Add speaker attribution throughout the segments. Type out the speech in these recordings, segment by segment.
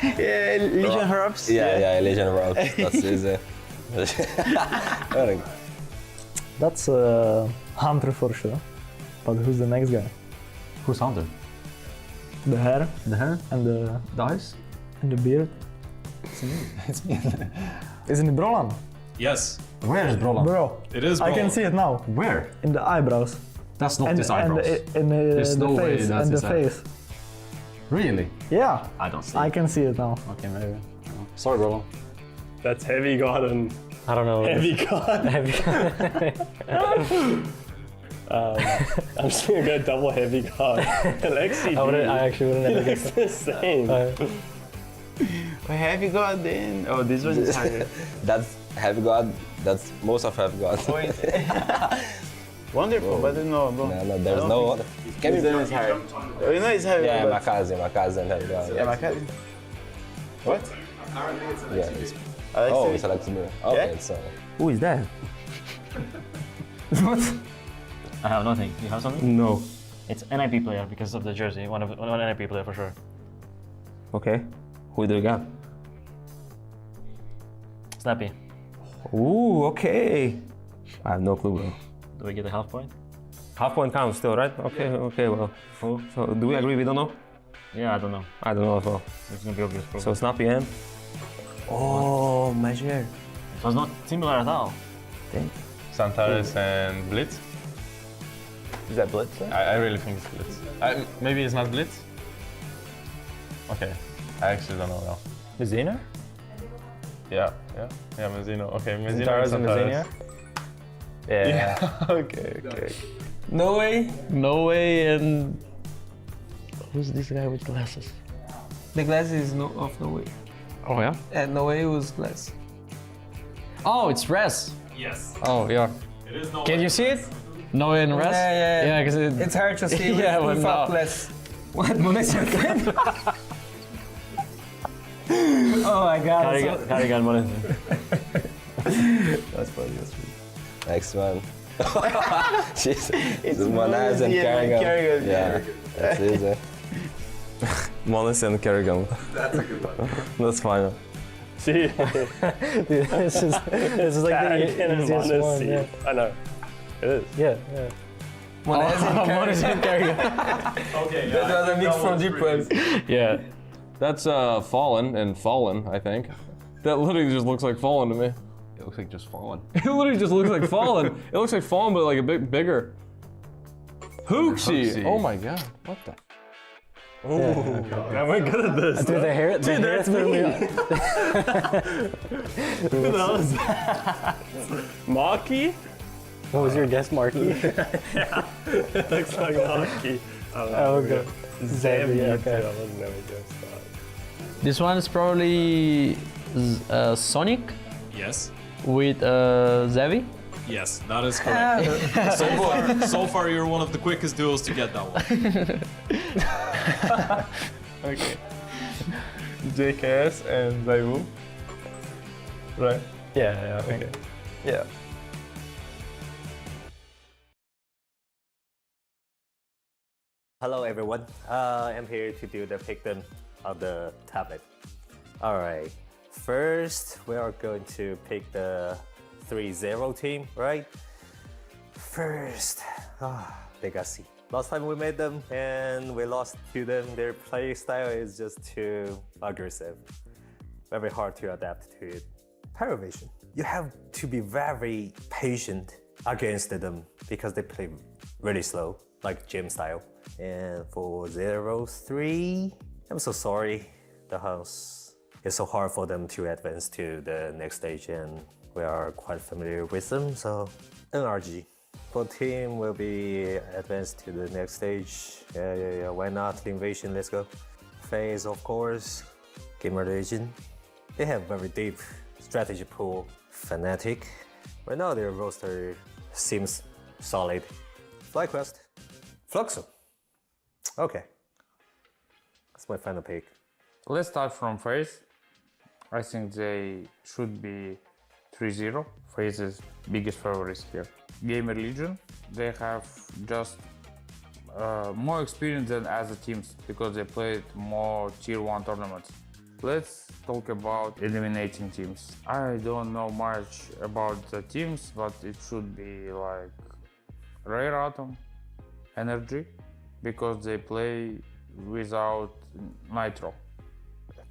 Speaker 1: Yeah, Legion Herbs.
Speaker 2: Yeah, Legion Herbs. That's easy.
Speaker 3: That's Hunter for sure. But who's the next guy?
Speaker 1: Who's Hunter?
Speaker 3: The hair
Speaker 1: The hair?
Speaker 3: and the
Speaker 1: eyes?
Speaker 3: and the beard.
Speaker 1: It's me.
Speaker 3: Isn't it Brolan?
Speaker 4: Yes,
Speaker 1: Where is Brolan?
Speaker 3: Bro,
Speaker 4: it is.
Speaker 3: I can see it now.
Speaker 1: Where?
Speaker 3: In the eyebrows.
Speaker 1: That's not his eyebrows.
Speaker 3: And
Speaker 1: There's
Speaker 3: the
Speaker 1: no way
Speaker 3: face.
Speaker 1: that's
Speaker 3: And
Speaker 1: his
Speaker 3: the
Speaker 1: hair.
Speaker 3: face.
Speaker 1: Really?
Speaker 3: Yeah,
Speaker 1: I don't see
Speaker 3: I
Speaker 1: it.
Speaker 3: can see it now.
Speaker 1: Okay, maybe. Sorry, Brolan.
Speaker 5: That's heavy god and
Speaker 3: I don't know.
Speaker 5: heavy god. I'm just gonna go double heavy god. Alexi,
Speaker 3: I actually wouldn't ever
Speaker 5: looks the same.
Speaker 1: Heavy God then? Oh, this one is higher.
Speaker 2: That's Heavy God. That's most of Heavy God.
Speaker 1: Wonderful, but no, bro.
Speaker 2: No, there's no other. Can
Speaker 1: This
Speaker 2: you?
Speaker 1: one is higher. Oh, you know it's higher.
Speaker 2: Yeah,
Speaker 1: but...
Speaker 2: my cousin Heavy God.
Speaker 1: Yeah, my cousin. What?
Speaker 2: Yeah, it's,
Speaker 1: Alexi.
Speaker 2: oh, it's Alex Miller. Okay,
Speaker 1: Yeah?
Speaker 2: so
Speaker 3: Who is that?
Speaker 1: What?
Speaker 6: I have nothing. You have something?
Speaker 1: No.
Speaker 6: It's NIP player because of the jersey. One NIP player for sure.
Speaker 1: Okay. Who do you got?
Speaker 6: Snappy.
Speaker 1: Ooh, okay. I have no clue, bro.
Speaker 6: Do we get a half point?
Speaker 1: Half point counts still, right? Okay, well.
Speaker 6: Who?
Speaker 1: So, do we agree we don't know?
Speaker 6: Yeah, I don't know.
Speaker 1: I don't know as well.
Speaker 6: It's gonna be obvious. Probably.
Speaker 1: So, Snappy and... Oh, Major.
Speaker 6: So it's not similar at all.
Speaker 4: Santaris and Blitz.
Speaker 1: Is that Blitz?
Speaker 4: I really think it's Blitz. Maybe it's not Blitz. Okay, I actually don't know now.
Speaker 1: Messina?
Speaker 4: Yeah, Mezzino. Okay, Mezzino
Speaker 1: Santaris
Speaker 4: and
Speaker 1: and Messina?
Speaker 4: Yeah. Okay.
Speaker 1: No way.
Speaker 6: No way. And who's this guy with glasses?
Speaker 1: The glass is of no way.
Speaker 6: Oh yeah.
Speaker 1: And no way was glass.
Speaker 6: Oh, it's Res.
Speaker 4: Yes.
Speaker 6: Oh yeah.
Speaker 4: It is no.
Speaker 6: Can you see it? No way in Res.
Speaker 1: Yeah.
Speaker 6: Yeah, because
Speaker 1: It's hard to see with
Speaker 6: Yeah, but
Speaker 1: FIFA
Speaker 6: no.
Speaker 1: glass. What? Monesa friend? Oh my god.
Speaker 6: Carrigan money.
Speaker 1: That's funny.
Speaker 2: next one. Jeez, it's Monaz and Carrigan. Yeah, that's easy.
Speaker 1: Monas and Kerrigan. That's a good one. That's fine.
Speaker 5: See,
Speaker 3: This is like the
Speaker 5: Carrigan and
Speaker 3: easiest
Speaker 5: Monas,
Speaker 3: one.
Speaker 5: see.
Speaker 3: Yeah,
Speaker 5: I know. It is.
Speaker 3: yeah.
Speaker 1: Monas and Kerrigan.
Speaker 4: Okay,
Speaker 1: That was a mix from Deep Web.
Speaker 6: Yeah.
Speaker 7: That's Fallen and Fallen, I think. That literally just looks like Fallen to me.
Speaker 4: It looks like just fallen.
Speaker 7: It literally just looks like Fallen. It looks like Fallen, but like a bit bigger. Hooksy!
Speaker 4: Hooksy.
Speaker 7: Oh my god, what the?
Speaker 5: Am I good at this?
Speaker 3: Dude, the hair threw me off.
Speaker 5: Who knows? Marky?
Speaker 3: What was your guess, Marky?
Speaker 5: It looks like Marky.
Speaker 3: Oh, okay. Xavier,
Speaker 5: I
Speaker 3: okay.
Speaker 5: was never guessed that.
Speaker 6: This one is probably Sonic
Speaker 4: Yes.
Speaker 6: with Zevi.
Speaker 4: Yes, that is correct. So far, you're one of the quickest duels to get that one.
Speaker 1: Okay. JKS and Zaiwu. Right?
Speaker 3: Yeah, okay.
Speaker 1: Yeah.
Speaker 8: Hello everyone, I'm here to do the picture of the tablet. Alright, first we are going to pick the 3-0 team, right? First, Legacy. Last time we met them and we lost to them, their play style is just too aggressive. Very hard to adapt to it. Paravision, you have to be very patient against them because they play really slow, like gym style. And for 0-3, I'm so sorry. The house is so hard for them to advance to the next stage and we are quite familiar with them, so NRG. For team will be advanced to the next stage. Yeah, why not? Invasion, let's go. FaZe, of course. Gamer Legion. They have very deep strategy pool. Fnatic. Right now their roster seems solid. FlyQuest. Fluxo. Okay. That's my final pick.
Speaker 9: Let's start from FaZe. I think they should be 3-0. FaZe is biggest favorites here. Gamer Legion, they have just more experience than other teams because they played more tier 1 tournaments. Let's talk about eliminating teams. I don't know much about the teams, but it should be like Rare Atom, Energy, because they play without Nitro.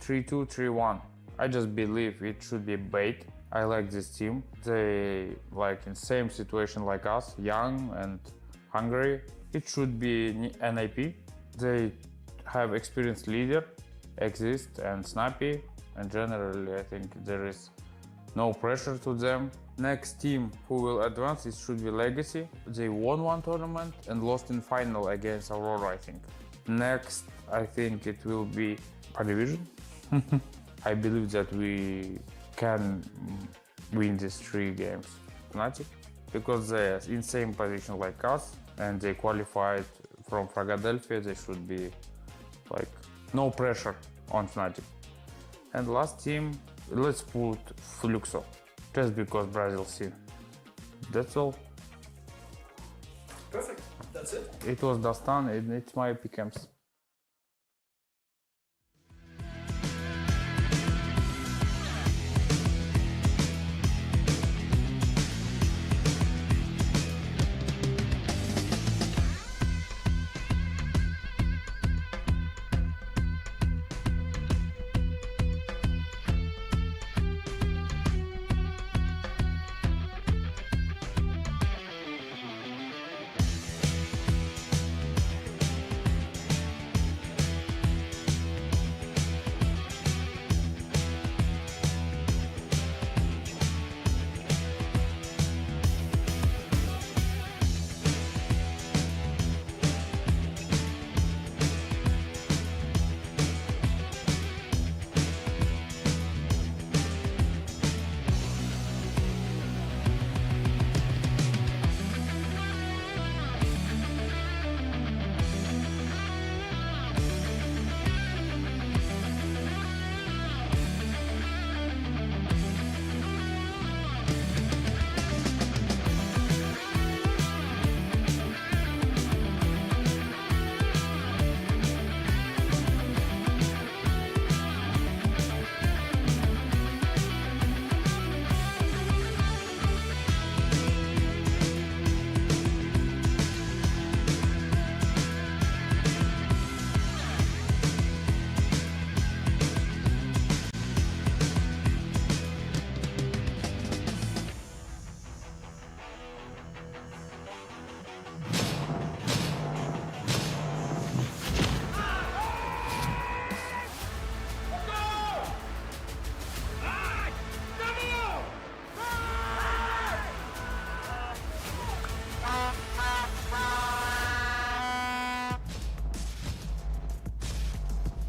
Speaker 9: 3-2, 3-1. I just believe it should be bait. I like this team. They like in same situation like us, young and hungry. It should be NAP. They have experienced leader, Exist and Snappy, and generally I think there is no pressure to them. Next team who will advance, it should be Legacy. They won one tournament and lost in final against Aurora, I think. Next, I think it will be Padivision. I believe that we can win these 3 games. Fnatic, because they're in same position like us and they qualified from Philadelphia, they should be like no pressure on Fnatic. And last team, let's put Fluxo, just because Brazil scene. That's all.
Speaker 7: Perfect. That's it.
Speaker 9: It was Dastan and it's my picks.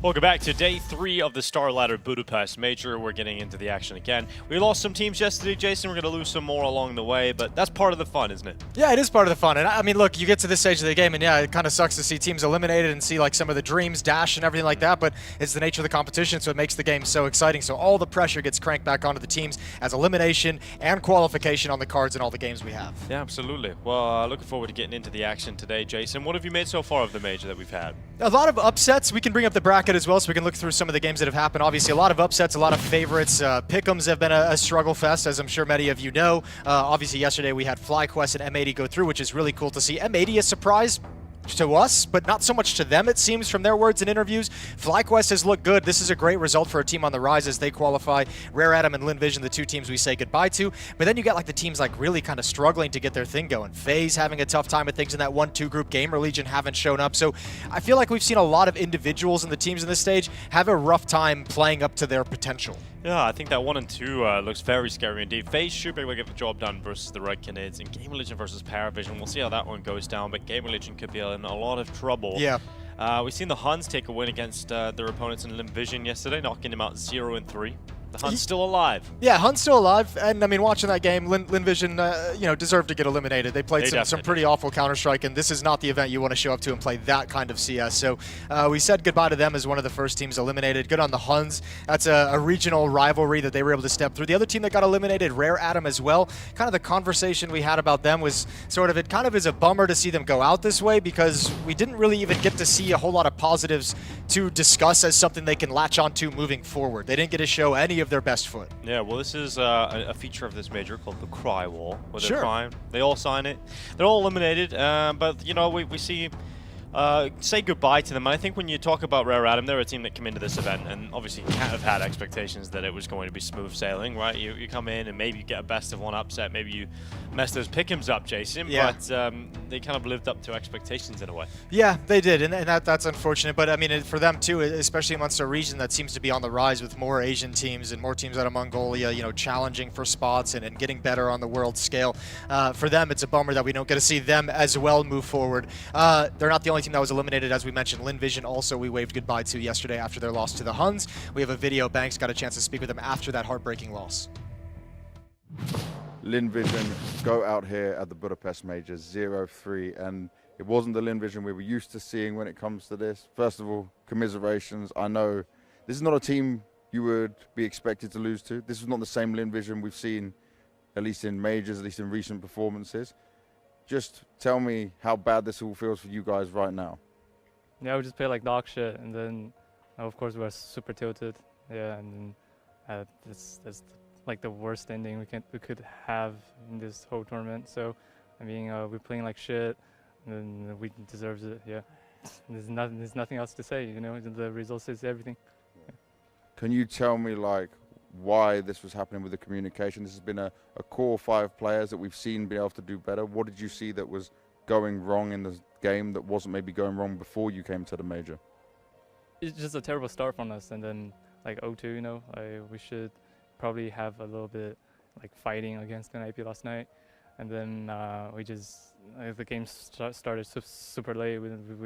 Speaker 10: Welcome back to day 3 of the StarLadder Budapest Major. We're getting into the action again. We lost some teams yesterday, Jason. We're going to lose some more along the way, but that's part of the fun, isn't it?
Speaker 11: Yeah, it is part of the fun. And I mean, look, you get to this stage of the game, and yeah, it kind of sucks to see teams eliminated and see like some of the dreams dash and everything like that, but it's the nature of the competition, so it makes the game so exciting. So all the pressure gets cranked back onto the teams as elimination and qualification on the cards in all the games we have.
Speaker 10: Yeah, absolutely. Well, looking forward to getting into the action today, Jason. What have you made so far of the Major that we've had?
Speaker 11: A lot of upsets. We can bring up the bracket as well, so we can look through some of the games that have happened. Obviously, a lot of upsets, a lot of favorites. Pick'ems have been a struggle fest, as I'm sure many of you know. Obviously, yesterday we had FlyQuest and M80 go through, which is really cool to see. M80 a surprise to us, but not so much to them, it seems, from their words and interviews. FlyQuest has looked good. This is a great result for a team on the rise as they qualify. Rare Atom and Linvision, the two teams we say goodbye to. But then you get like the teams like really kind of struggling to get their thing going. FaZe having a tough time with things in that 1-2 group. Gamer Legion haven't shown up. So I feel like we've seen a lot of individuals in the teams in this stage have a rough time playing up to their potential.
Speaker 10: Yeah, I think that 1 and 2 looks very scary indeed. FaZe should be able to get the job done versus the Red Canids, and Gamer Legion versus Paravision. We'll see how that one goes down, but Gamer Legion could be in a lot of trouble.
Speaker 11: Yeah.
Speaker 10: We've seen the Huns take a win against their opponents in Linvision yesterday, knocking them out 0-3. The Hunt's still alive.
Speaker 11: Yeah, Hunt's still alive, and I mean, watching that game, Linvision, deserved to get eliminated. They played some pretty awful Counter-Strike, and this is not the event you want to show up to and play that kind of CS. So we said goodbye to them as one of the first teams eliminated. Good on the Huns. That's a regional rivalry that they were able to step through. The other team that got eliminated, Rare Atom as well. Kind of the conversation we had about them was sort of, it kind of is a bummer to see them go out this way because we didn't really even get to see a whole lot of positives to discuss as something they can latch onto moving forward. They didn't get to show any of their best foot.
Speaker 10: Yeah, well, this is a feature of this major called the Cry Wall, where they're
Speaker 11: Sure.
Speaker 10: crying. They all sign it. They're all eliminated, but we see say goodbye to them. And I think when you talk about Rare Atom, they're a team that came into this event and obviously can't have had expectations that it was going to be smooth sailing, right? You come in and maybe you get a best of one upset, maybe you mess those pick'ems up, Jason,
Speaker 11: Yeah.
Speaker 10: but they kind of lived up to expectations in a way.
Speaker 11: Yeah, they did, and that's unfortunate. But I mean, for them too, especially amongst a region that seems to be on the rise with more Asian teams and more teams out of Mongolia, challenging for spots and getting better on the world scale. For them, it's a bummer that we don't get to see them as well move forward. They're not the only team that was eliminated, as we mentioned. Linvision also we waved goodbye to yesterday after their loss to the Huns. We have a video. Banks got a chance to speak with them after that heartbreaking loss.
Speaker 12: Linvision go out here at the Budapest Major 0-3, and it wasn't the Linvision we were used to seeing when it comes to this. First of all, commiserations. I know this is not a team you would be expected to lose to. This is not the same Linvision we've seen, at least in majors, at least in recent performances. Just tell me how bad this all feels for you guys right now.
Speaker 13: Yeah, we just played like dog shit, and then of course we were super tilted. Yeah, and then that's like the worst ending we could have in this whole tournament. So, I mean, we're playing like shit, and then we deserve it. Yeah, there's nothing else to say. The result says everything. Yeah.
Speaker 12: Can you tell me like why this was happening with the communication? This has been a core 5 players that we've seen be able to do better. What did you see that was going wrong in the game that wasn't maybe going wrong before you came to the major?
Speaker 13: It's just a terrible start from us, and then like 0-2, we should probably have a little bit like fighting against an IP last night, and then we just the game started super late.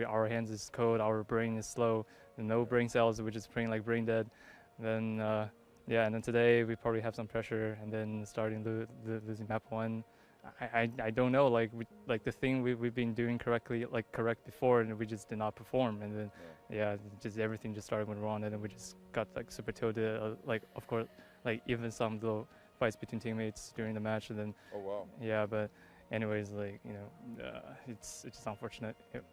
Speaker 13: Our hands is cold, our brain is slow, and no brain cells. We're just playing like brain dead. And then yeah, and then today we probably have some pressure, and then starting losing map 1. I don't know, like the thing we've been doing correct before, and we just did not perform, and then yeah, just everything just started going wrong, and then we just got like super tilted. Like of course, like even some little fights between teammates during the match, and then
Speaker 12: oh wow,
Speaker 13: yeah. But anyways, like it's just unfortunate. Yep.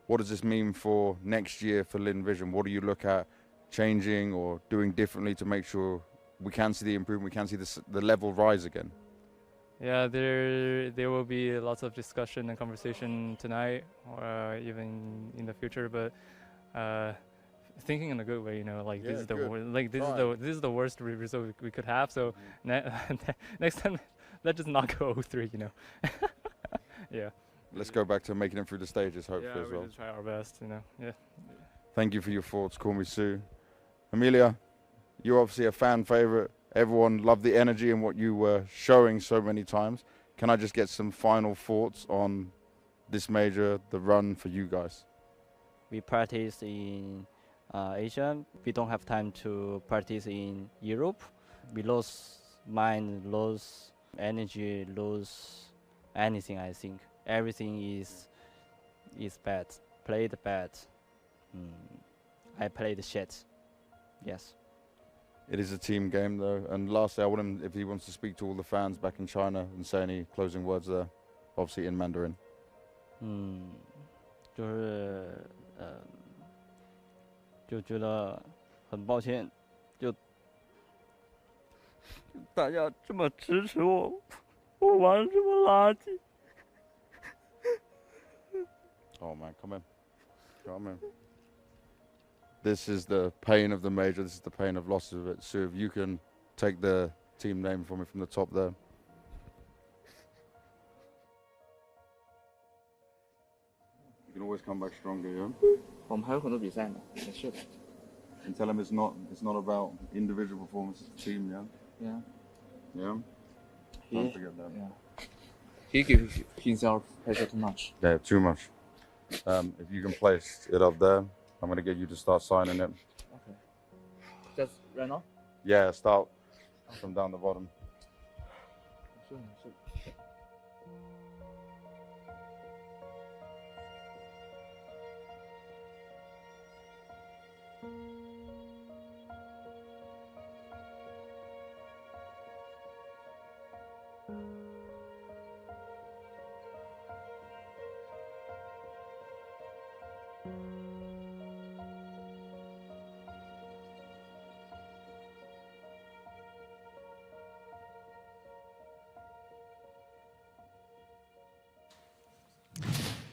Speaker 12: What does this mean for next year for Linvision? What do you look at changing or doing differently to make sure we can see the improvement, we can see the level rise again?
Speaker 13: Yeah, there will be lots of discussion and conversation tonight, or even in the future. But thinking in a good way, like
Speaker 12: Yeah,
Speaker 13: this is
Speaker 12: good.
Speaker 13: this is the worst result we could have. So next time, let's just not go 0-3. Yeah.
Speaker 12: Let's go back to making it through the stages, hopefully as well.
Speaker 13: We'll try our best. Yeah.
Speaker 12: Thank you for your thoughts. Call me Sue. Amelia, you're obviously a fan favorite. Everyone loved the energy and what you were showing so many times. Can I just get some final thoughts on this major, the run for you guys?
Speaker 14: We practice in Asia. We don't have time to practice in Europe. We lose mind, lose energy, lose anything, I think. Everything is bad. Played bad. I played shit. Yes.
Speaker 12: It is a team game, though. And lastly, I want him, if he wants to speak to all the fans back in China and say any closing words there, obviously in Mandarin.
Speaker 14: 就觉得很抱歉，就大家这么支持我，我玩这么垃圾。
Speaker 12: Oh man, come in. Come in. This is the pain of the major. This is the pain of losses of it. So if you can take the team name for me from the top there. You can always come back stronger, yeah?
Speaker 9: 我们还有很多比赛呢，没事的。
Speaker 12: And tell him it's not about individual performance, it's a team, yeah?
Speaker 9: Yeah.
Speaker 12: Yeah? Don't forget that.
Speaker 9: Yeah. He gives himself pressure too much.
Speaker 12: Yeah, too much. If you can place it up there, I'm going to get you to start signing it.
Speaker 9: Okay. Just right now?
Speaker 12: Yeah, start from down the bottom.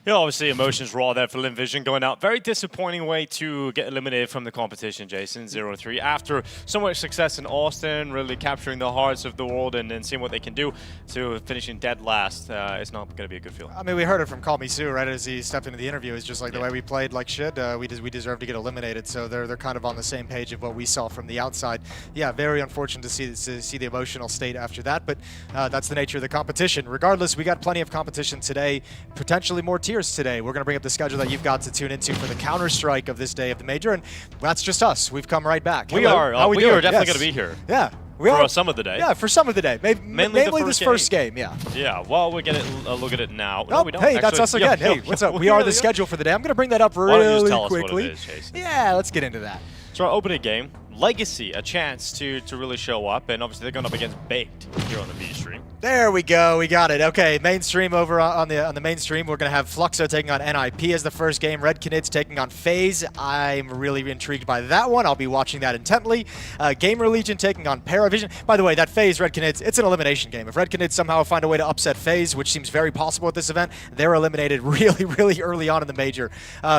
Speaker 10: Yeah, obviously emotions raw there for LinVision going out. Very disappointing way to get eliminated from the competition, Jason, 0-3. After so much success in Austin, really capturing the hearts of the world and then seeing what they can do, to finishing dead last, it's not going to be a good feeling.
Speaker 11: I mean, we heard it from Call Me Sue, right, as he stepped into the interview. It's just like the way we played like shit, we deserve to get eliminated. So they're kind of on the same page of what we saw from the outside. Yeah, very unfortunate to see the emotional state after that, but that's the nature of the competition. Regardless, we got plenty of competition today, potentially more tiers today. We're going to bring up the schedule that you've got to tune into for the Counter-Strike of this day of the Major, and that's just us. We've come right back.
Speaker 10: We
Speaker 11: Hello.
Speaker 10: are.
Speaker 11: How
Speaker 10: We
Speaker 11: doing?
Speaker 10: are definitely
Speaker 11: Yes.
Speaker 10: going to be here.
Speaker 11: Yeah.
Speaker 10: For some of the day.
Speaker 11: Yeah, for some of the day. Mainly this first game, yeah.
Speaker 10: Yeah, well, we're going to look at it now.
Speaker 11: Oh,
Speaker 10: we don't.
Speaker 11: hey, that's
Speaker 10: actually.
Speaker 11: us again. Hey, what's up? We are the schedule for the day. I'm going to bring that up really
Speaker 10: Why don't you just tell us what
Speaker 11: quickly.
Speaker 10: it is, Jason?
Speaker 11: Yeah, let's get into that.
Speaker 10: So our opening game, Legacy, a chance to really show up, and obviously they're going up against Baked here on the B stream.
Speaker 11: There we go. We got it. Okay, mainstream over on the mainstream. We're going to have Fluxo taking on NIP as the first game. Red Canids taking on FaZe. I'm really intrigued by that one. I'll be watching that intently. Gamer Legion taking on Paravision. By the way, that FaZe Red Canids, it's an elimination game. If Red Canids somehow find a way to upset FaZe, which seems very possible at this event, they're eliminated really early on in the Major.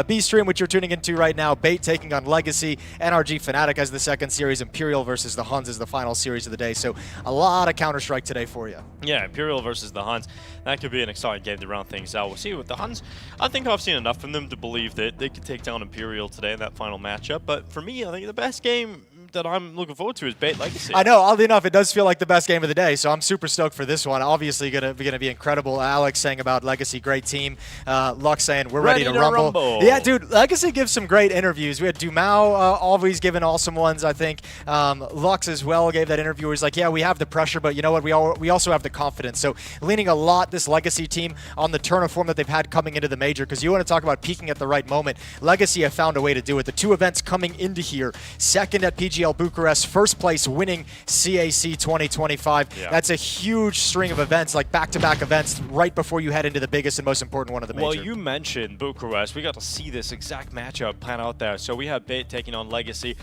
Speaker 11: B stream, which you're tuning into right now, Bait taking on Legacy. NRG Fnatic as the second series. Imperial versus the Huns is the final series of the day. So a lot of Counter-Strike today for you.
Speaker 10: Yeah, Imperial versus the Huns. That could be an exciting game to round things out. We'll see with the Huns. I think I've seen enough from them to believe that they could take down Imperial today in that final matchup. But for me, I think the best game that I'm looking forward to is Bait Legacy.
Speaker 11: I know, oddly enough, it does feel like the best game of the day, so I'm super stoked for this one. Obviously gonna be incredible. Alex saying about Legacy, great team. Lux saying we're ready to rumble. Yeah, dude, Legacy gives some great interviews. We had Dumao always giving awesome ones, I think. Lux as well gave that interview where he's like, yeah, we have the pressure, but you know what, we also have the confidence. So leaning a lot, this Legacy team, on the turn of form that they've had coming into the Major, because you want to talk about peaking at the right moment. Legacy have found a way to do it. The two events coming into here, second at PGL Bucharest, first place winning CAC 2025. Yeah. That's a huge string of events, like back-to-back events right before you head into the biggest and most important one of the Major.
Speaker 10: Well, you mentioned Bucharest. We got to see this exact matchup plan out there. So we have Bait taking on Legacy.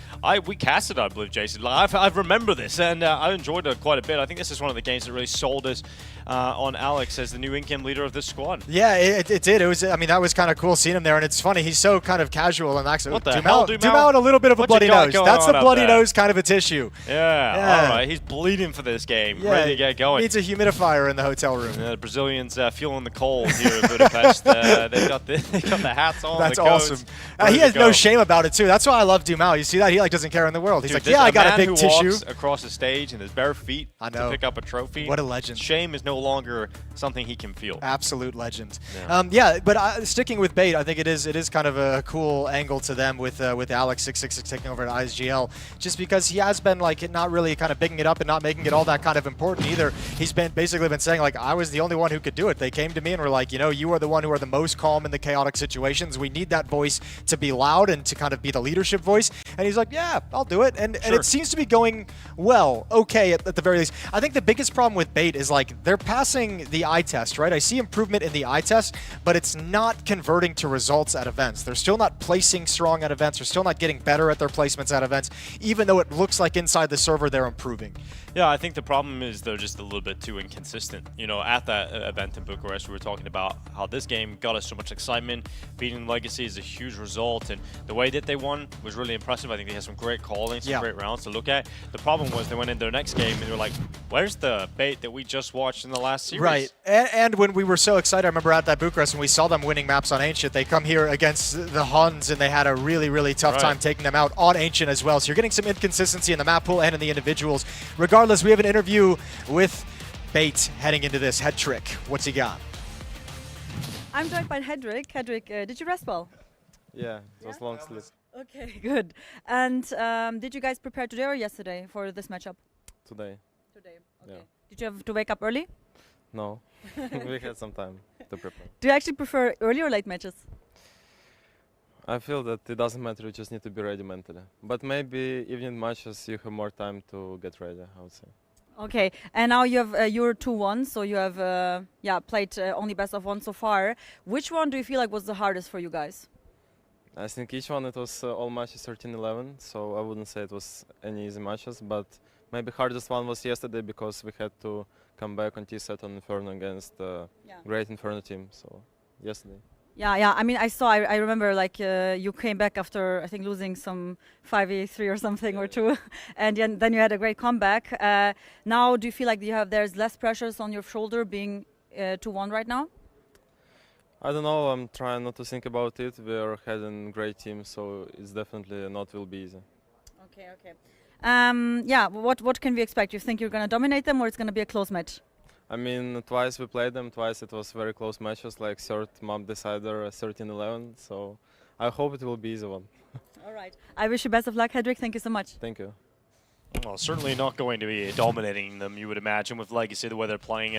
Speaker 10: We casted, I believe, Jason. I remember this, and I enjoyed it quite a bit. I think this is one of the games that really sold us on Alex as the new in-game leader of this squad.
Speaker 11: Yeah, it did. It was. I mean, that was kind of cool seeing him there, and it's funny. He's so kind of casual and actually.
Speaker 10: What the hell,
Speaker 11: Dumao had a little bit of a bloody nose. That's a bloody nose, kind of a tissue.
Speaker 10: Yeah. All right. He's bleeding for this game.
Speaker 11: Yeah,
Speaker 10: ready to get going.
Speaker 11: Needs a humidifier in the hotel room.
Speaker 10: The Brazilians feeling the cold here in Budapest. They got the hats on.
Speaker 11: That's
Speaker 10: the coats,
Speaker 11: awesome. He has no shame about it too. That's why I love Dumao. You see that? He like doesn't care in the world. He's
Speaker 10: Dude,
Speaker 11: like, yeah, I got a big tissue.
Speaker 10: Walks across the stage in his bare feet to pick up a trophy.
Speaker 11: What a legend.
Speaker 10: Shame is no longer something he can feel.
Speaker 11: Absolute legend. Yeah, but sticking with Bait, I think it is kind of a cool angle to them with Alex 666 taking over at ISGL, just because he has been like not really kind of bigging it up and not making it all that kind of important either. He's basically been saying like, I was the only one who could do it. They came to me and were like, you know, you are the one who are the most calm in the chaotic situations. We need that voice to be loud and to kind of be the leadership voice. And he's like, yeah, I'll do it. And it seems to be going well, okay, at the very least. I think the biggest problem with Bait is like they're passing the eye test, right? I see improvement in the eye test, but it's not converting to results at events. They're still not placing strong at events. They're still not getting better at their placements at events, even though it looks like inside the server they're improving.
Speaker 10: Yeah, I think the problem is they're just a little bit too inconsistent. You know, at that event in Bucharest, we were talking about how this game got us so much excitement. Beating Legacy is a huge result, and the way that they won was really impressive. I think they had some great calling, some great rounds to look at. The problem was they went into their next game and they were like, where's the Bait that we just watched in the last series?
Speaker 11: Right, and when we were so excited, I remember at that Bucharest when we saw them winning maps on Ancient, they come here against the Huns and they had a really tough time taking them out on Ancient as well. So you're getting some inconsistency in the map pool and in the individuals. Regardless, we have an interview with Bait heading into this. Head Trick, what's he got?
Speaker 15: I'm joined by Hedrick. Hedrick, did you rest well?
Speaker 1: Yeah, it was long sleep.
Speaker 15: Okay, good. And did you guys prepare today or yesterday for this matchup?
Speaker 1: Today.
Speaker 15: Today.
Speaker 1: Yeah.
Speaker 15: Did you have to wake up early?
Speaker 1: No. We had some time to prepare.
Speaker 15: Do you actually prefer early or late matches?
Speaker 1: I feel that it doesn't matter, you just need to be ready mentally. But maybe evening matches you have more time to get ready, I would say.
Speaker 15: Okay, and now you have you're 2-1, so you have played only best of 1 so far. Which one do you feel like was the hardest for you guys?
Speaker 1: I think each one it was all matches 13-11, so I wouldn't say it was any easy matches, but maybe hardest one was yesterday because we had to come back on T-set on Inferno against great Inferno team, so yesterday.
Speaker 15: Yeah. I mean, I remember like you came back after I think losing some 5v3 or something or 2, and then you had a great comeback. Now, do you feel like there's less pressures on your shoulder being 2-1 right now?
Speaker 1: I don't know. I'm trying not to think about it. We are heading great team, so it's definitely not will be easy.
Speaker 15: Okay. What can we expect? You think you're gonna dominate them, or it's gonna be a close match?
Speaker 1: I mean, twice we played them, twice it was very close matches, like third map decider, 13-11, so I hope it will be easy one.
Speaker 15: All right. I wish you best of luck, Hedrick. Thank you so much.
Speaker 1: Thank you.
Speaker 10: Well, certainly not going to be dominating them, you would imagine, with Legacy, the way they're playing.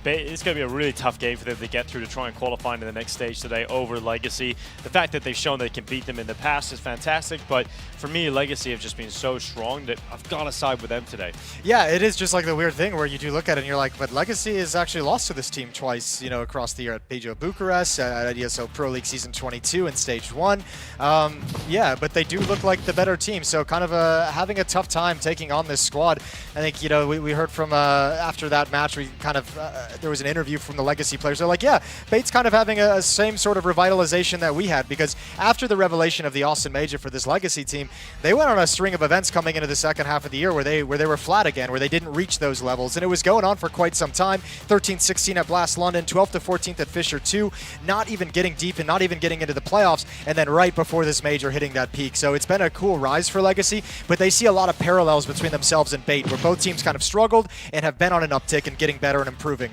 Speaker 10: It's going to be a really tough game for them to get through to try and qualify into the next stage today over Legacy. The fact that they've shown they can beat them in the past is fantastic, but for me, Legacy have just been so strong that I've got to side with them today.
Speaker 11: Yeah, it is just like the weird thing where you do look at it and you're like, but Legacy has actually lost to this team twice, across the year at Pejo Bucharest, at ESO Pro League Season 22 in Stage 1. But they do look like the better team, so kind of having a tough time taking on this squad. I think, we heard from after that match, we kind of, there was an interview from the Legacy players. They're like, yeah, Bate's kind of having a same sort of revitalization that we had, because after the revelation of the Austin Major for this Legacy team, they went on a string of events coming into the second half of the year where they were flat again, where they didn't reach those levels, and it was going on for quite some time. 13-16 at Blast London, 12th to 14th at Fisher 2, not even getting deep and not even getting into the playoffs, and then right before this major hitting that peak. So it's been a cool rise for Legacy, but they see a lot of parallels between themselves and Bate, where both teams kind of struggled and have been on an uptick and getting better and improving.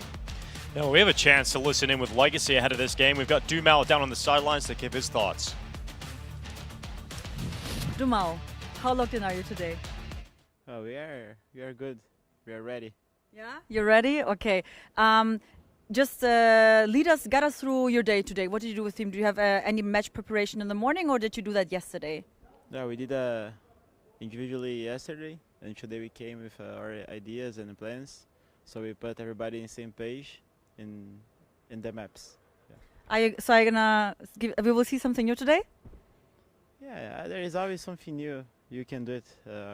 Speaker 10: Now, we have a chance to listen in with Legacy ahead of this game. We've got Dumal down on the sidelines to give his thoughts.
Speaker 15: Dumal, how locked in are you today?
Speaker 16: Oh, we are good. We are ready.
Speaker 15: Yeah? You're ready? Okay. Just guide us through your day today. What did you do with him? Do you have any match preparation in the morning, or did you do that yesterday?
Speaker 16: No, we did individually yesterday, and today we came with our ideas and plans. So we put everybody in the same page in the maps. Yeah.
Speaker 15: We will see something new today?
Speaker 16: Yeah, there is always something new. You can do it.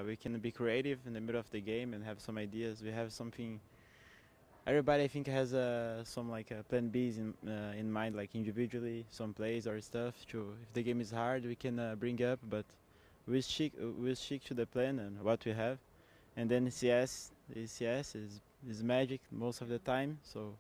Speaker 16: We can be creative in the middle of the game and have some ideas. We have something. Everybody, I think, has some plan Bs in mind, like individually, some plays or stuff. If the game is hard, we can bring up, but we'll stick to the plan and what we have. And then CS is magic most of the time, so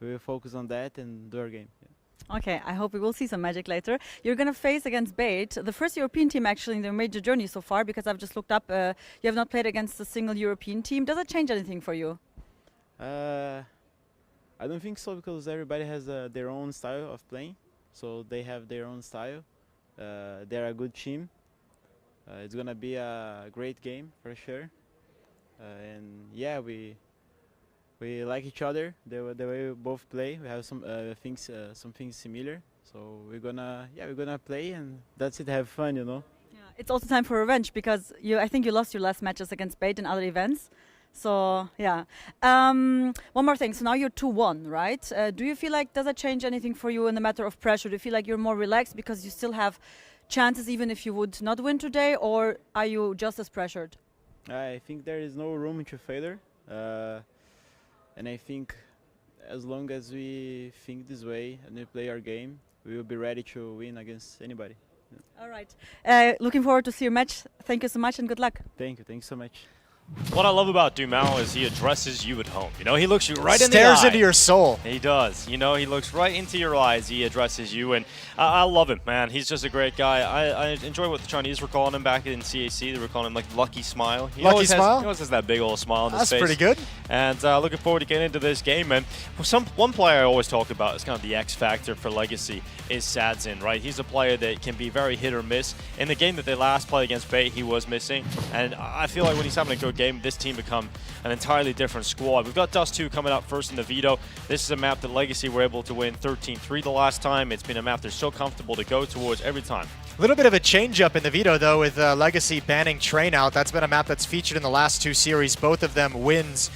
Speaker 16: we will focus on that and do our game. Yeah.
Speaker 15: Okay, I hope we will see some magic later. You're going to face against Bate, the first European team actually in their major journey so far, because I've just looked up, you have not played against a single European team. Does it change anything for you?
Speaker 16: I don't think so, because everybody has their own style of playing, so they have their own style. They're a good team. It's going to be a great game for sure. And yeah, we like each other, the way we both play. We have some things similar, so we're gonna play, and that's it. Have fun, Yeah,
Speaker 15: it's also time for revenge, because I think you lost your last matches against Bate in other events. So yeah. One more thing. So now you're 2-1, right? Do you feel like, does that change anything for you in the matter of pressure? Do you feel like you're more relaxed because you still have chances even if you would not win today, or are you just as pressured?
Speaker 16: I think there is no room to failure. And I think as long as we think this way and we play our game, we will be ready to win against anybody. Yeah.
Speaker 15: All right. Looking forward to see your match. Thank you so much and good luck.
Speaker 16: Thank you so much.
Speaker 10: What I love about Dumao is he addresses you at home. You know, he looks you right in the eye.
Speaker 11: Stares into your soul.
Speaker 10: He does. You know, he looks right into your eyes. He addresses you, and I love him, man. He's just a great guy. I enjoy what the Chinese were calling him back in CAC. They were calling him like Lucky Smile. He
Speaker 11: Lucky Smile?
Speaker 10: He always has that big old smile on his face.
Speaker 11: That's pretty good.
Speaker 10: And looking forward to getting into this game. And one player I always talk about is kind of the X factor for Legacy is Sadzin, right? He's a player that can be very hit or miss. In the game that they last played against Bait, he was missing. And I feel like when he's having a good game, this team becomes an entirely different squad. We've got Dust 2 coming up first in the veto. This is a map that Legacy were able to win 13-3 the last time. It's been a map they're so comfortable to go towards every time.
Speaker 11: A little bit of a change-up in the veto, though, with Legacy banning Train Out. That's been a map that's featured in the last 2 series. Both of them wins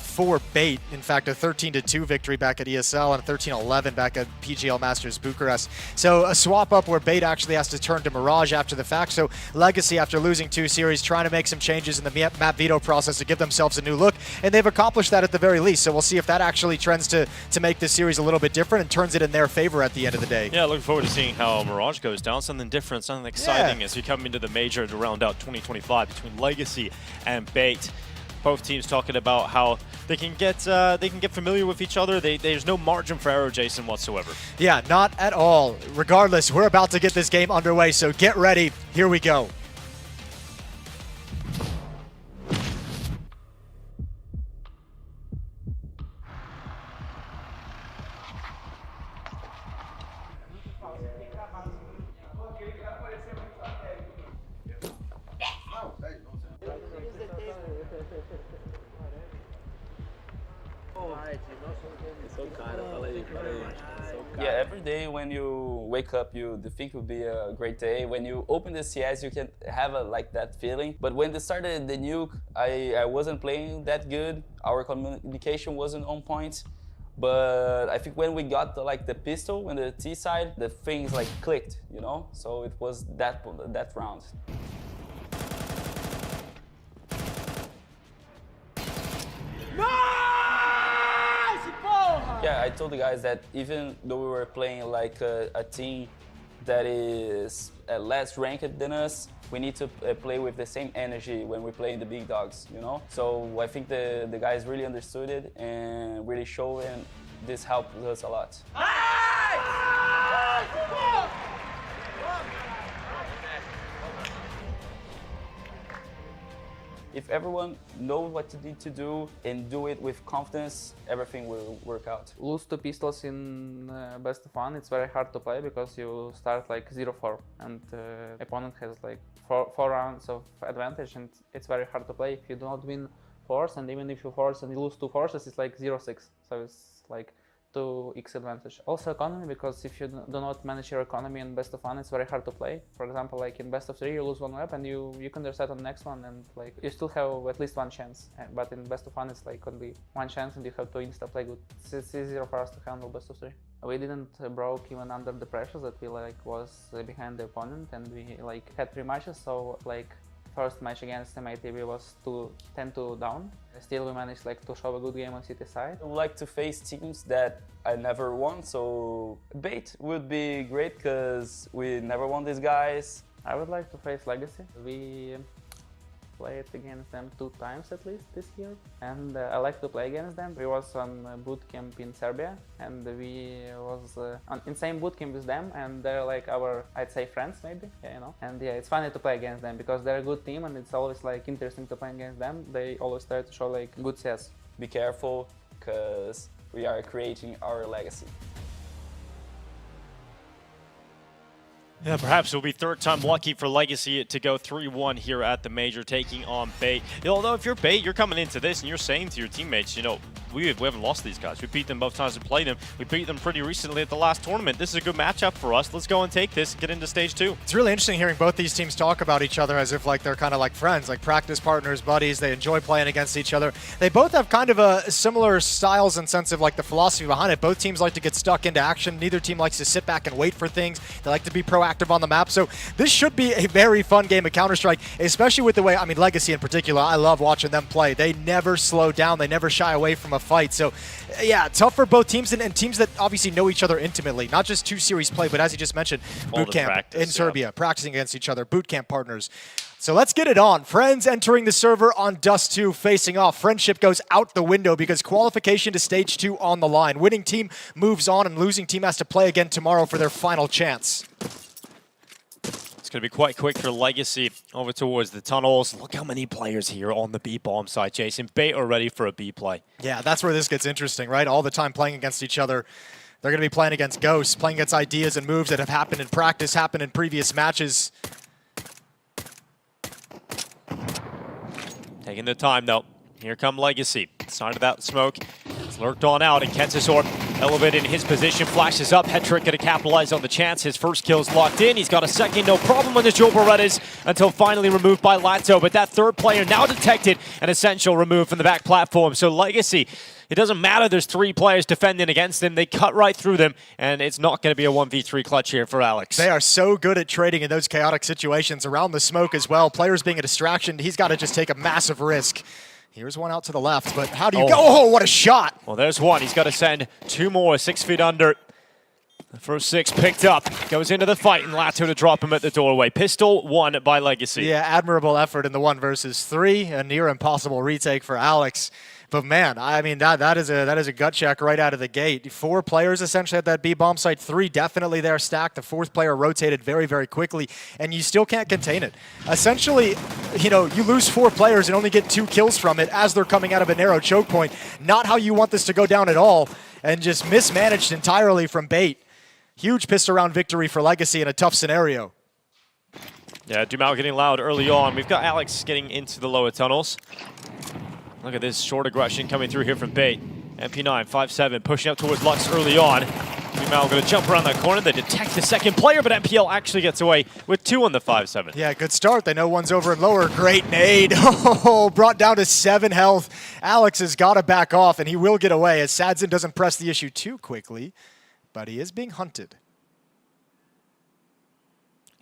Speaker 11: for Bait. In fact, a 13-2 victory back at ESL and a 13-11 back at PGL Masters Bucharest. So a swap-up where Bait actually has to turn to Mirage after the fact. So Legacy, after losing 2 series, trying to make some changes in the map veto process to give themselves a new look, and they've accomplished that at the very least. So we'll see if that actually trends to make this series a little bit different and turns it in their favor at the end of the day.
Speaker 10: Yeah, looking forward to seeing how Mirage goes down. Something different, something exciting as we come into the Major to round out 2025 between Legacy and Bait. Both teams talking about how they can get familiar with each other. There's no margin for error, Jason, whatsoever.
Speaker 11: Yeah, not at all. Regardless, we're about to get this game underway, so get ready. Here we go.
Speaker 17: Yeah, every day when you wake up, you think it would be a great day. When you open the CS, you can have like that feeling. But when they started the nuke, I wasn't playing that good. Our communication wasn't on point. But I think when we got the pistol in the T side, the things like clicked, you know. So it was that round. Yeah, I told the guys that even though we were playing like a team that is less ranked than us, we need to play with the same energy when we play in the big dogs, you know? So I think the guys really understood it and really showed, and this helped us a lot. If everyone knows what they need to do and do it with confidence, everything will work out.
Speaker 18: Lose 2 pistols in best of 1, it's very hard to play because you start like 0-4 and opponent has like 4 rounds of advantage, and it's very hard to play if you do not win force, and even if you force and you lose 2 forces, it's like 0-6, so it's like 2x advantage. Also economy, because if you do not manage your economy in best of 1, it's very hard to play. For example, like in best of 3, you lose 1 map and you can reset on the next one, and like you still have at least 1 chance. But in best of 1, it's like only 1 chance and you have to insta play good. It's easier for us to handle best of 3. We didn't broke even under the pressure that we like was behind the opponent, and we like had 3 matches, so like first match against MATB was 10-2 down. Still we managed like to show a good game on City side.
Speaker 17: I would like to face teams that I never won, so Bait would be great because we never won these guys.
Speaker 18: I would like to face Legacy. We played against them 2 times at least this year, and I like to play against them. We was on boot camp in Serbia, and we was in same boot camp with them, and they're like our, I'd say, friends maybe, yeah, you know. And yeah, it's funny to play against them because they're a good team, and it's always like interesting to play against them. They always try to show like good CS.
Speaker 17: Be careful, because we are creating our legacy.
Speaker 10: Yeah, perhaps it'll be 3rd time lucky for Legacy to go 3-1 here at the Major, taking on Bait. Although if you're Bait, you're coming into this and you're saying to your teammates, you know, we haven't lost these guys. We beat them both times we played them. We beat them pretty recently at the last tournament. This is a good matchup for us. Let's go and take this and get into stage 2.
Speaker 11: It's really interesting hearing both these teams talk about each other as if like they're kind of like friends, like practice partners, buddies. They enjoy playing against each other. They both have kind of a similar styles and sense of like the philosophy behind it. Both teams like to get stuck into action. Neither team likes to sit back and wait for things. They like to be proactive on the map. So this should be a very fun game of Counter-Strike, especially with the way, I mean, Legacy in particular, I love watching them play. They never slow down. They never shy away from a fight. So yeah, tough for both teams, and teams that obviously know each other intimately. Not just 2 series play, but as you just mentioned, boot camp in Serbia, practicing against each other, boot camp partners. So let's get it on. Friends entering the server on Dust 2 facing off. Friendship goes out the window because qualification to Stage 2 on the line. Winning team moves on and losing team has to play again tomorrow for their final chance.
Speaker 10: It's going to be quite quick for Legacy over towards the tunnels. Look how many players here on the B bomb side, Jason. Bait are ready for a B play.
Speaker 11: Yeah, that's where this gets interesting, right? All the time playing against each other. They're going to be playing against ghosts, playing against ideas and moves that have happened in practice, happened in previous matches.
Speaker 10: Taking their time, though. Here come Legacy. Side of that smoke. It's lurked on out, and Kenzisor elevated in his position, flashes up. Hetrick going to capitalize on the chance. His first kill's locked in. He's got a second, no problem on the Joe Berettas until finally removed by Lato. But that third player now detected, an Essential removed from the back platform. So Legacy, it doesn't matter there's 3 players defending against them. They cut right through them, and it's not going to be a 1v3 clutch here for Alex.
Speaker 11: They are so good at trading in those chaotic situations around the smoke as well. Players being a distraction, he's got to just take a massive risk. Here's one out to the left, but how do you go? Oh, what a shot!
Speaker 10: Well, there's one. He's got to send 2 more, 6 feet under. The first 6 picked up. Goes into the fight, and Lato to drop him at the doorway. Pistol won by Legacy.
Speaker 11: Yeah, admirable effort in the 1 versus 3. A near impossible retake for Alex. But man, I mean, that is a gut check right out of the gate. 4 players essentially at that B bomb site. 3 definitely there stacked. The 4th player rotated very, very quickly, and you still can't contain it. Essentially, you know, you lose 4 players and only get 2 kills from it as they're coming out of a narrow choke point. Not how you want this to go down at all, and just mismanaged entirely from Bait. Huge pissed around victory for Legacy in a tough scenario.
Speaker 10: Yeah, Dumao getting loud early on. We've got Alex getting into the lower tunnels. Look at this short aggression coming through here from Bait. MP9, 5-7, pushing up towards Lux early on. Dumao going to jump around that corner. They detect the second player, but MPL actually gets away with 2 on the 5-7.
Speaker 11: Yeah, good start. They know one's over and lower. Great nade. Oh, brought down to 7 health. Alex has got to back off, and he will get away as Sadzin doesn't press the issue too quickly, but he is being hunted.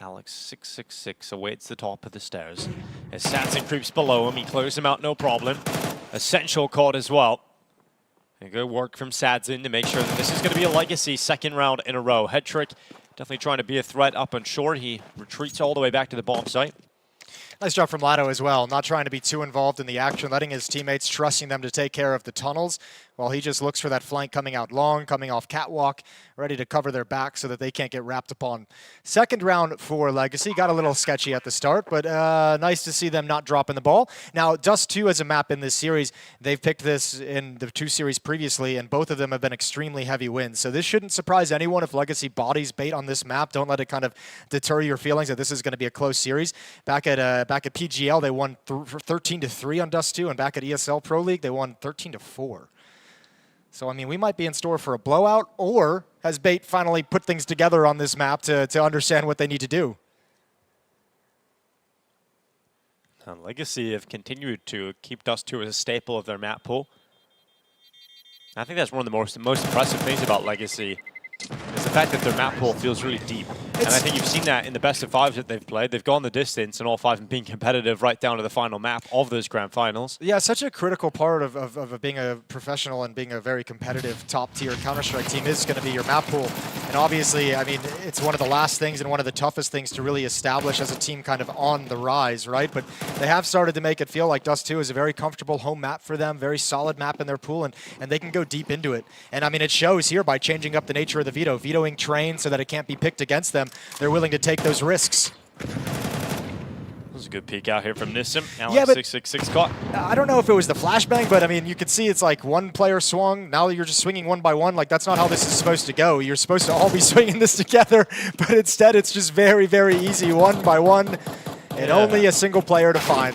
Speaker 10: Alex 666 awaits the top of the stairs. As Sadzin creeps below him, he clears him out no problem. Essential caught as well. And good work from Sadzin to make sure that this is going to be a Legacy 2nd round in a row. Hetrick definitely trying to be a threat up on short. He retreats all the way back to the bomb site.
Speaker 11: Nice job from Lato as well, not trying to be too involved in the action, letting his teammates, trusting them to take care of the tunnels, while he just looks for that flank coming out long, coming off catwalk, ready to cover their back so that they can't get wrapped upon. 2nd round for Legacy. Got a little sketchy at the start, but nice to see them not dropping the ball. Now, Dust 2 as a map in this series, they've picked this in the 2 series previously, and both of them have been extremely heavy wins. So this shouldn't surprise anyone if Legacy bodies Bait on this map. Don't let it kind of deter your feelings that this is going to be a close series. Back at PGL, they won 13-3 on Dust 2, and back at ESL Pro League, they won 13-4. So, I mean, we might be in store for a blowout, or has Bait finally put things together on this map to understand what they need to do?
Speaker 10: And Legacy have continued to keep Dust 2 as a staple of their map pool. I think that's one of the most impressive things about Legacy is the fact that their map pool feels really deep. And I think you've seen that in the best of 5s that they've played. They've gone the distance in all 5 and being competitive right down to the final map of those grand finals.
Speaker 11: Yeah, such a critical part of being a professional and being a very competitive top-tier Counter-Strike team is going to be your map pool. And obviously, I mean, it's one of the last things and one of the toughest things to really establish as a team kind of on the rise, right? But they have started to make it feel like Dust 2 is a very comfortable home map for them, very solid map in their pool, and they can go deep into it. And I mean, it shows here by changing up the nature of the veto, vetoing train so that it can't be picked against them. They're willing to take those risks.
Speaker 10: This is a good peek out here from Nissim. Alex
Speaker 11: Yeah, but
Speaker 10: 666 caught.
Speaker 11: I don't know if it was the flashbang, but I mean, you could see it's like one player swung. Now you're just swinging one by one. Like, that's not how this is supposed to go. You're supposed to all be swinging this together, but instead it's just very, very easy, one by one, and only a single player to find.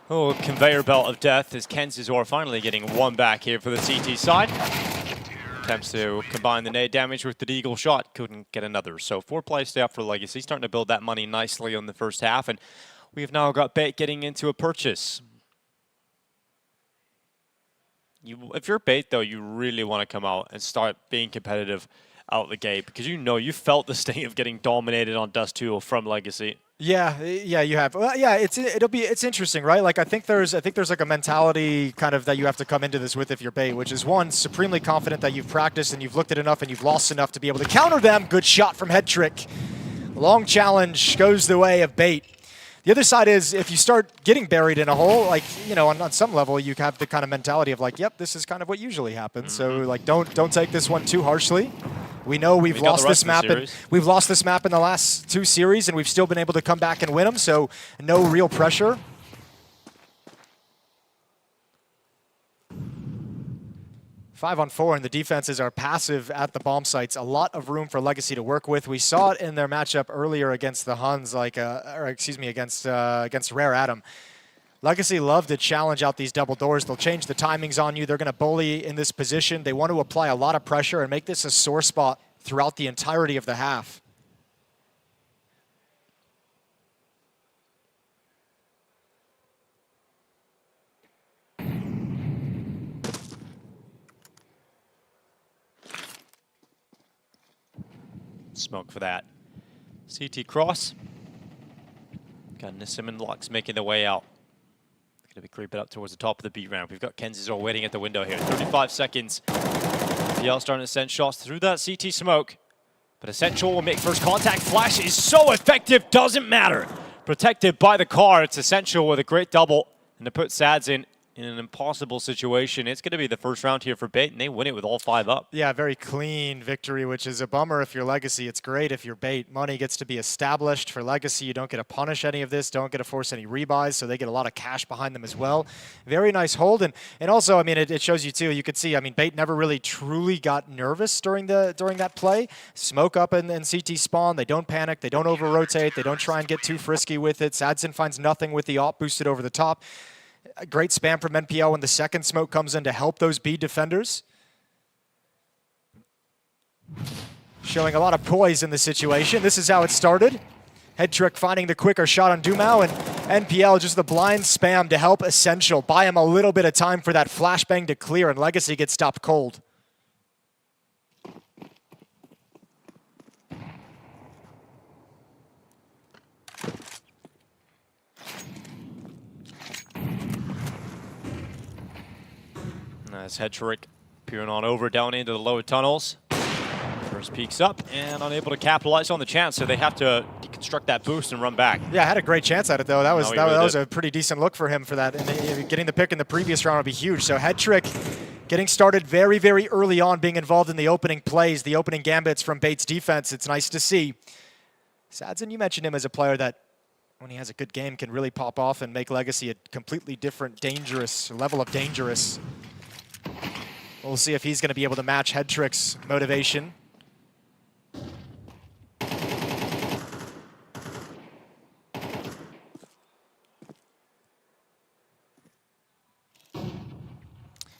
Speaker 10: Oh, conveyor belt of death as Kenzisor finally getting one back here for the CT side. Attempts to combine the nade damage with the deagle shot, couldn't get another. So 4 plays stay up for Legacy, starting to build that money nicely on the first half, and we've now got Bait getting into a purchase. If you're Bait, though, you really want to come out and start being competitive out the gate, because you felt the sting of getting dominated on Dust 2 from Legacy.
Speaker 11: Yeah, you have. Well, yeah, it's interesting, right? Like I think there's like a mentality kind of that you have to come into this with if you're Bait, which is one, supremely confident that you've practiced and you've looked at enough and you've lost enough to be able to counter them. Good shot from Hetrick. Long challenge goes the way of Bait. The other side is if you start getting buried in a hole, like, you know, on some level, you have the kind of mentality of like, yep, this is kind of what usually happens. So like, don't take this one too harshly. We know we've lost this map, and we've lost this map in the last 2 series, and we've still been able to come back and win them. So no real pressure. Five on 4, and the defenses are passive at the bomb sites. A lot of room for Legacy to work with. We saw it in their matchup earlier against the Huns, like, against Rare Atom. Legacy love to challenge out these double doors. They'll change the timings on you. They're going to bully in this position. They want to apply a lot of pressure and make this a sore spot throughout the entirety of the half.
Speaker 10: Smoke for that. CT cross. Got Nissim and Lux making their way out. Going to be creeping up towards the top of the beat ramp. We've got Kenzizor waiting at the window here. 35 seconds. DL starting to send shots through that CT smoke. But Essential will make first contact. Flash is so effective, doesn't matter. Protected by the car. It's Essential with a great double. And to put Sads in an impossible situation. It's going to be the first round here for Bait, and they win it with all 5 up.
Speaker 11: Yeah, very clean victory, which is a bummer if you're Legacy. It's great if you're Bait. Money gets to be established. For Legacy, you don't get to punish any of this, don't get to force any rebuys, so they get a lot of cash behind them as well. Very nice hold, and also, I mean, it shows you too. You could see, I mean, Bait never really truly got nervous during that play. Smoke up in CT spawn. They don't panic. They don't over-rotate. They don't try and get too frisky with it. Sadson finds nothing with the op boosted over the top. A great spam from NPL when the second smoke comes in to help those B defenders. Showing a lot of poise in the situation. This is how it started. Head Trick finding the quicker shot on Dumao, and NPL just the blind spam to help Essential. Buy him a little bit of time for that flashbang to clear, and Legacy gets stopped cold.
Speaker 10: As Head Trick peering on over down into the lower tunnels. First peeks up and unable to capitalize on the chance, so they have to deconstruct that boost and run back.
Speaker 11: Yeah, had a great chance at it though. That was a pretty decent look for him for that. And getting the pick in the previous round would be huge. So Head Trick getting started very, very early on, being involved in the opening plays, the opening gambits from Bait's defense. It's nice to see. Sadson, you mentioned him as a player that when he has a good game can really pop off and make Legacy a completely different dangerous level of dangerous. We'll see if he's going to be able to match Head Trick's motivation.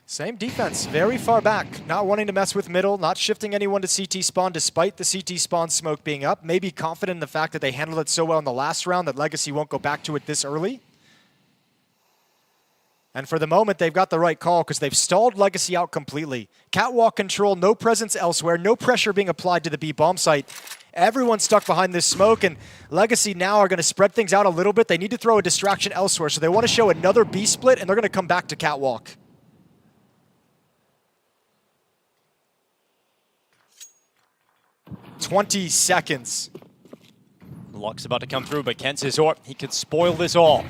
Speaker 11: Same defense, very far back, not wanting to mess with middle, not shifting anyone to CT spawn despite the CT spawn smoke being up. Maybe confident in the fact that they handled it so well in the last round that Legacy won't go back to it this early. And for the moment, they've got the right call because they've stalled Legacy out completely. Catwalk control, no presence elsewhere, no pressure being applied to the B bomb site. Everyone's stuck behind this smoke, and Legacy now are going to spread things out a little bit. They need to throw a distraction elsewhere, so they want to show another B split, and they're going to come back to Catwalk. "20 seconds.
Speaker 10: Luck's about to come through, but Kenzizor, he could spoil this all.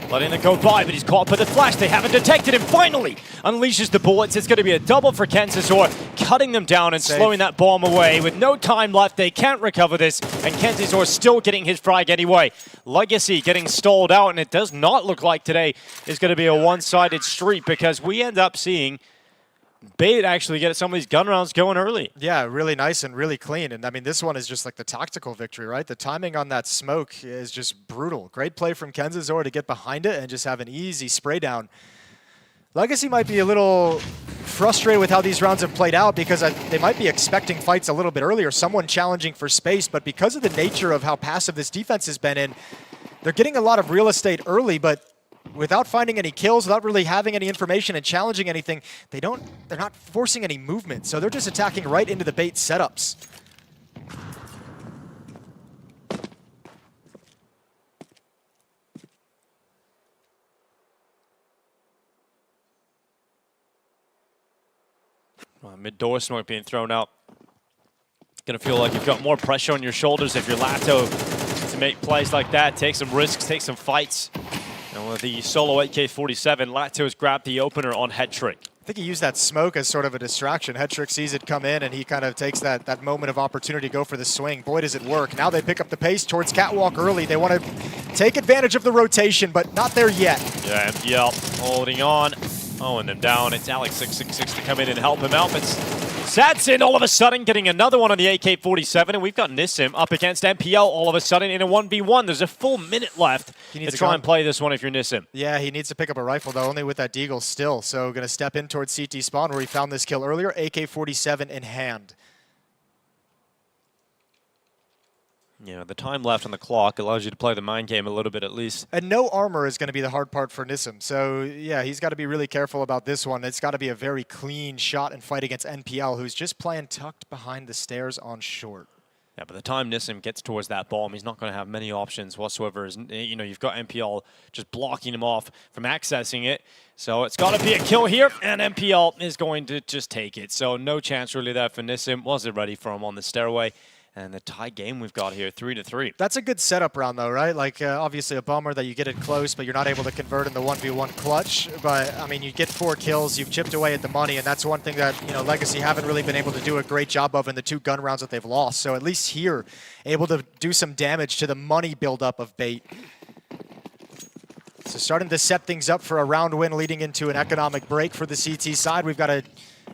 Speaker 10: Letting it go by, but he's caught by the flash. They haven't detected him. Finally unleashes the bullets. It's going to be a double for Kenzizor, cutting them down and slowing that bomb away. With no time left, they can't recover this, and Kenzizor still getting his frag anyway. Legacy getting stalled out, and it does not look like today is going to be a one-sided streak because we end up seeing Bait actually get some of these gun rounds going early.
Speaker 11: Yeah, really nice and really clean. And I mean, this one is just like the tactical victory, right? The timing on that smoke is just brutal. Great play from Kenzizor to get behind it and just have an easy spray down. Legacy might be a little frustrated with how these rounds have played out because they might be expecting fights a little bit earlier, someone challenging for space, but because of the nature of how passive this defense has been in, they're getting a lot of real estate early, but without finding any kills, without really having any information and challenging anything, they're not forcing any movement. So they're just attacking right into the Bait setups.
Speaker 10: Mid-door smoke being thrown out. Gonna feel like you've got more pressure on your shoulders if you're Lato. make plays like that, take some risks, take some fights. And with the solo AK-47, Lato's grabbed the opener on Head Trick.
Speaker 11: I think he used that smoke as sort of a distraction. Head Trick sees it come in, and he kind of takes that moment of opportunity to go for the swing. Boy, does it work. Now they pick up the pace towards Catwalk early. They want to take advantage of the rotation, but not there yet.
Speaker 10: Yeah, MPL holding on, mowing them down. It's Alex666 to come in and help him out. But Sadsin all of a sudden getting another one on the AK-47, and we've got Nissim up against MPL all of a sudden in a 1v1. There's a full minute left to try and play this one if you're Nissim.
Speaker 11: Yeah, he needs to pick up a rifle, though, only with that Deagle still. So going to step in towards CT spawn where he found this kill earlier, AK-47 in hand.
Speaker 10: Yeah, the time left on the clock allows you to play the mind game a little bit at least.
Speaker 11: And no armor is going to be the hard part for Nissim. So, yeah, he's got to be really careful about this one. It's got to be a very clean shot and fight against NPL, who's just playing tucked behind the stairs on short.
Speaker 10: Yeah, by the time Nissim gets towards that bomb, he's not going to have many options whatsoever. You know, you've got MPL just blocking him off from accessing it. So it's got to be a kill here, and MPL is going to just take it. So no chance really there for Nissim. Wasn't ready for him on the stairway. And the tie game we've got here, 3-3.
Speaker 11: That's a good setup round, though, right? Like, obviously a bummer that you get it close, but you're not able to convert in the 1v1 clutch. But, I mean, you get 4 kills, you've chipped away at the money, and that's one thing that, you know, Legacy haven't really been able to do a great job of in the 2 gun rounds that they've lost. So at least here, able to do some damage to the money buildup of Bait. So starting to set things up for a round win leading into an economic break for the CT side. We've got to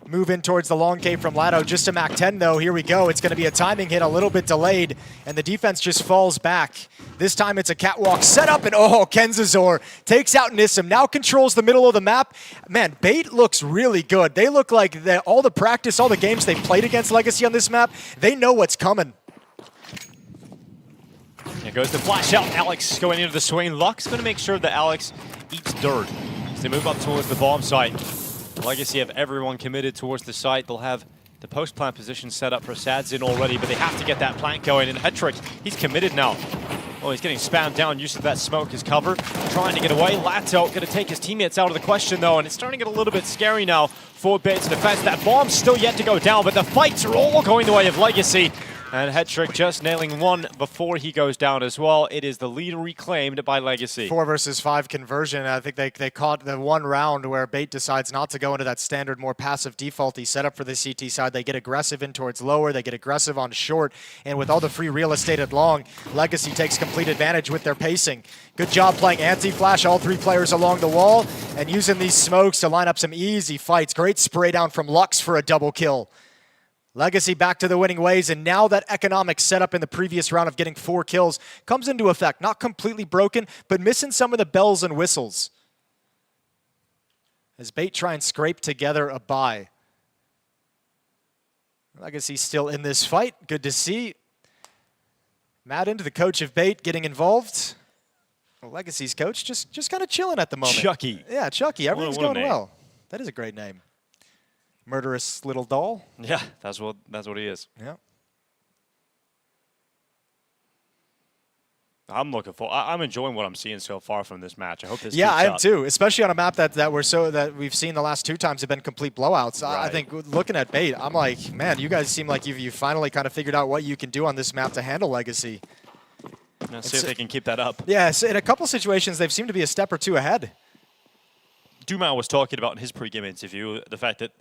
Speaker 11: move in towards the long K from Lato. Just to Mac 10, though. Here we go. It's going to be a timing hit, a little bit delayed, and the defense just falls back. This time it's a catwalk setup, and oh, Kenzazor takes out Nissim. Now controls the middle of the map. Man, Bait looks really good. They look like all the practice, all the games they've played against Legacy on this map, they know what's coming.
Speaker 10: Here goes the flash out. Alex going into the swing. Luck's going to make sure that Alex eats dirt as they move up towards the bomb site. Legacy have everyone committed towards the site. They'll have the post-plant position set up for Sadzin already, but they have to get that plant going. And Head Trick, he's committed now. Oh, he's getting spammed down. Use of that smoke as cover. Trying to get away. Lato going to take his teammates out of the question, though, and it's starting to get a little bit scary now for Bait's defense. That bomb's still yet to go down, but the fights are all going the way of Legacy. And Head Trick just nailing one before he goes down as well. It is the lead reclaimed by Legacy.
Speaker 11: 4 versus 5 conversion. I think they caught the one round where Bait decides not to go into that standard, more passive defaulty setup for the CT side. They get aggressive in towards lower. They get aggressive on short. And with all the free real estate at long, Legacy takes complete advantage with their pacing. Good job playing anti-flash, all 3 players along the wall, and using these smokes to line up some easy fights. Great spray down from Lux for a double kill. Legacy back to the winning ways, and now that economic setup in the previous round of getting 4 kills comes into effect. Not completely broken, but missing some of the bells and whistles. As Bait try and scrape together a bye. Legacy still in this fight. Good to see. Madden, the coach of Bait, getting involved. Well, Legacy's coach just kind of chilling at the moment.
Speaker 10: Chucky.
Speaker 11: Yeah, Chucky. Everything's going well. That is a great name. Murderous little doll.
Speaker 10: Yeah, that's what he is.
Speaker 11: Yeah.
Speaker 10: I'm enjoying what I'm seeing so far from this match. I hope this.
Speaker 11: Yeah,
Speaker 10: keeps
Speaker 11: I am
Speaker 10: up.
Speaker 11: too. Especially on a map that we've seen the last 2 times have been complete blowouts.
Speaker 10: Right.
Speaker 11: I think looking at Bait, I'm like, man, you guys seem like you finally kind of figured out what you can do on this map to handle Legacy.
Speaker 10: Let's see if they can keep that up.
Speaker 11: Yes, in a couple situations they've seemed to be a step or 2 ahead.
Speaker 10: Dumao was talking about in his pre-game interview the fact that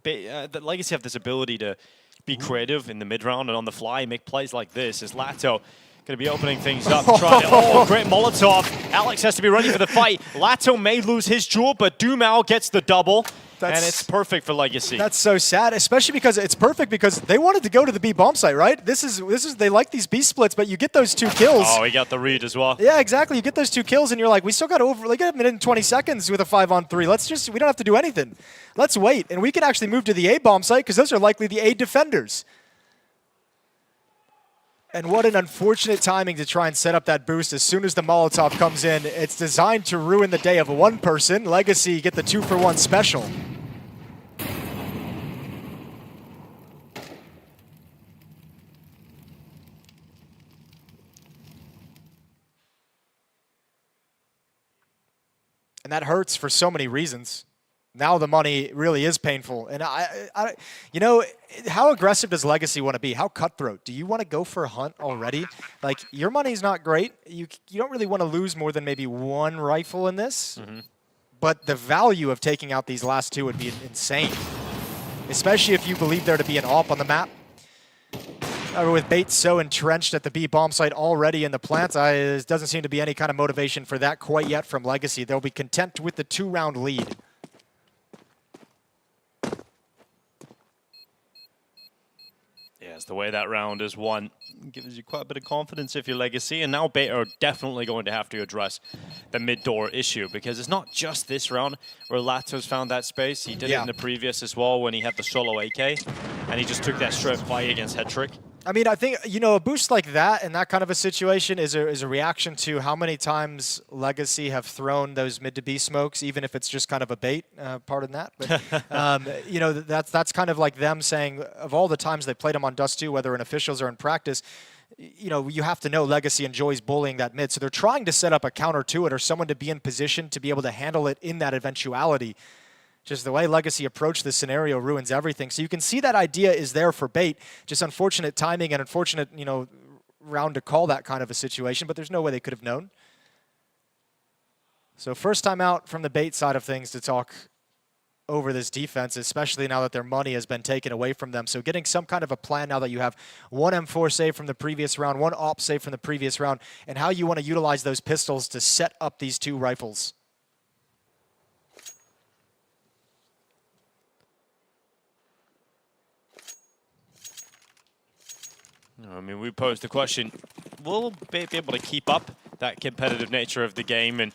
Speaker 10: that Legacy have this ability to be creative in the mid-round and on the fly, make plays like this. As Lato going to be opening things up. Great Molotov. Alex has to be ready for the fight. Lato may lose his jewel, but Dumao gets the double. And it's perfect for Legacy.
Speaker 11: That's so sad, especially because it's perfect because they wanted to go to the B bomb site, right? This is they like these B splits, but you get those 2 kills.
Speaker 10: Oh, he got the read as well.
Speaker 11: Yeah, exactly. You get those 2 kills, and you're like, we still got like a minute and 20 seconds with a 5-on-3. We don't have to do anything. Let's wait, and we can actually move to the A bomb site because those are likely the A defenders. And what an unfortunate timing to try and set up that boost as soon as the Molotov comes in. It's designed to ruin the day of one person. Legacy get the 2-for-1 special. And that hurts for so many reasons. Now the money really is painful. And you know, how aggressive does Legacy want to be? How cutthroat? Do you want to go for a hunt already? Like, your money's not great. You don't really want to lose more than maybe one rifle in this. But the value of taking out these last two would be insane. Especially if you believe there to be an AWP on the map. With Bait so entrenched at the B bomb site already in the plant, there doesn't seem to be any kind of motivation for that quite yet from Legacy. They'll be content with the 2-round lead.
Speaker 10: Yes, the way that round is won gives you quite a bit of confidence if you're Legacy, and now Beta are definitely going to have to address the mid-door issue, because it's not just this round where Lato's found that space. He did it in the previous as well when he had the solo AK, and he just took that straight fight against Headtrick.
Speaker 11: I mean, I think, you know, a boost like that in that kind of a situation is a reaction to how many times Legacy have thrown those mid to B smokes, even if it's just kind of a bait, pardon that. But, you know, that's kind of like them saying, of all the times they played them on Dust 2, whether in officials or in practice, you know, you have to know Legacy enjoys bullying that mid. So they're trying to set up a counter to it or someone to be in position to be able to handle it in that eventuality. Just the way Legacy approached this scenario ruins everything. So you can see that idea is there for Bait. Just unfortunate timing and unfortunate, you know, round to call that kind of a situation, but there's no way they could have known. So first time out from the Bait side of things to talk over this defense, especially now that their money has been taken away from them. So getting some kind of a plan now that you have one M4 save from the previous round, one AWP save from the previous round, and how you want to utilize those pistols to set up these two rifles.
Speaker 10: I mean, we posed the question, will Bait be able to keep up that competitive nature of the game? And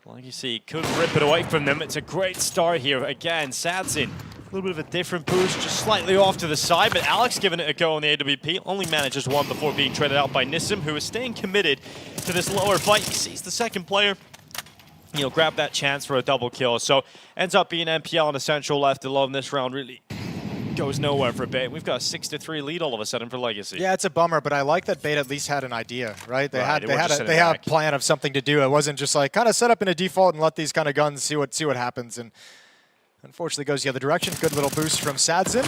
Speaker 10: like you see, could rip it away from them. It's a great start here. Again, Sadzin, a little bit of a different boost, just slightly off to the side, but Alex giving it a go on the AWP. Only manages one before being traded out by Nissim, who is staying committed to this lower fight. He sees the second player, you know, grab that chance for a double kill. So ends up being MPL and Essential left alone. This round really goes nowhere for Bait. We've got a 6-3 lead all of a sudden for Legacy.
Speaker 11: Yeah, it's a bummer, but I like that Bait at least had an idea, right? They had a plan of something to do. It wasn't just like kind of set up in a default and let these kind of guns see what happens. And unfortunately goes the other direction. Good little boost from Sadzin.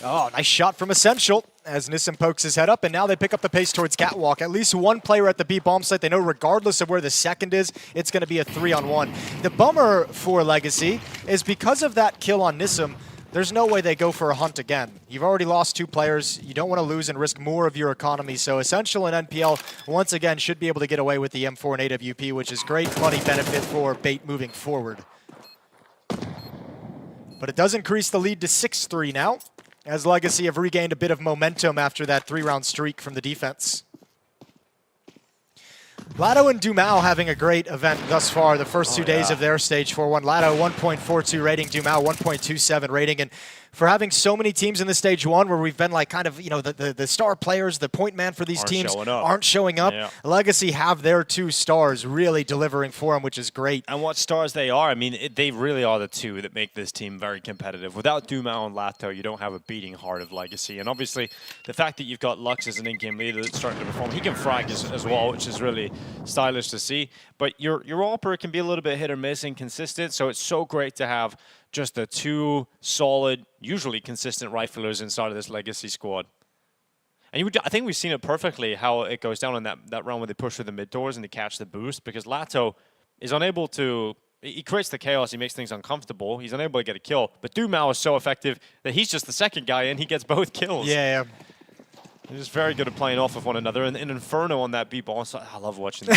Speaker 11: Oh, nice shot from Essential as Nissim pokes his head up, and now they pick up the pace towards Catwalk. At least one player at the B bomb site. They know regardless of where the second is, it's going to be a 3-on-1. The bummer for Legacy is because of that kill on Nissim, there's no way they go for a hunt again. You've already lost two players. You don't want to lose and risk more of your economy. So Essential and NPL, once again, should be able to get away with the M4 and AWP, which is great money benefit for Bait moving forward. But it does increase the lead to 6-3 now, as Legacy have regained a bit of momentum after that 3-round streak from the defense. Lado and Dumao having a great event thus far, the first 2 days of their stage 4-1. Lado 1.42 rating, Dumao 1.27 rating. And for having so many teams in the stage 1 where we've been like kind of, you know, the star players, the point man for these teams aren't showing up. Yeah. Legacy have their 2 stars really delivering for them, which is great.
Speaker 10: And what stars they are, I mean, they really are the 2 that make this team very competitive. Without Dumao and Lato, you don't have a beating heart of Legacy. And obviously, the fact that you've got Lux as an in-game leader that's starting to perform, he can frag as well, which is really stylish to see. But your AWPer can be a little bit hit or miss, inconsistent, so it's so great to have just the 2 solid, usually consistent riflers inside of this Legacy squad. And I think we've seen it perfectly how it goes down in that round where they push through the mid doors and they catch the boost, because Lato is unable to, he creates the chaos, he makes things uncomfortable, he's unable to get a kill, but Dumao is so effective that he's just the second guy and he gets both kills.
Speaker 11: Yeah.
Speaker 10: They're just very good at playing off of one another. And Inferno on that B-ball, so I love watching them.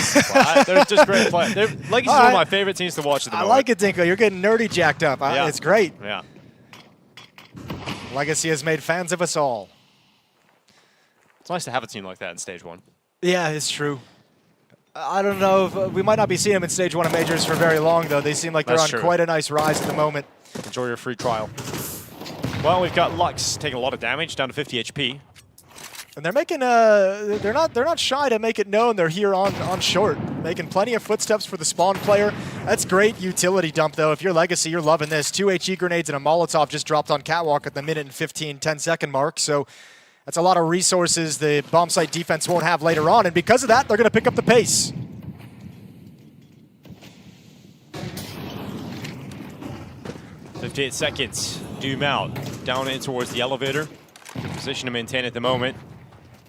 Speaker 10: They're just great players. Legacy's one of my favorite teams to watch at the moment.
Speaker 11: I like it, Dinko. You're getting nerdy jacked up.
Speaker 10: Yeah.
Speaker 11: It's great.
Speaker 10: Yeah.
Speaker 11: Legacy has made fans of us all.
Speaker 10: It's nice to have a team like that in stage 1.
Speaker 11: Yeah, it's true. I don't know if we might not be seeing them in stage 1 of majors for very long, though. They seem like they're on quite a nice rise at the moment.
Speaker 10: Enjoy your free trial. Well, we've got Lux taking a lot of damage, down to 50 HP.
Speaker 11: And they're making they're not shy to make it known they're here on short, making plenty of footsteps for the spawn player. That's great utility dump though. If you're Legacy, you're loving this. 2 HE grenades and a Molotov just dropped on Catwalk at the minute and 10-second mark. So that's a lot of resources the bomb site defense won't have later on, and because of that, they're going to pick up the pace.
Speaker 10: 58 seconds. Doom out. Down in towards the elevator. Good position to maintain at the moment.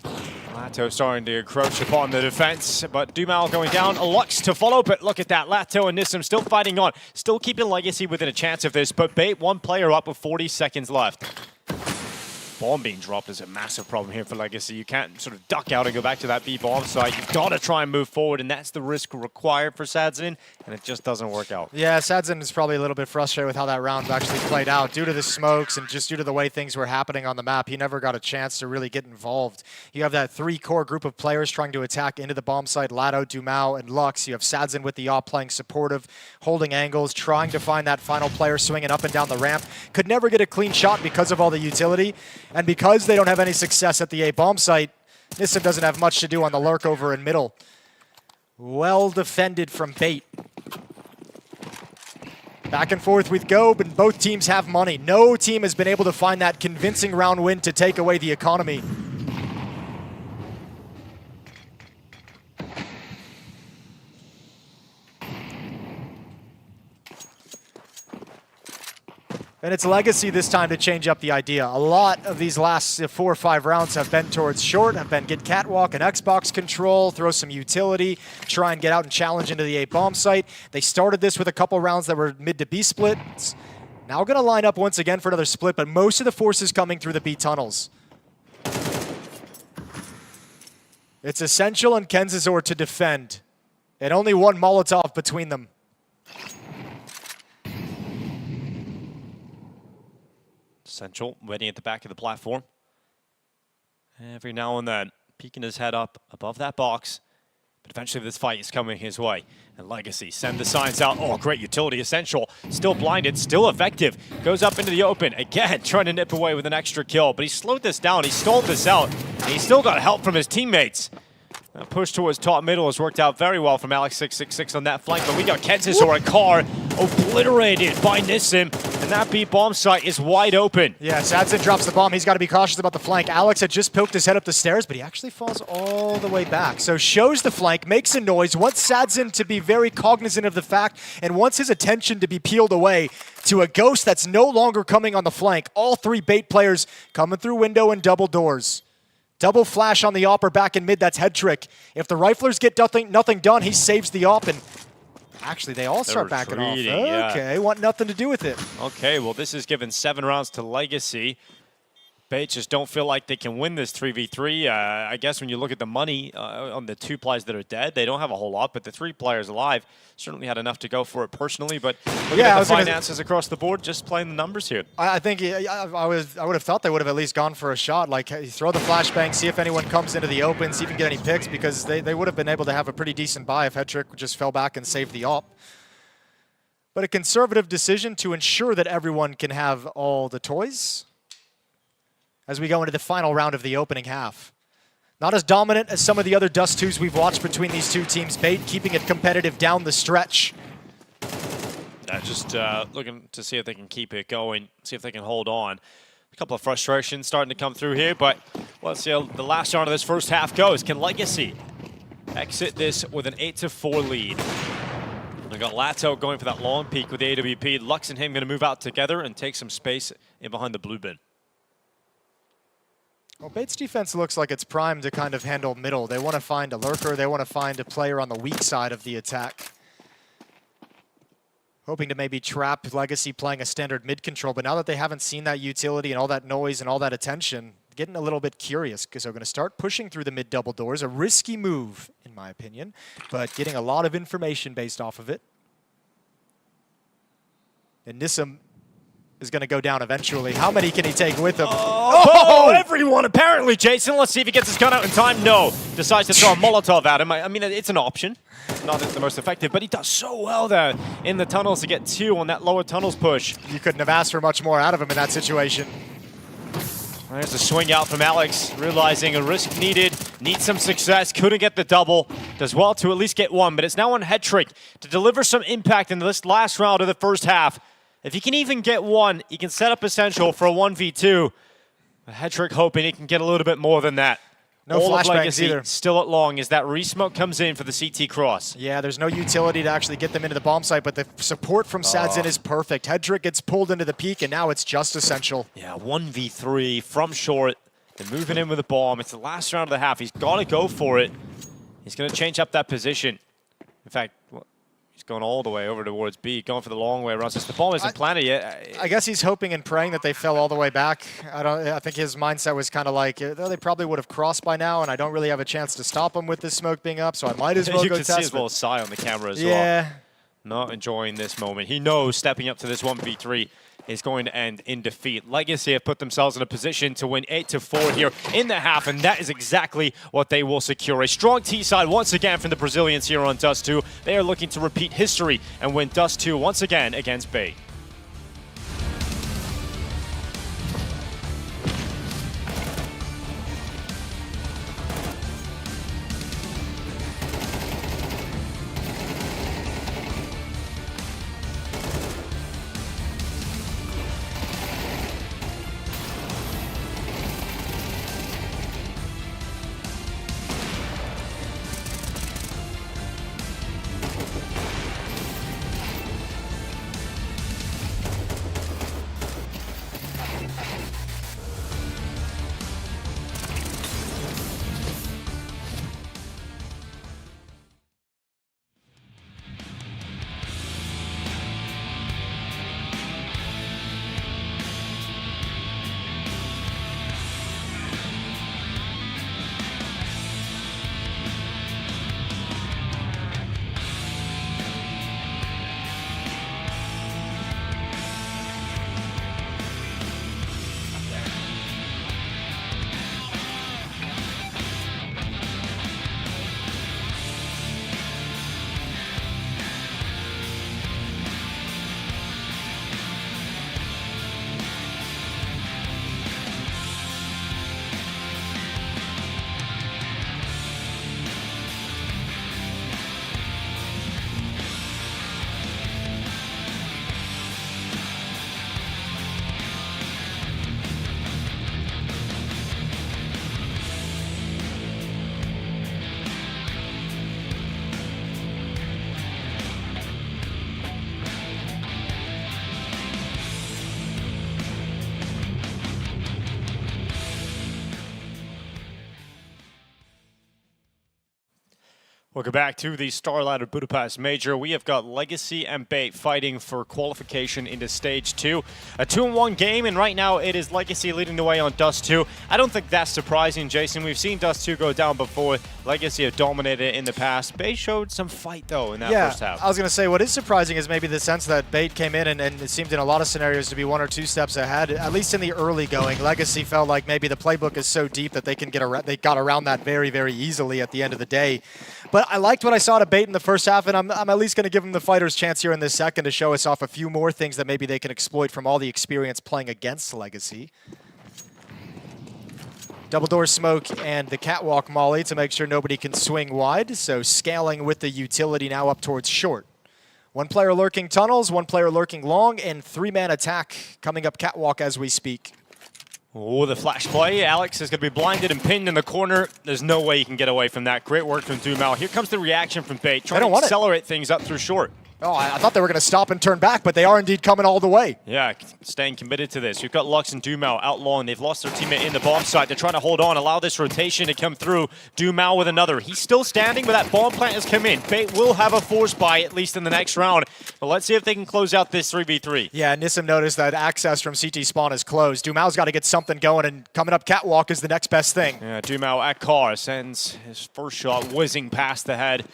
Speaker 10: Lato starting to encroach upon the defense, but Dumal going down. Lux to follow, but look at that. Lato and Nissim still fighting on. Still keeping Legacy within a chance of this, but Bait, one player up with 40 seconds left. Bomb being dropped is a massive problem here for Legacy. You can't sort of duck out and go back to that B-bomb site. You've got to try and move forward, and that's the risk required for Sadzin, and it just doesn't work out.
Speaker 11: Yeah, Sadzin is probably a little bit frustrated with how that round actually played out due to the smokes and just due to the way things were happening on the map. He never got a chance to really get involved. You have that three-core group of players trying to attack into the bomb site, Lado, Dumao, and Lux. You have Sadzin with the op playing supportive, holding angles, trying to find that final player swinging up and down the ramp. Could never get a clean shot because of all the utility, and because they don't have any success at the A bomb site, Nissim doesn't have much to do on the lurk over in middle. Well defended from Bait. Back and forth with Gobe, and both teams have money. No team has been able to find that convincing round win to take away the economy. And it's Legacy this time to change up the idea. A lot of these last 4 or 5 rounds have been towards short, have been get catwalk and Xbox control, throw some utility, try and get out and challenge into the A bomb site. They started this with a couple rounds that were mid to B splits. Now going to line up once again for another split, but most of the forces coming through the B tunnels. It's Essential and Kenzazor to defend, and only one Molotov between them.
Speaker 10: Essential waiting at the back of the platform. Every now and then, peeking his head up above that box. But eventually this fight is coming his way. And Legacy send the signs out. Oh, great utility. Essential still blinded, still effective. Goes up into the open. Again, trying to nip away with an extra kill. But he slowed this down. He stalled this out. And he still got help from his teammates. That push towards top middle has worked out very well from Alex666 on that flank. But we got Kenzazor and Carr obliterated by Nissim. And that B bomb site is wide open.
Speaker 11: Yeah, Sadzin drops the bomb. He's got to be cautious about the flank. Alex had just poked his head up the stairs, but he actually falls all the way back. So shows the flank, makes a noise, wants Sadzin to be very cognizant of the fact, and wants his attention to be peeled away to a ghost that's no longer coming on the flank. All 3 Bait players coming through window and double doors. Double flash on the opper back in mid, that's head trick. If the riflers get nothing done, he saves the op, and actually they all start backing off. Okay, want nothing to do with it.
Speaker 10: Okay, well this is given 7 rounds to Legacy. Bait just don't feel like they can win this 3v3. I guess when you look at the money on the 2 players that are dead, they don't have a whole lot, but the 3 players alive certainly had enough to go for it personally. But look at the finances across the board, just playing the numbers here.
Speaker 11: I think I would have thought they would have at least gone for a shot. Like, throw the flashbang, see if anyone comes into the open, see if you can get any picks, because they would have been able to have a pretty decent buy if Headtrick just fell back and saved the op. But a conservative decision to ensure that everyone can have all the toys as we go into the final round of the opening half. Not as dominant as some of the other Dust 2s we've watched between these 2 teams. Bait keeping it competitive down the stretch.
Speaker 10: Just looking to see if they can keep it going, see if they can hold on. A couple of frustrations starting to come through here, but let's see how the last round of this first half goes. Can Legacy exit this with an 8-4 lead? We got Lato going for that long peek with the AWP. Lux and him going to move out together and take some space in behind the blue bin.
Speaker 11: Well, Bait's defense looks like it's primed to kind of handle middle. They want to find a lurker. They want to find a player on the weak side of the attack. Hoping to maybe trap Legacy playing a standard mid control, but now that they haven't seen that utility and all that noise and all that attention, getting a little bit curious because they're going to start pushing through the mid double doors. A risky move, in my opinion, but getting a lot of information based off of it. And Nissim is going to go down eventually. How many can he take with him?
Speaker 10: Oh, everyone apparently, Jason. Let's see if he gets his gun out in time. No. Decides to throw a Molotov at him. I mean, it's an option. Not the most effective, but he does so well there in the tunnels to get 2 on that lower tunnels push.
Speaker 11: You couldn't have asked for much more out of him in that situation.
Speaker 10: There's a swing out from Alex, realizing a risk needed, needs some success, couldn't get the double, does well to at least get 1, but it's now on Headtrick to deliver some impact in this last round of the first half. If he can even get 1, he can set up Essential for a 1v2. Headtrick hoping he can get a little bit more than that.
Speaker 11: No
Speaker 10: all of
Speaker 11: flashbangs
Speaker 10: Legacy
Speaker 11: either.
Speaker 10: still at long as that resmoke comes in for the CT cross.
Speaker 11: Yeah, there's no utility to actually get them into the bomb site, but the support from Sadzin is perfect. Hedrick gets pulled into the peak, and now it's just essential.
Speaker 10: Yeah, 1v3 from short. They're moving in with a bomb. It's the last round of the half. He's got to go for it. He's going to change up that position. In fact, he's going all the way over towards B, going for the long way around. Since the bomb isn't planted yet.
Speaker 11: I guess he's hoping and praying that they fell all the way back. I think his mindset was kind of like, they probably would have crossed by now, and I don't really have a chance to stop them with this smoke being up, so I might as well
Speaker 10: you
Speaker 11: go
Speaker 10: can
Speaker 11: test
Speaker 10: see as well Sai on the camera as well.
Speaker 11: Yeah.
Speaker 10: Not enjoying this moment. He knows stepping up to this 1v3 is going to end in defeat. Legacy have put themselves in a position to win 8-4 here in the half, and that is exactly what they will secure. A strong T-side once again from the Brazilians here on Dust 2. They are looking to repeat history and win Dust 2 once again against Bait. Welcome back to the StarLadder Budapest Major. We have got Legacy and Bait fighting for qualification into Stage 2. A 2-1 game, and right now it is Legacy leading the way on Dust 2. I don't think that's surprising, Jason. We've seen Dust 2 go down before. Legacy have dominated it in the past. Bait showed some fight, though, in that first half.
Speaker 11: I was going to say, what is surprising is maybe the sense that Bait came in and it seemed in a lot of scenarios to be 1 or 2 steps ahead, at least in the early going. Legacy felt like maybe the playbook is so deep that they can they got around that very, very easily at the end of the day. But I liked what I saw to Bait in the first half, and I'm at least going to give them the fighter's chance here in this second to show us off a few more things that maybe they can exploit from all the experience playing against Legacy. Double door smoke and the catwalk molly to make sure nobody can swing wide, so scaling with the utility now up towards short. 1 player lurking tunnels, 1 player lurking long, and 3-man attack coming up catwalk as we speak.
Speaker 10: Oh, the flash play. Alex is going to be blinded and pinned in the corner. There's no way you can get away from that. Great work from Dumao. Here comes the reaction from Bait, trying to accelerate things up through short.
Speaker 11: Oh, I thought they were going to stop and turn back, but they are indeed coming all the way.
Speaker 10: Yeah, staying committed to this. You've got Lux and Dumao out long. They've lost their teammate in the bomb site. They're trying to hold on, allow this rotation to come through. Dumao with another. He's still standing, but that bomb plant has come in. Bait will have a force buy, at least in the next round. But let's see if they can close out this 3v3.
Speaker 11: Yeah, Nissim noticed that access from CT spawn is closed. Dumao's got to get something going, and coming up catwalk is the next best thing.
Speaker 10: Yeah, Dumao at car sends his first shot whizzing past the head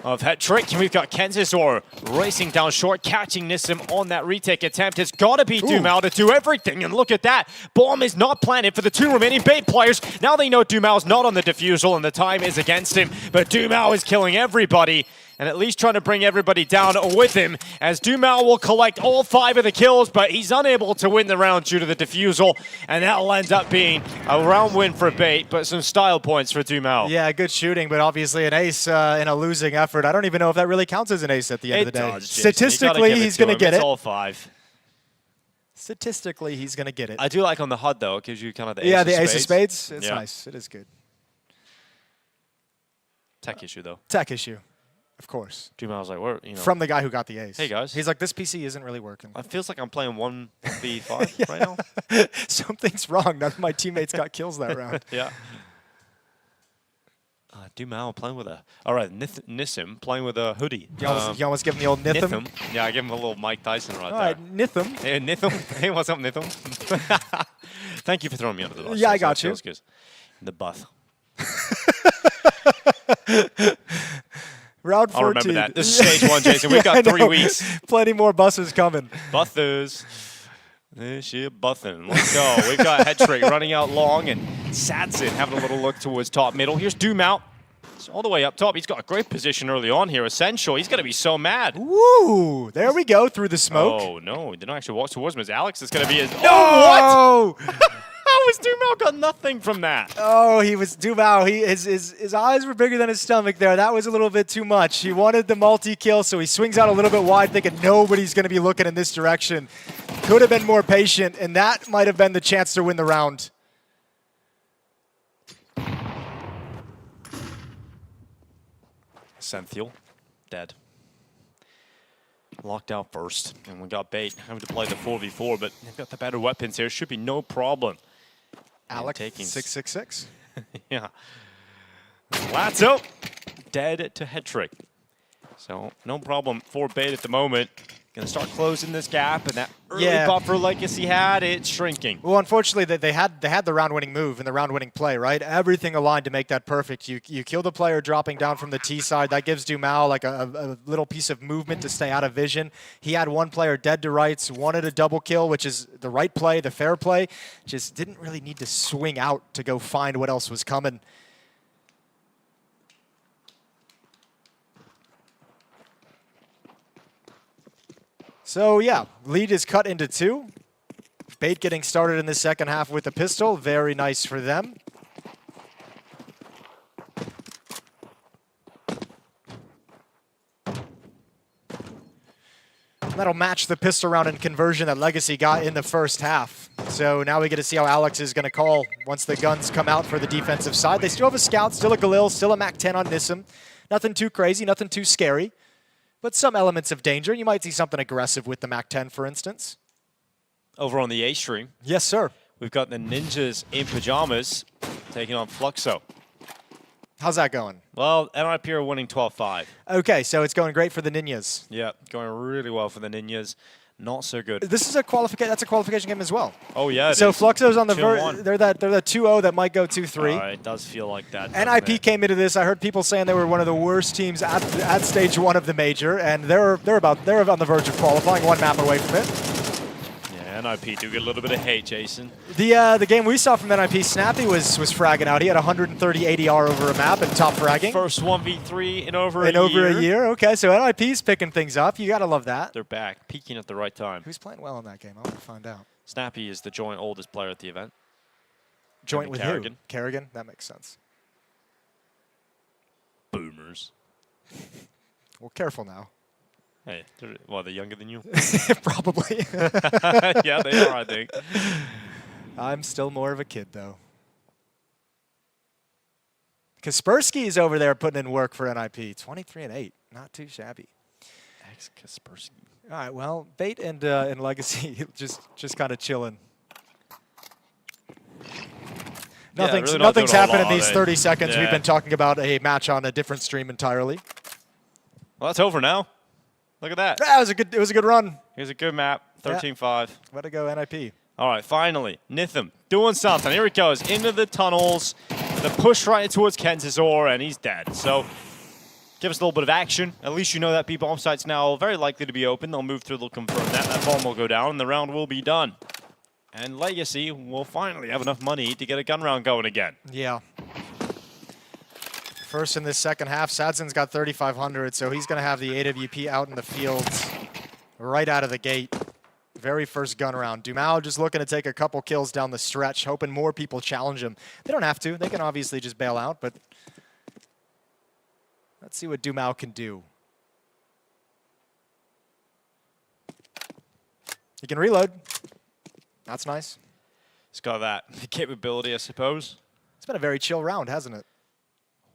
Speaker 10: of Hetrick, and we've got Kenzisor racing down short, catching Nissim on that retake attempt. It's got to be Dumao to do everything, and look at that. Bomb is not planted for the 2 remaining Bait players. Now they know Dumao's not on the defusal, and the time is against him, but Dumao is killing everybody, and at least trying to bring everybody down with him, as Dumao will collect all 5 of the kills, but he's unable to win the round due to the defusal, and that'll end up being a round win for Bait, but some style points for Dumao.
Speaker 11: Yeah, good shooting, but obviously an ace in a losing effort. I don't even know if that really counts as an ace at the end of the day.
Speaker 10: Does,
Speaker 11: statistically, he's going to get it.
Speaker 10: It's all 5.
Speaker 11: Statistically, he's going to get it.
Speaker 10: I do like on the HUD, though. It gives you kind of the ace of
Speaker 11: yeah,
Speaker 10: spades.
Speaker 11: the ace of spades. It's nice. It is good.
Speaker 10: Tech issue, though.
Speaker 11: Tech issue, of course.
Speaker 10: Dumal was like, "Where?" You know.
Speaker 11: From the guy who got the ace.
Speaker 10: Hey guys.
Speaker 11: He's like, this PC isn't really working.
Speaker 10: It feels like I'm playing 1v5 right now.
Speaker 11: Something's wrong. None of my teammates got kills that round.
Speaker 10: Yeah. Dumal playing with a... All right, Nissim playing with a hoodie.
Speaker 11: You almost give him the old Nitham?
Speaker 10: Yeah, I give him a little Mike Tyson right
Speaker 11: All
Speaker 10: there.
Speaker 11: right, Nitham.
Speaker 10: Hey, Nitham. Hey, what's up, Nitham? Thank you for throwing me under the bus.
Speaker 11: Yeah, I got you.
Speaker 10: Good. The buff.
Speaker 11: Round 14.
Speaker 10: I'll remember that. This is stage 1, Jason. We've got 3 weeks.
Speaker 11: Plenty more buses coming.
Speaker 10: Buthers. This year, Buthin. Let's go. We've got Hetrick running out long, and Sadson having a little look towards top middle. Here's Dumal. It's all the way up top. He's got a great position early on here. Essential. He's going to be so mad.
Speaker 11: Woo! There we go, through the smoke.
Speaker 10: Oh, no. He didn't actually walk towards him. As Alex is going to be his...
Speaker 11: Oh,
Speaker 10: what? How has Dumal got nothing from that?
Speaker 11: Oh, he was Dumal. His eyes were bigger than his stomach there. That was a little bit too much. He wanted the multi-kill, so he swings out a little bit wide, thinking nobody's going to be looking in this direction. Could have been more patient, and that might have been the chance to win the round.
Speaker 10: Senthiel, dead. Locked out first, and we got bait. Having to play the 4v4, but they've got the better weapons here. Should be no problem.
Speaker 11: Alex, 666.
Speaker 10: Yeah. Latzo, dead to Hetrick. So no problem for bait at the moment. Going to start closing this gap, and that early buffer Legacy had, it's shrinking.
Speaker 11: Well, unfortunately, they had the round-winning move and the round-winning play, right? Everything aligned to make that perfect. You kill the player dropping down from the T side. That gives Dumal like a little piece of movement to stay out of vision. He had one player dead to rights, wanted a double kill, which is the right play, the fair play. Just didn't really need to swing out to go find what else was coming. So yeah, lead is cut into 2. Bait getting started in the second half with the pistol. Very nice for them. That'll match the pistol round and conversion that Legacy got in the first half. So now we get to see how Alex is going to call once the guns come out for the defensive side. They still have a scout, still a Galil, still a MAC-10 on Nissim. Nothing too crazy, nothing too scary. But some elements of danger. You might see something aggressive with the MAC-10, for instance.
Speaker 10: Over on the A stream.
Speaker 11: Yes, sir.
Speaker 10: We've got the Ninjas in pajamas taking on Fluxo.
Speaker 11: How's that going?
Speaker 10: Well, NIP are winning 12-5.
Speaker 11: Okay, so it's going great for the Ninjas.
Speaker 10: Yeah, going really well for the Ninjas. Not so good.
Speaker 11: This is a qualification. That's a qualification game as well.
Speaker 10: Oh yeah.
Speaker 11: So Fluxo's on the verge. They're that 2-0 that might go 2-3.
Speaker 10: It does feel like that.
Speaker 11: NIP came into this. I heard people saying they were one of the worst teams at stage 1 of the major, and they're on the verge of qualifying, 1 map away from it.
Speaker 10: Yeah, NIP do get a little bit of hate, Jason.
Speaker 11: The game we saw from NIP, Snappy was fragging out. He had 130 ADR over a map and top fragging.
Speaker 10: First 1v3 in over a year.
Speaker 11: over a year. Okay, so NIP's picking things up. You gotta love that.
Speaker 10: They're back, peaking at the right time.
Speaker 11: Who's playing well in that game? I want to find out.
Speaker 10: Snappy is the joint oldest player at the event.
Speaker 11: Joint with
Speaker 10: Kerrigan.
Speaker 11: who? Kerrigan? That makes sense.
Speaker 10: Boomers.
Speaker 11: Well, careful now.
Speaker 10: Hey, they're younger than you?
Speaker 11: Probably.
Speaker 10: Yeah, they are, I think.
Speaker 11: I'm still more of a kid, though. Kaspersky is over there putting in work for NIP. 23-8. Not too shabby.
Speaker 10: xKacpersky.
Speaker 11: All right, well, Bait and Legacy just kind of chilling. Nothing's happened in these 30 seconds. We've been talking about a match on a different stream entirely.
Speaker 10: Well, that's over now. Look at that.
Speaker 11: That was it was a good run.
Speaker 10: Here's a good map. 13-5.
Speaker 11: Way to go, NIP.
Speaker 10: All right, finally, Nitham doing something. Here he goes into the tunnels. The push right towards Kenzazor, and he's dead. So give us a little bit of action. At least you know that B-bomb site's now very likely to be open. They'll move through, they'll confirm that. That bomb will go down, and the round will be done. And Legacy will finally have enough money to get a gun round going again.
Speaker 11: Yeah. First in this second half, Sadson's got 3,500, so he's going to have the AWP out in the field right out of the gate. Very first gun round. Dumal just looking to take a couple kills down the stretch, hoping more people challenge him. They don't have to. They can obviously just bail out, but let's see what Dumal can do. He can reload. That's nice.
Speaker 10: It's got that capability, I suppose.
Speaker 11: It's been a very chill round, hasn't it?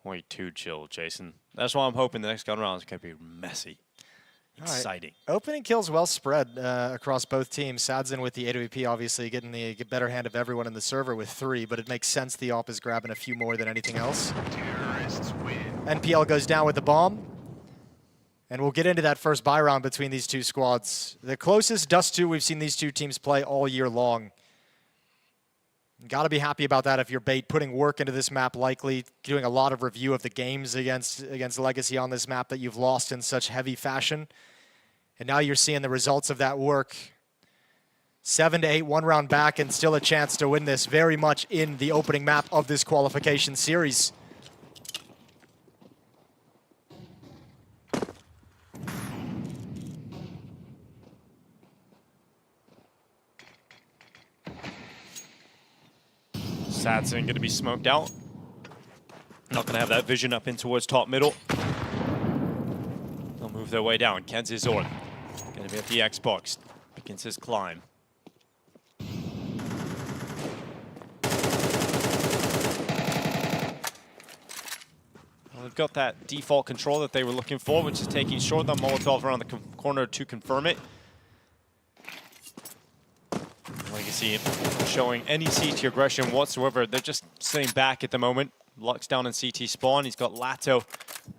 Speaker 10: Way too chill, Jason. That's why I'm hoping the next gun round is going to be messy. Exciting.
Speaker 11: Right. Opening kills well spread across both teams. Sadzin with the AWP obviously getting the better hand of everyone in the server with 3, but it makes sense the op is grabbing a few more than anything else. NPL goes down with the bomb. And we'll get into that first buy round between these two squads. The closest Dust 2 we've seen these two teams play all year long. Got to be happy about that if you're Bait, putting work into this map, likely doing a lot of review of the games against Legacy on this map that you've lost in such heavy fashion. And now you're seeing the results of that work. 7 to 8, 1 round back, and still a chance to win this very much in the opening map of this qualification series.
Speaker 10: Sadzin going to be smoked out. Not going to have that vision up in towards top middle. They'll move their way down. Kenzizor going to be at the Xbox. Begins his climb. Well, they've got that default control that they were looking for, which is taking short. The Molotov around the corner to confirm it. Legacy showing any CT aggression whatsoever. They're just sitting back at the moment. Lux down in CT spawn. He's got Lato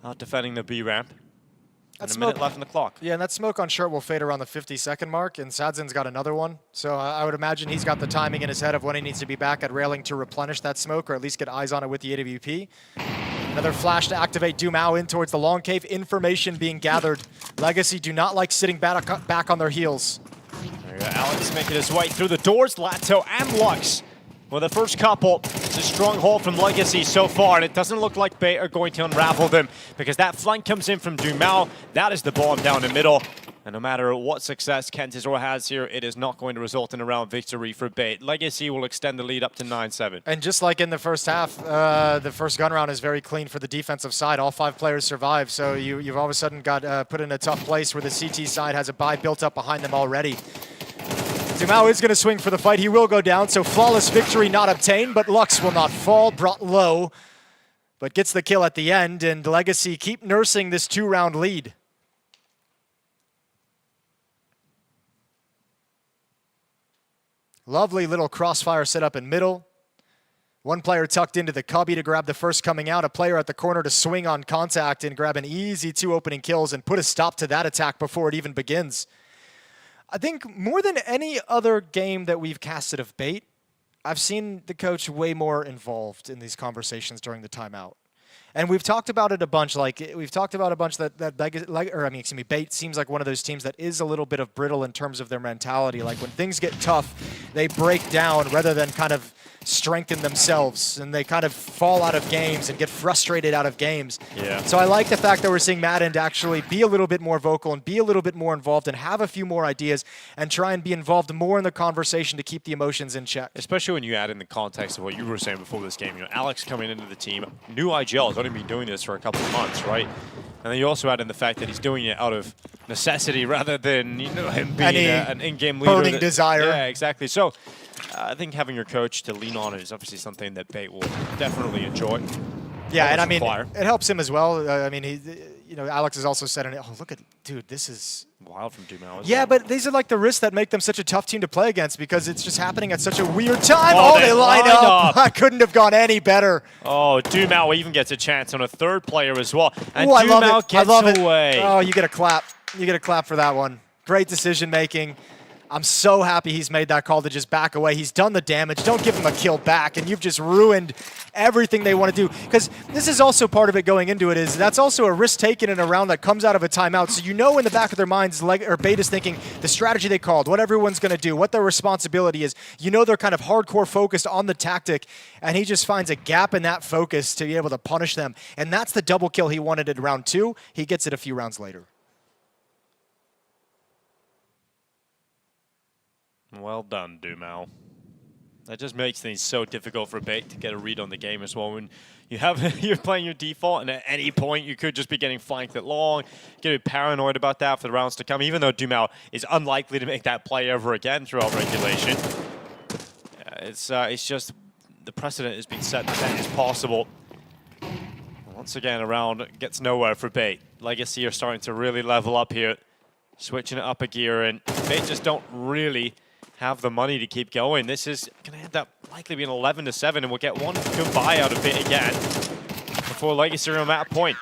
Speaker 10: out defending the B ramp. And a minute left on the clock.
Speaker 11: Yeah, and that smoke on short will fade around the 50-second mark, and Sadzin's got another one. So I would imagine he's got the timing in his head of when he needs to be back at railing to replenish that smoke, or at least get eyes on it with the AWP. Another flash to activate Dumao in towards the long cave. Information being gathered. Legacy do not like sitting back on their heels.
Speaker 10: There you go. Alex making his way through the doors. Lato and Lux. Well, the first couple, it's a strong hold from Legacy so far, and it doesn't look like Bait are going to unravel them because that flank comes in from Dumao. That is the bomb down the middle. And no matter what success Kenzizor has here, it is not going to result in a round victory for Bait. Legacy will extend the lead up to 9-7.
Speaker 11: And just like in the first half, the first gun round is very clean for the defensive side. All 5 players survive, so you've all of a sudden got put in a tough place where the CT side has a buy built up behind them already. Dumao is going to swing for the fight. He will go down, so flawless victory not obtained, but Lux will not fall, brought low, but gets the kill at the end, and Legacy keep nursing this 2-round lead. Lovely little crossfire set up in middle. One player tucked into the cubby to grab the first coming out, a player at the corner to swing on contact and grab an easy 2 opening kills and put a stop to that attack before it even begins. I think more than any other game that we've casted of Bait, I've seen the coach way more involved in these conversations during the timeout. And we've talked about it a bunch. Like we've talked about a bunch Bait seems like one of those teams that is a little bit of brittle in terms of their mentality. Like when things get tough, they break down rather than kind of strengthen themselves, and they kind of fall out of games and get frustrated out of games.
Speaker 10: Yeah.
Speaker 11: So I like the fact that we're seeing Madden actually be a little bit more vocal and be a little bit more involved and have a few more ideas and try and be involved more in the conversation to keep the emotions in check.
Speaker 10: Especially when you add in the context of what you were saying before this game. You know, Alex coming into the team, new IGL has only been doing this for a couple of months, right? And then you also add in the fact that he's doing it out of necessity rather than, you know, him being an in-game leader.
Speaker 11: Burning desire.
Speaker 10: Yeah, exactly. So I think having your coach to lean on is obviously something that Bait will definitely enjoy.
Speaker 11: Yeah, and I mean, it helps him as well. I mean, Alex has also said, oh, look at, dude, this is
Speaker 10: wild from Dumao.
Speaker 11: Yeah, but these are like the risks that make them such a tough team to play against because it's just happening at such a weird time. Oh, they line up. I couldn't have gone any better.
Speaker 10: Oh, Dumao even gets a chance on a third player as well. And Dumao gets away.
Speaker 11: Oh, you get a clap. You get a clap for that one. Great decision making. I'm so happy he's made that call to just back away. He's done the damage. Don't give him a kill back, and you've just ruined everything they want to do. Because this is also part of it going into it is that's also a risk taken in a round that comes out of a timeout. So you know in the back of their minds, Bait is thinking the strategy they called, what everyone's going to do, what their responsibility is. You know they're kind of hardcore focused on the tactic, and he just finds a gap in that focus to be able to punish them. And that's the double kill he wanted in round 2. He gets it a few rounds later.
Speaker 10: Well done, Dumao. That just makes things so difficult for Bait to get a read on the game as well. When you're playing your default, and at any point you could just be getting flanked at long, get a bit paranoid about that for the rounds to come, even though Dumao is unlikely to make that play ever again throughout regulation. It's just the precedent has been set that is possible. Once again, a round gets nowhere for Bait. Legacy are starting to really level up here, switching it up a gear, and Bait just don't really have the money to keep going. This is going to end up likely being 11-7, and we'll get one goodbye out of Bait again before Legacy are on that point.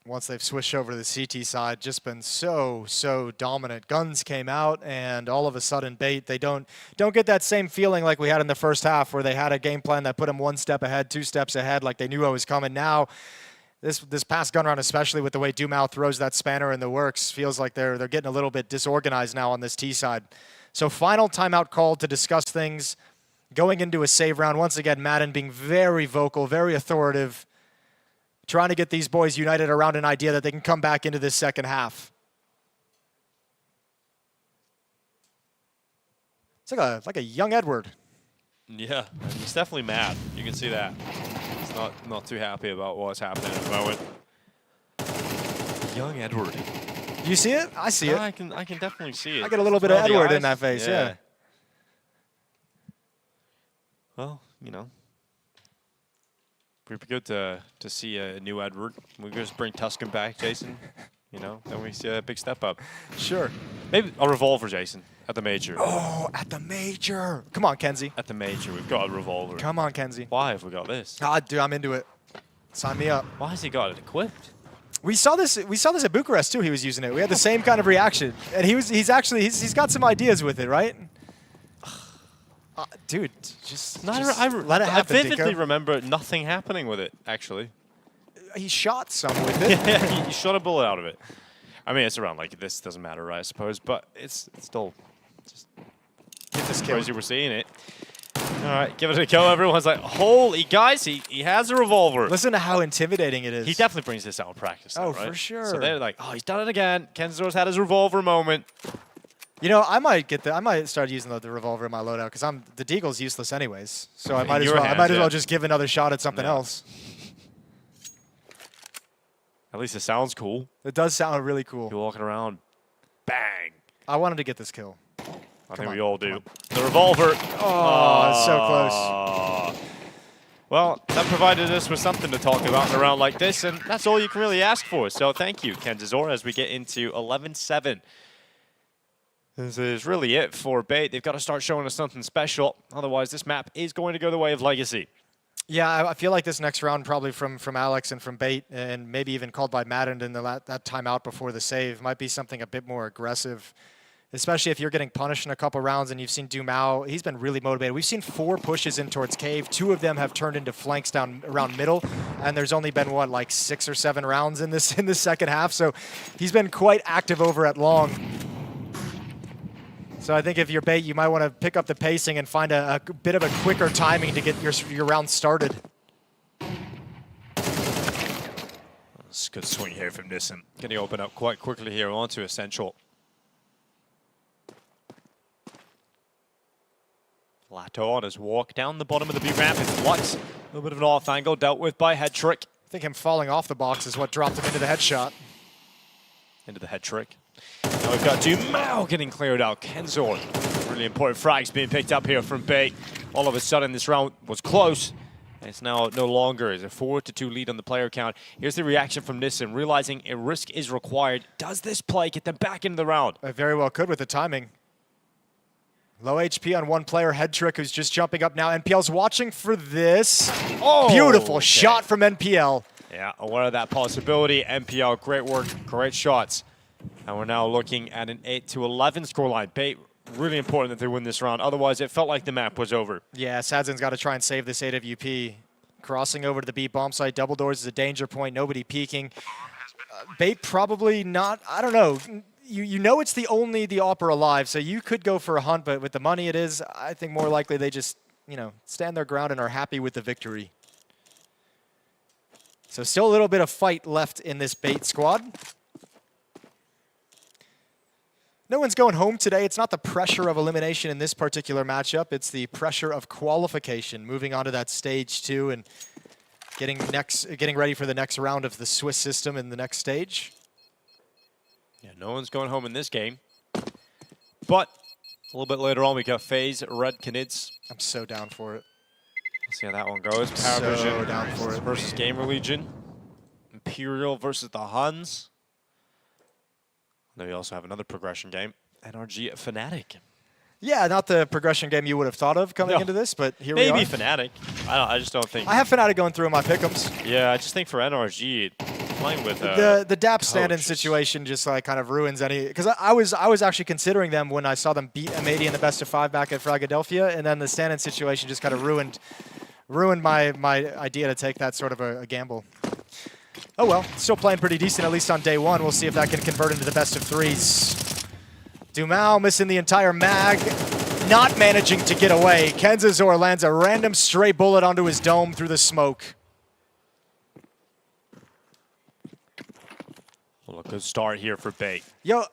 Speaker 11: Once they've switched over to the CT side, just been so dominant. Guns came out, and all of a sudden, Bait, they don't get that same feeling like we had in the first half, where they had a game plan that put them 1 step ahead, 2 steps ahead, like they knew I was coming. Now, this past gun round, especially with the way Dumao throws that spanner in the works, feels like they're getting a little bit disorganized now on this T side. So final timeout called to discuss things. Going into a save round, once again, Madden being very vocal, very authoritative, trying to get these boys united around an idea that they can come back into this second half. It's like a young Edward.
Speaker 10: Yeah, he's definitely mad. You can see that. He's not too happy about what's happening at the moment. Young Edward.
Speaker 11: You see it? I see it.
Speaker 10: I can definitely see it.
Speaker 11: I get a little bit of Edward in that face, yeah.
Speaker 10: Well, you know, pretty good to see a new Edward. We just bring Tuscan back, Jason. You know, then we see a big step up.
Speaker 11: Sure.
Speaker 10: Maybe a revolver, Jason, at the Major.
Speaker 11: Oh, at the Major. Come on, Kenzie.
Speaker 10: At the Major, we've got a revolver.
Speaker 11: Come on, Kenzie.
Speaker 10: Why have we got this?
Speaker 11: Ah, dude, I'm into it. Sign me up.
Speaker 10: Why has he got it equipped?
Speaker 11: We saw this at Bucharest too. He was using it. We had the same kind of reaction, and he's got some ideas with it, right? Dude, just let it happen.
Speaker 10: I vividly
Speaker 11: Dinko.
Speaker 10: remember nothing happening with it. Actually,
Speaker 11: he shot some with it.
Speaker 10: Yeah, he shot a bullet out of it. I mean, it's around like this. Doesn't matter, right? I suppose, but it's still just crazy we're seeing it. All right, give it a go. Everyone's like, holy guys, he has a revolver.
Speaker 11: Listen to how intimidating it is.
Speaker 10: He definitely brings this out in practice, though, right?
Speaker 11: For sure.
Speaker 10: So they're like, oh, he's done it again. Kenzor's had his revolver moment.
Speaker 11: You know, I might start using the revolver in my loadout because the Deagle's useless anyways. So I might as well just give another shot at something else.
Speaker 10: At least it sounds cool.
Speaker 11: It does sound really cool.
Speaker 10: You're walking around, bang.
Speaker 11: I wanted to get this kill.
Speaker 10: I think we all do. The revolver.
Speaker 11: Oh, so close.
Speaker 10: Well, that provided us with something to talk about in a round like this, and that's all you can really ask for. So thank you, Kenzor, as we get into 11-7. This is really it for Bait. They've got to start showing us something special. Otherwise, this map is going to go the way of Legacy.
Speaker 11: Yeah, I feel like this next round, probably from Alex and from Bait, and maybe even called by Madden in that timeout before the save, might be something a bit more aggressive. Especially if you're getting punished in a couple rounds and you've seen Dumao, he's been really motivated. We've seen 4 pushes in towards Cave. 2 of them have turned into flanks down around middle, and there's only been, what, like 6 or 7 rounds in the second half. So he's been quite active over at long. So I think if you're Bait, you might want to pick up the pacing and find a bit of a quicker timing to get your round started.
Speaker 10: It's a good swing here from Nissan. Going to open up quite quickly here onto Essential. Lato on his walk down the bottom of the B ramp. It's Lux. A little bit of an off angle dealt with by Head Trick.
Speaker 11: I think him falling off the box is what dropped him into the headshot.
Speaker 10: Into the Head Trick. Now we've got Dumao getting cleared out. Kenzor. Really important frags being picked up here from Bait. All of a sudden this round was close. And it's now no longer. It's a 4-2 lead on the player count. Here's the reaction from Nissan, realizing a risk is required. Does this play get them back into the round?
Speaker 11: It very well could with the timing. Low HP on one player, Head Trick, who's just jumping up now. NPL's watching for this.
Speaker 10: Oh,
Speaker 11: beautiful
Speaker 10: okay.
Speaker 11: shot from NPL.
Speaker 10: Yeah, aware of that possibility. NPL, great work, great shots. And we're now looking at an 8-11 scoreline. Bait, really important that they win this round. Otherwise, it felt like the map was over.
Speaker 11: Yeah, Sadzin's got to try and save this AWP. Crossing over to the B bomb site. Double doors is a danger point. Nobody peeking. Bait probably not, I don't know. You know it's the only Opera alive, so you could go for a hunt, but with the money it is, I think more likely they just, you know, stand their ground and are happy with the victory. So still a little bit of fight left in this Bait squad. No one's going home today. It's not the pressure of elimination in this particular matchup. It's the pressure of qualification, moving on to that stage 2 and getting ready for the next round of the Swiss system in the next stage.
Speaker 10: Yeah, no one's going home in this game. But a little bit later on, we got FaZe, Red Knids.
Speaker 11: I'm so down for it.
Speaker 10: See how that one goes. Paravision
Speaker 11: So down for it.
Speaker 10: versus Gamer Legion. Imperial versus the Huns. Then we also have another progression game. NRG Fnatic.
Speaker 11: Yeah, not the progression game you would have thought of coming into this, but here we are.
Speaker 10: Maybe Fnatic. I just don't think.
Speaker 11: I have Fnatic going through my pick'ems.
Speaker 10: Yeah, I just think for NRG, playing with
Speaker 11: the DAP stand-in situation just like kind of ruins any, because I was actually considering them when I saw them beat M80 in the best of 5 back at Philadelphia, and then the stand-in situation just kind of ruined my idea to take that sort of a gamble. Oh well, still playing pretty decent, at least on day one. We'll see if that can convert into the best of 3s. Dumao missing the entire mag, not managing to get away. Kenzazor lands a random stray bullet onto his dome through the smoke.
Speaker 10: Well, a good start here for Bait.
Speaker 11: Yo,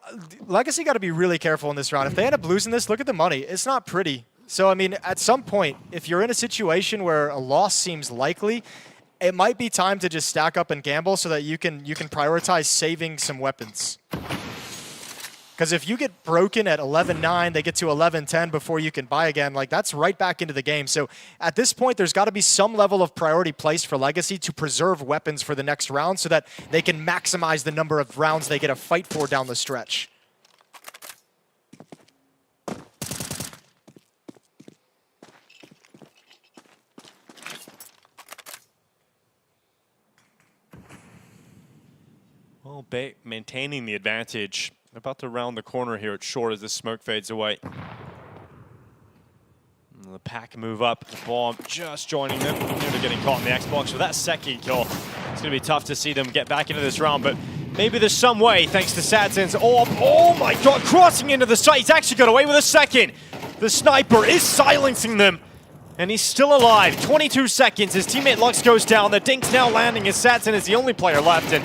Speaker 11: Legacy got to be really careful in this round. If they end up losing this, look at the money. It's not pretty. So, I mean, at some point, if you're in a situation where a loss seems likely, it might be time to just stack up and gamble so that you can prioritize saving some weapons. Because if you get broken at 11-9, they get to 11-10 before you can buy again, like that's right back into the game. So at this point, there's got to be some level of priority placed for Legacy to preserve weapons for the next round so that they can maximize the number of rounds they get to fight for down the stretch.
Speaker 10: Well, Bait maintaining the advantage. About to round the corner here at short as the smoke fades away. And the pack move up. The bomb just joining them. Nearly getting caught in the Xbox for that second kill. It's going to be tough to see them get back into this round, but maybe there's some way thanks to Sadzin's orb. Oh my god, crossing into the site. He's actually got away with a second. The sniper is silencing them. And he's still alive. 22 seconds. His teammate Lux goes down. The dink's now landing as Sadzin is the only player left. And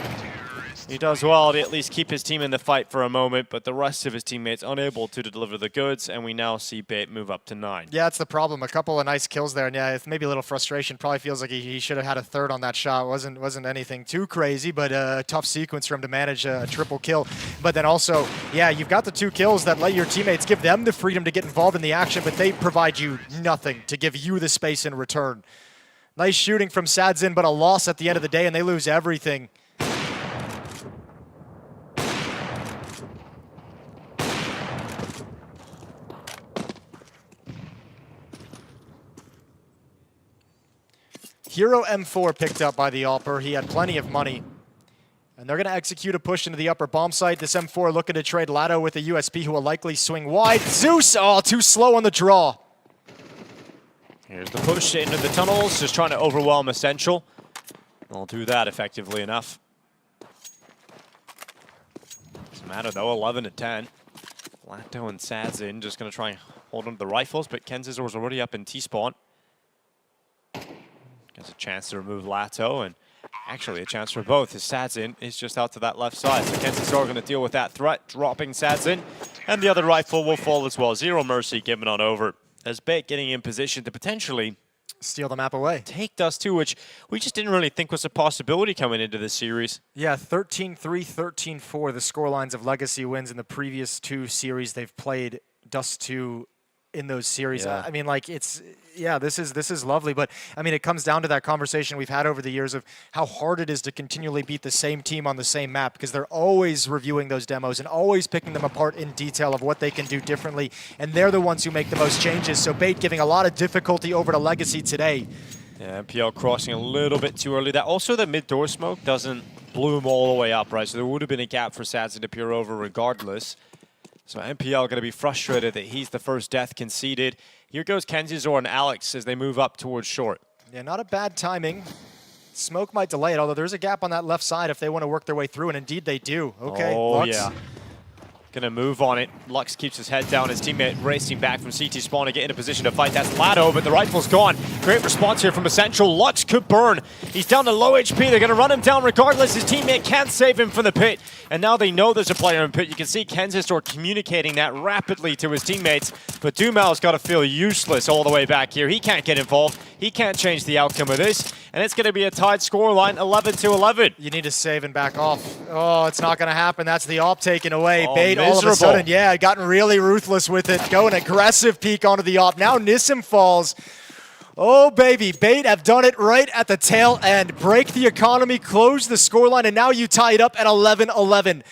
Speaker 10: he does well to at least keep his team in the fight for a moment, but the rest of his teammates unable to deliver the goods, and we now see Bait move up to 9.
Speaker 11: Yeah, that's the problem. A couple of nice kills there, and yeah, it's maybe a little frustration. Probably feels like he should have had a third on that shot. Wasn't anything too crazy, but a tough sequence for him to manage a triple kill. But then also, yeah, you've got the 2 kills that let your teammates give them the freedom to get involved in the action, but they provide you nothing to give you the space in return. Nice shooting from Sadzin, but a loss at the end of the day, and they lose everything. Hero M4 picked up by the Alper. He had plenty of money. And they're going to execute a push into the upper bomb site. This M4 looking to trade Lado with a USP who will likely swing wide. Zeus, oh, too slow on the draw.
Speaker 10: Here's the push into the tunnels, just trying to overwhelm Essential. They'll do that effectively enough. Doesn't matter though, 11-10. Lato and Sadzin just going to try and hold on to the rifles, but Kenzazor was already up in T-spawn. Gets a chance to remove Lato, and actually a chance for both, as Sadzin is just out to that left side. So Kenzazor going to deal with that threat, dropping Sadzin, and the other rifle will fall as well. Zero mercy given on over, as Bait getting in position to potentially
Speaker 11: steal the map away.
Speaker 10: Take Dust 2, which we just didn't really think was a possibility coming into this series.
Speaker 11: Yeah, 13-3, 13-4, the scorelines of Legacy wins in the previous 2 series they've played. Dust 2 in those series.
Speaker 10: Yeah.
Speaker 11: I mean, like, it's, yeah, this is lovely, but I mean, it comes down to that conversation we've had over the years of how hard it is to continually beat the same team on the same map, because they're always reviewing those demos and always picking them apart in detail of what they can do differently, and they're the ones who make the most changes. So Bait giving a lot of difficulty over to Legacy today.
Speaker 10: Yeah, MPL crossing a little bit too early. That also, the mid-door smoke doesn't bloom all the way up, right? So there would have been a gap for Sadzin to peer over regardless. So MPL going to be frustrated that he's the first death conceded. Here goes Kenzazor and Alex as they move up towards short.
Speaker 11: Yeah, not a bad timing. Smoke might delay it, although there's a gap on that left side if they want to work their way through, and indeed they do. Okay,
Speaker 10: oh,
Speaker 11: Lux.
Speaker 10: Yeah. Going to move on it. Lux keeps his head down. His teammate racing back from CT spawn to get in a position to fight. That's Lado, but the rifle's gone. Great response here from Essential. Lux could burn. He's down to low HP. They're going to run him down regardless. His teammate can't save him from the pit. And now they know there's a player in pit. You can see Kenzazor communicating that rapidly to his teammates. But Dumal's got to feel useless all the way back here. He can't get involved. He can't change the outcome of this. And it's going to be a tied scoreline, 11-11.
Speaker 11: You need to save and back off. Oh, it's not going to happen. That's the AWP taken away.
Speaker 10: Oh,
Speaker 11: Bait all of a sudden, yeah, gotten really ruthless with it. Going aggressive peek onto the AWP. Now Nissim falls. Oh, baby. Bait have done it right at the tail end. Break the economy, close the scoreline, and now you tie it up at 11-11.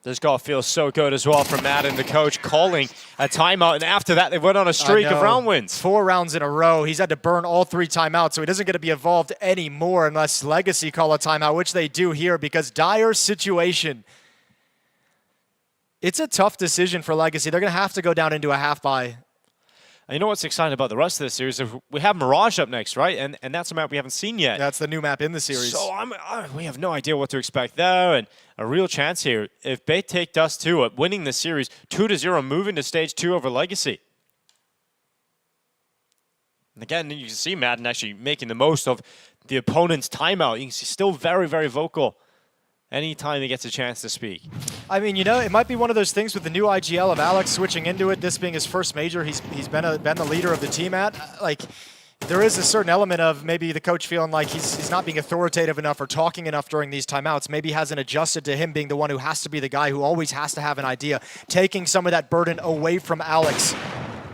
Speaker 10: This goal feels so good as well from Madden, the coach, calling a timeout. And after that, they went on a streak of round wins.
Speaker 11: 4 rounds in a row. He's had to burn all 3 timeouts, so he doesn't get to be involved anymore unless Legacy call a timeout, which they do here because dire situation. It's a tough decision for Legacy. They're going to have to go down into a half-buy.
Speaker 10: And you know what's exciting about the rest of this series? We have Mirage up next, right? And that's a map we haven't seen yet.
Speaker 11: That's the new map in the series.
Speaker 10: So we have no idea what to expect there. And a real chance here. If Bait take Dust 2 winning the series 2-0, moving to stage 2 over Legacy. And again, you can see Madden actually making the most of the opponent's timeout. You can see still very, very vocal anytime he gets a chance to speak.
Speaker 11: I mean, you know, it might be one of those things with the new IGL of Alex switching into it, this being his first major he's been the leader of the team at. Like, there is a certain element of maybe the coach feeling like he's not being authoritative enough or talking enough during these timeouts. Maybe hasn't adjusted to him being the one who has to be the guy who always has to have an idea, taking some of that burden away from Alex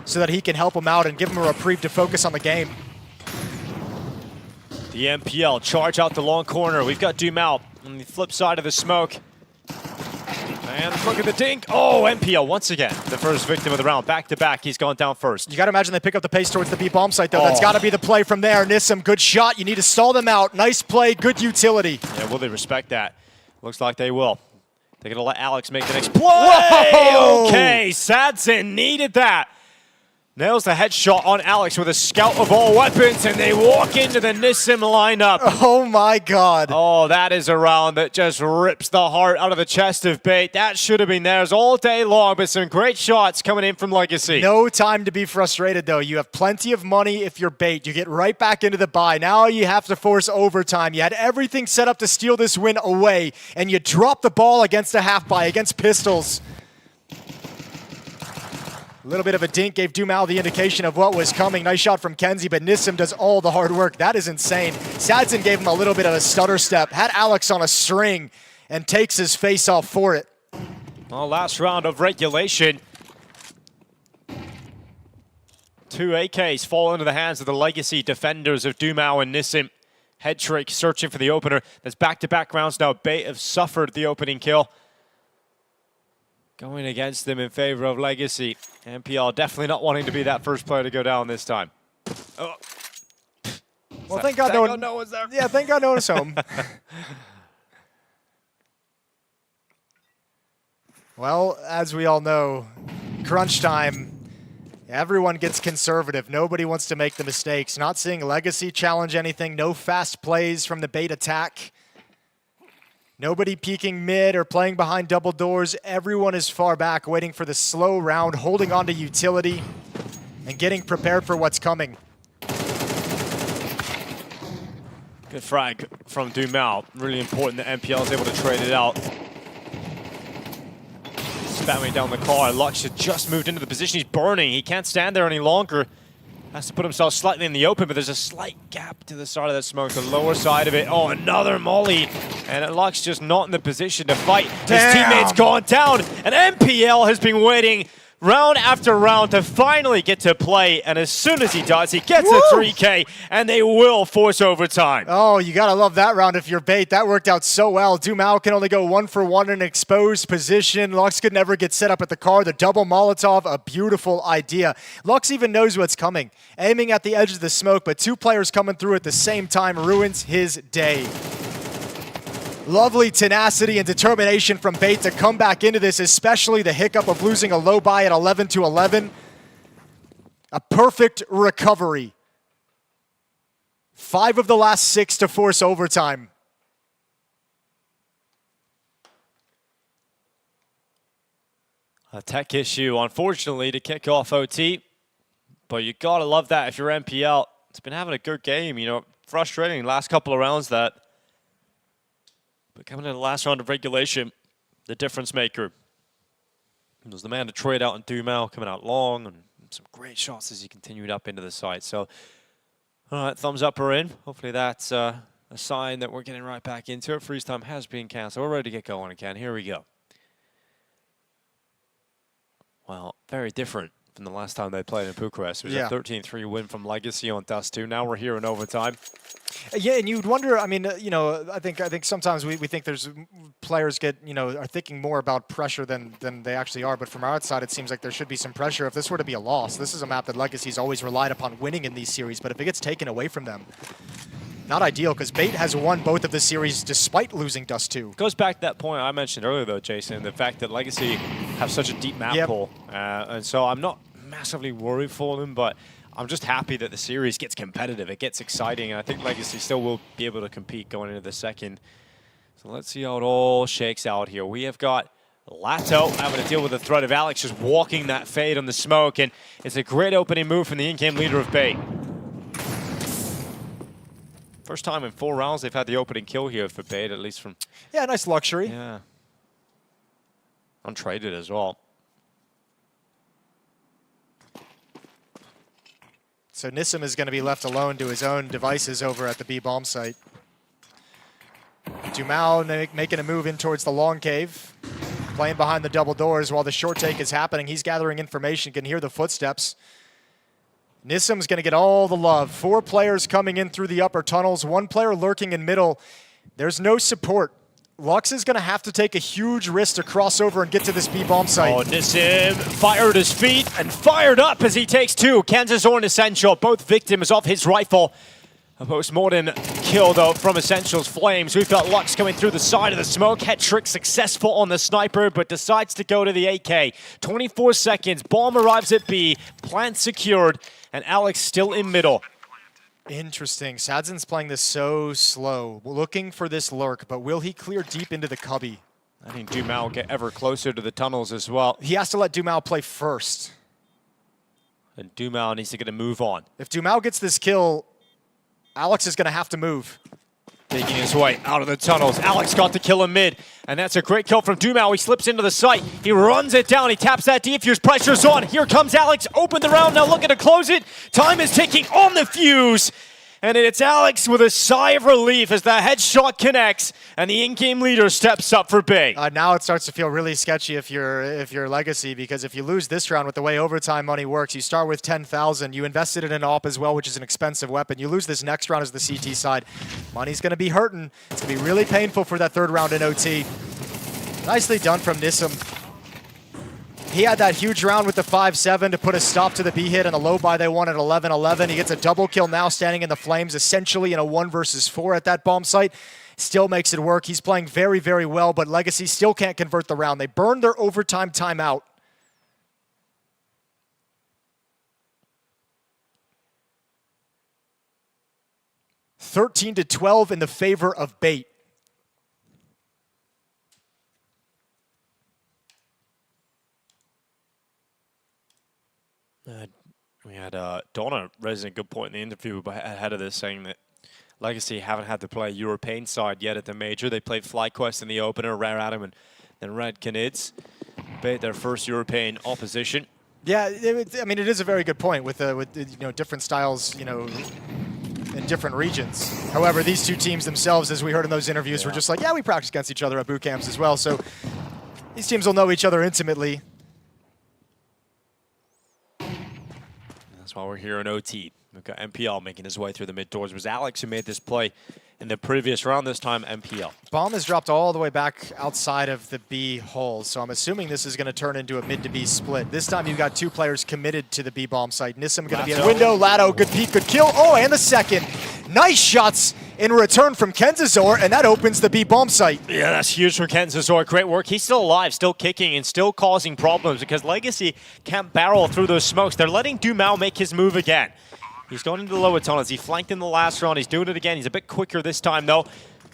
Speaker 11: so that he can help him out and give him a reprieve to focus on the game.
Speaker 10: The MPL charge out the long corner. We've got Doom out on the flip side of the smoke. And look at the dink. Oh, MPL once again, the first victim of the round. Back to back, he's gone down first.
Speaker 11: You got to imagine they pick up the pace towards the B bomb site, though. That's got to be the play from there. Nissim, good shot. You need to stall them out. Nice play, good utility.
Speaker 10: Yeah, will they respect that? Looks like they will. They're going to let Alex make the next play.
Speaker 11: Whoa!
Speaker 10: Okay, Sadson needed that. Nails the headshot on Alex with a scout of all weapons, and they walk into the Nissim lineup.
Speaker 11: Oh my God.
Speaker 10: Oh, that is a round that just rips the heart out of the chest of Bait. That should have been theirs all day long, but some great shots coming in from Legacy.
Speaker 11: No time to be frustrated, though. You have plenty of money if you're Bait. You get right back into the buy. Now you have to force overtime. You had everything set up to steal this win away, and you drop the ball against a half buy, against Pistols. A little bit of a dink gave Dumal the indication of what was coming. Nice shot from Kenzie, but Nissim does all the hard work. That is insane. Sadson gave him a little bit of a stutter step, had Alex on a string, and takes his face off for it.
Speaker 10: Well, last round of regulation. 2 AKs fall into the hands of the Legacy defenders of Dumal and Nissim. Head trick searching for the opener. There's back-to-back rounds now. Bait have suffered the opening kill. Going against them in favor of Legacy. MPL definitely not wanting to be that first player to go down this time. Oh.
Speaker 11: Well, thank God no
Speaker 10: one's there.
Speaker 11: Yeah, thank God no one's home. Well, as we all know, crunch time, everyone gets conservative. Nobody wants to make the mistakes. Not seeing Legacy challenge anything. No fast plays from the Bait attack. Nobody peeking mid or playing behind double doors. Everyone is far back, waiting for the slow round, holding on to utility, and getting prepared for what's coming.
Speaker 10: Good frag from Dumal. Really important that MPL is able to trade it out. Spamming down the car. Lux had just moved into the position. He's burning. He can't stand there any longer. Has to put himself slightly in the open, but there's a slight gap to the side of that smoke, the lower side of it. Oh, another molly. And Lux just not in the position to fight. His teammate's gone down, and MPL has been waiting round after round to finally get to play, and as soon as he does, he gets a 3K, and they will force overtime.
Speaker 11: Oh, you gotta love that round if you're Bait. That worked out so well. Dumal can only go 1 for 1 in an exposed position. Lux could never get set up at the car. The double Molotov, a beautiful idea. Lux even knows what's coming. Aiming at the edge of the smoke, but 2 players coming through at the same time ruins his day. Lovely tenacity and determination from Bait to come back into this, especially the hiccup of losing a low buy at 11-11. A perfect recovery. 5 of the last 6 to force overtime.
Speaker 10: A tech issue, unfortunately, to kick off OT. But you gotta love that if you're MPL. It's been having a good game, you know, frustrating last couple of rounds that. But coming in the last round of regulation, the difference maker was the man to trade out and Dumal coming out long and some great shots as he continued up into the site. So, all right, thumbs up or in. Hopefully that's a sign that we're getting right back into it. Freeze time has been canceled. We're ready to get going again. Here we go. Well, very different from the last time they played in Bucharest. It was
Speaker 11: Yeah.
Speaker 10: a 13-3 win from Legacy on Dust 2. Now we're here in overtime.
Speaker 11: Yeah, and you'd wonder. I mean, you know, I think sometimes we think there's players are thinking more about pressure than they actually are. But from our side, it seems like there should be some pressure. If this were to be a loss, this is a map that Legacy's always relied upon winning in these series. But if it gets taken away from them, not ideal, because Bait has won both of the series despite losing Dust 2.
Speaker 10: Goes back to that point I mentioned earlier, though, Jason, the fact that Legacy have such a deep map pool. And so I'm not massively worried for them, but I'm just happy that the series gets competitive. It gets exciting, and I think Legacy still will be able to compete going into the second. So let's see how it all shakes out here. We have got Lato having to deal with the threat of Alex just walking that fade on the smoke, and it's a great opening move from the in-game leader of Bait. First time in 4 rounds they've had the opening kill here for Bait, at least from...
Speaker 11: Yeah, nice luxury.
Speaker 10: Yeah. Untraded as well.
Speaker 11: So Nissim is going to be left alone to his own devices over at the B-bomb site. Dumao making a move in towards the long cave, playing behind the double doors while the short take is happening. He's gathering information, can hear the footsteps. Nissim's going to get all the love. 4 players coming in through the upper tunnels, 1 player lurking in middle. There's no support. Lux is going to have to take a huge risk to cross over and get to this B-bomb site.
Speaker 10: Oh, Nissim fired his feet and fired up as he takes 2. Kansas or Essential, both victims of his rifle. A post-mortem kill, though, from Essential's flames. We've got Lux coming through the side of the smoke. Head trick successful on the sniper, but decides to go to the AK. 24 seconds. Bomb arrives at B. Plant secured, and Alex still in middle.
Speaker 11: Interesting. Sadzin's playing this so slow, looking for this lurk, but will he clear deep into the cubby?
Speaker 10: I think Dumao will get ever closer to the tunnels as well.
Speaker 11: He has to let Dumao play first.
Speaker 10: And Dumao needs to get a move on.
Speaker 11: If Dumao gets this kill, Alex is going to have to move.
Speaker 10: Making his way out of the tunnels. Alex got the kill in mid, and that's a great kill from Dumao. He slips into the site. He runs it down. He taps that defuse. Pressure's on. Here comes Alex. Open the round now, looking to close it. Time is ticking on the fuse. And it's Alex with a sigh of relief as the headshot connects, and the in-game leader steps up for Bay.
Speaker 11: Now it starts to feel really sketchy if you're Legacy, because if you lose this round with the way overtime money works, you start with 10,000. You invested in an AWP as well, which is an expensive weapon. You lose this next round as the CT side. Money's going to be hurting. It's going to be really painful for that 3rd round in OT. Nicely done from Nissim. He had that huge round with the 5-7 to put a stop to the B hit and the low buy they won at 11-11. He gets a double kill now standing in the flames, essentially in a 1 versus 4 at that bomb site. Still makes it work. He's playing very, very well, but Legacy still can't convert the round. They burned their overtime timeout. (13-12) in the favor of Bait.
Speaker 10: We had Donna raising a good point in the interview ahead of this, saying that Legacy haven't had to play a European side yet at the Major. They played FlyQuest in the opener, Rare Adam, and then Red Canids. Bait their first European opposition.
Speaker 11: Yeah, I mean, it is a very good point with different styles, in different regions. However, these 2 teams themselves, as we heard in those interviews, were just like, yeah, we practice against each other at boot camps as well. So these teams will know each other intimately.
Speaker 10: That's why we're here in OT. We've got MPL making his way through the mid doors. It was Alex who made this play in the previous round, this time MPL.
Speaker 11: Bomb has dropped all the way back outside of the B hole, so I'm assuming this is going to turn into a mid to B split. This time you've got 2 players committed to the B bomb site. Nissim going to be in the window. Lato, good peek, good kill. Oh, and the second. Nice shots in return from Kenzazor, and that opens the B bomb site.
Speaker 10: Yeah, that's huge for Kenzazor. Great work. He's still alive, still kicking, and still causing problems because Legacy can't barrel through those smokes. They're letting Dumao make his move again. He's going into the lower tunnels. He flanked in the last round. He's doing it again. He's a bit quicker this time, though.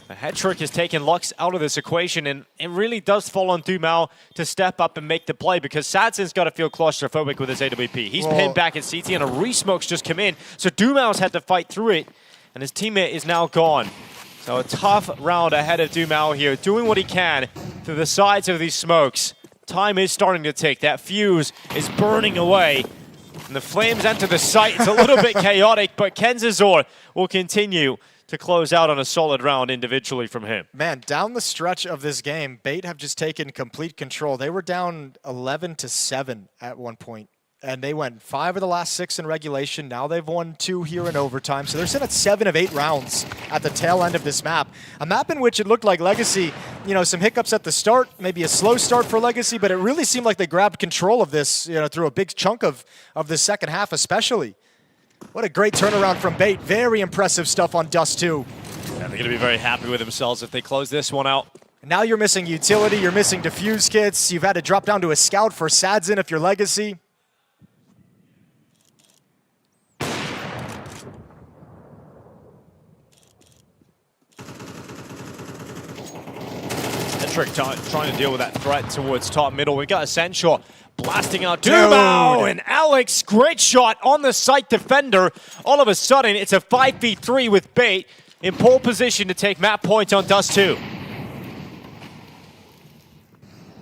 Speaker 10: The head trick has taken Lux out of this equation, and it really does fall on Dumao to step up and make the play because Sadzin's got to feel claustrophobic with his AWP. He's pinned back at CT, and a re-smoke's just come in, so Dumao's had to fight through it, and his teammate is now gone. So a tough round ahead of Dumao here, doing what he can through the sides of these smokes. Time is starting to tick. That fuse is burning away. And the flames enter the site. It's a little bit chaotic, but Kenzazor will continue to close out on a solid round individually from him.
Speaker 11: Man, down the stretch of this game, Bait have just taken complete control. They were down 11-7 at one point. and they went 5 of the last 6 in regulation. Now they've won 2 here in overtime. So they're sitting at 7 of 8 rounds at the tail end of this map. A map in which it looked like Legacy, you know, some hiccups at the start, maybe a slow start for Legacy, but it really seemed like they grabbed control of this, you know, through a big chunk of the second half especially. What a great turnaround from Bait. Very impressive stuff on Dust 2.
Speaker 10: Yeah, they're going to be very happy with themselves if they close this one out.
Speaker 11: Now you're missing utility, you're missing defuse kits, you've had to drop down to a scout for Sadzin if you're Legacy.
Speaker 10: Trick trying to deal with that threat towards top middle. We've got Essential blasting out Dumao, and Alex, great shot on the site defender. All of a sudden, it's a 5v3 with Bait in pole position to take map point on Dust 2.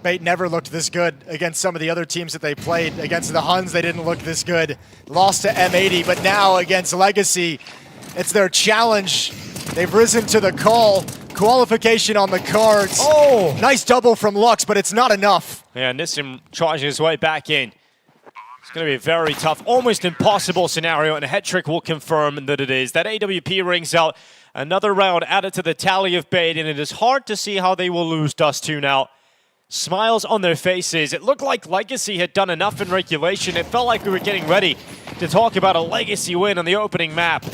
Speaker 11: Bait never looked this good against some of the other teams that they played. Against the Huns, they didn't look this good. Lost to M80, but now against Legacy, it's their challenge. They've risen to the call. Qualification on the cards. Oh! Nice double from Lux, but it's not enough.
Speaker 10: Yeah, Nissim charging his way back in. It's going to be a very tough, almost impossible scenario, and a head trick will confirm that it is. That AWP rings out. Another round added to the tally of Bait, and it is hard to see how they will lose Dust 2 now. Smiles on their faces. It looked like Legacy had done enough in regulation. It felt like we were getting ready to talk about a Legacy win on the opening map.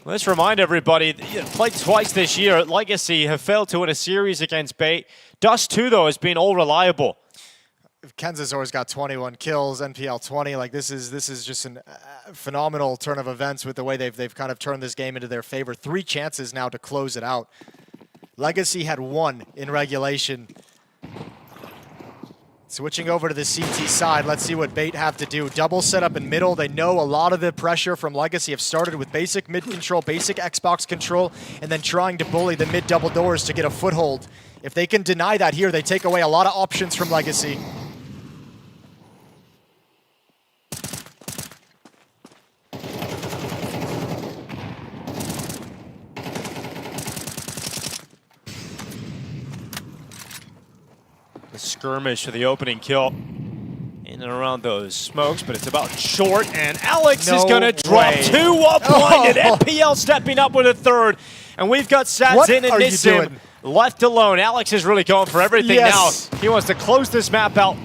Speaker 10: Let's remind everybody, played twice this year at Legacy, have failed to win a series against Bait. Dust 2, though, has been all reliable.
Speaker 11: Kenzazor's got 21 kills, NPL 20. Like this is just a phenomenal turn of events with the way they've kind of turned this game into their favor. 3 chances now to close it out. Legacy had 1 in regulation. Switching over to the CT side, let's see what Bait have to do. Double setup in middle. They know a lot of the pressure from Legacy have started with basic mid control, basic Xbox control, and then trying to bully the mid double doors to get a foothold. If they can deny that here, they take away a lot of options from Legacy.
Speaker 10: The skirmish for the opening kill in and around those smokes, but it's about short, and Alex is going to drop 2 up blinded. NPL stepping up with a 3rd, and we've got Sadzin and Nissim left alone. Alex is really going for everything now. He wants to close this map out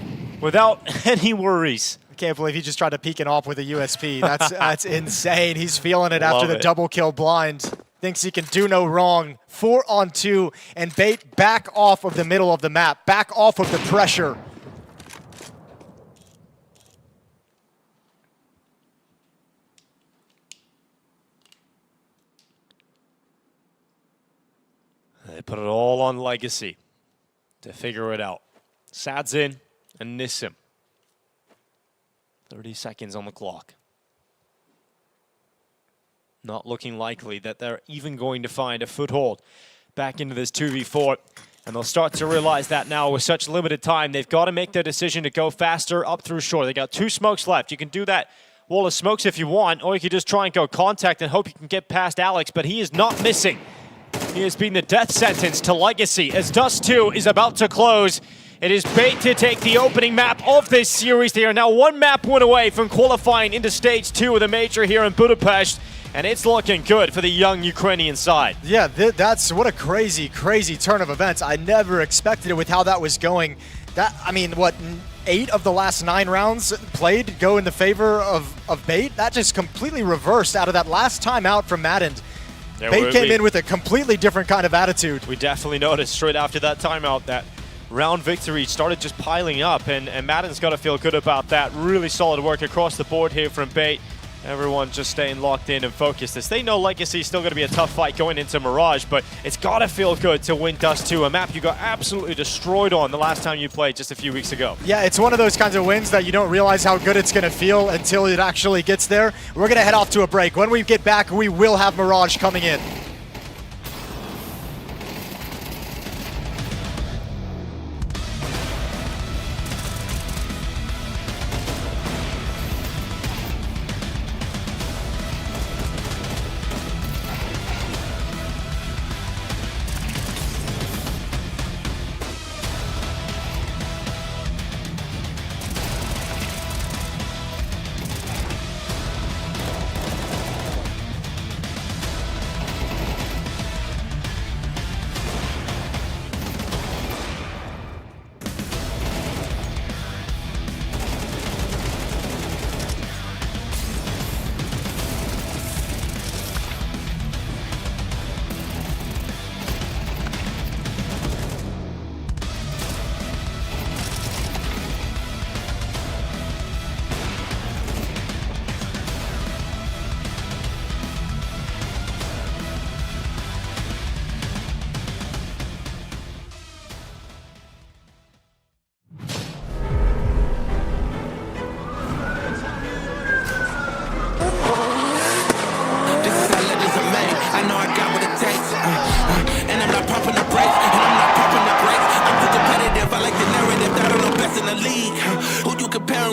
Speaker 10: without any worries.
Speaker 11: I can't believe he just tried to peek an op with a USP. That's insane. He's feeling it after the double kill blind. Thinks he can do no wrong. 4 on 2, and Bait back off of the middle of the map, back off of the pressure.
Speaker 10: They put it all on Legacy to figure it out. Sadzin and Nissim. 30 seconds on the clock. Not looking likely that they're even going to find a foothold back into this 2v4. And they'll start to realize that now with such limited time. They've got to make their decision to go faster up through short. They got 2 smokes left. You can do that wall of smokes if you want, or you could just try and go contact and hope you can get past Alex, but he is not missing. He has been the death sentence to Legacy as Dust 2 is about to close. It is Bait to take the opening map of this series. They are now 1 map win away from qualifying into Stage 2 of the Major here in Budapest. And it's looking good for the young Ukrainian side.
Speaker 11: Yeah, that's what a crazy, crazy turn of events. I never expected it with how that was going. I mean, what, 8 of the last 9 rounds played go in the favor of Bait? That just completely reversed out of that last time out from Madden.
Speaker 10: Yeah,
Speaker 11: Bait came in with a completely different kind of attitude.
Speaker 10: We definitely noticed straight after that timeout that round victory started just piling up, and Madden's got to feel good about that. Really solid work across the board here from Bait. Everyone just staying locked in and focused as they know Legacy is still going to be a tough fight going into Mirage, but it's got to feel good to win Dust 2, a map you got absolutely destroyed on the last time you played just a few weeks ago.
Speaker 11: Yeah, it's one of those kinds of wins that you don't realize how good it's going to feel until it actually gets there. We're going to head off to a break. When we get back, we will have Mirage coming in.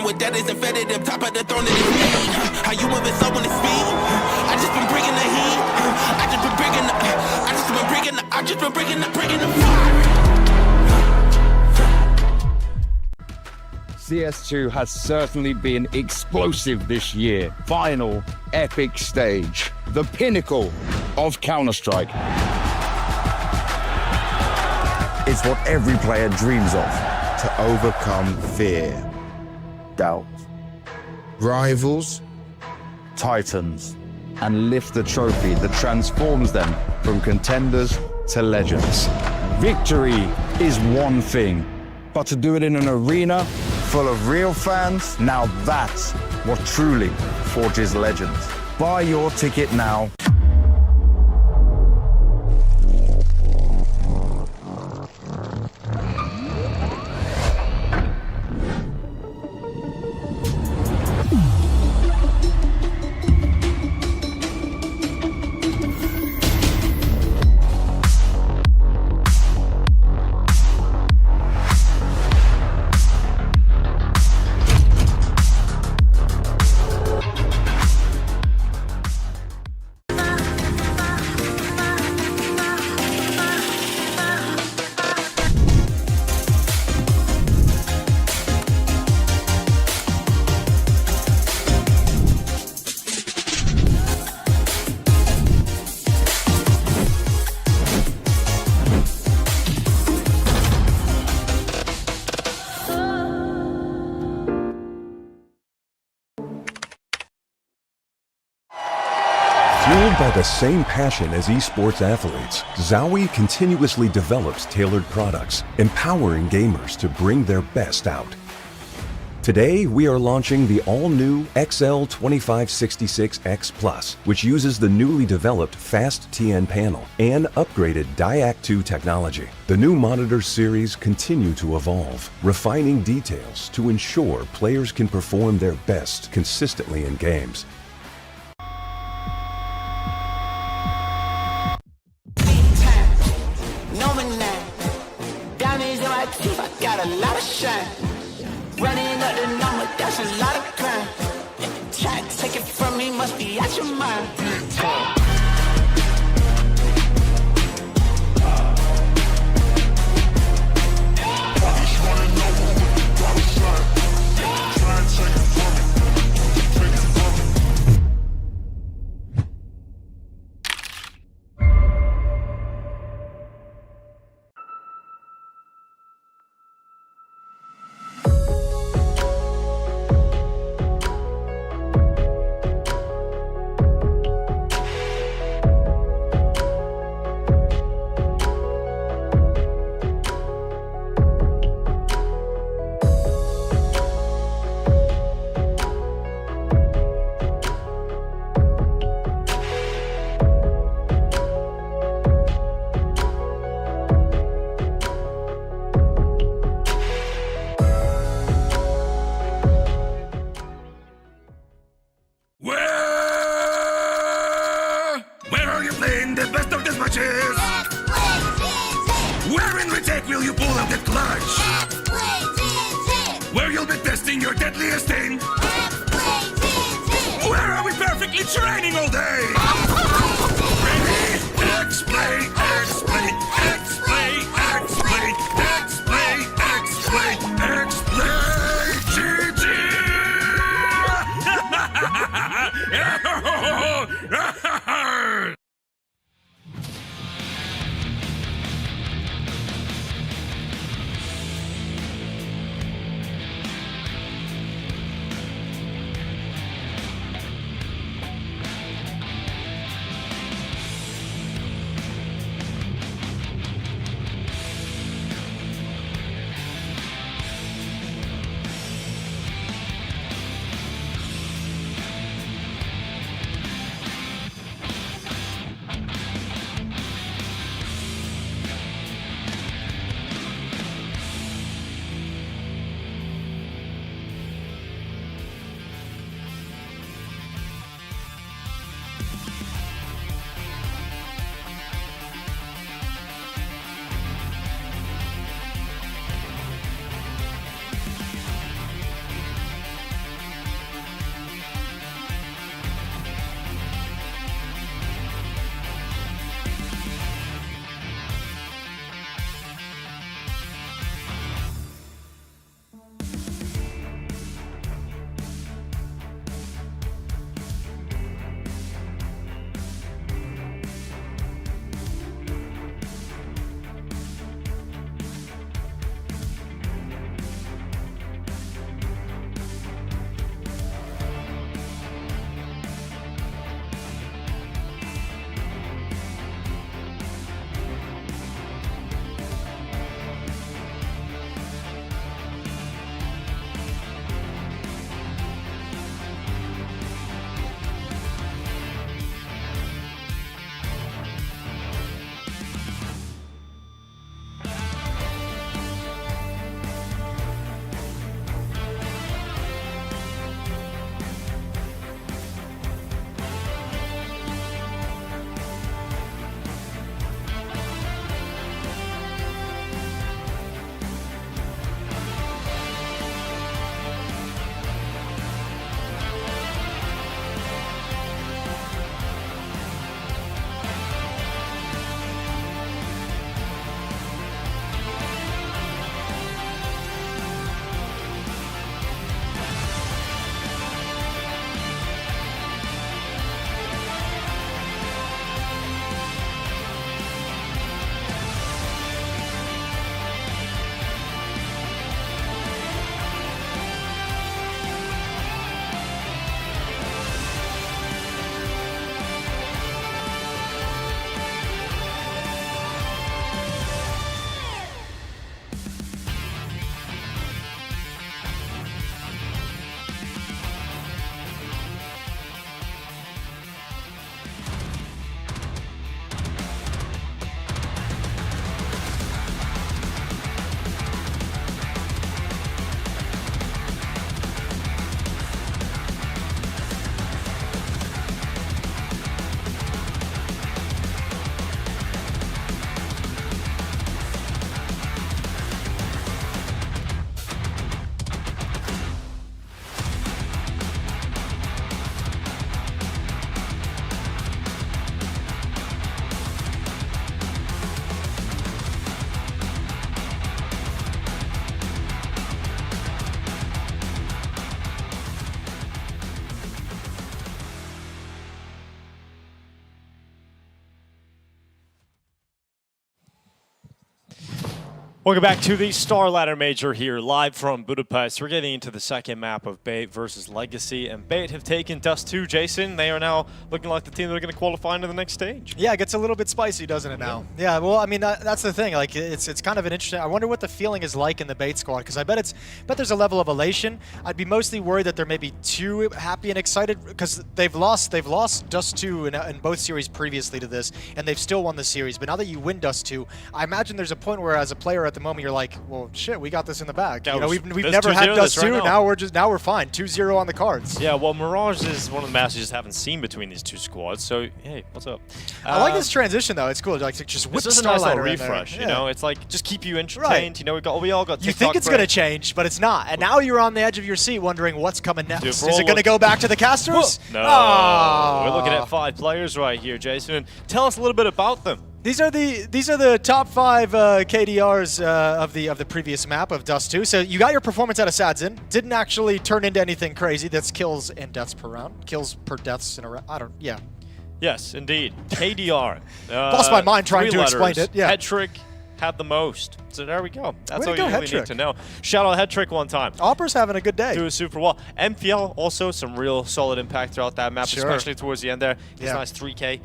Speaker 19: with that is embedded up top of the throne of this mean. How you moving so on the speed? I just been bringing the heat. I just been bringing the fire.
Speaker 12: CS2 has certainly been explosive this year. Final epic stage, the pinnacle of Counter-Strike. It's what every player dreams of, to overcome fear, doubt, rivals, titans, and lift the trophy that transforms them from contenders to legends. Victory is one thing, but to do it in an arena full of real fans, now that's what truly forges legends. Buy your ticket now.
Speaker 20: Fueled by the same passion as esports athletes, Zowie continuously develops tailored products, empowering gamers to bring their best out. Today, we are launching the all-new XL2566X Plus, which uses the newly developed Fast TN panel and upgraded Diac 2 technology. The new monitor series continue to evolve, refining details to ensure players can perform their best consistently in games.
Speaker 19: I got a lot of shine. Running up the number, that's a lot of crime. Try to take it from me, must be out your mind. Where are you playing the best of these matches? Where in retake will you pull out the clutch? Where you'll be testing your deadliest thing? Where are we perfectly training all day? Ready? X-Play, X-Play, X-Play, X-Play, X-Play, X-Play, X-Play, GG!
Speaker 10: Welcome back to the StarLadder Major here, live from Budapest. We're getting into the second map of Bait versus Legacy, and Bait have taken Dust 2. Jason, they are now looking like the team that are going to qualify into the next stage.
Speaker 11: Yeah, it gets a little bit spicy, doesn't it now? Yeah, well, I mean, that's the thing. Like, it's kind of an interesting. I wonder what the feeling is like in the Bait squad, because I bet there's a level of elation. I'd be mostly worried that they're maybe too happy and excited because they've lost Dust 2 in both series previously to this, and they've still won the series. But now that you win Dust 2, I imagine there's a point where, as a player at the moment, you're like, well, shit, we got this in the bag. You know, we've never had Dust 2. Now we're fine. 2-0 on the cards.
Speaker 10: Yeah, well, Mirage is one of the maps you just haven't seen between these two squads. So hey, what's up?
Speaker 11: I like this transition though. It's cool. Like just whip
Speaker 10: this is a nice little
Speaker 11: StarLadder
Speaker 10: refresh.
Speaker 11: Yeah.
Speaker 10: You know, it's like just keep you entertained.
Speaker 11: Right.
Speaker 10: You know, we all got.
Speaker 11: You
Speaker 10: TikTok
Speaker 11: think it's going to change, but it's not. And now you're on the edge of your seat, wondering what's coming next.
Speaker 10: Dude,
Speaker 11: is it going to go back to the casters?
Speaker 10: No,
Speaker 11: Oh.
Speaker 10: we're looking at 5 players right here, Jason. And tell us a little bit about them.
Speaker 11: These are the top 5 KDRs of the previous map of Dust 2. So you got your performance out of Sadzin. Didn't actually turn into anything crazy. That's kills and deaths per round. Kills per deaths in a round. Yeah.
Speaker 10: Yes, indeed. KDR.
Speaker 11: Lost my mind trying to explain it. Yeah.
Speaker 10: Headtrick had the most. So there we go. That's
Speaker 11: Way
Speaker 10: all
Speaker 11: to
Speaker 10: you
Speaker 11: go,
Speaker 10: really need
Speaker 11: Headtrick.
Speaker 10: to know. Shout out Headtrick one time.
Speaker 11: Opper's having a good day.
Speaker 10: Doing super well. MPL also some real solid impact throughout that map,
Speaker 11: Sure.
Speaker 10: especially towards the end there. He's
Speaker 11: Yeah.
Speaker 10: nice 3K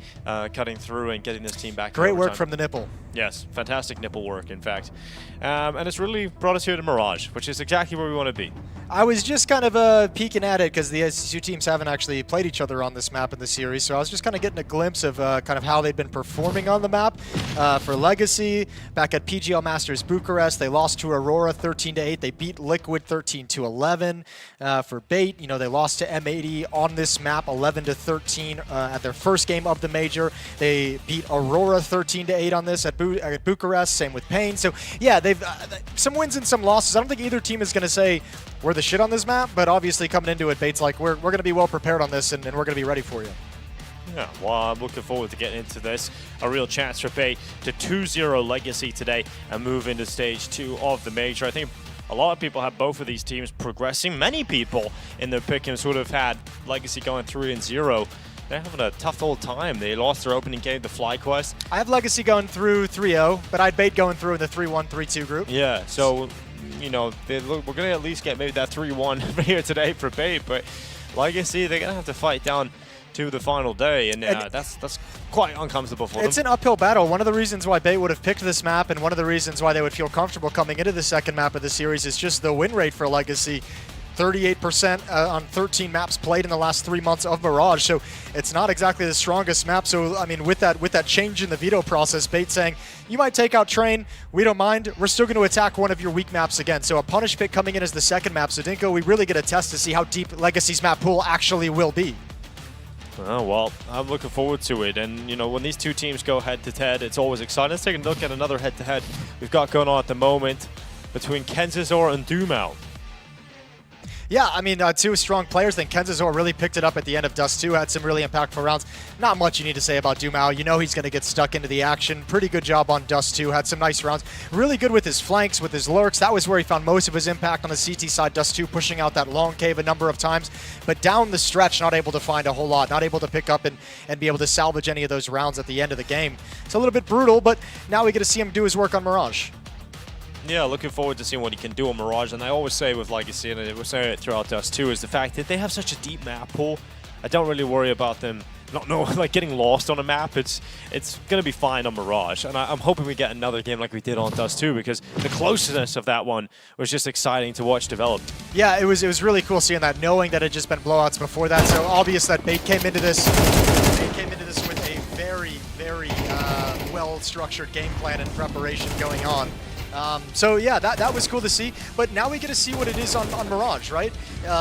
Speaker 10: cutting through and getting this team back.
Speaker 11: Great
Speaker 10: in
Speaker 11: work
Speaker 10: overtime.
Speaker 11: from the nipple.
Speaker 10: Yes, fantastic nipple work, in fact. And it's really brought us here to Mirage, which is exactly where we want to be.
Speaker 11: I was just kind of peeking at it because the two teams haven't actually played each other on this map in the series, so I was just kind of getting a glimpse of kind of how they've been performing on the map. For Legacy, back at PGL Masters Bucharest, they lost to Aurora 13-8. They beat Liquid 13-11. For Bait, you know, they lost to M80 on this map 11-13 at their first game of the major. They beat Aurora 13-8 on this at Bucharest. Same with Pain. So yeah, they've some wins and some losses. I don't think either team is going to say we're the shit on this map, but obviously coming into it, Bait's like, we're going to be well prepared on this, and we're going to be ready for you.
Speaker 10: Yeah, well, I'm looking forward to getting into this. A real chance for Bait to 2-0 Legacy today and move into stage 2 of the major. I think a lot of people have both of these teams progressing. Many people in their pickings would have had Legacy going 3-0. They're having a tough old time. They lost their opening game to FlyQuest.
Speaker 11: I have Legacy going through 3-0, but I had Bait going through in the 3-1, 3-2 group.
Speaker 10: Yeah, so, you know, we're going to at least get maybe that 3-1 here today for Bait, but Legacy, they're going to have to fight down to the final day, and that's quite uncomfortable for them.
Speaker 11: It's an uphill battle. One of the reasons why Bait would have picked this map, and one of the reasons why they would feel comfortable coming into the second map of the series, is just the win rate for Legacy. 38% on 13 maps played in the last 3 months of Mirage, so it's not exactly the strongest map. So I mean, with that change in the veto process, Bait saying you might take out Train, we don't mind. We're still going to attack one of your weak maps again. So a punish pick coming in as the second map. So Dinko, we really get a test to see how deep Legacy's map pool actually will be.
Speaker 10: Oh, well, I'm looking forward to it. And, you know, when these two teams go head-to-head, it's always exciting. Let's take a look at another head-to-head we've got going on at the moment between Kenzazor and Dumao.
Speaker 11: Yeah, I mean, two strong players. Then Kenzazor really picked it up at the end of Dust 2, had some really impactful rounds. Not much you need to say about Dumao. You know he's going to get stuck into the action. Pretty good job on Dust 2, had some nice rounds. Really good with his flanks, with his lurks. That was where he found most of his impact on the CT side. Dust 2 pushing out that long cave a number of times. But down the stretch, not able to find a whole lot. Not able to pick up and be able to salvage any of those rounds at the end of the game. It's a little bit brutal, but now we get to see him do his work on Mirage.
Speaker 10: Yeah, looking forward to seeing what he can do on Mirage. And I always say with Legacy, and we're saying it throughout Dust 2, is the fact that they have such a deep map pool. I don't really worry about them like getting lost on a map. It's going to be fine on Mirage. And I'm hoping we get another game like we did on Dust 2, because the closeness of that one was just exciting to watch develop.
Speaker 11: Yeah, it was really cool seeing that, knowing that it had just been blowouts before that. So obvious that Bait came into this with a very, very well-structured game plan and preparation going on. So yeah, that was cool to see. But now we get to see what it is on Mirage, right?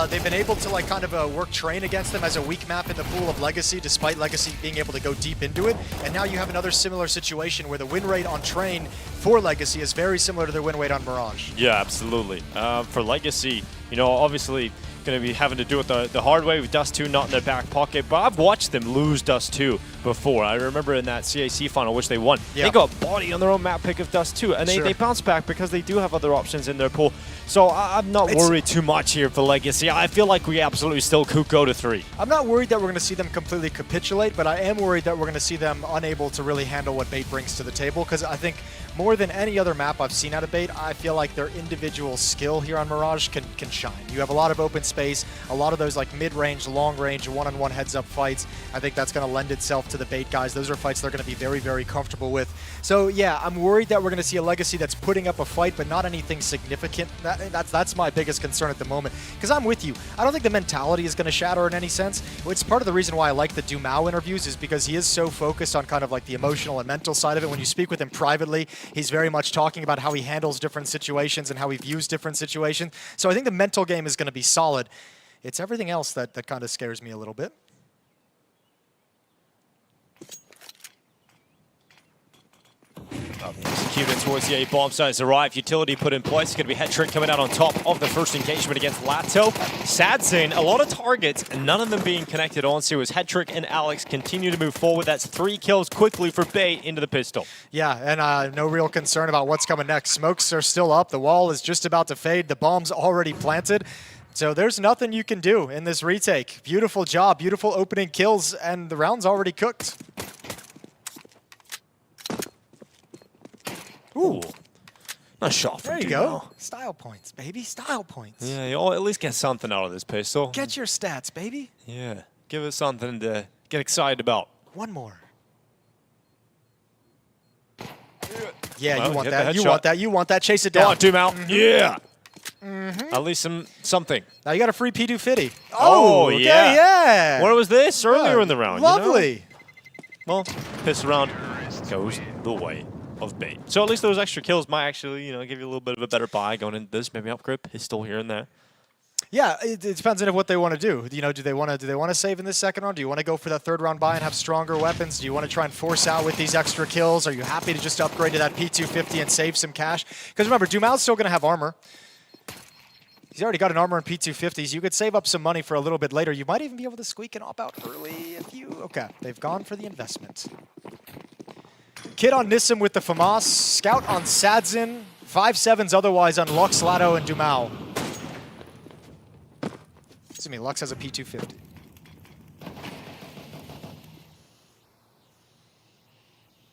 Speaker 11: They've been able to like kind of work Train against them as a weak map in the pool of Legacy, despite Legacy being able to go deep into it. And now you have another similar situation where the win rate on Train for Legacy is very similar to their win rate on Mirage.
Speaker 10: Yeah, absolutely. For Legacy, you know, obviously going to be having to do it the hard way with Dust 2 not in their back pocket, but I've watched them lose Dust 2 before. I remember in that CAC final, which they won. Yeah. They got body on their own map pick of Dust 2, and they bounce back because they do have other options in their pool. So I'm not worried too much here for Legacy. I feel like we absolutely still could go to 3.
Speaker 11: I'm not worried that we're going to see them completely capitulate, but I am worried that we're going to see them unable to really handle what Bait brings to the table, because I think more than any other map I've seen out of Bait, I feel like their individual skill here on Mirage can shine. You have a lot of open space, a lot of those like mid-range, long-range, one-on-one heads-up fights. I think that's going to lend itself to the Bait guys. Those are fights they're going to be very, very comfortable with. So yeah, I'm worried that we're going to see a Legacy that's putting up a fight, but not anything significant. That's my biggest concern at the moment, because I'm with you. I don't think the mentality is going to shatter in any sense. It's part of the reason why I like the Dumao interviews, is because he is so focused on kind of like the emotional and mental side of it. When you speak with him privately, he's very much talking about how he handles different situations and how he views different situations. So I think the mental game is going to be solid. It's everything else that kind of scares me a little bit.
Speaker 10: Executed towards the A bomb site has arrived. Utility put in place. It's going to be Hetrick coming out on top of the first engagement against Lato. Sadzin, a lot of targets, and none of them being connected onto as Hetrick and Alex continue to move forward. That's 3 kills quickly for Bait into the pistol.
Speaker 11: Yeah, and no real concern about what's coming next. Smokes are still up. The wall is just about to fade. The bomb's already planted. So there's nothing you can do in this retake. Beautiful job, beautiful opening kills, and the round's already cooked.
Speaker 10: Ooh. Nice shot from
Speaker 11: There you
Speaker 10: Dumao.
Speaker 11: go. Style points, baby. Style points.
Speaker 10: Yeah, you'll at least get something out of this pistol.
Speaker 11: Get your stats, baby.
Speaker 10: Yeah, give us something to get excited about.
Speaker 11: One more. Yeah,
Speaker 10: Well,
Speaker 11: you want
Speaker 10: get the
Speaker 11: that. You
Speaker 10: headshot.
Speaker 11: want that. You want that. Chase it
Speaker 10: Go
Speaker 11: down.
Speaker 10: on, Dumao. Yeah.
Speaker 11: Mm-hmm.
Speaker 10: At least something.
Speaker 11: Now you got a free P250.
Speaker 10: Oh,
Speaker 11: okay,
Speaker 10: yeah.
Speaker 11: yeah.
Speaker 10: What was this earlier in the round?
Speaker 11: Lovely.
Speaker 10: You know? Well, piss around goes the way of Bait. So at least those extra kills might actually, give you a little bit of a better buy going into this. Maybe upgrade pistol here and there.
Speaker 11: Yeah, it depends on what they want to do. Do they want to save in this second round? Do you want to go for that third round buy and have stronger weapons? Do you want to try and force out with these extra kills? Are you happy to just upgrade to that P250 and save some cash? Because remember, Dumao's still going to have armor. He's already got an armor and P250s. You could save up some money for a little bit later. You might even be able to squeak an op out early if you... Okay, they've gone for the investment. Kid on Nissim with the FAMAS. Scout on Sadzin. 5-7s otherwise on Lux, Lato, and Dumao. Excuse me, Lux has a P250.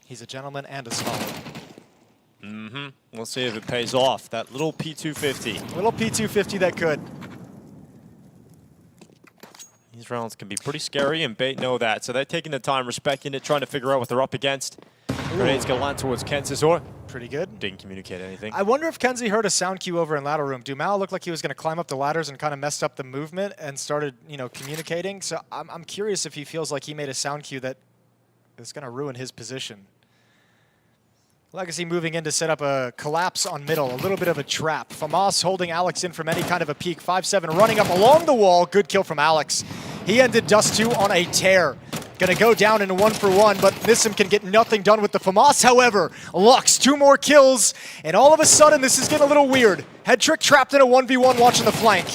Speaker 11: He's a gentleman and a scholar.
Speaker 10: Mm-hmm. We'll see if it pays off. That little P250.
Speaker 11: Little P250 that could.
Speaker 10: These rounds can be pretty scary, and Bait know that. So they're taking the time, respecting it, trying to figure out what they're up against. Grenade's going to land towards Kensizor.
Speaker 11: Pretty good.
Speaker 10: Didn't communicate anything.
Speaker 11: I wonder if Kenzie heard a sound cue over in ladder room. Dumao looked like he was going to climb up the ladders and kind of messed up the movement and started, communicating. So I'm curious if he feels like he made a sound cue that is going to ruin his position. Legacy moving in to set up a collapse on middle, a little bit of a trap. FAMAS holding Alex in from any kind of a peek. 5-7 running up along the wall. Good kill from Alex. He ended Dust 2 on a tear. Gonna go down in a 1-for-1, but Nissim can get nothing done with the FAMAS. However, Lux, 2 more kills, and all of a sudden this is getting a little weird. Hetrick trapped in a 1v1 watching the flank.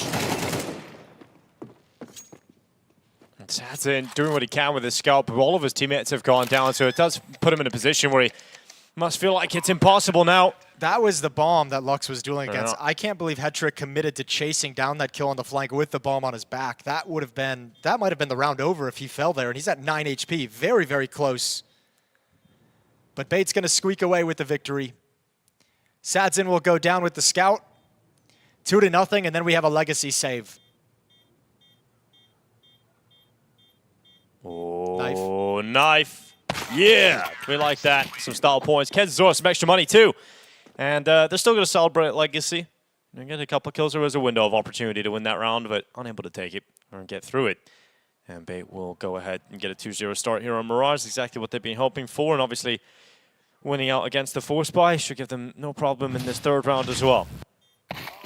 Speaker 10: Sadzin doing what he can with his scalp. All of his teammates have gone down, so it does put him in a position where he must feel like it's impossible now.
Speaker 11: That was the bomb that Lux was dueling
Speaker 10: Yeah.
Speaker 11: against. I can't believe Hetrick committed to chasing down that kill on the flank with the bomb on his back. That might have been the round over if he fell there, and he's at 9 HP. Very, very close. But Bait's going to squeak away with the victory. Sadzin will go down with the scout. 2-0, and then we have a legacy save.
Speaker 10: Oh, knife. Yeah, we like that. Some style points. Kensizor, some extra money too. And they're still going to celebrate Legacy. They get a couple of kills. There was a window of opportunity to win that round, but unable to take it or get through it. And Bait will go ahead and get a 2-0 start here on Mirage. Exactly what they've been hoping for. And obviously, winning out against the Force Buy should give them no problem in this third round as well.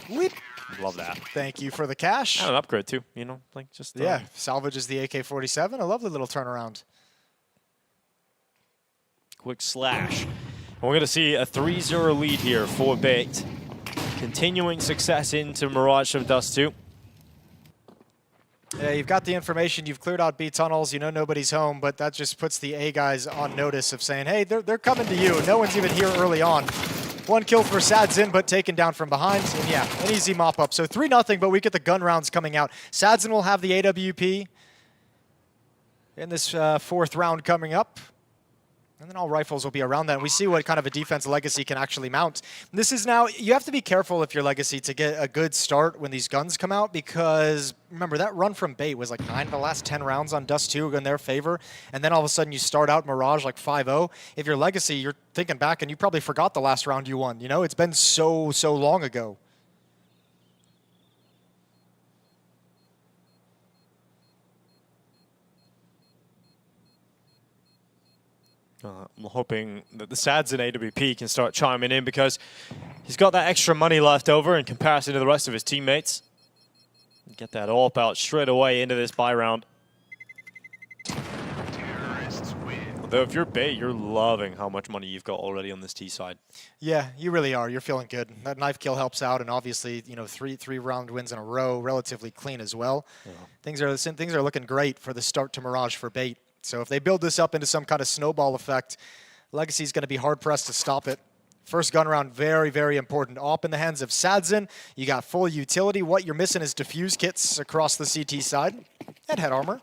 Speaker 11: Whip.
Speaker 10: Love that.
Speaker 11: Thank you for the cash.
Speaker 10: And an upgrade too, just...
Speaker 11: Yeah, salvages the AK-47. A lovely little turnaround.
Speaker 10: Quick slash. And we're going to see a 3-0 lead here for Bait. Continuing success into Mirage from Dust 2.
Speaker 11: Yeah, you've got the information. You've cleared out B tunnels. You know nobody's home, but that just puts the A guys on notice of saying, hey, they're coming to you. No one's even here early on. One kill for Sadzin, but taken down from behind. And yeah, an easy mop-up. So 3-0, but we get the gun rounds coming out. Sadzin will have the AWP in this fourth round coming up. And then all rifles will be around that. And we see what kind of a defense Legacy can actually mount. This is now, you have to be careful if you're Legacy to get a good start when these guns come out, because remember that run from Bait was like 9 of the last 10 rounds on Dust 2 in their favor. And then all of a sudden you start out Mirage like 5-0. If you're Legacy, you're thinking back and you probably forgot the last round you won. You know, it's been so long ago.
Speaker 10: I'm hoping that the Sadzin AWP can start chiming in, because he's got that extra money left over in comparison to the rest of his teammates. Get that AWP out straight away into this buy round. Although if you're Bait, you're loving how much money you've got already on this T side.
Speaker 11: Yeah, you really are. You're feeling good. That knife kill helps out, and obviously, you know, three round wins in a row, relatively clean as well. Yeah. Things are looking great for the start to Mirage for Bait. So if they build this up into some kind of snowball effect, Legacy's going to be hard-pressed to stop it. First gun round, very, very important. AWP in the hands of Sadzin. You got full utility. What you're missing is defuse kits across the CT side and head armor.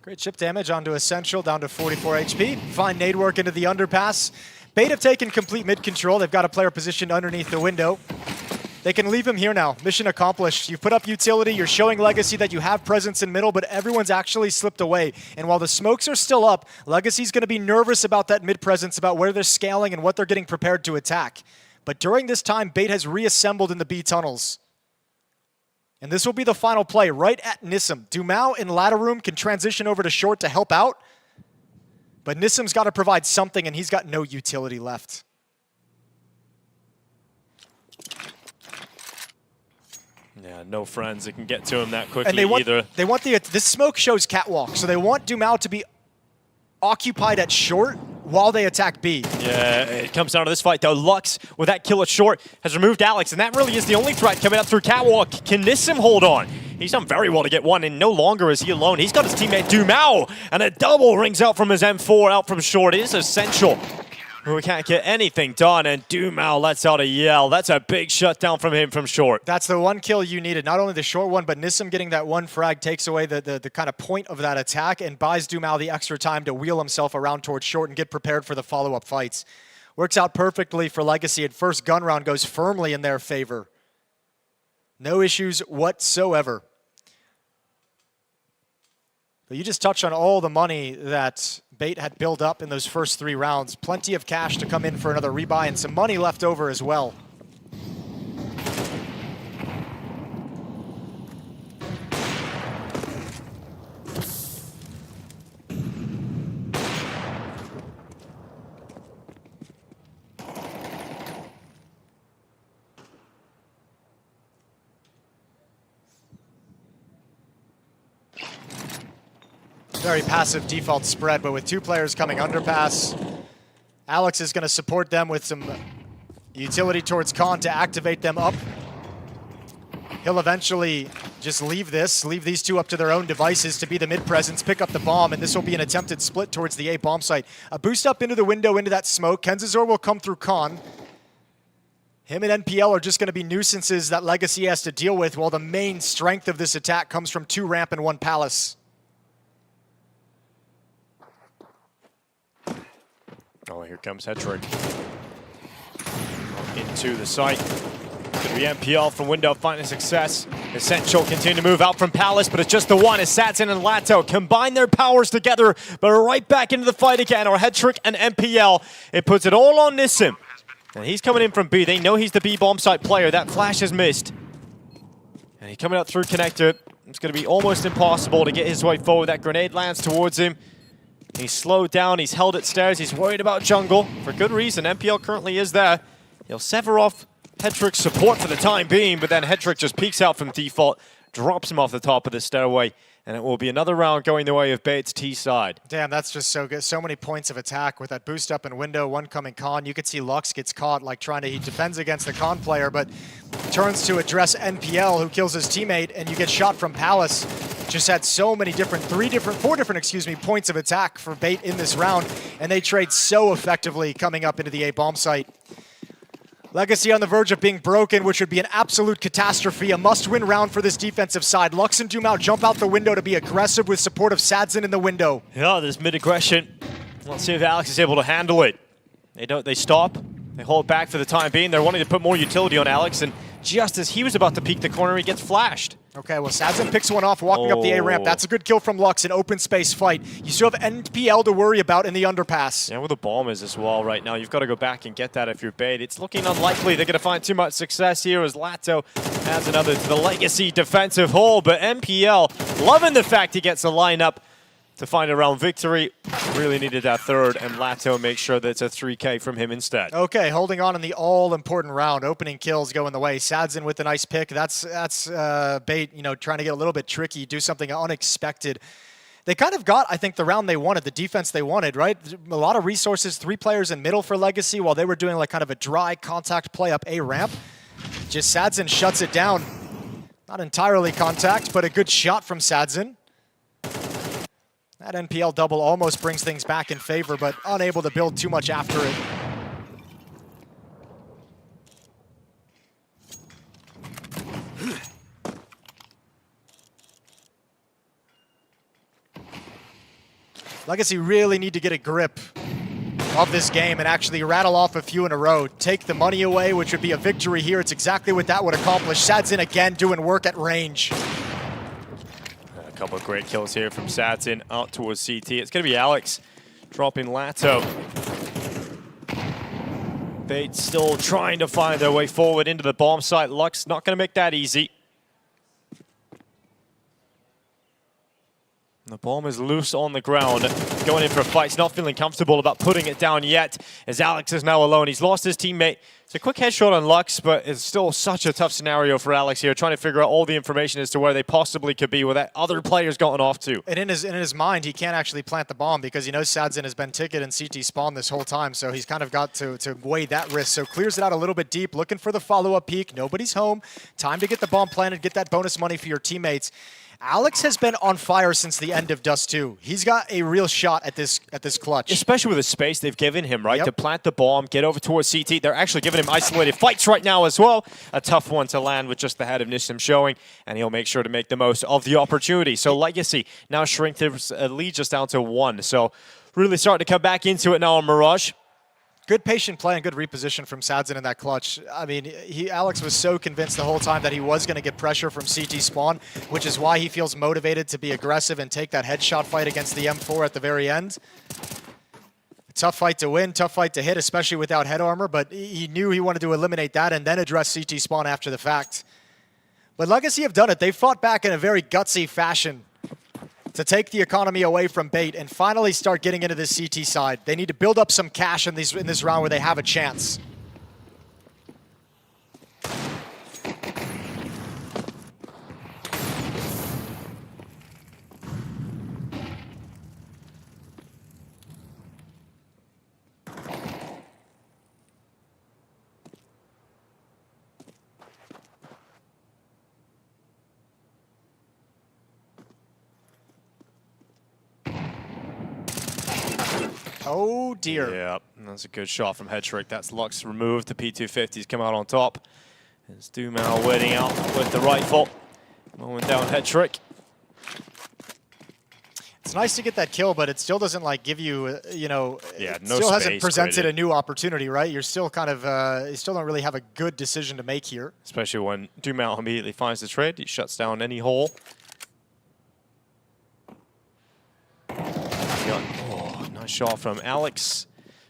Speaker 11: Great chip damage onto Essential, down to 44 HP. Fine nade work into the underpass. Bait have taken complete mid control. They've got a player positioned underneath the window. They can leave him here now. Mission accomplished. You've put up utility. You're showing Legacy that you have presence in middle, but everyone's actually slipped away. And while the smokes are still up, Legacy's going to be nervous about that mid presence, about where they're scaling and what they're getting prepared to attack. But during this time, Bait has reassembled in the B tunnels. And this will be the final play right at Nissim. Dumao in ladder room can transition over to short to help out. But Nissim's got to provide something, and he's got no utility left.
Speaker 10: Yeah, no friends that can get to him that quickly
Speaker 11: And they want
Speaker 10: either.
Speaker 11: this smoke shows catwalk, so they want Dumao to be occupied at short while they attack B.
Speaker 10: Yeah, it comes down to this fight though. Lux, with that kill at short, has removed Alex, and that really is the only threat coming up through catwalk. Can Nissim hold on? He's done very well to get one, and no longer is he alone. He's got his teammate Dumao, and a double rings out from his M4 out from short. It is Essential, who can't get anything done, and Dumao lets out a yell. That's a big shutdown from him from short.
Speaker 11: That's the one kill you needed. Not only the short one, but Nissim getting that one frag takes away the kind of point of that attack and buys Dumao the extra time to wheel himself around towards short and get prepared for the follow-up fights. Works out perfectly for Legacy, and first gun round goes firmly in their favor. No issues whatsoever. But you just touched on all the money that Bait had built up in those first 3 rounds. Plenty of cash to come in for another rebuy, and some money left over as well. Very passive default spread, but with 2 players coming underpass, Alex is going to support them with some utility towards Khan to activate them up. He'll eventually just leave these 2 up to their own devices to be the mid-presence, pick up the bomb, and this will be an attempted split towards the A bomb site. A boost up into the window, into that smoke. Kenzazor will come through Khan. Him and NPL are just going to be nuisances that Legacy has to deal with, while the main strength of this attack comes from 2 ramp and 1 palace.
Speaker 10: Oh, here comes Hetrick. Into the site. Could be MPL from window finding success. Essential continue to move out from Palace, but it's just the one as Sadzin and Lato combine their powers together, but right back into the fight again are Hetrick and MPL. It puts it all on Nissim. And he's coming in from B. They know he's the B bomb site player. That flash is missed. And he's coming up through connector. It's going to be almost impossible to get his way forward. That grenade lands towards him. He's slowed down, he's held at stairs, he's worried about jungle. For good reason, MPL currently is there. He'll sever off Hedrick's support for the time being, but then Hedrick just peeks out from default, drops him off the top of the stairway, and it will be another round going the way of Bates T side.
Speaker 11: Damn, that's just so good. So many points of attack with that boost up in window, one coming con. You could see Lux gets caught like trying to, he defends against the con player, but turns to address NPL who kills his teammate, and you get shot from Palace. Just had so many different, four different points of attack for Bait in this round, and they trade so effectively coming up into the A bomb site. Legacy on the verge of being broken, which would be an absolute catastrophe. A must-win round for this defensive side. Lux and Doom jump out the window to be aggressive with support of Sadzin in the window.
Speaker 10: Yeah, there's mid-aggression. Let's see if Alex is able to handle it. They stop. They hold back for the time being. They're wanting to put more utility on Alex, and just as he was about to peek the corner, he gets flashed.
Speaker 11: Okay, well, Sadzin picks one off, walking up the A ramp. That's a good kill from Lux, an open space fight. You still have NPL to worry about in the underpass.
Speaker 10: Yeah, where the bomb is as well right now. You've got to go back and get that if you're Bait. It's looking unlikely they're going to find too much success here as Lato adds another to the Legacy defensive hole, but NPL loving the fact he gets a lineup to find a round victory. Really needed that third, and Lato makes sure that it's a 3K from him instead.
Speaker 11: Okay, holding on in the all-important round. Opening kills going the way. Sadzin with a nice pick. That's Bait, trying to get a little bit tricky, do something unexpected. They kind of got, I think, the round they wanted, the defense they wanted, right? A lot of resources, 3 players in middle for Legacy, while they were doing like kind of a dry contact play up A ramp. Just Sadzin shuts it down. Not entirely contact, but a good shot from Sadzin. That NPL double almost brings things back in favor, but unable to build too much after it. Legacy really need to get a grip of this game and actually rattle off a few in a row. Take the money away, which would be a victory here. It's exactly what that would accomplish. Sadzin again doing work at range.
Speaker 10: A couple of great kills here from Sadzin out towards CT. It's going to be Alex dropping Lato. Bait still trying to find their way forward into the bomb site. Lux not going to make that easy. The bomb is loose on the ground, going in for a fight. He's not feeling comfortable about putting it down yet, as Alex is now alone. He's lost his teammate. It's a quick headshot on Lux, but it's still such a tough scenario for Alex here, trying to figure out all the information as to where they possibly could be, where that other player's gotten off to.
Speaker 11: And in his mind, he can't actually plant the bomb because he knows Sadzin has been ticketed and CT spawn this whole time, so he's kind of got to weigh that risk. So clears it out a little bit deep, looking for the follow-up peek. Nobody's home. Time to get the bomb planted, get that bonus money for your teammates. Alex has been on fire since the end of Dust 2. He's got a real shot at this clutch.
Speaker 10: Especially with the space they've given him, right? Yep. To plant the bomb, get over towards CT. They're actually giving him isolated fights right now as well. A tough one to land with just the head of Nissim showing, and he'll make sure to make the most of the opportunity. So Legacy now shrink their lead just down to 1. So really starting to come back into it now on Mirage.
Speaker 11: Good patient play and good reposition from Sadzin in that clutch. I mean, Alex was so convinced the whole time that he was going to get pressure from CT spawn, which is why he feels motivated to be aggressive and take that headshot fight against the M4 at the very end. Tough fight to win, tough fight to hit, especially without head armor, but he knew he wanted to eliminate that and then address CT spawn after the fact. But Legacy have done it. They fought back in a very gutsy fashion to take the economy away from Bait and finally start getting into this CT side. They need to build up some cash in this round where they have a chance. Oh dear.
Speaker 10: Yeah, that's a good shot from Hedrick. That's Lux removed. The P250's come out on top. It's Dumal waiting out with the rifle. Mowing down Hedrick.
Speaker 11: It's nice to get that kill, but it still doesn't like give you,
Speaker 10: no
Speaker 11: still hasn't presented
Speaker 10: created.
Speaker 11: a new opportunity, right? You're still kind of, you still don't really have a good decision to make here.
Speaker 10: Especially when Dumal immediately finds the trade. He shuts down any hole. Nice shot from Alex.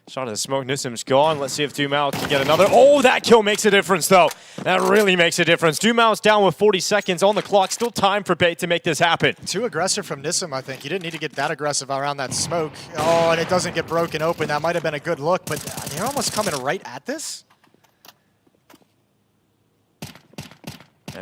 Speaker 10: Shot of the smoke. Nissim's gone. Let's see if Dumal can get another. Oh, that kill makes a difference, though. That really makes a difference. Dumal's down with 40 seconds on the clock. Still time for Bait to make this happen.
Speaker 11: Too aggressive from Nissim, I think. You didn't need to get that aggressive around that smoke. Oh, and it doesn't get broken open. That might have been a good look, but they're almost coming right at this.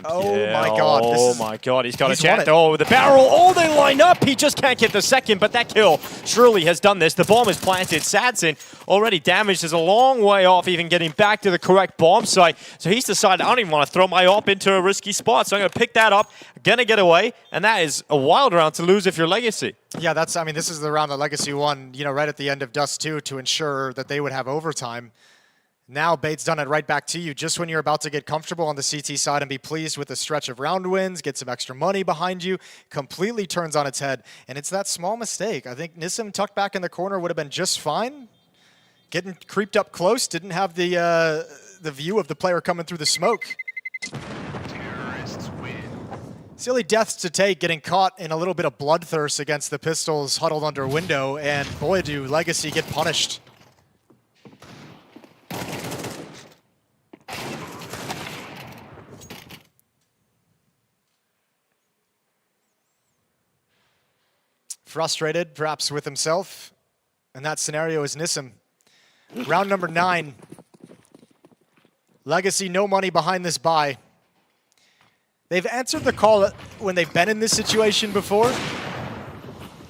Speaker 11: Oh my God.
Speaker 10: Oh my God, he's got a
Speaker 11: He's won
Speaker 10: chance.
Speaker 11: it.
Speaker 10: Oh, the barrel. Oh, they line up. He just can't get the second, but that kill surely has done this. The bomb is planted. Sadson already damaged. Is a long way off even getting back to the correct bomb site. So he's decided, I don't even want to throw my op into a risky spot. So I'm going to pick that up, gonna get away, and that is a wild round to lose if you're Legacy.
Speaker 11: Yeah, I mean, this is the round that Legacy won, you know, right at the end of Dust 2 to ensure that they would have overtime. Now Bait's done it right back to you just when you're about to get comfortable on the CT side and be pleased with a stretch of round wins, get some extra money behind you, completely turns on its head. And it's that small mistake. I think Nissim tucked back in the corner would have been just fine. Getting creeped up close, didn't have the view of the player coming through the smoke. Silly deaths to take, getting caught in a little bit of bloodthirst against the Pistols huddled under window, and boy, do Legacy get punished. Frustrated, perhaps with himself, and that scenario is Nissim. Round number 9. Legacy, no money behind this buy. They've answered the call when they've been in this situation before.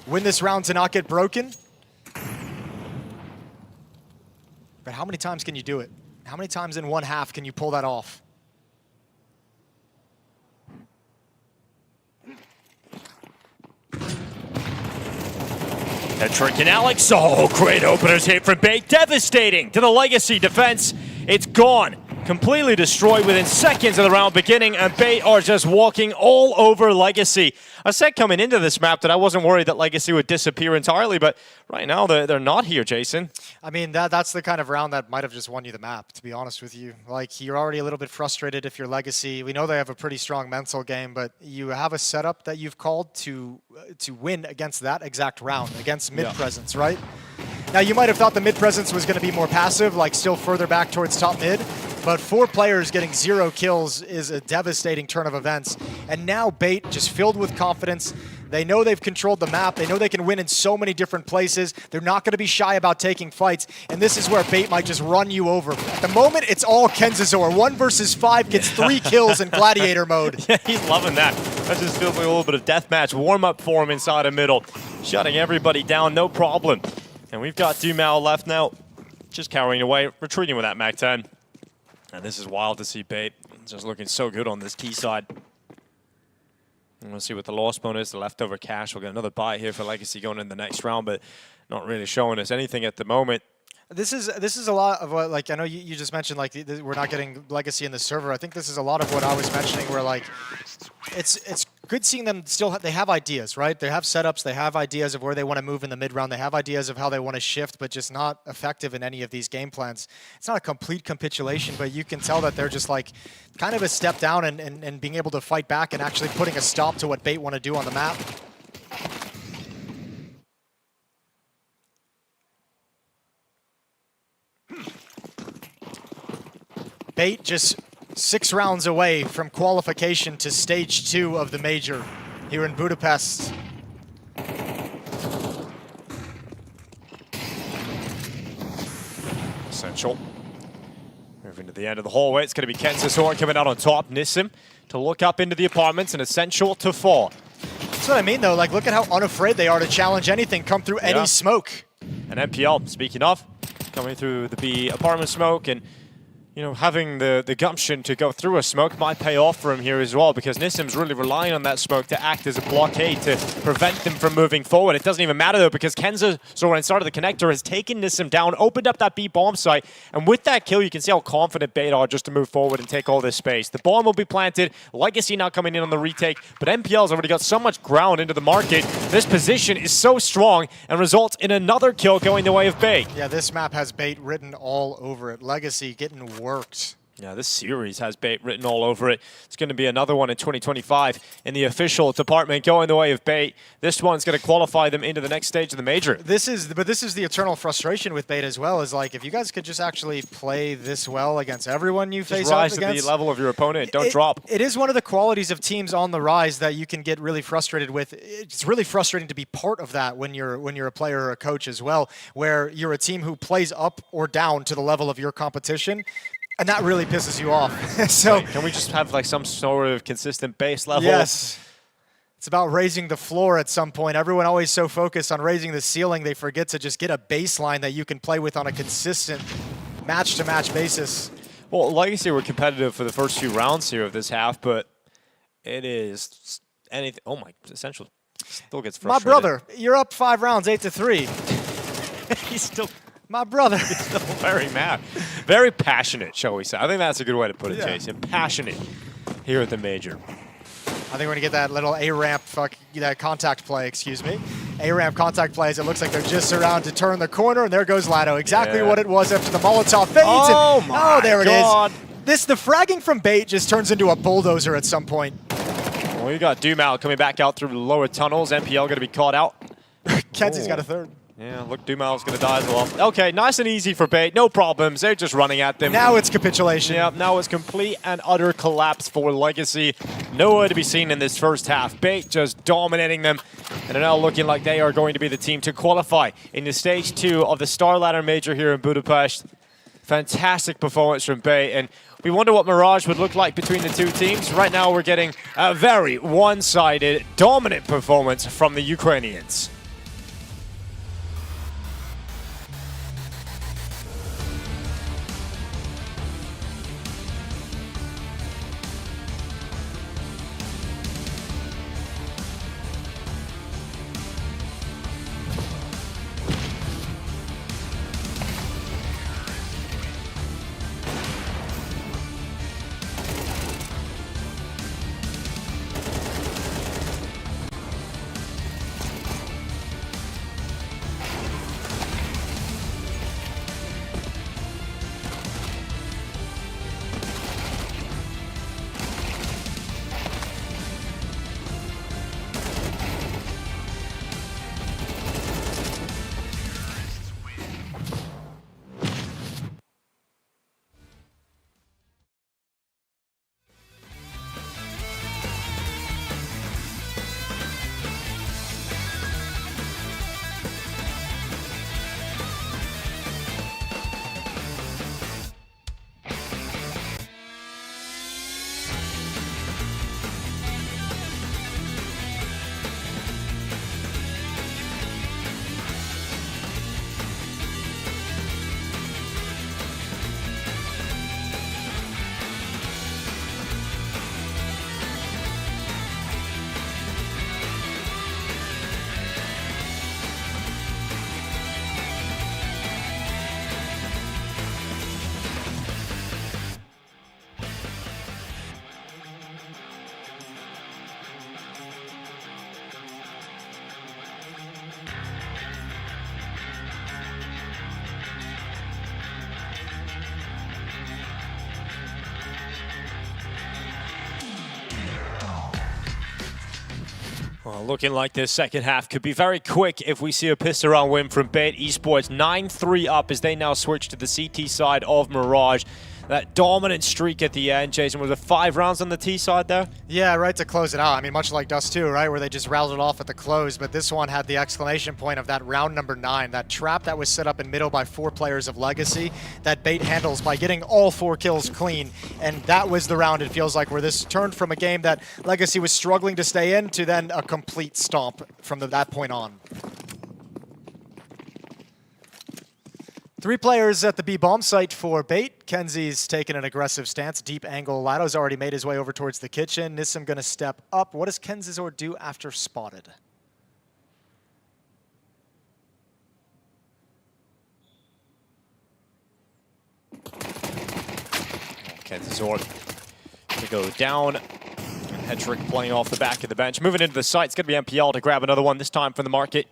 Speaker 11: Win this round to not get broken. But how many times can you do it? How many times in one half can you pull that off?
Speaker 10: Trick and Alex. Oh, great openers hit from Bait. Devastating to the Legacy defense. It's gone. Completely destroyed within seconds of the round beginning, and Bait are just walking all over Legacy. I said coming into this map that I wasn't worried that Legacy would disappear entirely, but right now they're not here, Jason.
Speaker 11: I mean, that's the kind of round that might have just won you the map, to be honest with you. Like, you're already a little bit frustrated if you're Legacy. We know they have a pretty strong mental game, but you have a setup that you've called to win against that exact round, against mid-presence, right? Now, you might have thought the mid-presence was going to be more passive, like still further back towards top mid, but 4 players getting 0 kills is a devastating turn of events. And now Bait just filled with confidence. They know they've controlled the map. They know they can win in so many different places. They're not going to be shy about taking fights. And this is where Bait might just run you over. At the moment, it's all Kenzazor. 1 versus 5 gets 3 kills in Gladiator mode.
Speaker 10: Yeah, he's loving that. That just feels like a little bit of deathmatch warm-up for him inside of middle. Shutting everybody down, no problem. And we've got Dumal left now, just carrying away, retreating with that Mac-10. And this is wild to see Bait. Just looking so good on this T side. And we'll see what the loss bonus, the leftover cash. We'll get another buy here for Legacy going in the next round, but not really showing us anything at the moment.
Speaker 11: This is a lot of what, like, I know you just mentioned, like, we're not getting Legacy in the server. I think this is a lot of what I was mentioning, where, like, it's good seeing them still, they have ideas, right? They have setups, they have ideas of where they want to move in the mid-round, they have ideas of how they want to shift, but just not effective in any of these game plans. It's not a complete capitulation, but you can tell that they're just, like, kind of a step down and being able to fight back and actually putting a stop to what Bait want to do on the map. Bait just 6 rounds away from qualification to stage 2 of the Major here in Budapest.
Speaker 10: Essential. Moving to the end of the hallway, it's going to be Kenzazor coming out on top. Nissim to look up into the apartments, and Essential to fall.
Speaker 11: That's what I mean, though. Like, look at how unafraid they are to challenge anything, come through any smoke.
Speaker 10: And MPL, speaking of, coming through the B apartment smoke, and you know, having the gumption to go through a smoke might pay off for him here as well, because Nissim's really relying on that smoke to act as a blockade to prevent them from moving forward. It doesn't even matter, though, because Kenzazor inside of the connector has taken Nissim down, opened up that B bomb site, and with that kill, you can see how confident Bait are just to move forward and take all this space. The bomb will be planted, Legacy not coming in on the retake, but MPL's already got so much ground into the market. This position is so strong and results in another kill going the way of Bait.
Speaker 11: Yeah, this map has Bait written all over it. Legacy getting worked.
Speaker 10: Yeah, this series has Bait written all over it. It's going to be another one in 2025 in the official department going the way of Bait. This one's going to qualify them into the next stage of the Major.
Speaker 11: But this is the eternal frustration with Bait as well, is like, if you guys could just actually play this well against everyone you face
Speaker 10: rise
Speaker 11: up
Speaker 10: to
Speaker 11: against.
Speaker 10: the level of your opponent. Don't drop.
Speaker 11: It is one of the qualities of teams on the rise that you can get really frustrated with. It's really frustrating to be part of that when you're a player or a coach as well, where you're a team who plays up or down to the level of your competition. And that really pisses you off. So
Speaker 10: Wait, can we just have like some sort of consistent base level?
Speaker 11: yes. It's about raising the floor at some point. Everyone always so focused on raising the ceiling, they forget to just get a baseline that you can play with on a consistent match-to-match basis.
Speaker 10: Well, Legacy were competitive for the first few rounds here of this half, but it is anything. Oh my, Essential still gets frustrated.
Speaker 11: My brother, you're up 5 rounds, 8-3.
Speaker 10: He's still.
Speaker 11: My brother.
Speaker 10: He's still very mad. Very passionate, shall we say. I think that's a good way to put it,
Speaker 11: Yeah.
Speaker 10: Jason. Passionate here at the Major.
Speaker 11: I think we're going to get that little A-ramp, that contact play, excuse me. A-ramp contact plays. It looks like they're just around to turn the corner, and there goes Lado. Exactly
Speaker 10: Yeah.
Speaker 11: what it was after the Molotov fades.
Speaker 10: Oh, my
Speaker 11: Oh, there
Speaker 10: God.
Speaker 11: it is. The fragging from Bait just turns into a bulldozer at some point.
Speaker 10: Well, you got Dumal coming back out through the lower tunnels. NPL going to be caught out.
Speaker 11: Kenzie's got a third.
Speaker 10: Yeah, look, Dumal's going to die as well. Okay, nice and easy for Bait. No problems. They're just running at them.
Speaker 11: Now it's capitulation.
Speaker 10: Yeah, now it's complete and utter collapse for Legacy. Nowhere to be seen in this first half. Bait just dominating them. And they're now looking like they are going to be the team to qualify in the Stage 2 of the StarLadder Major here in Budapest. Fantastic performance from Bait. And we wonder what Mirage would look like between the two teams. Right now we're getting a very one-sided, dominant performance from the Ukrainians. Well, looking like this second half could be very quick if we see a pissed-around win from Bait Esports. 9-3 up as they now switch to the CT side of Mirage. That dominant streak at the end, Jason, was it 5 rounds on the T side there?
Speaker 11: Yeah, right to close it out. I mean, much like Dust 2, right, where they just routed off at the close, but this one had the exclamation point of that round number 9, that trap that was set up in middle by 4 players of Legacy, that Bait handles by getting all 4 kills clean, and that was the round, it feels like, where this turned from a game that Legacy was struggling to stay in to then a complete stomp from that point on. 3 players at the B-bomb site for Bait. Kenzie's taken an aggressive stance, deep angle. Lado's already made his way over towards the kitchen. Nissim gonna step up. What does Kenzizor do after spotted?
Speaker 10: Kenzizor to go down. Hedrick playing off the back of the bench. Moving into the site, it's gonna be MPL to grab another one, this time from the market.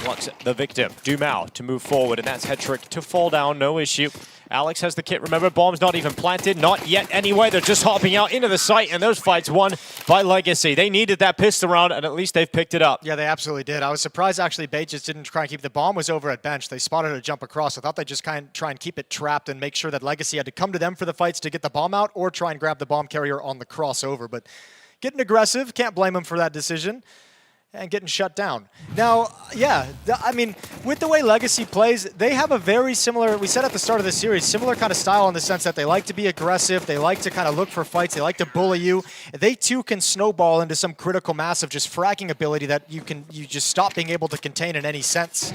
Speaker 10: Looks the victim, Dumal, to move forward, and that's Hedrick to fall down, no issue. Alex has the kit, remember, bomb's not even planted, not yet anyway. They're just hopping out into the site, and those fights won by Legacy. They needed that pistol round, and at least they've picked it up.
Speaker 11: Yeah, they absolutely did. I was surprised, actually, Bait just didn't try and keep the bomb was over at bench. They spotted a jump across. I thought they'd just kind of try and keep it trapped and make sure that Legacy had to come to them for the fights to get the bomb out or try and grab the bomb carrier on the crossover. But getting aggressive, can't blame them for that decision. and getting shut down. Now, yeah, I mean, with the way Legacy plays, they have a very similar, we said at the start of the series, similar kind of style in the sense that they like to be aggressive, they like to kind of look for fights, they like to bully you. They too can snowball into some critical mass of just fragging ability that you just stop being able to contain in any sense.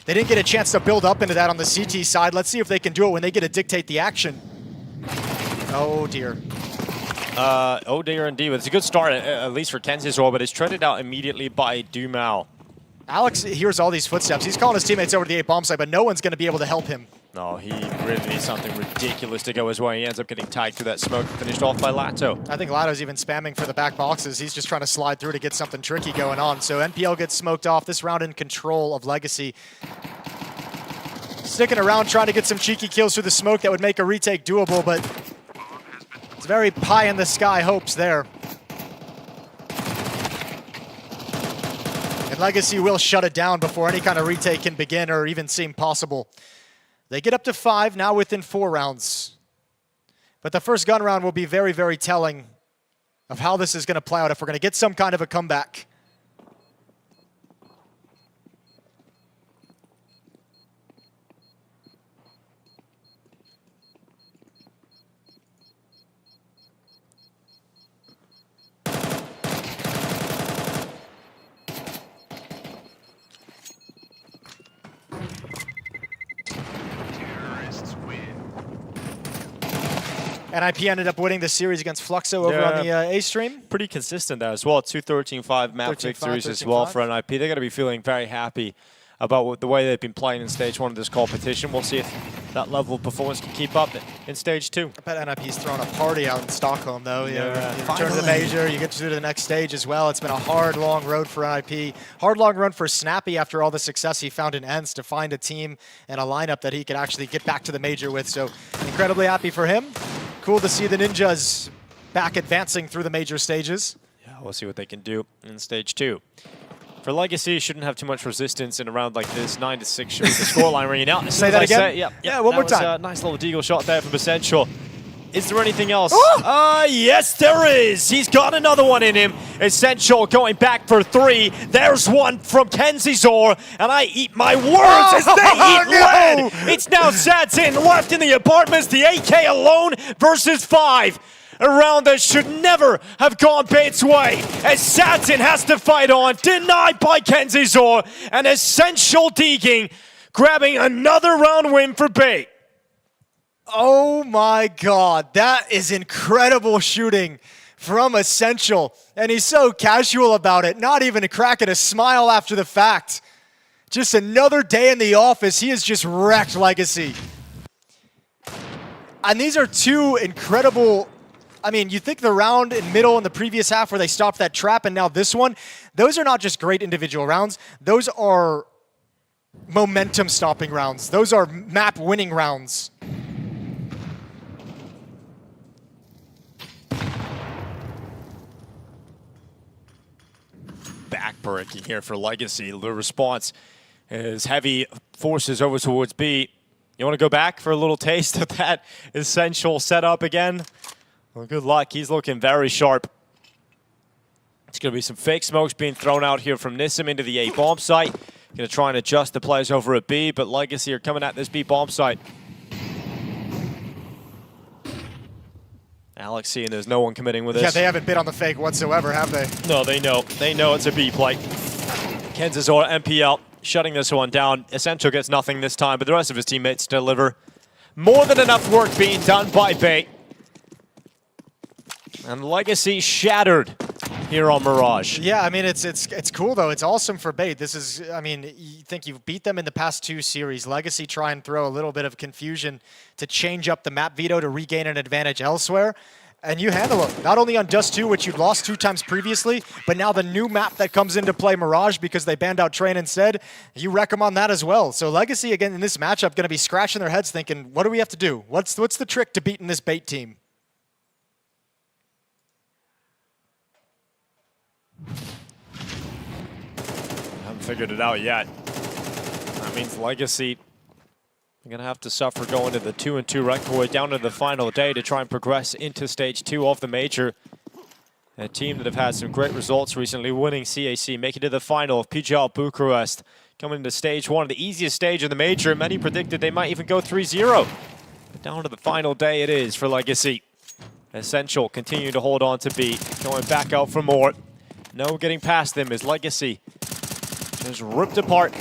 Speaker 11: They didn't get a chance to build up into that on the CT side. Let's see if they can do it when they get to dictate the action. Oh dear.
Speaker 10: Oh dear indeed. It's a good start, at least for Kenzizor, but it's traded out immediately by Dumao.
Speaker 11: Alex hears all these footsteps. He's calling his teammates over to the A-bomb site, but no one's going to be able to help him.
Speaker 10: No, he really needs something ridiculous to go his way. He ends up getting tagged through that smoke, finished off by Lato.
Speaker 11: I think Lato's even spamming for the back boxes. He's just trying to slide through to get something tricky going on. So NPL gets smoked off. This round in control of Legacy. Sticking around, trying to get some cheeky kills through the smoke that would make a retake doable, but it's very pie in the sky hopes there. And Legacy will shut it down before any kind of retake can begin or even seem possible. They get up to 5 now within 4 rounds. But the first gun round will be very, very telling of how this is going to play out if we're going to get some kind of a comeback. NIP ended up winning the series against Fluxo over on the A stream.
Speaker 10: Pretty consistent there as well. 2 13-5 map victories as well for NIP. They're going to be feeling very happy about the way they've been playing in Stage 1 of this competition. We'll see if that level of performance can keep up in Stage 2.
Speaker 11: I bet NIP's throwing a party out in Stockholm, though. You return to the Major, you get to the next stage as well. It's been a hard, long road for NIP. Hard, long run for Snappy after all the success he found in ENCE to find a team and a lineup that he could actually get back to the Major with. So incredibly happy for him. Cool to see the Ninjas back advancing through the major stages.
Speaker 10: Yeah, we'll see what they can do in Stage 2. For Legacy, shouldn't have too much resistance in a round like this. 9-6 should be the scoreline ringing out.
Speaker 11: Say that again?
Speaker 10: Yeah,
Speaker 11: one more time.
Speaker 10: A nice little deagle shot there from Essential. Is there anything else? Yes, there is. He's got another one in him. Essential going back for 3. There's one from Kenzizor, and I eat my words as they eat lead. It's now Sadsin left in the apartments. The AK alone versus 5. A round that should never have gone Bait's way, as Sadsin has to fight on, denied by Kenzizor, and Essential Deeking grabbing another round win for Bait.
Speaker 11: Oh my God, that is incredible shooting from Essential. And he's so casual about it, not even cracking a smile after the fact. Just another day in the office, he has just wrecked Legacy. And these are 2 incredible, I mean, you think the round in middle in the previous half where they stopped that trap and now this one, those are not just great individual rounds, those are momentum stopping rounds. Those are map winning rounds.
Speaker 10: Backbreaking here for Legacy. The response is heavy forces over towards B. You want to go back for a little taste of that Essential setup again? Well, good luck. He's looking very sharp. It's going to be some fake smokes being thrown out here from Nissim into the A bomb site. Going to try and adjust the players over at B, but Legacy are coming at this B bomb site. Alex seeing there's no one committing with this.
Speaker 11: Yeah, they haven't bid on the fake whatsoever, have they?
Speaker 10: No, they know. They know it's a B play. Kenzizor, NPL, shutting this one down. Essential gets nothing this time, but the rest of his teammates deliver. More than enough work being done by Bait. And Legacy shattered here on Mirage.
Speaker 11: Yeah, I mean, it's cool, though. It's awesome for Bait. This is, I mean, you think you've beat them in the past 2 series. Legacy try and throw a little bit of confusion to change up the map veto to regain an advantage elsewhere. And you handle it. Not only on Dust 2, which you'd lost 2 times previously, but now the new map that comes into play, Mirage, because they banned out Train instead, you wreck them on that as well. So Legacy, again, in this matchup, going to be scratching their heads thinking, what do we have to do? What's the trick to beating this Bait team?
Speaker 10: Haven't figured it out yet. That means Legacy are going to have to suffer going to the 2-2 record down to the final day to try and progress into Stage 2 of the Major. A team that have had some great results recently, winning CAC, making it to the final of PGL Bucharest. Coming into stage 1, the easiest stage in the major. Many predicted they might even go 3-0. But down to the final day it is for Legacy. Essential continuing to hold on to beat, going back out for more. No getting past them as Legacy just ripped apart.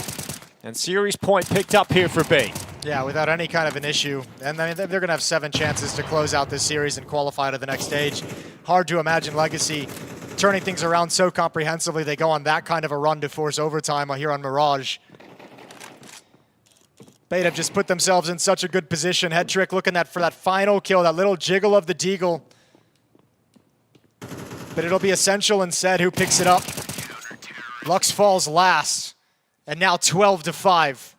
Speaker 10: And series point picked up here for Bait.
Speaker 11: Yeah, without any kind of an issue. And I mean, they're going to have 7 chances to close out this series and qualify to the next stage. Hard to imagine Legacy turning things around so comprehensively. They go on that kind of a run to force overtime here on Mirage. Bait have just put themselves in such a good position. Head Trick looking for that final kill, that little jiggle of the deagle. But it'll be Essential instead who picks it up. Lux falls last. And now 12-5.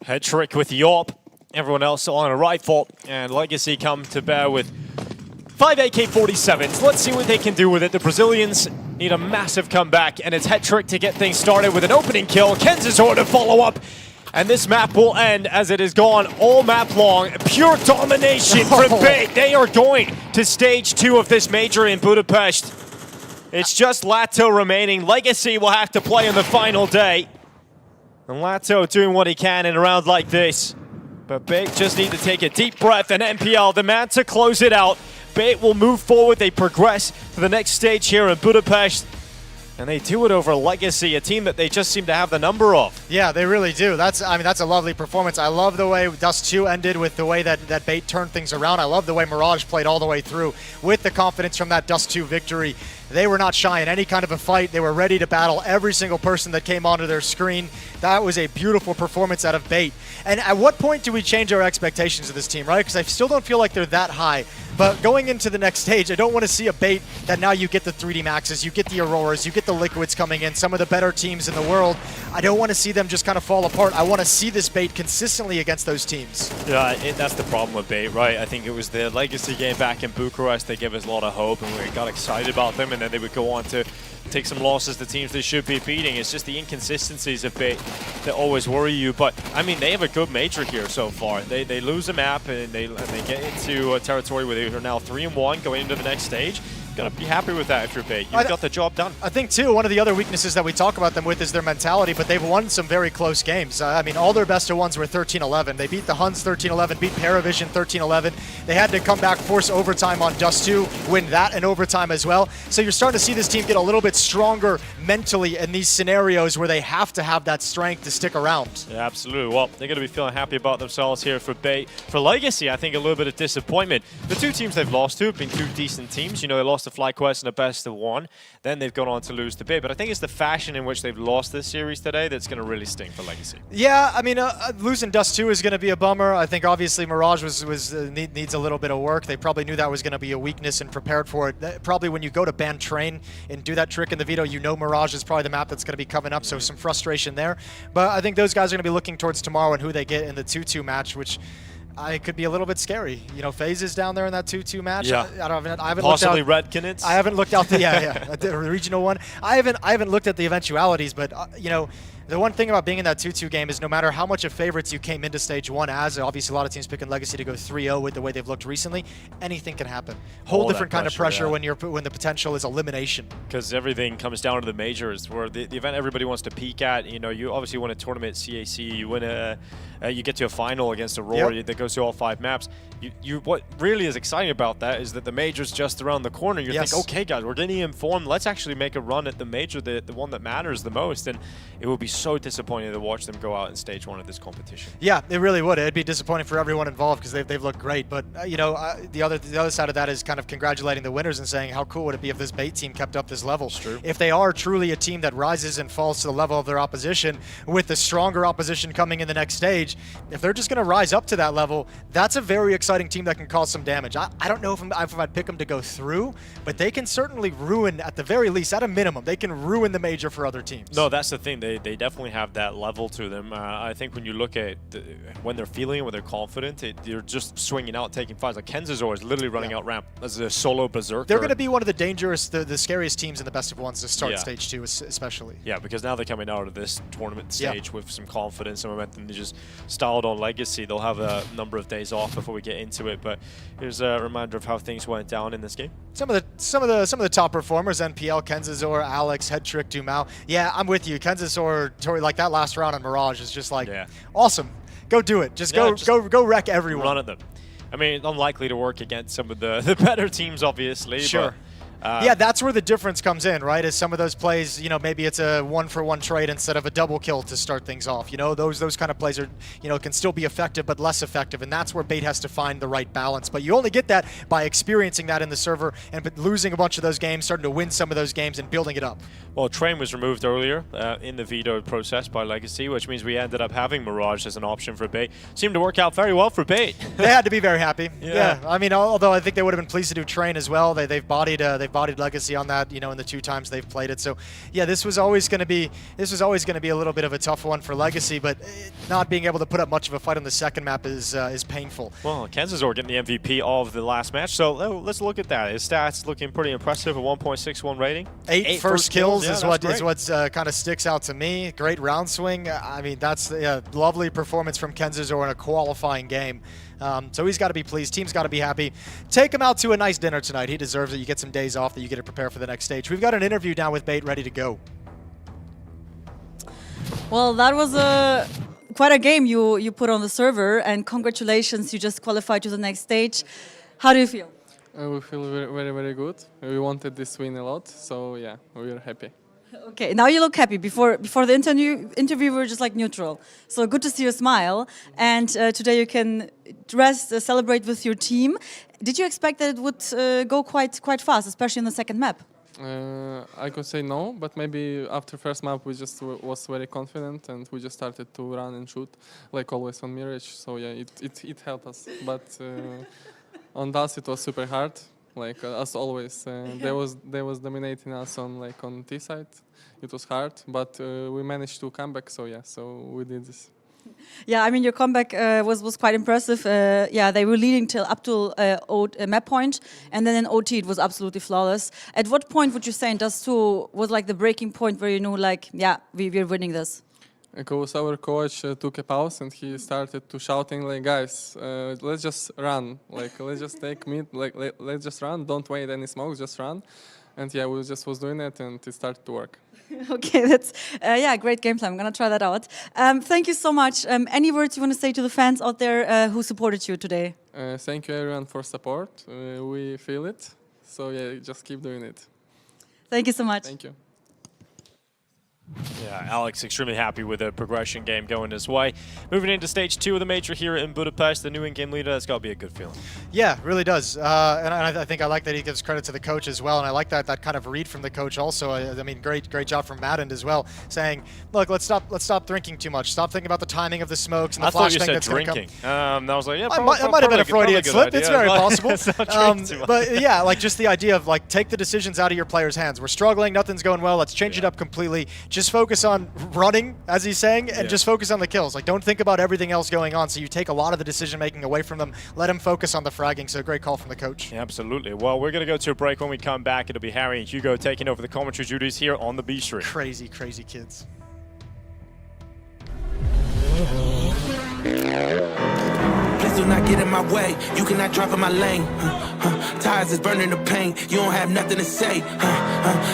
Speaker 10: Head Trick with Yorp. Everyone else on a rifle. And Legacy come to bear with 5 AK-47s. Let's see what they can do with it. The Brazilians need a massive comeback, and it's Head Trick to get things started with an opening kill. Kenzazor to follow up, and this map will end as it has gone all map long. Pure domination for Bait. They are going to stage 2 of this major in Budapest. It's just Lato remaining. Legacy will have to play on the final day. And Lato doing what he can in a round like this. But Bait just need to take a deep breath, and NPL, the man to close it out. Bait will move forward. They progress to the next stage here in Budapest. And they do it over Legacy, a team that they just seem to have the number of.
Speaker 11: Yeah, they really do. That's a lovely performance. I love the way Dust 2 ended with the way that Bait turned things around. I love the way Mirage played all the way through with the confidence from that Dust 2 victory. They were not shy in any kind of a fight. They were ready to battle every single person that came onto their screen. That was a beautiful performance out of Bait. And at what point do we change our expectations of this team, right? Because I still don't feel like they're that high. But going into the next stage, I don't want to see a Bait that now you get the 3D Maxes, you get the Auroras, you get the Liquids coming in, some of the better teams in the world. I don't want to see them just kind of fall apart. I want to see this Bait consistently against those teams.
Speaker 10: Yeah, that's the problem with Bait, right? I think it was the Legacy game back in Bucharest that gave us a lot of hope, and we got excited about them, and then they would go on to take some losses to teams they should be beating. It's just the inconsistencies of Bait that always worry you. But, I mean, they have a good major here so far. They lose a map, and they get into a territory where they are now 3-1 going into the next stage. Gotta be happy with that if you're Bait. You've got the job done.
Speaker 11: I think, too, one of the other weaknesses that we talk about them with is their mentality, but they've won some very close games. I mean, all their best of ones were 13-11. They beat the Huns 13-11, beat Paravision 13-11. They had to come back, force overtime on Dust 2, win that in overtime as well. So you're starting to see this team get a little bit stronger mentally in these scenarios where they have to have that strength to stick around.
Speaker 10: Yeah, absolutely. Well, they're going to be feeling happy about themselves here for Bait. For Legacy, I think a little bit of disappointment. The 2 teams they've lost to have been 2 decent teams. You know, they lost to FlyQuest in a best of 1. Then they've gone on to lose to Bait. But I think it's the fashion in which they've lost this series today that's going to really sting for Legacy.
Speaker 11: Yeah, I mean, losing Dust 2 is going to be a bummer. I think obviously Mirage needs a little bit of work. They probably knew that was going to be a weakness and prepared for it. Probably when you go to ban train and do that trick in the veto, you know Mirage is probably the map that's going to be coming up, so some frustration there. But I think those guys are going to be looking towards tomorrow and who they get in the 2-2 match, which it could be a little bit scary. You know, FaZe is down there in that 2-2 match.
Speaker 10: Yeah.
Speaker 11: I haven't
Speaker 10: possibly
Speaker 11: looked out,
Speaker 10: Redkins.
Speaker 11: I haven't looked out the regional one. I haven't looked at the eventualities, but you know, the one thing about being in that 2-2 game is no matter how much of favorites you came into stage 1 as, obviously a lot of teams picking Legacy to go 3-0 with the way they've looked recently, anything can happen. Whole different kind of pressure when the potential is elimination.
Speaker 10: Because everything comes down to the majors, where the event everybody wants to peak at. You know, you obviously win a tournament CAC, you win you get to a final against Aurora that goes through all 5 maps. What really is exciting about that is that the major's just around the corner. You think, okay, guys, we're getting informed. Let's actually make a run at the major, the one that matters the most. And it would be so disappointing to watch them go out in stage 1 of this competition.
Speaker 11: Yeah, it really would. It'd be disappointing for everyone involved because they've looked great. But you know, the other side of that is kind of congratulating the winners and saying how cool would it be if this Bait team kept up this level.
Speaker 10: It's true.
Speaker 11: If they are truly a team that rises and falls to the level of their opposition, with the stronger opposition coming in the next stage, if they're just going to rise up to that level, that's a very exciting team that can cause some damage. I don't know if I'd pick them to go through, but they can certainly ruin, at the very least, at a minimum, they can ruin the major for other teams.
Speaker 10: No, that's the thing. They definitely definitely have that level to them. I think when you look at when they're feeling it, when they're confident, they're just swinging out, taking fights. Like Kenzazor is literally running out ramp as a solo berserker.
Speaker 11: They're going to be one of the dangerous, the scariest teams in the best of ones to start stage 2, especially.
Speaker 10: Yeah, because now they're coming out of this tournament stage with some confidence and momentum. They just styled on Legacy. They'll have a number of days off before we get into it. But here's a reminder of how things went down in this game.
Speaker 11: Some of the top performers: NPL, Kenzazor, Alex, Headtrick, Dumao. Yeah, I'm with you. Kenzazor, like that last round on Mirage is just like awesome. Go do it. Just go wreck everyone.
Speaker 10: Run at them. I mean, unlikely to work against some of the better teams, obviously.
Speaker 11: Sure.
Speaker 10: But,
Speaker 11: yeah, that's where the difference comes in, right? Is some of those plays, you know, maybe it's a 1-for-1 trade instead of a double kill to start things off. You know, those kind of plays are, you know, can still be effective but less effective, and that's where Bait has to find the right balance. But you only get that by experiencing that in the server and losing a bunch of those games, starting to win some of those games and building it up.
Speaker 10: Well, Train was removed earlier in the veto process by Legacy, which means we ended up having Mirage as an option for Bait. Seemed to work out very well for Bait.
Speaker 11: They had to be very happy. Yeah. I mean, although I think they would have been pleased to do Train as well. They've bodied Legacy on that, you know, in the 2 times they've played it. So yeah, this was always going to be a little bit of a tough one for Legacy, but not being able to put up much of a fight on the second map is painful.
Speaker 10: Well, Kenzazor getting the MVP of the last match, so let's look at that. His stats looking pretty impressive, a 1.61 rating.
Speaker 11: 8 first kills is what kind of sticks out to me. Great round swing. I mean, that's a lovely performance from Kenzazor in a qualifying game. So he's got to be pleased. Team's got to be happy. Take him out to a nice dinner tonight. He deserves it. You get some days off that you get to prepare for the next stage. We've got an interview now with Bait ready to go.
Speaker 15: Well, that was quite a game you put on the server, and congratulations, you just qualified to the next stage. How do you feel?
Speaker 21: We feel very, very, very good. We wanted this win a lot, so yeah, we are happy.
Speaker 15: Okay, now you look happy. Before the interview we were just like neutral. So good to see you smile. And today you can celebrate with your team. Did you expect that it would go quite fast, especially in the second map?
Speaker 21: I could say no, but maybe after first map we just was very confident and we just started to run and shoot like always on Mirage. So yeah, it helped us. But on DAS it was super hard. Like as always, they was dominating us on T side. It was hard, but we managed to come back. So yeah, so we did this.
Speaker 15: Yeah, I mean your comeback was quite impressive. Yeah, they were leading till up to map point, and then in OT it was absolutely flawless. At what point would you say in DAS 2 was like the breaking point where you knew like, yeah, we're winning this?
Speaker 21: Because our coach took a pause and he started to shouting like, guys, let's just run, like let's just take mid, like let's just run, don't wait any smokes, just run. And yeah, we just was doing it and it started to work.
Speaker 15: Okay, that's great gameplay. I'm gonna try that out. Thank you so much. Any words you want to say to the fans out there who supported you today?
Speaker 21: Thank you everyone for support. We feel it. So yeah, just keep doing it.
Speaker 15: Thank you so much.
Speaker 21: Thank you.
Speaker 10: Yeah, Alex extremely happy with the progression game going his way. Moving into stage 2 of the major here in Budapest, the new in-game leader, that's got to be a good feeling.
Speaker 11: Yeah, really does. And I think I like that he gives credit to the coach as well, and I like that kind of read from the coach also. I mean, great job from Madden as well, saying, look, let's stop drinking too much. Stop thinking about the timing of the smokes and the flash thing that's going to come.
Speaker 10: I was like, yeah,
Speaker 11: it might have been a Freudian slip. It's very possible. But yeah, like just the idea of like take the decisions out of your players' hands. We're struggling, nothing's going well. Let's change it up completely. Just focus on running, as he's saying, and just focus on the kills. Like, don't think about everything else going on, so you take a lot of the decision-making away from them. Let him focus on the fragging, so great call from the coach.
Speaker 10: Yeah, absolutely. Well, we're going to go to a break. When we come back, it'll be Harry and Hugo taking over the commentary duties here on the B Stream.
Speaker 11: Crazy, crazy kids.
Speaker 19: Please do not get in my way. You cannot drive in my lane. Tires is burning the pain. You don't have nothing to say.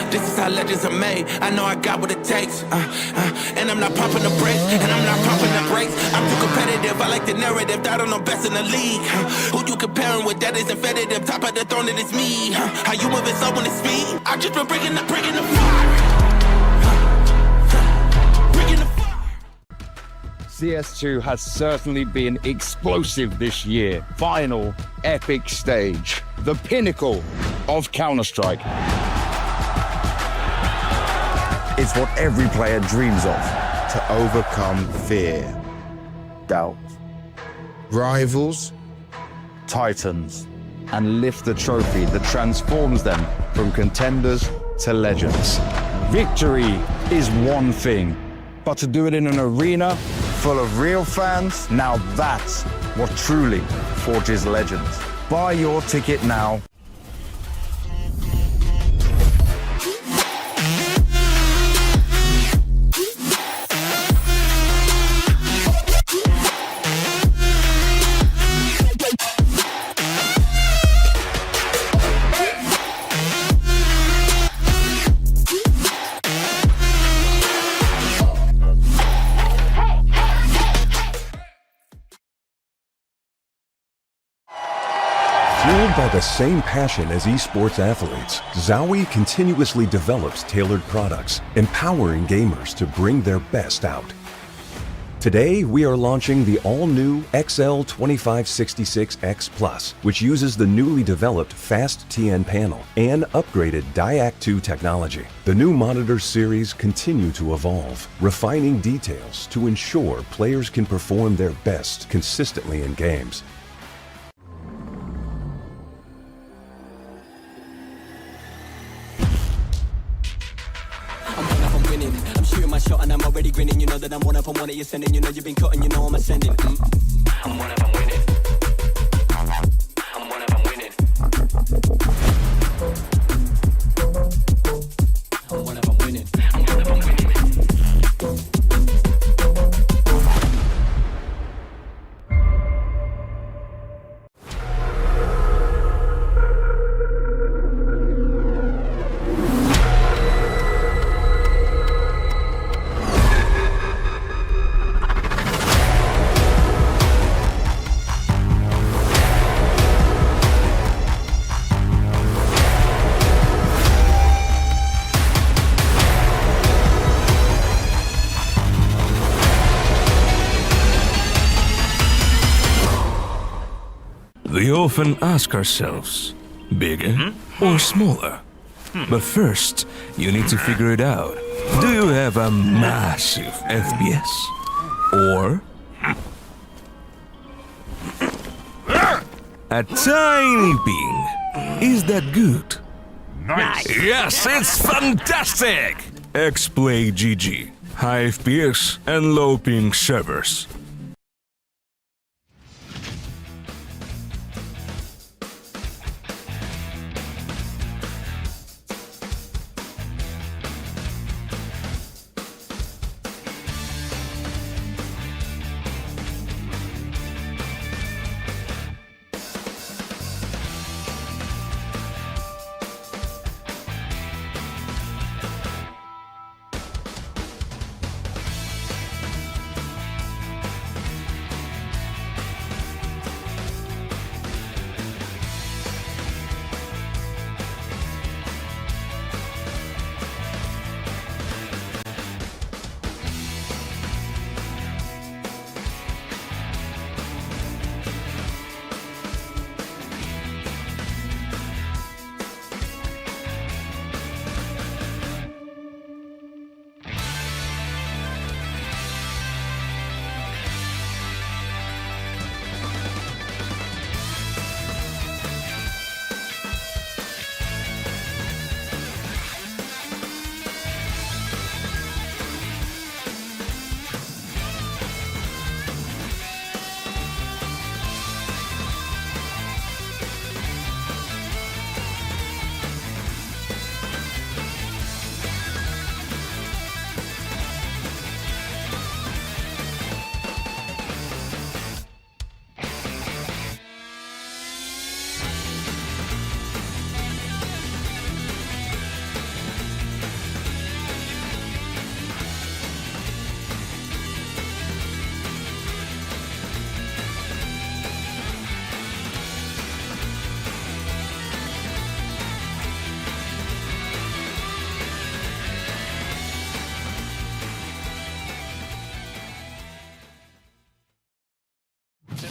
Speaker 19: This is how legends are made. I know I got what it takes. And I'm not pumping the brakes. And I'm not pumping the brakes. I'm too competitive. I like the narrative. That I'm the best in the league. Who you comparing with? That is infinitive. Top of the throne, it is me. How you moving so when it's speed? I just been bringing the fire.
Speaker 22: CS2 has certainly been explosive this year. Final epic stage, the pinnacle of Counter-Strike. It's what every player dreams of, to overcome fear, doubt, rivals, titans, and lift the trophy that transforms them from contenders to legends. Victory is one thing. but to do it in an arena full of real fans, now that's what truly forges legends. Buy your ticket now.
Speaker 20: Fueled by the same passion as esports athletes, Zowie continuously develops tailored products, empowering gamers to bring their best out. Today, we are launching the all-new XL2566X Plus, which uses the newly developed Fast TN panel and upgraded DIAC2 technology. The new monitor series continue to evolve, refining details to ensure players can perform their best consistently in games.
Speaker 2: I'm shooting my shot and I'm already grinning. You know that I'm one of them, one of you sending. You know you've been cutting, you know I'm ascending. I'm one of them winning. I'm one of them winning. I'm one of them winning. I'm one of them winning.
Speaker 5: We often ask ourselves, bigger or smaller? But first, you need to figure it out. Do you have a massive FPS? Or a tiny ping? Is that good?
Speaker 2: Nice.
Speaker 5: Yes, it's fantastic! xPlay GG. High FPS and low ping servers.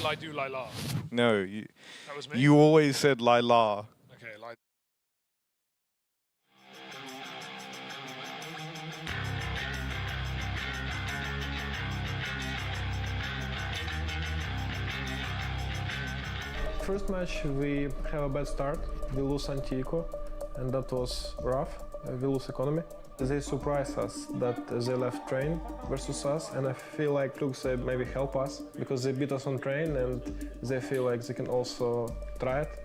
Speaker 23: I do la la.
Speaker 24: No, you.
Speaker 23: That was me?
Speaker 24: You always said la la.
Speaker 23: Okay, like.
Speaker 25: First match we have a bad start. We lose Antico, and that was rough. We lose economy.
Speaker 3: They surprised us that they left train versus us, and I feel like looks they maybe help us because they beat us on train and they feel like they can also try it.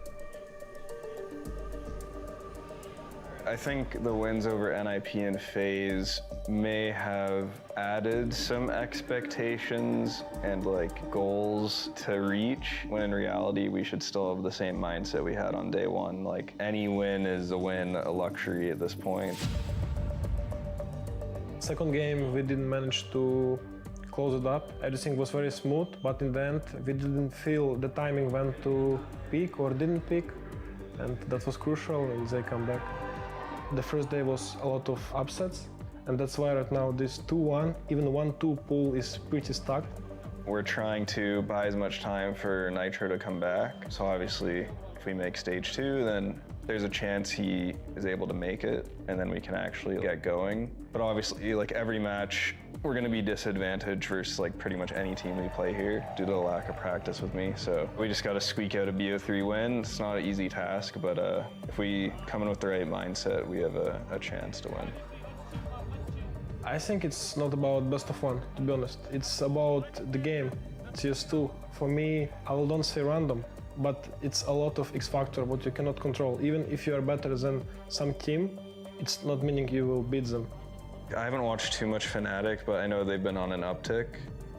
Speaker 4: I think the wins over NIP and FaZe may have added some expectations and goals to reach, when in reality we should still have the same mindset we had on day one. Like, any win is a win, a luxury at this point.
Speaker 3: Second game we didn't manage to close it up. Everything was very smooth, but in the end we didn't feel the timing when to peak or didn't peak, and that was crucial, and they come back. The first day was a lot of upsets, and that's why right now this 2-1, even 1-2 pool is pretty stuck.
Speaker 4: We're trying to buy as much time for Nitro to come back. So obviously, if we make stage 2, then there's a chance he is able to make it, and then we can actually get going. But obviously, every match, we're going to be disadvantaged versus pretty much any team we play here due to the lack of practice with me. So we just got to squeak out a BO3 win. It's not an easy task, but if we come in with the right mindset, we have a chance to win.
Speaker 3: I think it's not about best of one, to be honest. It's about the game, CS2. For me, I don't say random, but it's a lot of X factor what you cannot control. Even if you are better than some team, it's not meaning you will beat them.
Speaker 4: I haven't watched too much Fnatic, but I know they've been on an uptick.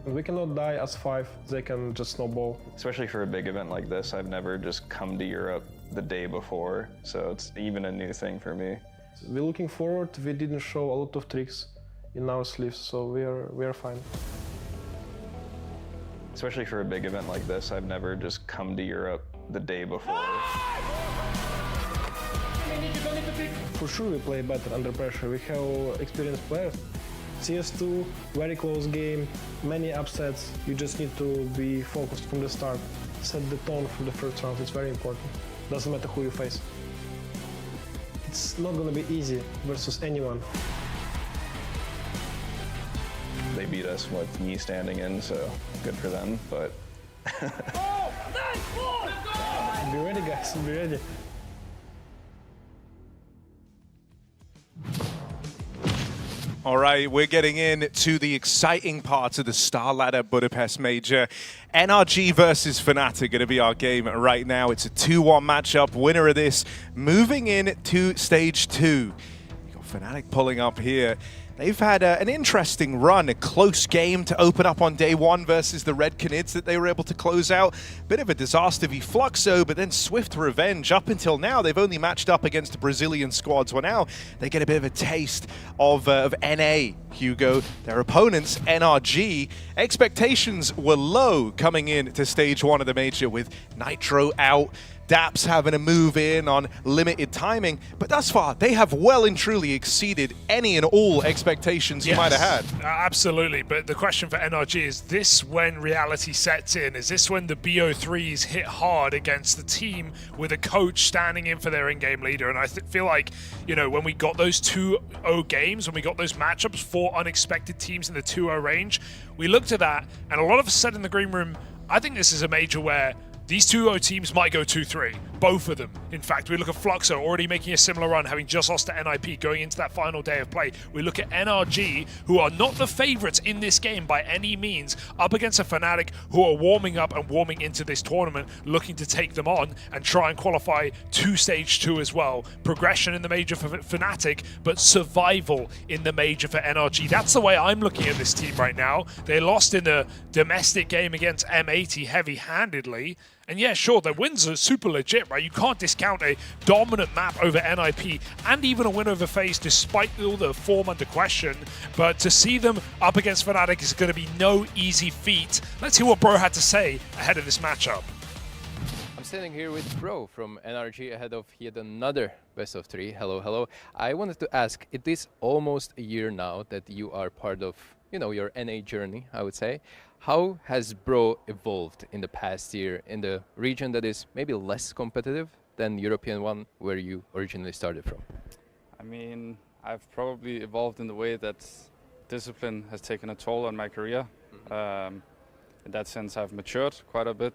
Speaker 3: We cannot die as 5, they can just snowball.
Speaker 4: Especially for a big event like this, I've never just come to Europe the day before, so it's even a new thing for me.
Speaker 3: We're looking forward, we didn't show a lot of tricks in our sleeves, so we are fine.
Speaker 4: Especially for a big event like this, I've never just come to Europe the day before.
Speaker 3: For sure we play better under pressure, we have experienced players. CS2, very close game, many upsets, you just need to be focused from the start. Set the tone from the first round, it's very important. Doesn't matter who you face. It's not gonna be easy versus anyone.
Speaker 4: They beat us with me standing in, so good for them, but...
Speaker 3: Be ready guys, be ready.
Speaker 6: All right, we're getting into the exciting part of the StarLadder Budapest Major. NRG versus Fnatic going to be our game right now. It's a 2-1 matchup. Winner of this moving in to stage 2. You got Fnatic pulling up here. They've had an interesting run, a close game to open up on day 1 versus the Red Canids that they were able to close out. Bit of a disaster v Fluxo, but then swift revenge. Up until now, they've only matched up against Brazilian squads. Well, now they get a bit of a taste of NA, Hugo. Their opponents, NRG. Expectations were low coming in to stage 1 of the Major with Nitro out. Daps having a move in on limited timing, but thus far they have well and truly exceeded any and all expectations you might have had.
Speaker 23: Absolutely, but the question for NRG is this when reality sets in? Is this when the BO3s hit hard against the team with a coach standing in for their in-game leader? And I feel like, when we got those 2-0 games, when we got those matchups, 4 unexpected teams in the 2-0 range, we looked at that, and a lot of us said in the green room, I think this is a major where these 2-0 teams might go 2-3, both of them. In fact, we look at Fluxo already making a similar run, having just lost to NIP going into that final day of play. We look at NRG, who are not the favorites in this game by any means, up against a Fnatic who are warming up and warming into this tournament, looking to take them on and try and qualify to stage 2 as well. Progression in the Major for Fnatic, but survival in the Major for NRG. That's the way I'm looking at this team right now. They lost in the domestic game against M80 heavy-handedly. And yeah, sure, their wins are super legit, right? You can't discount a dominant map over NIP and even a win over FaZe despite all the form under question. But to see them up against Fnatic is going to be no easy feat. Let's hear what Bro had to say ahead of this matchup.
Speaker 8: I'm standing here with Bro from NRG ahead of yet another best of 3. Hello, hello. I wanted to ask, it is almost a year now that you are part of, your NA journey, I would say. How has Bro evolved in the past year in the region that is maybe less competitive than the European one where you originally started from?
Speaker 25: I mean, I've probably evolved in the way that discipline has taken a toll on my career. In that sense, I've matured quite a bit.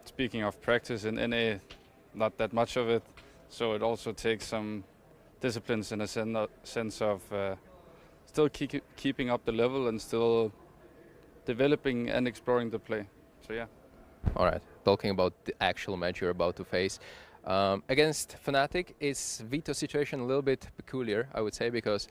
Speaker 25: Speaking of practice in NA, not that much of it. So it also takes some disciplines in a sense of still keeping up the level and still developing and exploring the play. So yeah.
Speaker 8: All right, talking about the actual match you're about to face. Against Fnatic, is Veto situation a little bit peculiar, I would say, because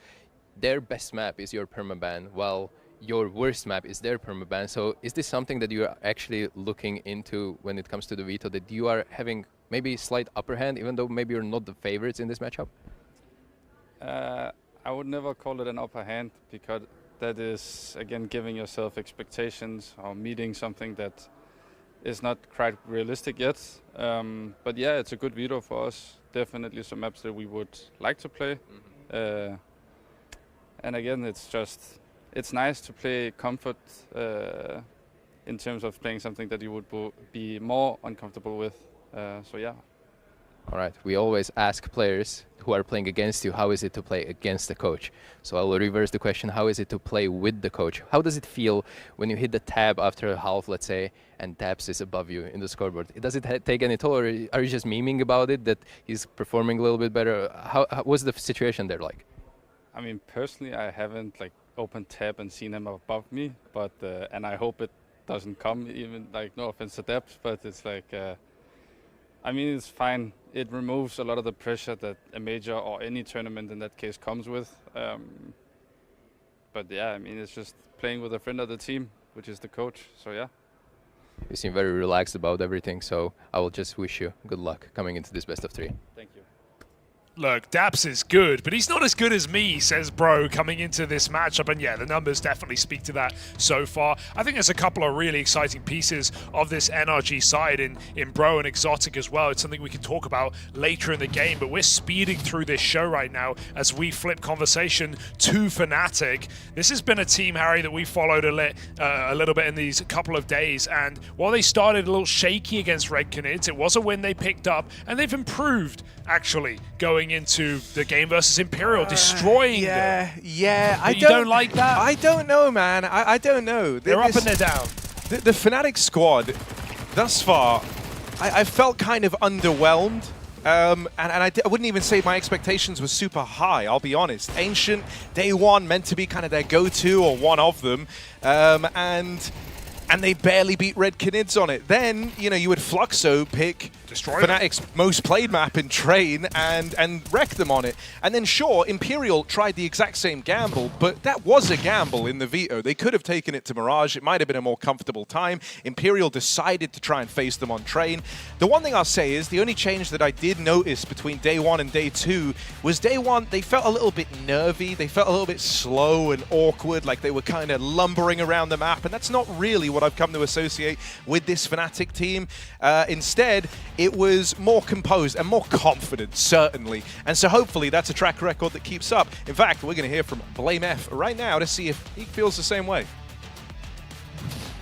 Speaker 8: their best map is your permaban, while your worst map is their permaban. So is this something that you are actually looking into when it comes to the Veto, that you are having maybe slight upper hand, even though maybe you're not the favorites in this matchup?
Speaker 25: I would never call it an upper hand, because that is, again, giving yourself expectations or meeting something that is not quite realistic yet. But yeah, it's a good Veto for us. Definitely some maps that we would like to play. And again, it's nice to play comfort in terms of playing something that you would be more uncomfortable with. So yeah.
Speaker 8: All right, we always ask players who are playing against you, how is it to play against the coach? So I will reverse the question, how is it to play with the coach? How does it feel when you hit the tab after a half, let's say, and Taps is above you in the scoreboard? Does it take any toll, or are you just memeing about it, that he's performing a little bit better? How was the situation there like?
Speaker 25: I mean, personally, I haven't like opened tab and seen him above me, but and I hope it doesn't come, even like, no offense to Taps, but it's like, I mean, it's fine. It removes a lot of the pressure that a major or any tournament in that case comes with. But yeah, I mean, it's just playing with a friend of the team, which is the coach. So yeah.
Speaker 8: You seem very relaxed about everything, so I will just wish you good luck coming into this best of 3.
Speaker 25: Thank you.
Speaker 23: Look, Daps is good, but he's not as good as me, says Bro, coming into this matchup. And yeah, the numbers definitely speak to that so far. I think there's a couple of really exciting pieces of this NRG side in Bro and Exotic as well. It's something we can talk about later in the game, but we're speeding through this show right now as we flip conversation to Fnatic. This has been a team, Harry, that we followed a little bit in these couple of days. And while they started a little shaky against Red Canids, it was a win they picked up, and they've improved, actually, going into the game versus Imperial, destroying them.
Speaker 6: Yeah.
Speaker 23: You don't like that?
Speaker 6: I don't know, man. I don't know.
Speaker 23: They're up and they're down.
Speaker 6: The Fnatic squad, thus far, I felt kind of underwhelmed. And I wouldn't even say my expectations were super high, I'll be honest. Ancient, day one, meant to be kind of their go-to or one of them. And they barely beat Red Canids on it. Then, you know, you would Fluxo pick Fnatic's most played map in Train and wreck them on it. And then sure, Imperial tried the exact same gamble, but that was a gamble in the Veto. They could have taken it to Mirage. It might have been a more comfortable time. Imperial decided to try and face them on Train. The one thing I'll say is the only change that I did notice between day one and day two was day one, they felt a little bit nervy. They felt a little bit slow and awkward, like they were kind of lumbering around the map. And that's not really what I've come to associate with this Fnatic team. Instead, it was more composed and more confident, certainly. And so hopefully that's a track record that keeps up. In fact, we're going to hear from BlameF right now to see if he feels the same way.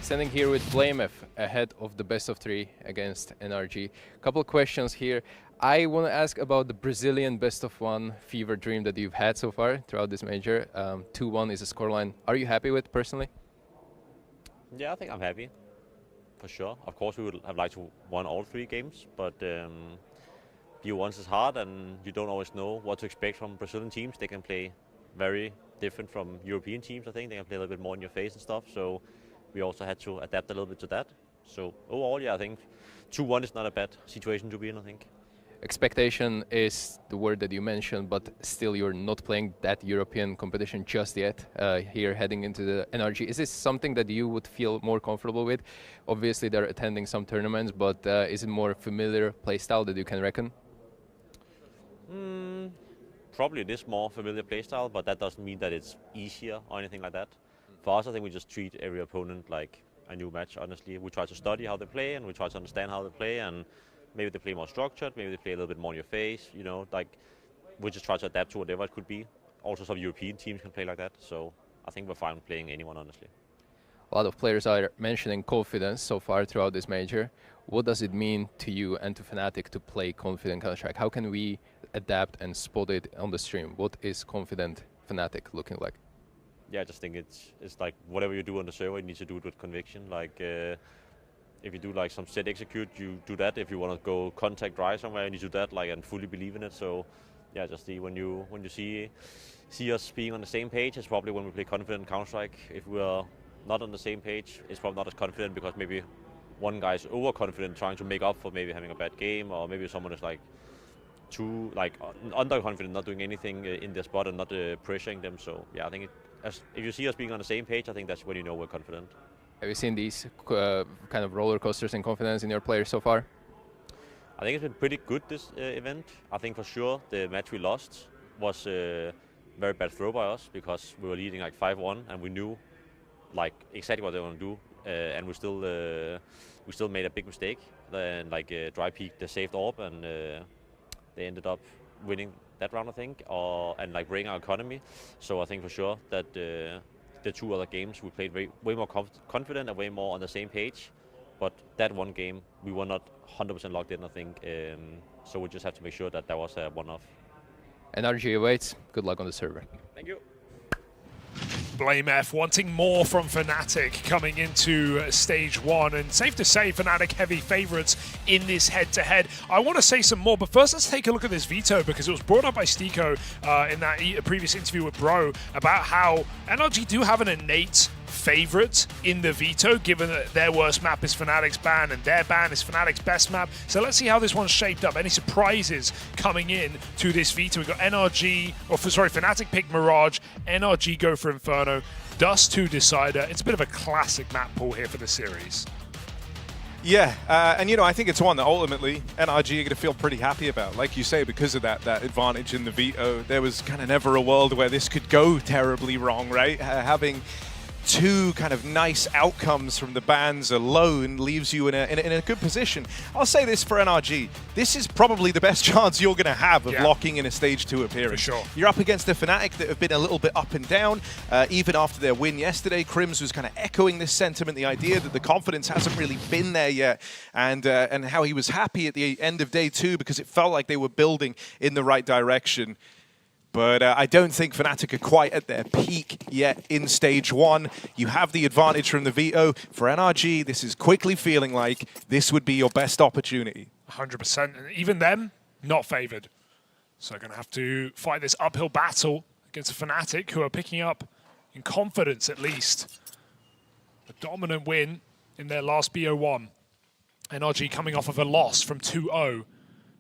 Speaker 8: Standing here with BlameF ahead of the best of 3 against NRG. Couple of questions here. I want to ask about the Brazilian best of 1 fever dream that you've had so far throughout this major. 2-1 is a scoreline. Are you happy with personally?
Speaker 1: Yeah, I think I'm happy. For sure. Of course, we would have liked to win all 3 games, but B1s is hard and you don't always know what to expect from Brazilian teams. They can play very different from European teams, I think. They can play a little bit more in your face and stuff, so we also had to adapt a little bit to that. So overall, yeah, I think 2-1 is not a bad situation to be in, I think.
Speaker 8: Expectation is the word that you mentioned, but still you're not playing that European competition just yet here heading into the NRG. Is this something that you would feel more comfortable with? Obviously they're attending some tournaments, but is it more familiar playstyle that you can reckon?
Speaker 1: Probably it is more familiar playstyle, but that doesn't mean that it's easier or anything like that. For us, I think we just treat every opponent like a new match, honestly. We try to study how they play and we try to understand how they play, and maybe they play more structured, maybe they play a little bit more in your face, you know, like we just try to adapt to whatever it could be. Also some European teams can play like that, so I think we're fine playing anyone, honestly.
Speaker 8: A lot of players are mentioning confidence so far throughout this major. What does it mean to you and to Fnatic to play confident Counter-Strike? How can we adapt and spot it on the stream? What is confident Fnatic looking like?
Speaker 1: Yeah, I just think it's like whatever you do on the server, you need to do it with conviction. Like if you do like some set execute, you do that. If you want to go contact drive somewhere, you need to do that like and fully believe in it. So yeah, just when you see us being on the same page, it's probably when we play confident Counter-Strike. If we are not on the same page, it's probably not as confident because maybe one guy's overconfident, trying to make up for maybe having a bad game, or maybe someone is like too underconfident, not doing anything in their spot and not pressuring them. So yeah, I think if you see us being on the same page, I think that's when you know we're confident.
Speaker 8: Have you seen these kind of roller coasters in confidence in your players so far?
Speaker 1: I think it's been pretty good this event. I think for sure the match we lost was a very bad throw by us because we were leading like 5-1 and we knew like exactly what they were going to do, and we still made a big mistake. Then like dry peak the saved orb, and they ended up winning that round, I think, and like breaking our economy. So I think for sure that the two other games we played way more confident and way more on the same page. But that one game we were not 100% locked in, I think. So we just have to make sure that was a one-off.
Speaker 8: NRG awaits. Good luck on the server.
Speaker 1: Thank you.
Speaker 23: BlameF wanting more from Fnatic coming into stage 1, and safe to say Fnatic heavy favourites in this head-to-head. I want to say some more, but first let's take a look at this veto, because it was brought up by Stiko in that previous interview with Bro about how NRG do have an innate favourite in the veto, given that their worst map is Fnatic's ban and their ban is Fnatic's best map. So let's see how this one's shaped up. Any surprises coming in to this veto? We've got Fnatic pick Mirage, NRG go for Inferno, Dust 2 Decider. It's a bit of a classic map pool here for the series.
Speaker 6: Yeah, and I think it's one that ultimately NRG are going to feel pretty happy about. Like you say, because of that advantage in the veto, there was kind of never a world where this could go terribly wrong, right? Having two kind of nice outcomes from the bans alone leaves you in a good position. I'll say this for NRG, this is probably the best chance you're going to have of locking in a stage 2 appearance.
Speaker 23: For sure.
Speaker 6: You're up against a Fnatic that have been a little bit up and down. Even after their win yesterday, Crims was kind of echoing this sentiment, the idea that the confidence hasn't really been there yet, and how he was happy at the end of day 2 because it felt like they were building in the right direction. But I don't think Fnatic are quite at their peak yet in stage 1. You have the advantage from the veto. For NRG, this is quickly feeling like this would be your best opportunity.
Speaker 23: 100%. And even them, not favoured. So going to have to fight this uphill battle against a Fnatic who are picking up, in confidence at least, a dominant win in their last BO1. NRG coming off of a loss from 2-0,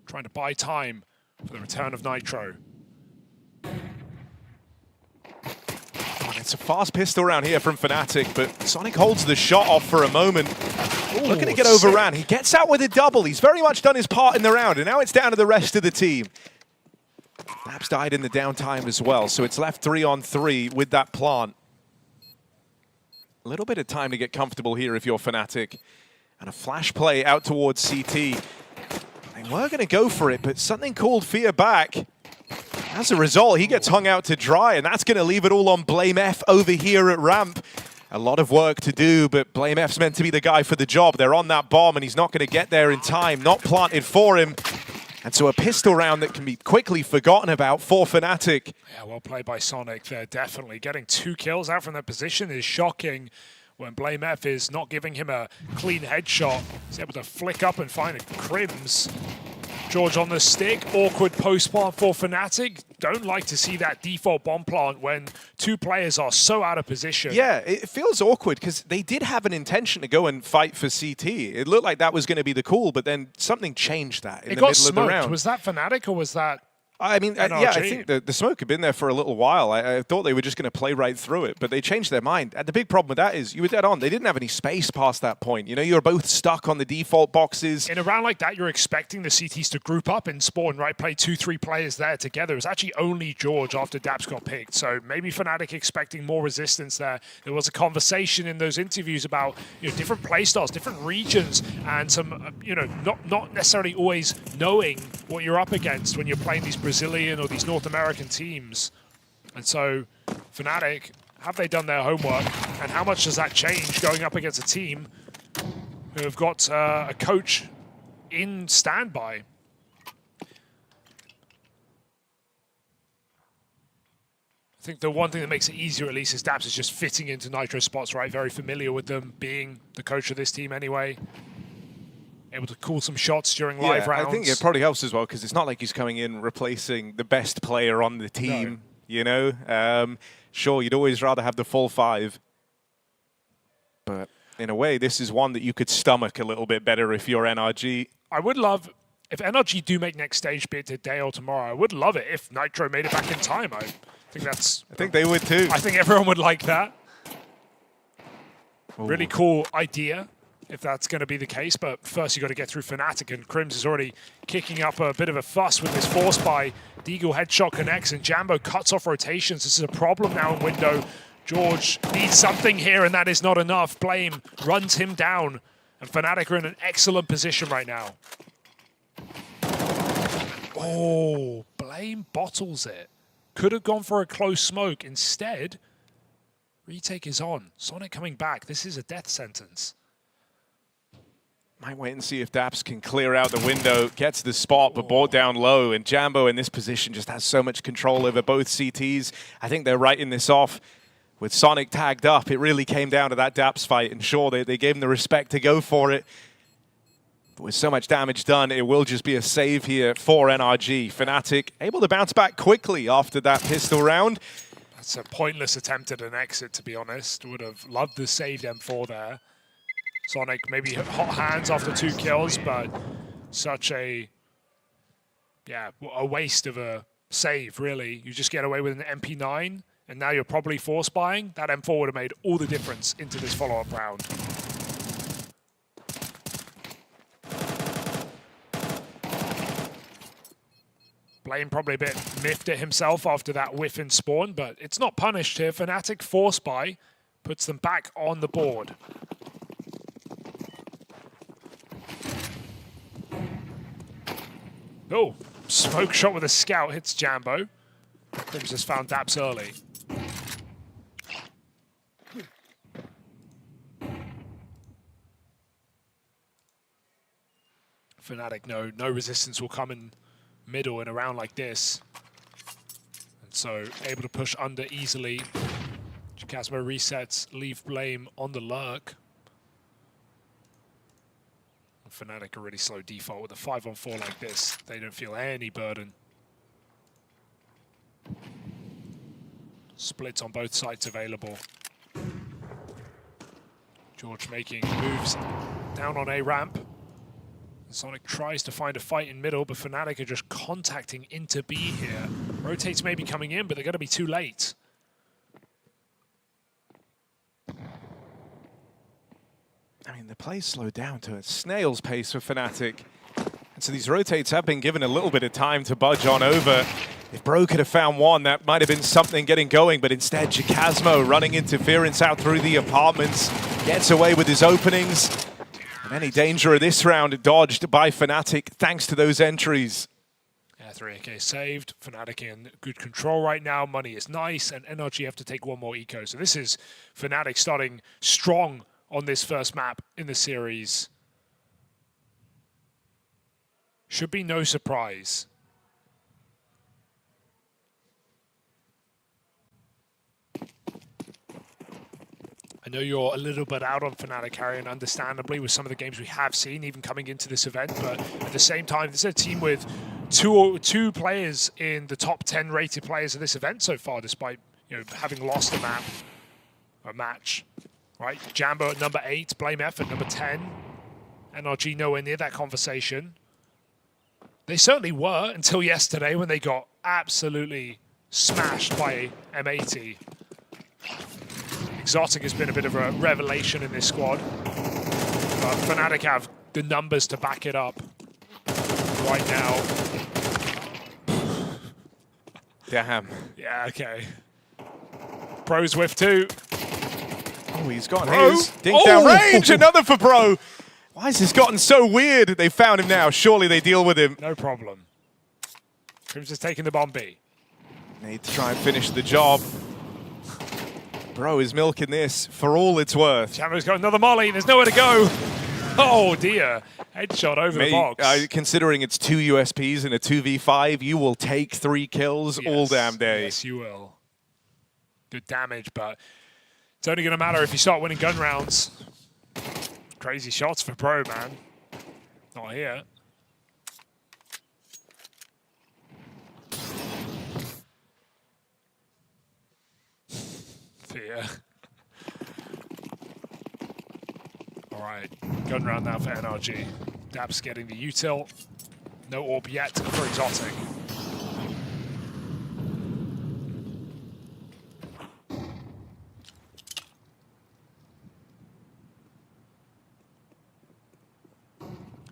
Speaker 23: trying to buy time for the return of Nitro.
Speaker 6: It's a fast pistol round here from Fnatic, but Sonic holds the shot off for a moment. Looking to get overran. He gets out with a double. He's very much done his part in the round, and now it's down to the rest of the team. Naps died in the downtime as well, so it's left 3-on-3 with that plant. A little bit of time to get comfortable here if you're Fnatic. And a flash play out towards CT. They were going to go for it, but something called Fear back. As a result, he gets hung out to dry, and that's going to leave it all on BlameF over here at ramp. A lot of work to do, but BlameF's meant to be the guy for the job. They're on that bomb, and he's not going to get there in time. Not planted for him. And so a pistol round that can be quickly forgotten about for Fnatic.
Speaker 23: Yeah, well played by Sonic there, definitely. Getting 2 kills out from that position is shocking when BlameF is not giving him a clean headshot. He's able to flick up and find a Crims. George on the stick, awkward post plant for Fnatic. Don't like to see that default bomb plant when 2 players are so out of position.
Speaker 6: Yeah, it feels awkward because they did have an intention to go and fight for CT. It looked like that was going to be the call, but then something changed that in the middle of the round.
Speaker 23: Was that Fnatic or was that
Speaker 6: I mean, yeah, I think the smoke had been there for a little while. I thought they were just going to play right through it, but they changed their mind. And the big problem with that is you were dead on. They didn't have any space past that point. You know, you were both stuck on the default boxes.
Speaker 23: In a round like that, you're expecting the CTs to group up and spawn, right? Play 2-3 players there together. It was actually only George after Daps got picked. So maybe Fnatic expecting more resistance there. There was a conversation in those interviews about, you know, different play styles, different regions, and some, you know, not necessarily always knowing what you're up against when you're playing these Brazilian or these North American teams. And so Fnatic, have they done their homework? And how much does that change going up against a team who have got a coach in standby? I think the one thing that makes it easier, at least, is Daps is just fitting into Nitro spots, right? Very familiar with them, being the coach of this team anyway. able to call some shots during live rounds.
Speaker 6: I think it probably helps as well because it's not like he's coming in replacing the best player on the team, you know? Sure, you'd always rather have the full 5. But in a way, this is one that you could stomach a little bit better if you're NRG.
Speaker 23: I would love, if NRG do make next stage, be it today or tomorrow, I would love it if Nitro made it back in time. I think
Speaker 6: they would too.
Speaker 23: I think everyone would like that. Ooh. Really cool idea if that's going to be the case, but first you got to get through Fnatic, and Crims is already kicking up a bit of a fuss with this force by Deagle. Headshot connects and Jambo cuts off rotations. This is a problem now in window. George needs something here, and that is not enough. Blame runs him down, and Fnatic are in an excellent position right now. Oh, Blame bottles it. Could have gone for a close smoke. Instead, retake is on. Sonic coming back. This is a death sentence.
Speaker 6: Might wait and see if Daps can clear out the window, gets the spot, but brought down low. And Jambo in this position just has so much control over both CTs. I think they're writing this off. With Sonic tagged up, it really came down to that Daps fight. And sure, they gave him the respect to go for it. But with so much damage done, it will just be a save here for NRG. Fnatic able to bounce back quickly after that pistol round.
Speaker 23: That's a pointless attempt at an exit, to be honest. Would have loved to save M4 there. Sonic maybe hot hands after 2 kills, but such a waste of a save, really. You just get away with an MP9, and now you're probably force buying. That M4 would have made all the difference into this follow-up round. Blame probably a bit miffed at himself after that whiff in spawn, but it's not punished here. Fnatic force buy puts them back on the board. Oh, smoke shot with a scout hits Jambo. Crims has found Daps early. Fnatic, no resistance will come in middle in a round like this. And so able to push under easily. xKacper resets, leave Blame on the lurk. Fnatic are really slow default with a 5-on-4 like this. They don't feel any burden. Splits on both sides available. George making moves down on A ramp. Sonic tries to find a fight in middle, but Fnatic are just contacting into B here. Rotates maybe coming in, but they're going to be too late.
Speaker 6: I mean, the play slowed down to a snail's pace for Fnatic. And so these rotates have been given a little bit of time to budge on over. If Bro could have found one, that might have been something getting going, but instead, xKacpersky running interference out through the apartments, gets away with his openings. And any danger of this round dodged by Fnatic thanks to those entries.
Speaker 23: Yeah, 3AK saved. Fnatic in good control right now. Money is nice, and NRG have to take one more eco. So this is Fnatic starting strong on this first map in the series. Should be no surprise. I know you're a little bit out on Fnatic, Harry, and understandably with some of the games we have seen, even coming into this event, but at the same time, this is a team with two players in the top 10 rated players of this event so far, despite having lost a match. Right, Jambo at number 8, Blame F at number 10. NRG nowhere near that conversation. They certainly were until yesterday when they got absolutely smashed by M80. Exotic has been a bit of a revelation in this squad. But Fnatic have the numbers to back it up right now.
Speaker 6: Damn.
Speaker 23: Yeah, okay. Bro's whiff too.
Speaker 6: Oh, he's got his. Dink down range, another for Bro. Why has this gotten so weird? They found him now. Surely they deal with him.
Speaker 23: No problem. Crims is taking the bomb B.
Speaker 6: Need to try and finish the job. Bro is milking this for all it's worth.
Speaker 23: Jambo's got another molly. There's nowhere to go. Oh, dear. Headshot over the box.
Speaker 6: Considering it's 2 USPs and a 2v5, you will take 3 kills all damn day.
Speaker 23: Yes, you will. Good damage, but it's only going to matter if you start winning gun rounds. Crazy shots for Bro, man. Not here. Fear. All right, gun round now for NRG. Dabs getting the util. No orb yet for Exotic.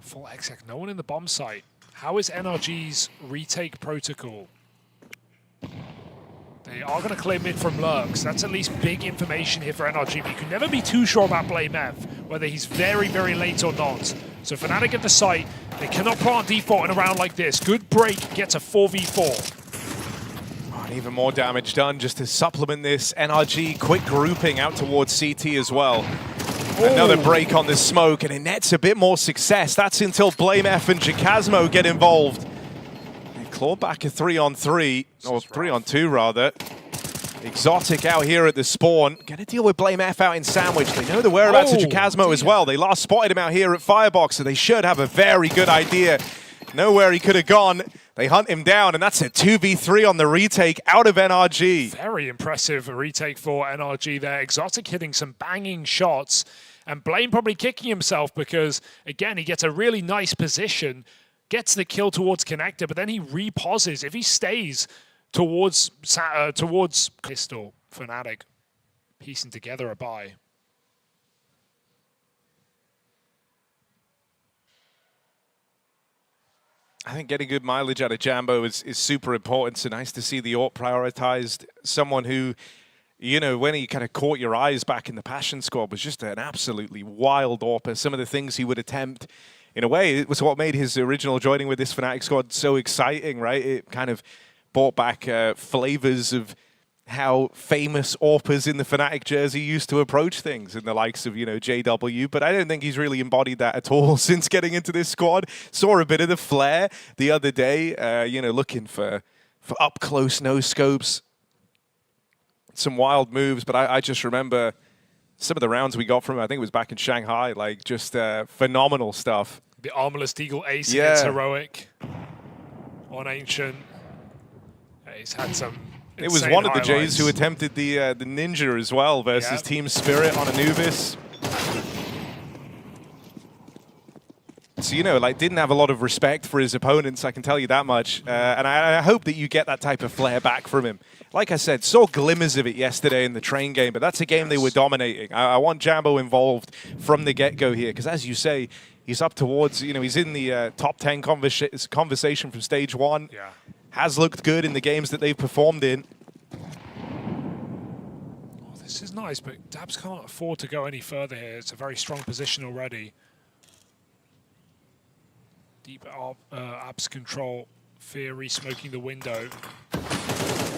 Speaker 23: Full exec, no one in the bomb site. How is NRG's retake protocol? They are going to clear mid from lurks. That's at least big information here for NRG. But you can never be too sure about BlameF, whether he's very, very late or not. So Fnatic at the site, they cannot plant default in a round like this. Good break gets a 4v4.
Speaker 6: Oh, and even more damage done just to supplement this. NRG quick grouping out towards CT as well. Another break on the smoke, and it nets a bit more success. That's until BlameF and xKacpersky get involved. They claw back a 3-on-3, or 3-on-2 rather. Exotic out here at the spawn. Gonna deal with BlameF out in Sandwich. They know the whereabouts of xKacpersky as well. They last spotted him out here at Firebox, so they should have a very good idea. Know where he could have gone. They hunt him down, and that's a 2v3 on the retake out of NRG.
Speaker 23: Very impressive retake for NRG there. Exotic hitting some banging shots, and Blame probably kicking himself because, again, he gets a really nice position, gets the kill towards Connector, but then he repauses. If he stays towards Pistol, Fnatic piecing together a buy.
Speaker 6: I think getting good mileage out of Jambo is super important. So nice to see the AWP prioritized. Someone who, you know, when he kind of caught your eyes back in the Passion Squad was just an absolutely wild AWPer. Some of the things he would attempt, in a way, it was what made his original joining with this Fnatic squad so exciting, right? It kind of brought back flavors of how famous AWPers in the Fnatic jersey used to approach things, in the likes of, you know, JW, but I don't think he's really embodied that at all since getting into this squad. Saw a bit of the flair the other day, you know, looking for up-close no-scopes, some wild moves, but I just remember some of the rounds we got from him. I think it was back in Shanghai, like just phenomenal stuff.
Speaker 23: The Armorless Deagle ace against Heroic on Ancient. He's had some
Speaker 6: It was one of the Jays who attempted the Ninja as well versus Team Spirit on Anubis. So, you know, like, didn't have a lot of respect for his opponents, I can tell you that much. And I hope that you get that type of flair back from him. Like I said, saw glimmers of it yesterday in the train game, but that's a game they were dominating. I want Jambo involved from the get-go here, because as you say, he's up towards, you know, he's in the top 10 conversation from stage 1.
Speaker 23: Yeah.
Speaker 6: Has looked good in the games that they've performed in.
Speaker 23: Oh, this is nice, but Dabs can't afford to go any further here. It's a very strong position already. Deep abs control, Fear re-smoking the window.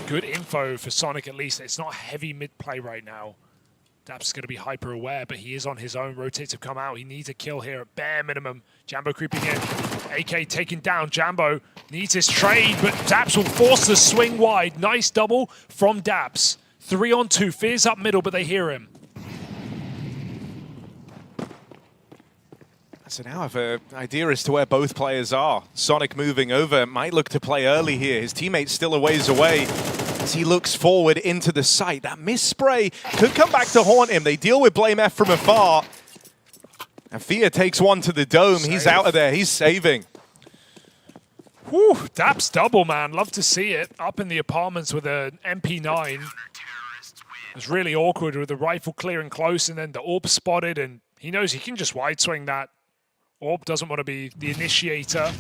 Speaker 23: Good info for Sonic at least. It's not heavy mid-play right now. Dabs is going to be hyper aware, but he is on his own. Rotates have come out. He needs a kill here at bare minimum. Jambo creeping in. AK taken down. Jambo needs his trade, but Dabs will force the swing wide. Nice double from Dabs. 3-on-2. Fear's up middle, but they hear him.
Speaker 6: So now I have an idea as to where both players are. Sonic moving over, might look to play early here. His teammate's still a ways away as he looks forward into the site. That miss spray could come back to haunt him. They deal with BlameF from afar. And Fear takes one to the dome. He's out of there. He's saving.
Speaker 23: Whew, Dabs double, man. Love to see it. Up in the apartments with an MP9. It's really awkward with the rifle clearing close and then the AWP spotted, and he knows he can just wide swing that. AWP doesn't want to be the initiator.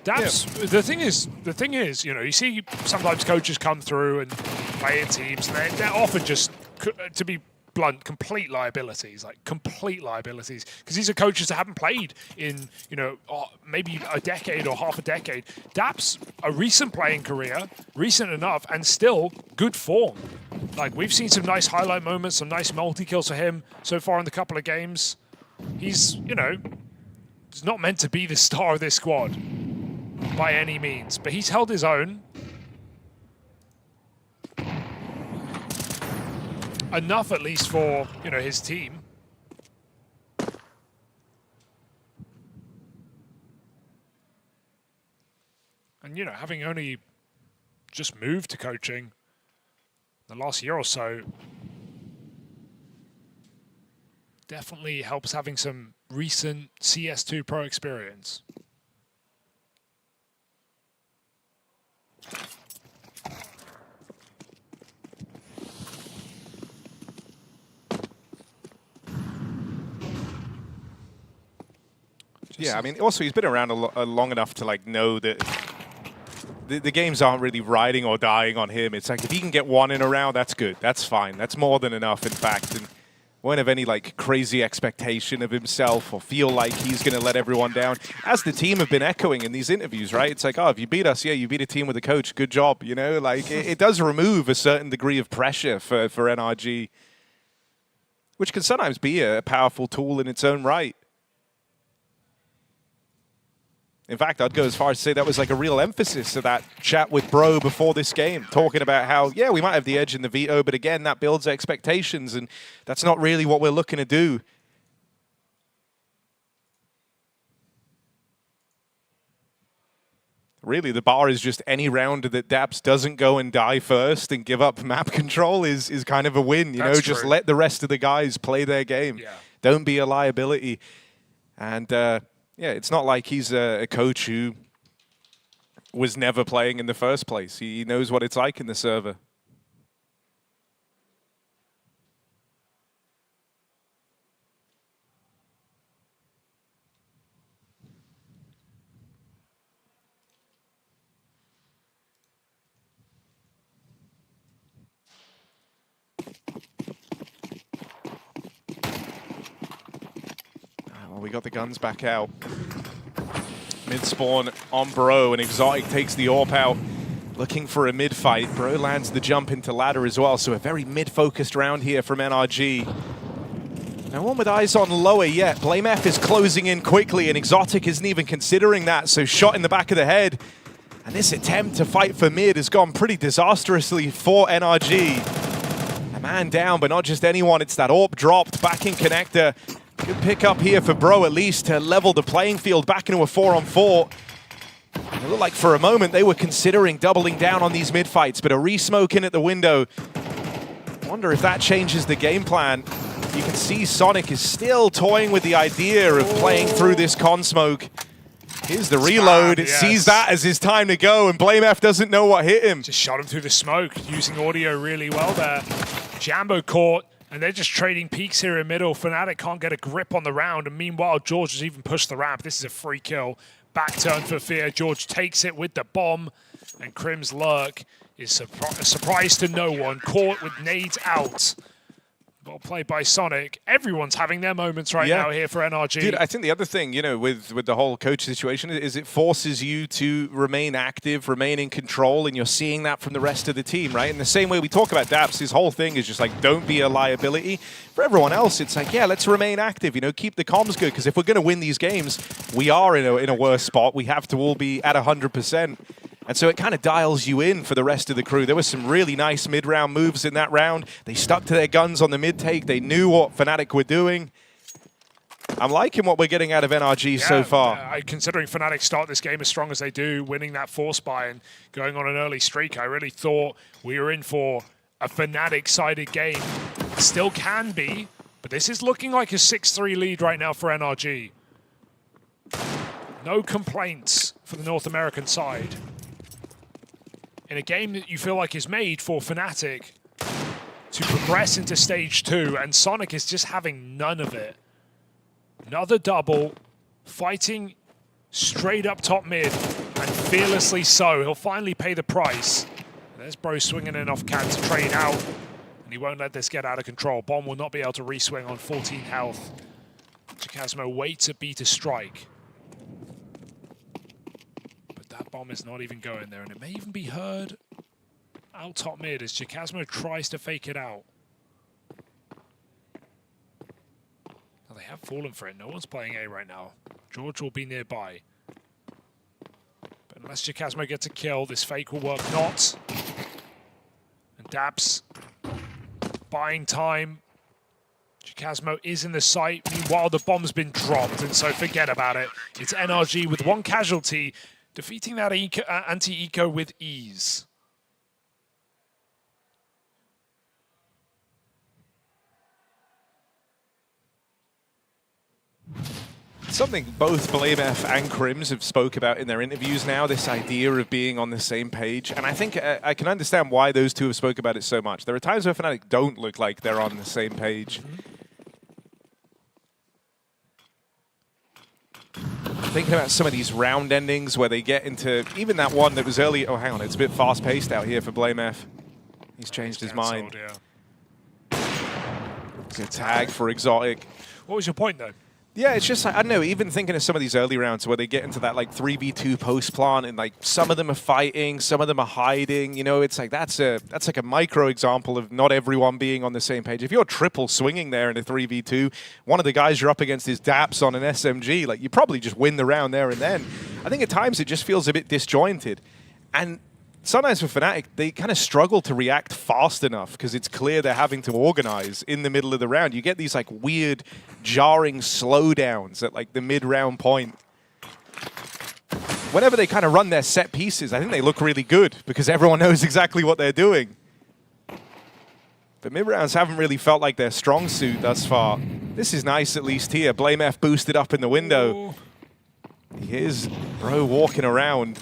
Speaker 23: Dabs, the thing is, you know, you see sometimes coaches come through and play in teams, and they're often just, to be blunt, complete liabilities, like complete liabilities, because these are coaches that haven't played in, you know, maybe a decade or half a decade. Dabs, a recent playing career, recent enough, and still good form. Like, we've seen some nice highlight moments, some nice multi-kills for him so far in the couple of games. He's, you know, he's not meant to be the star of this squad by any means, but he's held his own. Enough, at least, for, you know, his team. And, you know, having only just moved to coaching the last year or so, definitely helps having some recent CS2 Pro experience.
Speaker 6: Yeah, I mean, also he's been around long enough to like know that the games aren't really riding or dying on him. It's like if he can get one in a round, that's good. That's fine. That's more than enough, in fact. And won't have any like crazy expectation of himself or feel like he's going to let everyone down. As the team have been echoing in these interviews, right? It's like, oh, if you beat us, yeah, you beat a team with a coach. Good job, you know? Like it does remove a certain degree of pressure for NRG, which can sometimes be a powerful tool in its own right. In fact, I'd go as far as to say that was like a real emphasis of that chat with Bro before this game, talking about how, yeah, we might have the edge in the veto, but again, that builds expectations, and that's not really what we're looking to do. Really, the bar is just any round that Daps doesn't go and die first and give up map control is kind of a win. You know, just let the rest of the guys play their game. Yeah. Don't be a liability. And yeah, it's not like he's a coach who was never playing in the first place. He knows what it's like in the server. Well, we got the guns back out. Mid-spawn on Bro, and xKacpersky takes the AWP out, looking for a mid-fight. Bro lands the jump into ladder as well, so a very mid-focused round here from NRG. No one with eyes on lower yet. BlameF is closing in quickly, and xKacpersky isn't even considering that, so shot in the back of the head. And this attempt to fight for mid has gone pretty disastrously for NRG. A man down, but not just anyone. It's that AWP dropped back in connector. Good pick up here for Bro, at least, to level the playing field back into a 4-on-4. It looked like for a moment they were considering doubling down on these mid-fights, but a re-smoke in at the window. Wonder if that changes the game plan. You can see Sonic is still toying with the idea of playing through this con smoke. Here's the reload. Yes. Sees that as his time to go, and BlameF doesn't know what hit him.
Speaker 23: Just shot him through the smoke, using audio really well there. Jambo caught. And they're just trading peaks here in middle. Fnatic can't get a grip on the round. And meanwhile, George has even pushed the ramp. This is a free kill. Back turn for Fear. George takes it with the bomb. And Crim's lurk is a surprise to no one. Caught with nades out. Well played by Sonic. Everyone's having their moments right now here for NRG.
Speaker 6: Dude, I think the other thing, you know, with the whole coach situation is it forces you to remain active, remain in control, and you're seeing that from the rest of the team, right? In the same way we talk about Daps, his whole thing is just like, don't be a liability. For everyone else, it's like, yeah, let's remain active, you know, keep the comms good, because if we're going to win these games, we are in a worse spot. We have to all be at 100%. And so it kind of dials you in for the rest of the crew. There were some really nice mid-round moves in that round. They stuck to their guns on the mid-take. They knew what Fnatic were doing. I'm liking what we're getting out of NRG so far.
Speaker 23: Considering Fnatic start this game as strong as they do, winning that force buy and going on an early streak, I really thought we were in for a Fnatic-sided game. Still can be, but this is looking like a 6-3 lead right now for NRG. No complaints for the North American side. In a game that you feel like is made for Fnatic to progress into stage 2, and Sonic is just having none of it. Another double, fighting straight up top mid, and fearlessly so. He'll finally pay the price. There's Bro swinging in off Cat to trade out, and he won't let this get out of control. Bomb will not be able to re-swing on 14 health. xKacpersky waits a B to strike. That bomb is not even going there, and it may even be heard out top mid as xKacpersky tries to fake it out. Now they have fallen for it. No one's playing A right now. George will be nearby. But unless xKacpersky gets a kill, this fake will work not. And Daps buying time. xKacpersky is in the site. Meanwhile, the bomb's been dropped, and so forget about it. It's NRG with one casualty. defeating that anti-eco with ease.
Speaker 6: Something both BlameF and Crims have spoke about in their interviews now, this idea of being on the same page. And I think I can understand why those two have spoke about it so much. There are times where Fnatic don't look like they're on the same page. Thinking about some of these round endings where they get into, even that one that was early, oh hang on, it's a bit fast paced out here for BlameF. He's changed his mind. It's a tag for Exotic.
Speaker 23: What was your point though?
Speaker 6: Yeah, it's just like, I don't know, even thinking of some of these early rounds where they get into that like 3v2 post plant and like some of them are fighting, some of them are hiding, you know, it's like that's like a micro example of not everyone being on the same page. If you're triple swinging there in a 3v2, one of the guys you're up against is Daps on an SMG, like you probably just win the round there and then. I think at times it just feels a bit disjointed. And sometimes for Fnatic, they kind of struggle to react fast enough because it's clear they're having to organize in the middle of the round. You get these like weird, jarring slowdowns at like the mid-round point. Whenever they kind of run their set pieces, I think they look really good because everyone knows exactly what they're doing. But mid-rounds haven't really felt like their strong suit thus far. This is nice at least here. BlameF boosted up in the window. Here's Bro walking around.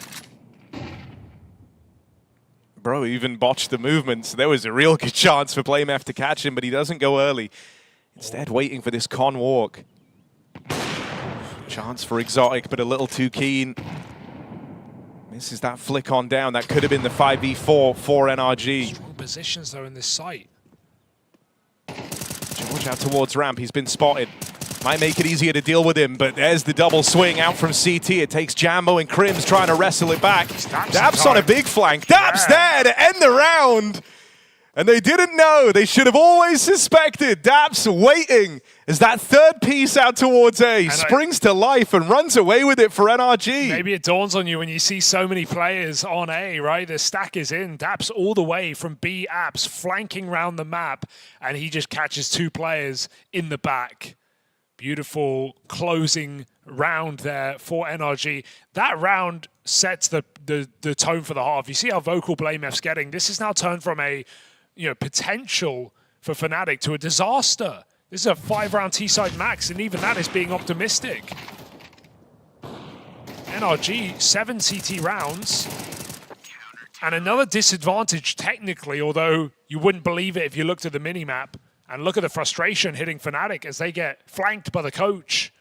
Speaker 6: Bro even botched the movement, so there was a real good chance for BlameF to catch him, but he doesn't go early. Instead, waiting for this con walk. Chance for Exotic, but a little too keen. Misses that flick on down. That could have been the 5v4 for NRG.
Speaker 23: Strong positions, though, in this site.
Speaker 6: George out towards ramp. He's been spotted. Might make it easier to deal with him, but there's the double swing out from CT. It takes Jambo and Crims trying to wrestle it back. Daps on a big flank. Daps there to end the round. And they didn't know. They should have always suspected. Daps waiting as that third piece out towards A springs to life and runs away with it for NRG.
Speaker 23: Maybe it dawns on you when you see so many players on A, right? The stack is in. Daps all the way from B apps, flanking around the map, and he just catches two players in the back. Beautiful closing round there for NRG. That round sets the tone for the half. You see how vocal BlameF's getting. This is now turned from a potential for Fnatic to a disaster. This is a 5-round T-side max, and even that is being optimistic. NRG, 7 CT rounds. And another disadvantage technically, although you wouldn't believe it if you looked at the minimap. And look at the frustration hitting Fnatic as they get flanked by the coach.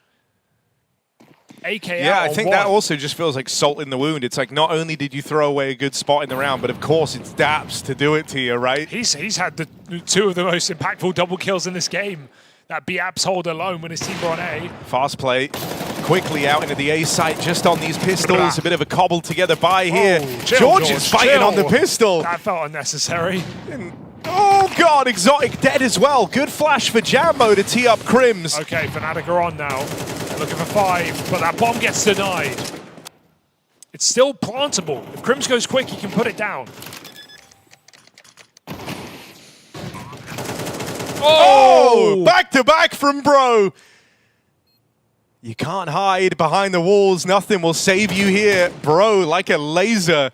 Speaker 23: AK
Speaker 6: yeah, I think that also just feels like salt in the wound. It's like not only did you throw away a good spot in the round, but of course it's Daps to do it to you, right?
Speaker 23: He's had the two of the most impactful double kills in this game. That B-Apps hold alone when his team were on A.
Speaker 6: Fast play, quickly out into the A site just on these pistols. A bit of a cobbled together by here. George is fighting on the pistol.
Speaker 23: That felt unnecessary.
Speaker 6: Oh God, Exotic dead as well. Good flash for Jambo to tee up Crims.
Speaker 23: Okay, Fnatic are on now. They're looking for 5, but that bomb gets denied. It's still plantable. If Crims goes quick, he can put it down.
Speaker 6: Oh! Back to back from Bro. You can't hide behind the walls. Nothing will save you here. Bro, like a laser.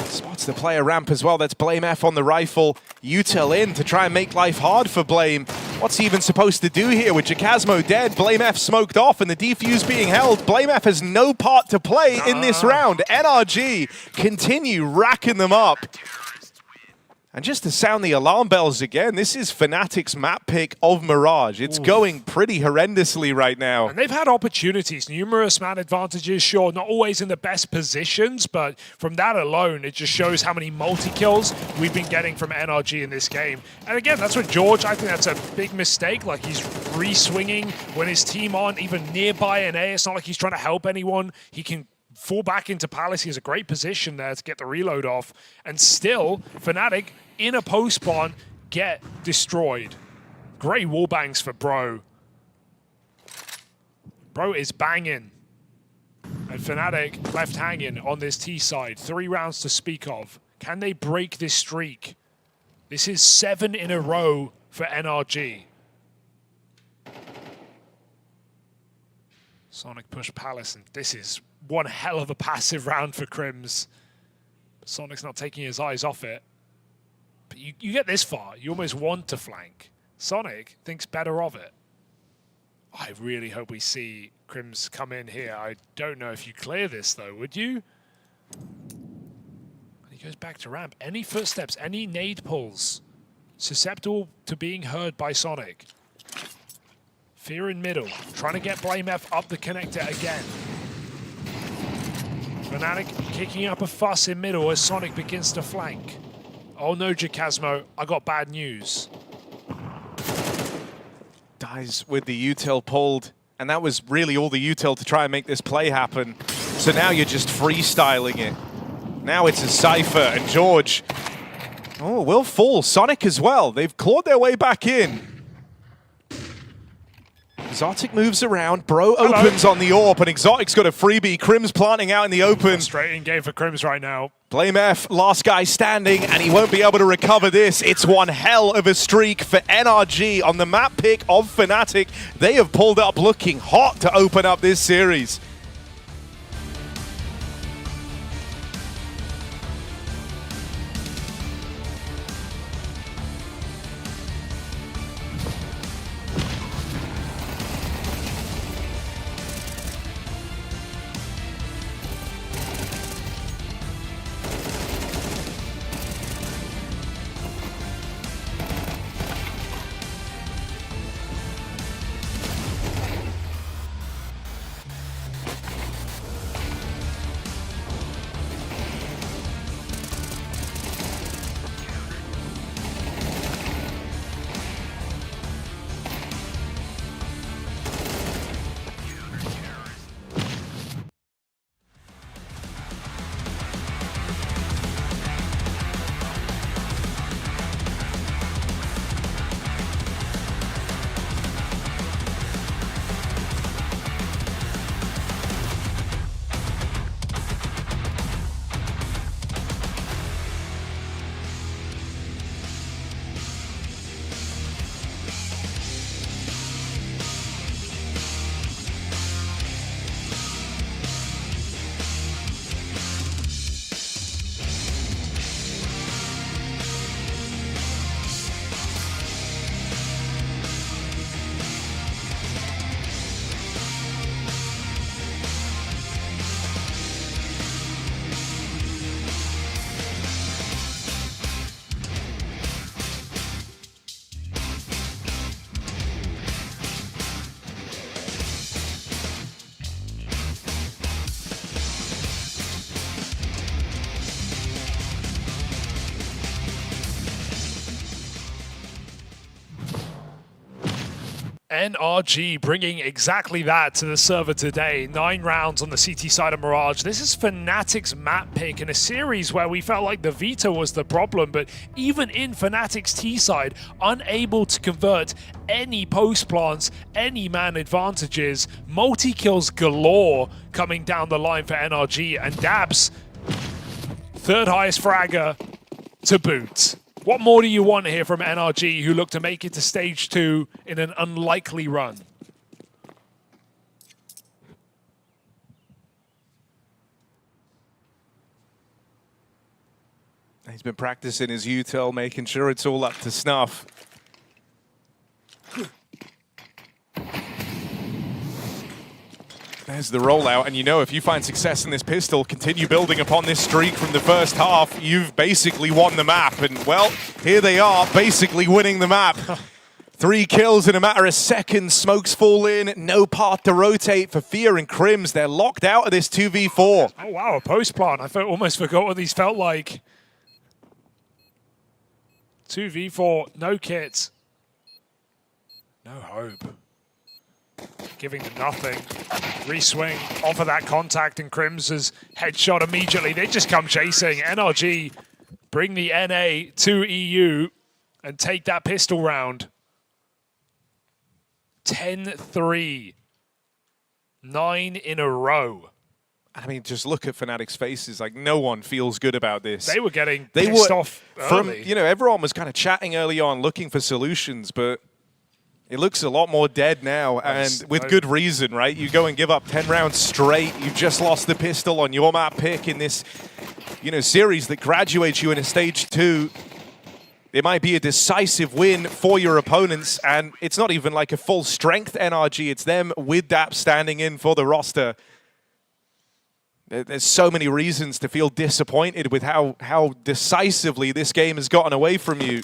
Speaker 6: Spots the player ramp as well. That's BlameF on the rifle. Util in to try and make life hard for Blame. What's he even supposed to do here with xKacpersky dead? BlameF smoked off and the defuse being held. BlameF has no part to play in this round. NRG continue racking them up. And just to sound the alarm bells again, this is Fnatic's map pick of Mirage. It's going pretty horrendously right now.
Speaker 23: And they've had opportunities, numerous man advantages, sure, not always in the best positions, but from that alone, it just shows how many multi-kills we've been getting from NRG in this game. And again, that's what George, I think that's a big mistake. Like, he's re-swinging when his team aren't even nearby an A. It's not like he's trying to help anyone. He can fall back into Palace. He has a great position there to get the reload off. And still, Fnatic in a post spawn get destroyed. Great wallbangs for Bro. Bro is banging. And Fnatic left hanging on this T side. 3 rounds to speak of. Can they break this streak? This is 7 in a row for NRG. Sonic push Palace, and this is one hell of a passive round for Crims. But Sonic's not taking his eyes off it. But you get this far, you almost want to flank. Sonic thinks better of it. I really hope we see Crims come in here. I don't know if you clear this, though, would you? And he goes back to ramp. Any footsteps, any nade pulls, susceptible to being heard by Sonic. Fear in middle, trying to get Blame F up the connector again. Fnatic kicking up a fuss in middle as Sonic begins to flank. Oh no, Jacasmo, I got bad news.
Speaker 6: Dies with the util pulled, and that was really all the util to try and make this play happen. So now you're just freestyling it. Now it's a Cypher, and George, oh, will fall. Sonic as well. They've clawed their way back in. Exotic moves around, Bro opens on the AWP, and Exotic's got a freebie. Crims planting out in the open.
Speaker 23: Frustrating game for Crims right now.
Speaker 6: Blame F, last guy standing, and he won't be able to recover this. It's one hell of a streak for NRG on the map pick of Fnatic. They have pulled up looking hot to open up this series.
Speaker 23: NRG bringing exactly that to the server today. 9 rounds on the CT side of Mirage. This is Fnatic's map pick in a series where we felt like the veto was the problem, but even in Fnatic's T side, unable to convert any post plants, any man advantages. Multi-kills galore coming down the line for NRG, and Dabs, third highest fragger to boot. What more do you want here from NRG, who look to make it to stage 2 in an unlikely run?
Speaker 6: He's been practicing his util, making sure it's all up to snuff. There's the rollout, and you know if you find success in this pistol, continue building upon this streak from the first half, you've basically won the map. And, well, here they are, basically winning the map. 3 kills in a matter of seconds, smokes fall in, no path to rotate for Fear and Crims. They're locked out of this 2v4.
Speaker 23: Oh, wow, a post plant. I almost forgot what these felt like. 2v4, no kits. No hope. Giving them nothing. Reswing off of that contact, and Crims has headshot immediately. They just come chasing. NRG bring the NA to EU and take that pistol round. 10-3. 9 in a row.
Speaker 6: I mean, just look at Fnatic's faces. Like, no one feels good about this.
Speaker 23: They were getting pissed off early.
Speaker 6: You know, everyone was kind of chatting early on, looking for solutions, but It looks a lot more dead now, and with good reason, right? You go and give up 10 rounds straight. You've just lost the pistol on your map pick in this, series that graduates you in a stage 2. It might be a decisive win for your opponents, and it's not even like a full strength NRG. It's them with DAP standing in for the roster. There's so many reasons to feel disappointed with how decisively this game has gotten away from you.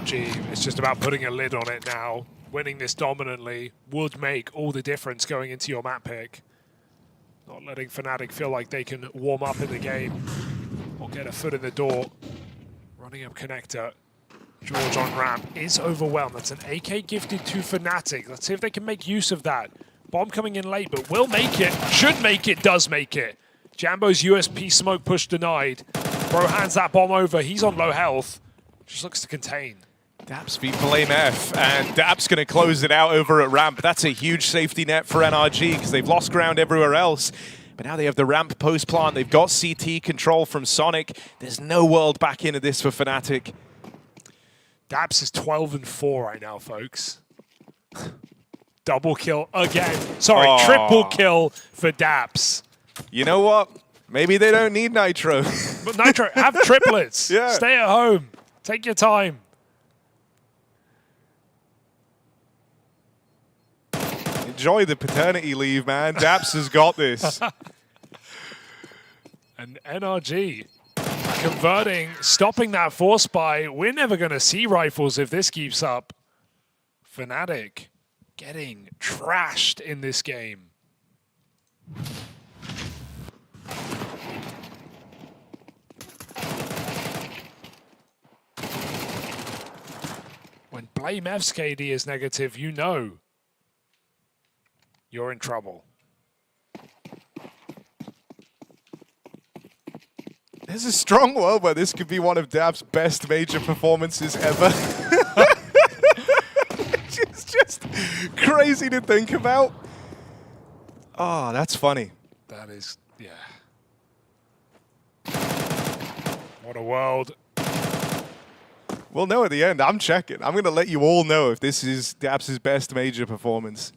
Speaker 23: It's just about putting a lid on it now. Winning this dominantly would make all the difference going into your map pick. Not letting Fnatic feel like they can warm up in the game or get a foot in the door. Running up connector. George on ramp is overwhelmed. That's an AK gifted to Fnatic. Let's see if they can make use of that. Bomb coming in late, but will make it. Should make it, does make it. Jambo's USP smoke push denied. Bro hands that bomb over. He's on low health. Just looks to contain.
Speaker 6: Daps feet for lame F, and Daps going to close it out over at ramp. That's a huge safety net for NRG because they've lost ground everywhere else. But now they have the ramp post plant. They've got CT control from Sonic. There's no world back into this for Fnatic.
Speaker 23: Daps is 12-4 right now, folks. Double kill again. Sorry, triple kill for Daps.
Speaker 6: You know what? Maybe they don't need Nitro.
Speaker 23: But Nitro, have triplets.
Speaker 6: Yeah.
Speaker 23: Stay at home. Take your time.
Speaker 6: Enjoy the paternity leave, man. Daps has got this.
Speaker 23: And NRG converting, stopping that force buy. We're never going to see rifles if this keeps up. Fnatic getting trashed in this game. When Blame F's KD is negative, you know you're in trouble.
Speaker 6: There's a strong world where this could be one of Dab's best major performances ever. It's just crazy to think about. Oh, that's funny.
Speaker 23: That is, yeah. What a world.
Speaker 6: We'll know at the end. I'm checking. I'm going to let you all know if this is Dabs' best major performance.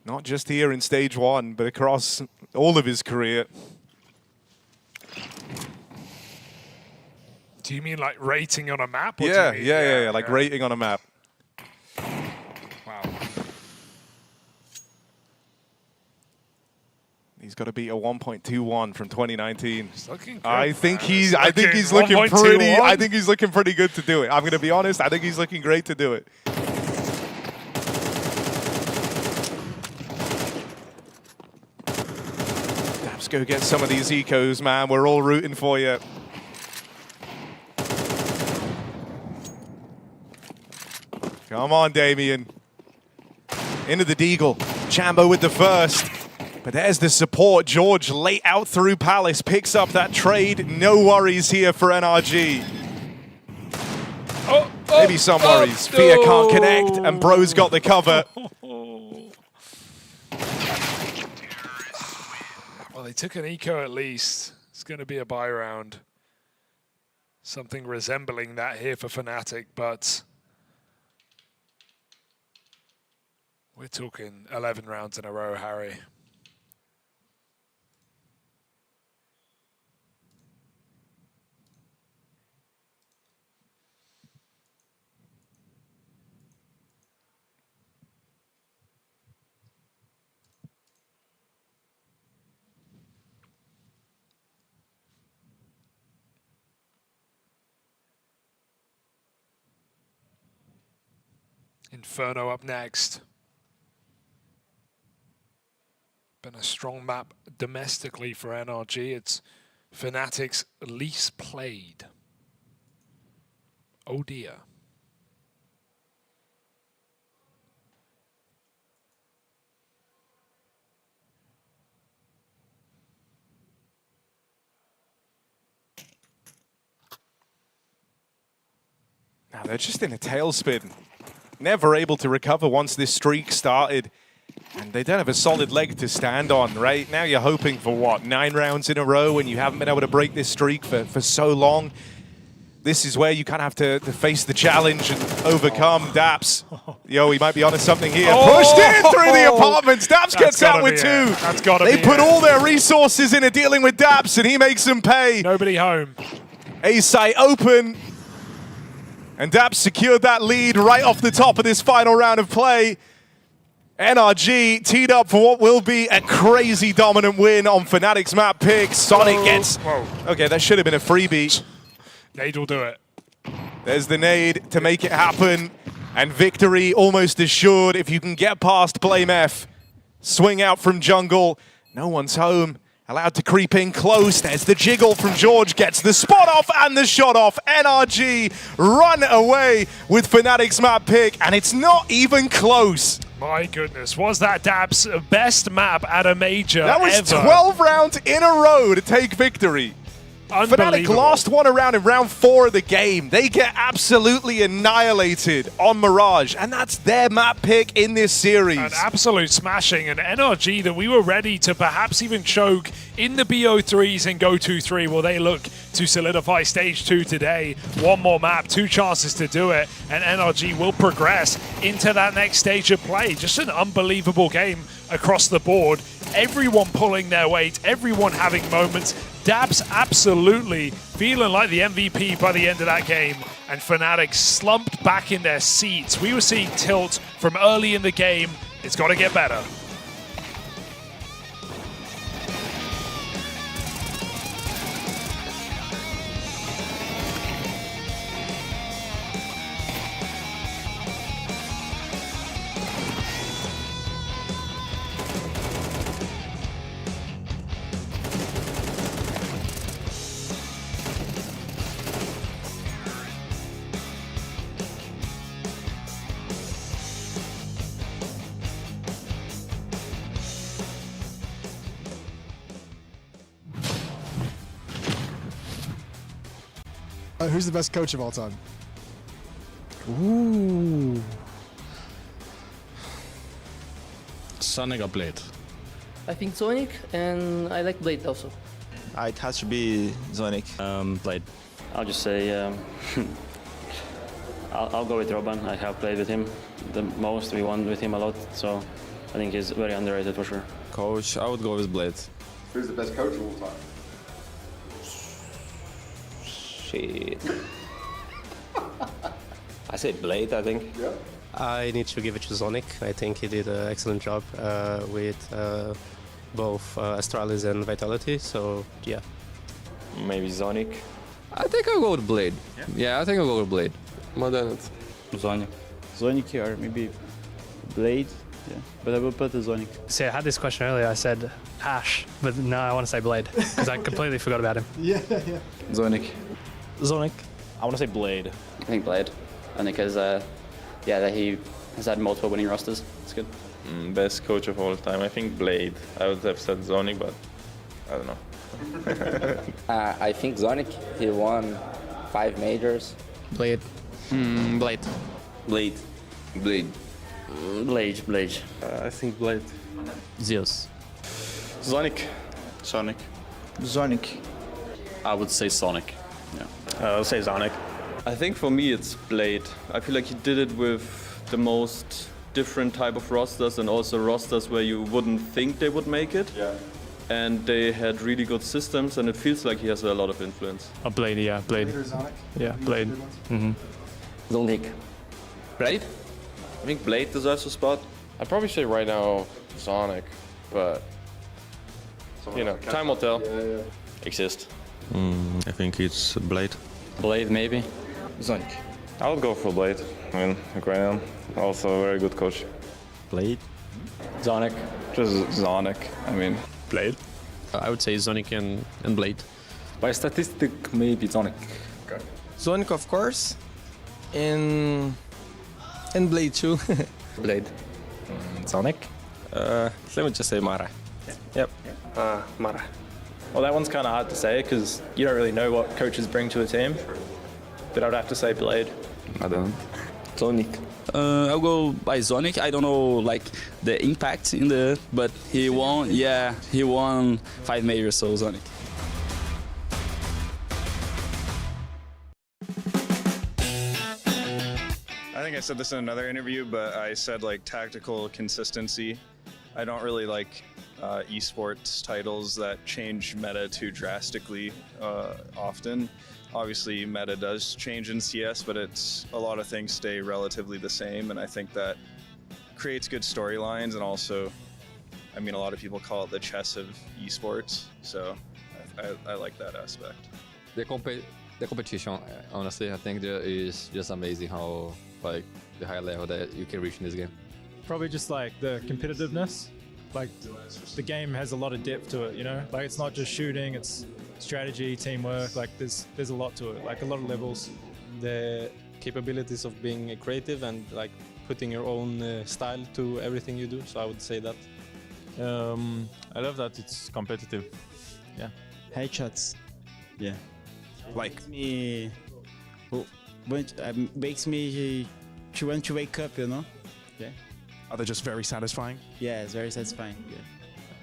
Speaker 6: Not just here in stage 1, but across all of his career.
Speaker 23: Do you mean like rating on a map? Or
Speaker 6: Yeah,
Speaker 23: do you mean,
Speaker 6: yeah, like rating on a map.
Speaker 23: Wow.
Speaker 6: He's got to beat a 1.21 from 2019.
Speaker 23: He's looking good,
Speaker 6: I think
Speaker 23: man.
Speaker 6: he's looking pretty. I think he's looking pretty good to do it. I'm going to be honest. I think he's looking great to do it. Let's go get some of these ecos, man. We're all rooting for you. Come on, Damien. Into the Deagle. Chambo with the first. But there's the support. George late out through Palace. Picks up that trade. No worries here for NRG. Maybe some worries. Fear can't connect, and Bro's got the cover.
Speaker 23: Well, they took an eco at least. It's going to be a buy round. Something resembling that here for Fnatic, but we're talking 11 rounds in a row, Harry. Inferno up next. Been a strong map domestically for NRG. It's Fnatic's least played. Oh dear.
Speaker 6: Now they're just in a tailspin. never able to recover once this streak started. And they don't have a solid leg to stand on, right? Now you're hoping for, what, 9 rounds in a row and you haven't been able to break this streak for so long. This is where you kind of have to face the challenge and overcome. Daps, yo, he might be onto something here. Pushed in through the apartments. Daps gets out with 2.
Speaker 23: That's gotta be
Speaker 6: They put all their resources into dealing with Daps and he makes them pay.
Speaker 23: Nobody home.
Speaker 6: A site open. And Daps secured that lead right off the top of this final round of play. NRG teed up for what will be a crazy dominant win on Fnatic's map pick. Sonic gets... Okay, that should have been a freebie.
Speaker 23: Nade will do it.
Speaker 6: There's the nade to make it happen. And victory almost assured if you can get past BlameF. Swing out from jungle. No one's home. Allowed to creep in close. There's the jiggle from George. Gets the spot off and the shot off. NRG run away with Fnatic's map pick. And it's not even close.
Speaker 23: My goodness, was that Dab's best map at a major
Speaker 6: That was
Speaker 23: ever?
Speaker 6: 12 rounds in a row to take victory. Fnatic
Speaker 23: Unbelievable.
Speaker 6: lost one around in round 4 of the game. They get absolutely annihilated on Mirage, and that's their map pick in this series.
Speaker 23: An absolute smashing, and NRG that we were ready to perhaps even choke in the BO3s and go 2-3. Well, they look to solidify stage 2 today. One more map, 2 chances to do it, and NRG will progress into that next stage of play. Just an unbelievable game across the board. Everyone pulling their weight, everyone having moments. Dabs absolutely feeling like the MVP by the end of that game, and Fnatic slumped back in their seats. We were seeing tilt from early in the game. It's got to get better.
Speaker 7: Who's the best coach of all time?
Speaker 9: Ooh. Sonic or Blade?
Speaker 13: I think Sonic, and I like Blade also.
Speaker 14: It has to be Sonic.
Speaker 9: Blade.
Speaker 16: I'll just say I'll go with Robban. I have played with him the most. We won with him a lot, so I think he's very underrated for sure.
Speaker 9: Coach, I would go with Blade.
Speaker 12: Who's the best coach of all time?
Speaker 26: Shit. I say Blade, I think.
Speaker 12: Yeah.
Speaker 26: I need to give it to Sonic. I think he did an excellent job with both Astralis and Vitality, so yeah. Maybe Sonic.
Speaker 9: I think I'll go with Blade. Yeah, I think I'll go with Blade. More than it.
Speaker 27: Sonic. Sonic or maybe Blade. Yeah, but I will put the Sonic.
Speaker 28: See, I had this question earlier. I said Ash, but now I want to say Blade because I completely forgot about him.
Speaker 7: Yeah.
Speaker 27: Sonic.
Speaker 28: Sonic.
Speaker 27: I want to say Blade.
Speaker 16: I think Blade. I think that he has had multiple winning rosters. It's good.
Speaker 26: Best coach of all time, I think Blade. I would have said Sonic, but I don't know.
Speaker 29: I think Sonic, he won 5 majors.
Speaker 28: Blade. Blade.
Speaker 26: Blade.
Speaker 16: Blade. Blade.
Speaker 27: I think Blade.
Speaker 28: Zeus.
Speaker 27: Sonic.
Speaker 26: Sonic.
Speaker 27: Sonic.
Speaker 16: I would say Sonic. Yeah.
Speaker 27: I'll say Sonic.
Speaker 30: I think for me it's Blade. I feel like he did it with the most different type of rosters and also rosters where you wouldn't think they would make it.
Speaker 12: Yeah.
Speaker 30: And they had really good systems and it feels like he has a lot of influence.
Speaker 28: Blade, yeah, Blade.
Speaker 7: Blade or Sonic?
Speaker 28: Yeah, Blade.
Speaker 16: Sonic.
Speaker 26: Blade?
Speaker 30: I think Blade deserves a spot.
Speaker 26: I'd probably say right now Sonic, but you know, time will tell.
Speaker 12: Yeah.
Speaker 26: Exist.
Speaker 30: I think it's Blade.
Speaker 16: Blade, maybe.
Speaker 26: Sonic. I would go for Blade. I mean, Ukrainian, also a very good coach.
Speaker 30: Blade?
Speaker 16: Sonic.
Speaker 26: Just Sonic, I mean.
Speaker 28: Blade. I would say Sonic and Blade.
Speaker 26: By statistic, maybe Sonic.
Speaker 12: Okay.
Speaker 31: Sonic, of course, and Blade too.
Speaker 26: Blade.
Speaker 30: Sonic?
Speaker 31: Let me just say Mara. Yep.
Speaker 26: Mara.
Speaker 27: Well, that one's kind of hard to say because you don't really know what coaches bring to a team. But I would have to say Blade.
Speaker 30: I don't.
Speaker 31: Sonic.
Speaker 27: I'll go by Zonic. I don't know like the impact in the, but he won. Yeah, he won 5 majors, so Zonic.
Speaker 4: I think I said this in another interview, but I said like tactical consistency. I don't really like esports titles that change meta too drastically often. Obviously, meta does change in CS, but a lot of things stay relatively the same, and I think that creates good storylines. And also, I mean, a lot of people call it the chess of esports, so I like that aspect.
Speaker 9: The competition, honestly, I think that is just amazing how like the high level that you can reach in this game.
Speaker 28: Probably just like the competitiveness. Like the game has a lot of depth to it, you know? Like it's not just shooting, it's strategy, teamwork, like there's a lot to it, like a lot of levels.
Speaker 26: The capabilities of being creative and like putting your own style to everything you do, so I would say that.
Speaker 2: I love that it's competitive. Yeah.
Speaker 27: Headshots. Yeah. Like makes me to want to wake up, you know? Yeah.
Speaker 2: Are they just very satisfying?
Speaker 27: Yeah, it's very satisfying. Yeah.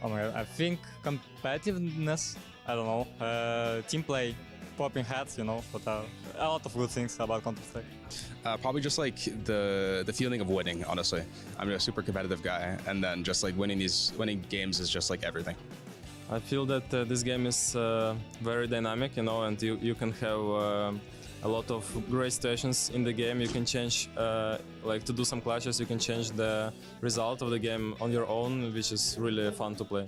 Speaker 28: Oh my god, I think competitiveness, I don't know, team play, popping heads, you know, but a lot of good things about Counter-Strike.
Speaker 5: Probably just like the feeling of winning, honestly. I'm a super competitive guy, and then just like winning games is just like everything.
Speaker 26: I feel that this game is very dynamic, you know, and you can have a lot of great situations in the game. You can change, like to do some clashes, you can change the result of the game on your own, which is really fun to play.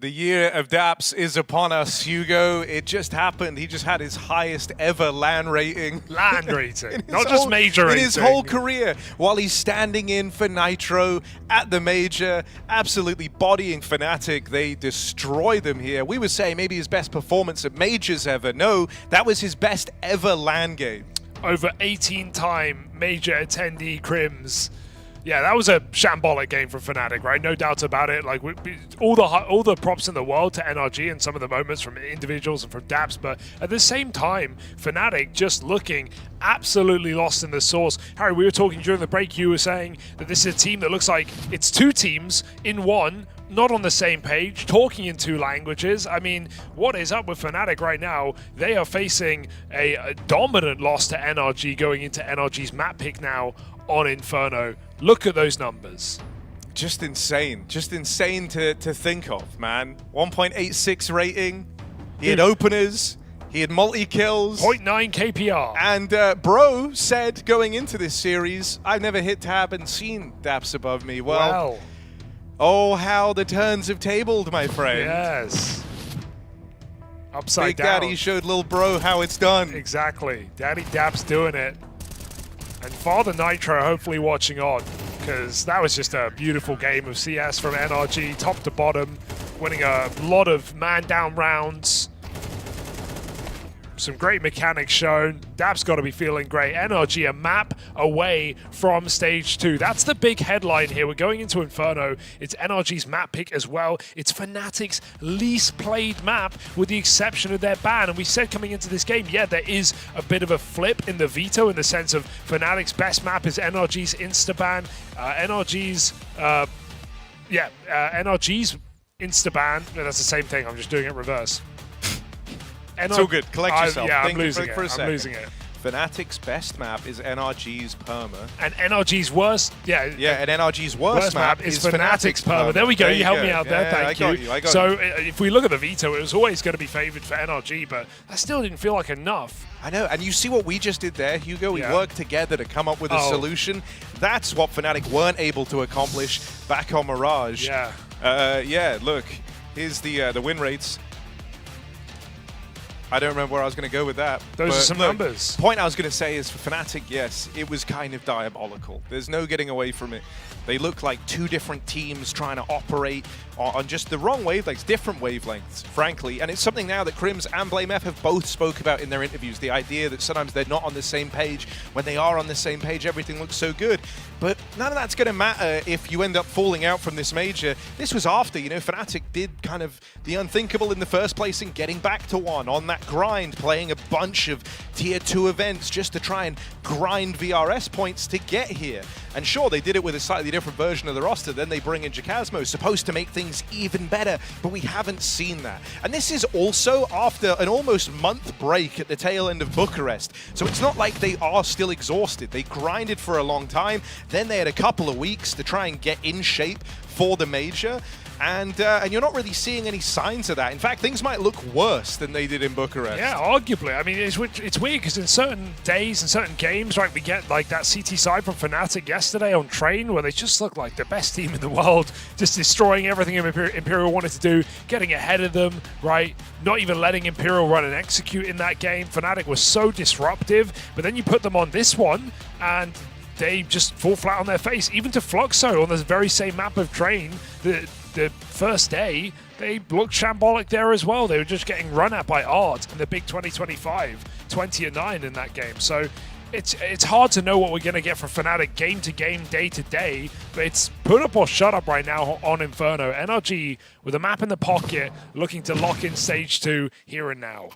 Speaker 6: The year of Daps is upon us, Hugo. It just happened. He just had his highest ever LAN rating.
Speaker 23: LAN rating, not just major rating.
Speaker 6: In his whole career, while he's standing in for Nitro at the Major, absolutely bodying Fnatic. They destroy them here. We were saying maybe his best performance at Majors ever. No, that was his best ever LAN game.
Speaker 23: Over 18-time Major attendee Crims. Yeah, that was a shambolic game from Fnatic, right? No doubt about it. Like all the props in the world to NRG and some of the moments from individuals and from Daps, but at the same time, Fnatic just looking absolutely lost in the sauce. Harry, we were talking during the break. You were saying that this is a team that looks like it's two teams in one, not on the same page, talking in two languages. I mean, what is up with Fnatic right now? They are facing a dominant loss to NRG going into NRG's map pick now on Inferno. Look at those numbers.
Speaker 6: Just insane to think of, man. 1.86 rating. He had openers. He had multi-kills.
Speaker 23: 0.9 KPR.
Speaker 6: And Bro said going into this series, I've never hit tab and seen Daps above me. Well, oh, how the turns have tabled, my friend.
Speaker 23: Yes. Upside
Speaker 6: Big
Speaker 23: down.
Speaker 6: Daddy showed little Bro how it's done.
Speaker 23: Exactly. Daddy Daps doing it. And Father Nitro hopefully watching on, because that was just a beautiful game of CS from NRG, top to bottom, winning a lot of man-down rounds. Some great mechanics shown. Daps got to be feeling great. NRG a map away from stage 2. That's the big headline here. We're going into Inferno. It's NRG's map pick as well. It's Fnatic's least played map with the exception of their ban. And we said coming into this game, yeah, there is a bit of a flip in the veto in the sense of Fnatic's best map is NRG's Instaban. NRG's Instaban. No, that's the same thing. I'm just doing it reverse.
Speaker 6: It's all good. Collect yourself.
Speaker 23: Yeah,
Speaker 6: Think
Speaker 23: I'm losing
Speaker 6: for a
Speaker 23: it.
Speaker 6: second.
Speaker 23: I'm losing it.
Speaker 6: Fnatic's best map is NRG's Perma.
Speaker 23: And NRG's worst,
Speaker 6: and NRG's worst map is
Speaker 23: Fnatic's Perma. There we go. You helped me out there. Thank you.
Speaker 6: I got
Speaker 23: so
Speaker 6: you.
Speaker 23: if we look at the veto, it was always going to be favored for NRG, but that still didn't feel like enough.
Speaker 6: I know, and you see what we just did there, Hugo? We worked together to come up with a solution. That's what Fnatic weren't able to accomplish back on Mirage.
Speaker 23: Yeah.
Speaker 6: Look, here's the win rates. I don't remember where I was going to go with that.
Speaker 23: Those are some numbers.
Speaker 6: The point I was going to say is for Fnatic, yes, it was kind of diabolical. There's no getting away from it. They look like two different teams trying to operate on just the wrong wavelengths, different wavelengths, frankly. And it's something now that Crims and BlameF have both spoke about in their interviews, the idea that sometimes they're not on the same page. When they are on the same page, everything looks so good. But none of that's going to matter if you end up falling out from this major. This was after, Fnatic did kind of the unthinkable in the first place and getting back to one on that grind, playing a bunch of tier 2 events just to try and grind VRS points to get here. And sure, they did it with a slightly different version of the roster. Then they bring in xKacpersky, supposed to make things even better, but we haven't seen that. And this is also after an almost month break at the tail end of Bucharest. So it's not like they are still exhausted. They grinded for a long time. Then they had a couple of weeks to try and get in shape for the major. And you're not really seeing any signs of that. In fact, things might look worse than they did in Bucharest.
Speaker 23: Yeah, arguably. I mean, it's weird because in certain days and certain games, right, we get like that CT side from Fnatic yesterday on Train where they just look like the best team in the world, just destroying everything Imperial wanted to do, getting ahead of them, right? Not even letting Imperial run and execute in that game. Fnatic was so disruptive, but then you put them on this one and they just fall flat on their face. Even to Fluxo on the very same map of Train, the first day, they looked shambolic there as well. They were just getting run at by Art in the big 2025, 20-9 in that game. So it's hard to know what we're going to get from Fnatic game to game, day to day, but it's put up or shut up right now on Inferno. NRG with a map in the pocket, looking to lock in stage 2 here and now.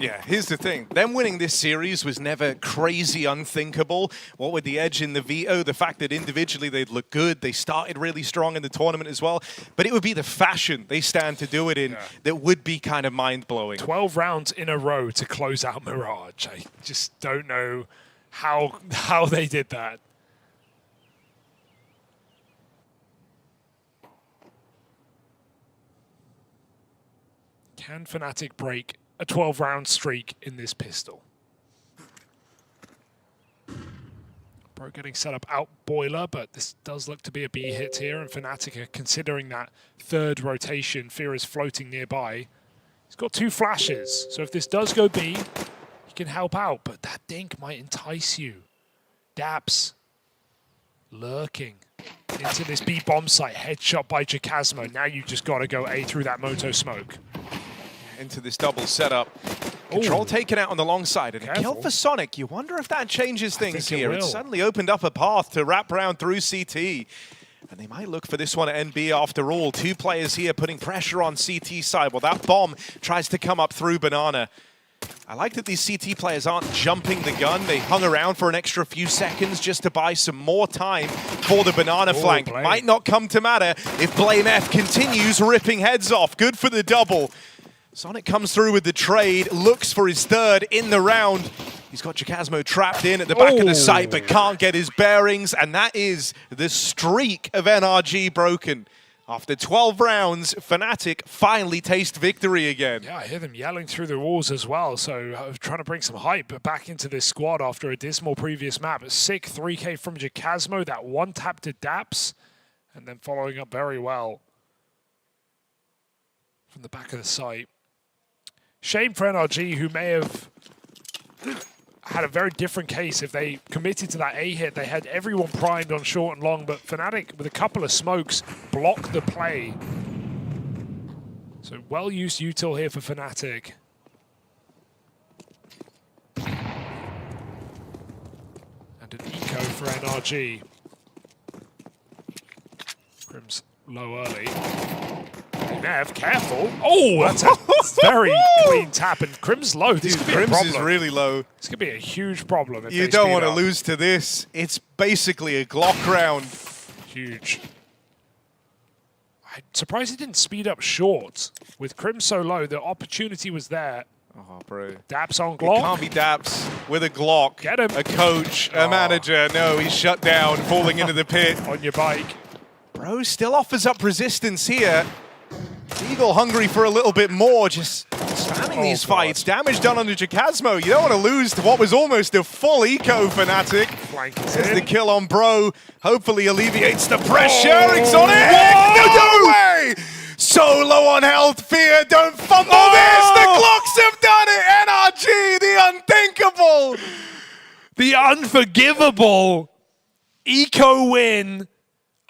Speaker 6: Yeah, here's the thing. Them winning this series was never crazy unthinkable. What with the edge in the veto, the fact that individually they'd look good, they started really strong in the tournament as well, but it would be the fashion they stand to do it in that would be kind of mind-blowing.
Speaker 23: 12 rounds in a row to close out Mirage. I just don't know how they did that. Can Fnatic break a 12-round streak in this pistol? Bro getting set up out boiler, but this does look to be a B hit here, and Fnatic are considering that third rotation. Fear is floating nearby. He's got 2 flashes, so if this does go B, he can help out, but that dink might entice you. Daps lurking into this B bomb site, headshot by xKacpersky. Now you just got to go A through that moto smoke.
Speaker 6: Into this double setup. Control taken out on the long side, and a kill for Sonic. You wonder if that changes things here. It suddenly opened up a path to wrap around through CT. And they might look for this one at NB after all. 2 players here putting pressure on CT side. Well, that bomb tries to come up through Banana. I like that these CT players aren't jumping the gun. They hung around for an extra few seconds just to buy some more time for the Banana flank.
Speaker 23: Blame.
Speaker 6: Might not come to matter if Blame F continues ripping heads off. Good for the double. Sonic comes through with the trade, looks for his third in the round. He's got xKacpersky trapped in at the back of the site, but can't get his bearings, and that is the streak of NRG broken. After 12 rounds, Fnatic finally taste victory again.
Speaker 23: Yeah, I hear them yelling through the walls as well, so trying to bring some hype back into this squad after a dismal previous map. A sick 3K from xKacpersky, that one tap to Daps, and then following up very well from the back of the site. Shame for NRG, who may have had a very different case if they committed to that A hit. They had everyone primed on short and long, but Fnatic, with a couple of smokes, blocked the play. So well-used util here for Fnatic. And an eco for NRG. Grim's low early. Nev, careful. Oh, that's a very clean tap, and Crim's low. This could be a problem.
Speaker 6: is really low.
Speaker 23: This could be a huge problem. If
Speaker 6: You
Speaker 23: they
Speaker 6: don't
Speaker 23: speed
Speaker 6: want to
Speaker 23: up.
Speaker 6: lose to this. It's basically a Glock round.
Speaker 23: Huge. I'm surprised he didn't speed up short. With Crim so low, the opportunity was there.
Speaker 6: Oh, bro.
Speaker 23: Daps on Glock.
Speaker 6: It can't be Daps with a Glock.
Speaker 23: Get him.
Speaker 6: A coach, a manager. No, he's shut down, falling into the pit.
Speaker 23: On your bike.
Speaker 6: Bro still offers up resistance here. Eagle hungry for a little bit more, just spamming these fights. Damage done under xKacpersky. You don't want to lose to what was almost a full eco Fnatic. There's the kill on Bro. Hopefully alleviates the pressure. Exotic! No way! So low on health. Fear, don't fumble this! The Glocks have done it! NRG, the unthinkable!
Speaker 23: The unforgivable. Eco win.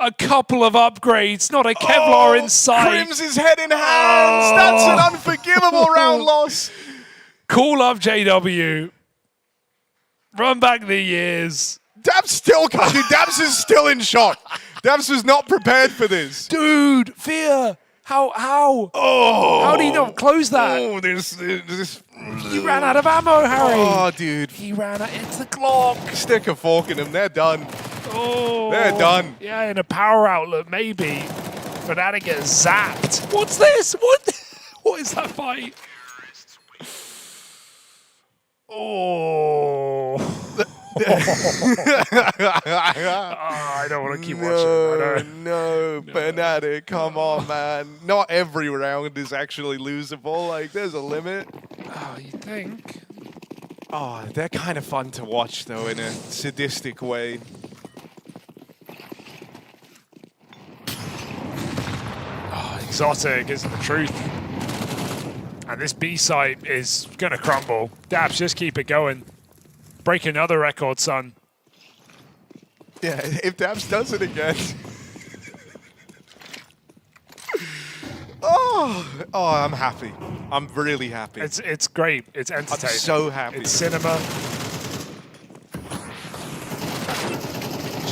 Speaker 23: A couple of upgrades, not a Kevlar in sight.
Speaker 6: Crims is head in hands. That's an unforgivable round loss.
Speaker 23: Cool up, JW. Run back the years.
Speaker 6: Dabs still can't do. Dabs is still in shock. Dabs was not prepared for this.
Speaker 23: Dude, Fear. How?
Speaker 6: Oh.
Speaker 23: How did he not close that?
Speaker 6: Oh, this.
Speaker 23: He ran out of ammo, Harry.
Speaker 6: Oh, dude.
Speaker 23: He ran out. It's the Glock.
Speaker 6: Stick a fork in them. They're done.
Speaker 23: Oh.
Speaker 6: They're done.
Speaker 23: Yeah, in a power outlet, maybe. Fnatic gets zapped. What's this? What is that fight? Oh. I don't want to keep watching.
Speaker 6: No, Fnatic, come on, man. Not every round is actually losable. Like, there's a limit.
Speaker 23: Oh, you think?
Speaker 6: Oh, they're kind of fun to watch, though, in a sadistic way.
Speaker 23: Oh, exotic isn't the truth. And this B site is going to crumble. Dabs, just keep it going. Break another record, son.
Speaker 6: Yeah, if Dabs does it again. Oh, I'm happy. I'm really happy.
Speaker 23: It's great. It's entertaining.
Speaker 6: I'm so happy.
Speaker 23: It's cinema.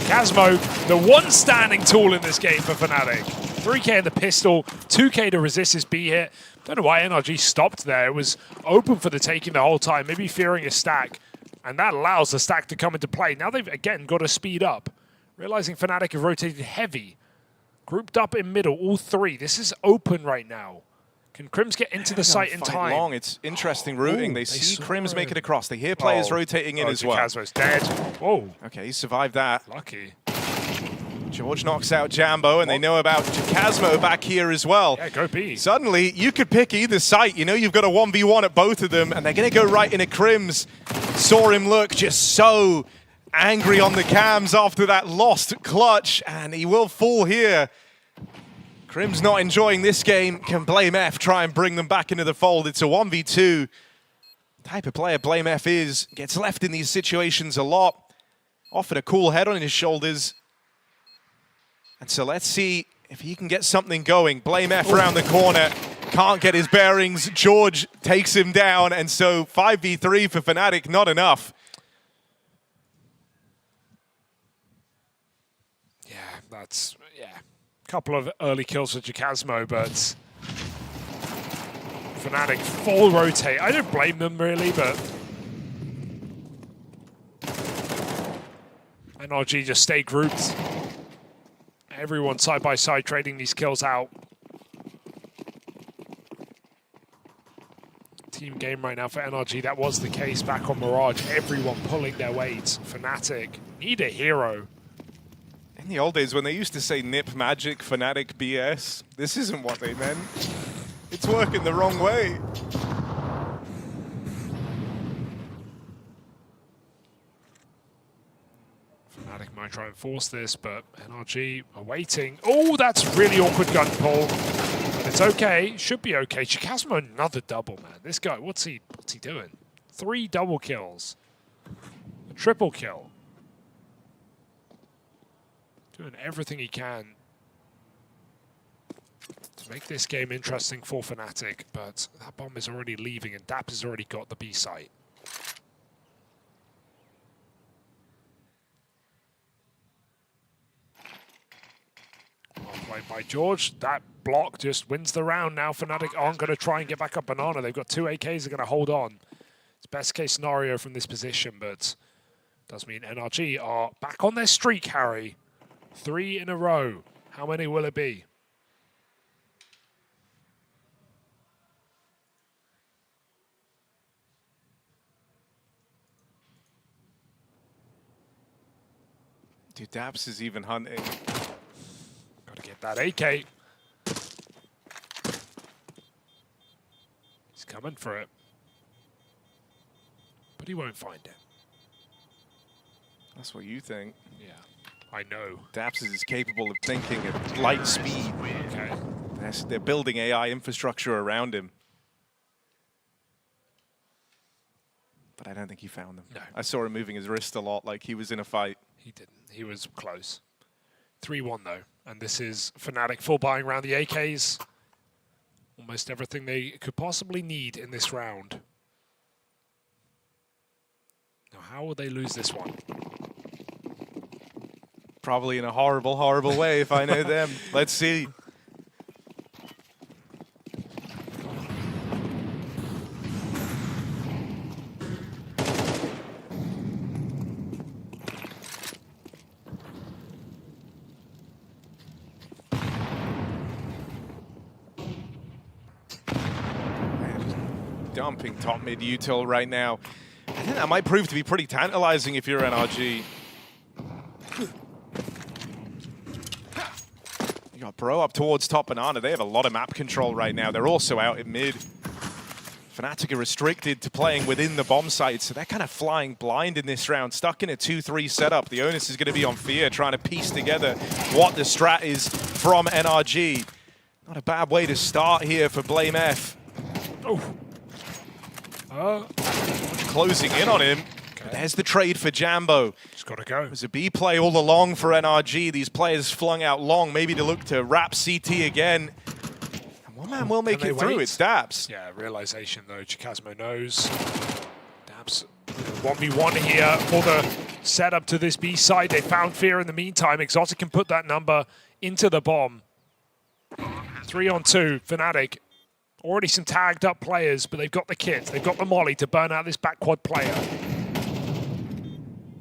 Speaker 23: xKacpersky, the one standing tool in this game for Fnatic. 3K in the pistol, 2K to resist this B hit. Don't know why NRG stopped there. It was open for the taking the whole time, maybe fearing a stack. And that allows the stack to come into play. Now they've, again, got to speed up. Realizing Fnatic have rotated heavy. Grouped up in middle, all three. This is open right now. Can Crims get into the site in time?
Speaker 6: Long. It's interesting routing. They see Crims make it across. They hear players rotating in as well.
Speaker 23: xKacpersky's dead. Whoa.
Speaker 6: Okay, he survived that.
Speaker 23: Lucky.
Speaker 6: George knocks out Jambo, and they know about xKacpersky back here as well.
Speaker 23: Yeah, go B.
Speaker 6: Suddenly, you could pick either site. You know you've got a 1v1 at both of them, and they're going to go right into Crims. Saw him look just so angry on the cams after that lost clutch, and he will fall here. Crim's not enjoying this game. Can BlameF try and bring them back into the fold? It's a 1v2. Type of player BlameF is. Gets left in these situations a lot. Often a cool head on his shoulders. And so let's see if he can get something going. BlameF around the corner. Can't get his bearings. George takes him down. And so 5v3 for Fnatic, not enough.
Speaker 23: Yeah, that's, a couple of early kills for xKacpersky, but Fnatic full rotate. I don't blame them really, but NRG just stay grouped. Everyone side by side trading these kills out. Team game right now for NRG. That was the case back on Mirage. Everyone pulling their weight. Fnatic need a hero.
Speaker 6: In the old days, when they used to say Nip Magic, Fnatic BS, this isn't what they meant. It's working the wrong way.
Speaker 23: Fnatic might try and force this, but NRG are waiting. Oh, that's really awkward gun pull. But it's okay. Should be okay. xKacpersky another double, man. This guy, what's he doing? 3 double kills. A triple kill. Doing everything he can to make this game interesting for Fnatic, but that bomb is already leaving and Daps has already got the B site. Well played by George. That block just wins the round now. Fnatic aren't going to try and get back up Banana. They've got 2 AKs they're going to hold on. It's best case scenario from this position, but does mean NRG are back on their streak, Harry. 3 in a row. How many will it be?
Speaker 6: Dude, Daps is even hunting.
Speaker 23: Got to get that AK. He's coming for it. But he won't find it.
Speaker 6: That's what you think.
Speaker 23: Yeah. I know.
Speaker 6: Daps is capable of thinking at light speed.
Speaker 23: Okay.
Speaker 6: They're building AI infrastructure around him. But I don't think he found them.
Speaker 23: No.
Speaker 6: I saw him moving his wrist a lot like he was in a fight.
Speaker 23: He didn't. He was close. 3-1 though. And this is Fnatic full buying around the AKs. Almost everything they could possibly need in this round. Now how will they lose this one?
Speaker 6: Probably in a horrible, horrible way if I know them. Let's see. Dumping top mid util right now. I think that might prove to be pretty tantalizing if you're NRG. You got Bro up towards top Banana. They have a lot of map control right now. They're also out in mid. Fnatic are restricted to playing within the bomb site, so they're kind of flying blind in this round, stuck in a 2-3 setup. The onus is going to be on Fear, trying to piece together what the strat is from NRG. Not a bad way to start here for BlameF. Closing in on him. Okay. There's the trade for Jambo.
Speaker 23: Just got to go.
Speaker 6: It was a B play all along for NRG. These players flung out long, maybe to look to wrap CT again. And one man will make it through. It's Daps.
Speaker 23: Yeah, realization though. xKacpersky knows. Daps 1v1 here for the setup to this B side. They found Fear in the meantime. xKacpersky can put that number into the bomb. 3-on-2, Fnatic. Already some tagged up players, but they've got the kit. They've got the molly to burn out this back quad player.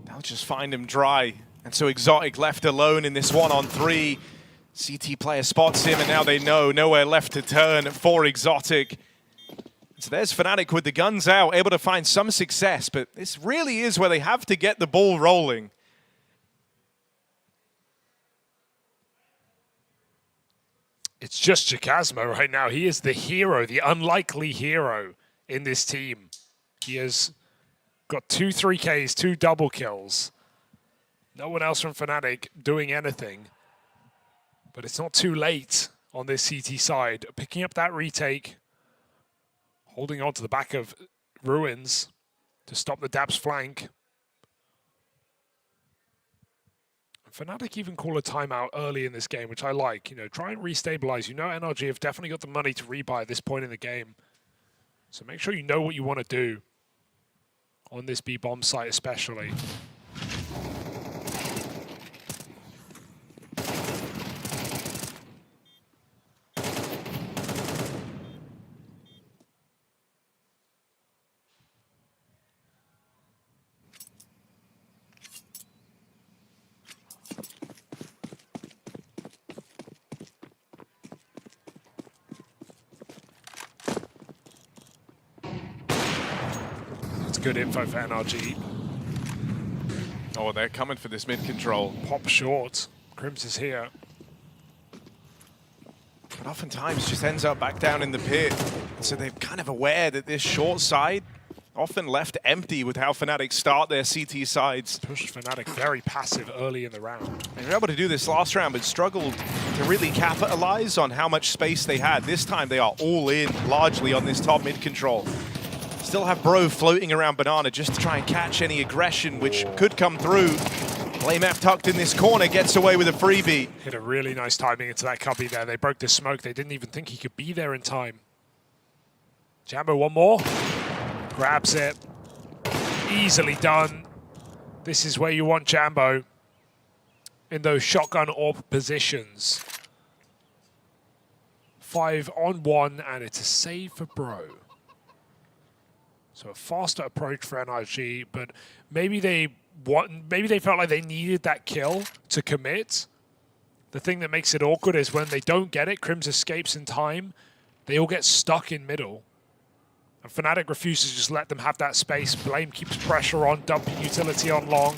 Speaker 6: They'll just find him dry. And so xKacpersky left alone in this 1-on-3. CT player spots him, and now they know nowhere left to turn for xKacpersky. So there's Fnatic with the guns out, able to find some success, but this really is where they have to get the ball rolling.
Speaker 23: It's just xKacpersky right now. He is the hero, the unlikely hero in this team. He has got 2 3Ks, 2 double kills. No one else from Fnatic doing anything. But it's not too late on this CT side. Picking up that retake. Holding on to the back of Ruins to stop the Dab's flank. Fnatic even call a timeout early in this game, which I like. You know, try and restabilize. You know NRG have definitely got the money to rebuy at this point in the game. So make sure you know what you want to do on this B-bomb site especially. Good info for NRG.
Speaker 6: Oh, they're coming for this mid control.
Speaker 23: Pop short. Crims is here.
Speaker 6: But oftentimes just ends up back down in the pit. So they're kind of aware that this short side often left empty with how Fnatic start their CT sides.
Speaker 23: Pushed Fnatic very passive early in the round.
Speaker 6: They were able to do this last round, but struggled to really capitalize on how much space they had. This time they are all in largely on this top mid control. Still have Bro floating around Banana just to try and catch any aggression which could come through. BlameF tucked in this corner, gets away with a freebie.
Speaker 23: Hit a really nice timing into that cubby there. They broke the smoke. They didn't even think he could be there in time. Jambo, one more. Grabs it. Easily done. This is where you want Jambo. In those shotgun AWP positions. 5-on-1, and it's a save for Bro. So a faster approach for NRG, but maybe they felt like they needed that kill to commit. The thing that makes it awkward is when they don't get it, Crims escapes in time, they all get stuck in middle. And Fnatic refuses to just let them have that space. Blame keeps pressure on, dumping utility on long.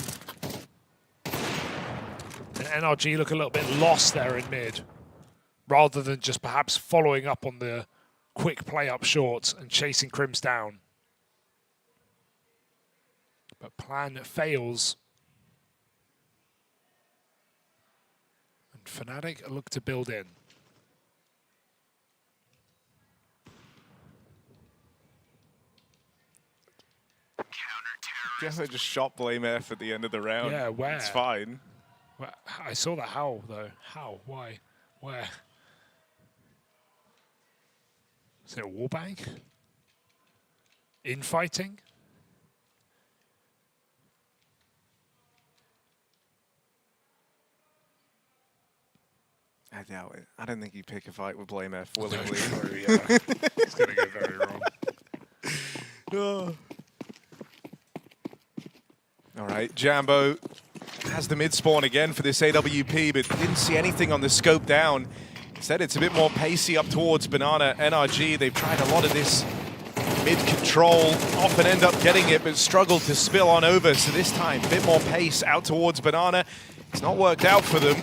Speaker 23: And NRG look a little bit lost there in mid, rather than just perhaps following up on the quick play up short and chasing Crims down. But plan fails. And Fnatic look to build in.
Speaker 6: Guess I just shot BlameF at the end of the round.
Speaker 23: Yeah, where?
Speaker 6: It's fine.
Speaker 23: Well, I saw that. How, though? How? Why? Where? Is it a wallbang? Infighting?
Speaker 6: I doubt it. I don't think he'd pick a fight with BlameF willingly.
Speaker 23: It's going to go very wrong.
Speaker 6: Oh. All right, Jambo has the mid spawn again for this AWP, but didn't see anything on the scope down. Instead, it's a bit more pacey up towards Banana. NRG, they've tried a lot of this mid control, often end up getting it, but struggled to spill on over. So this time, a bit more pace out towards Banana. It's not worked out for them.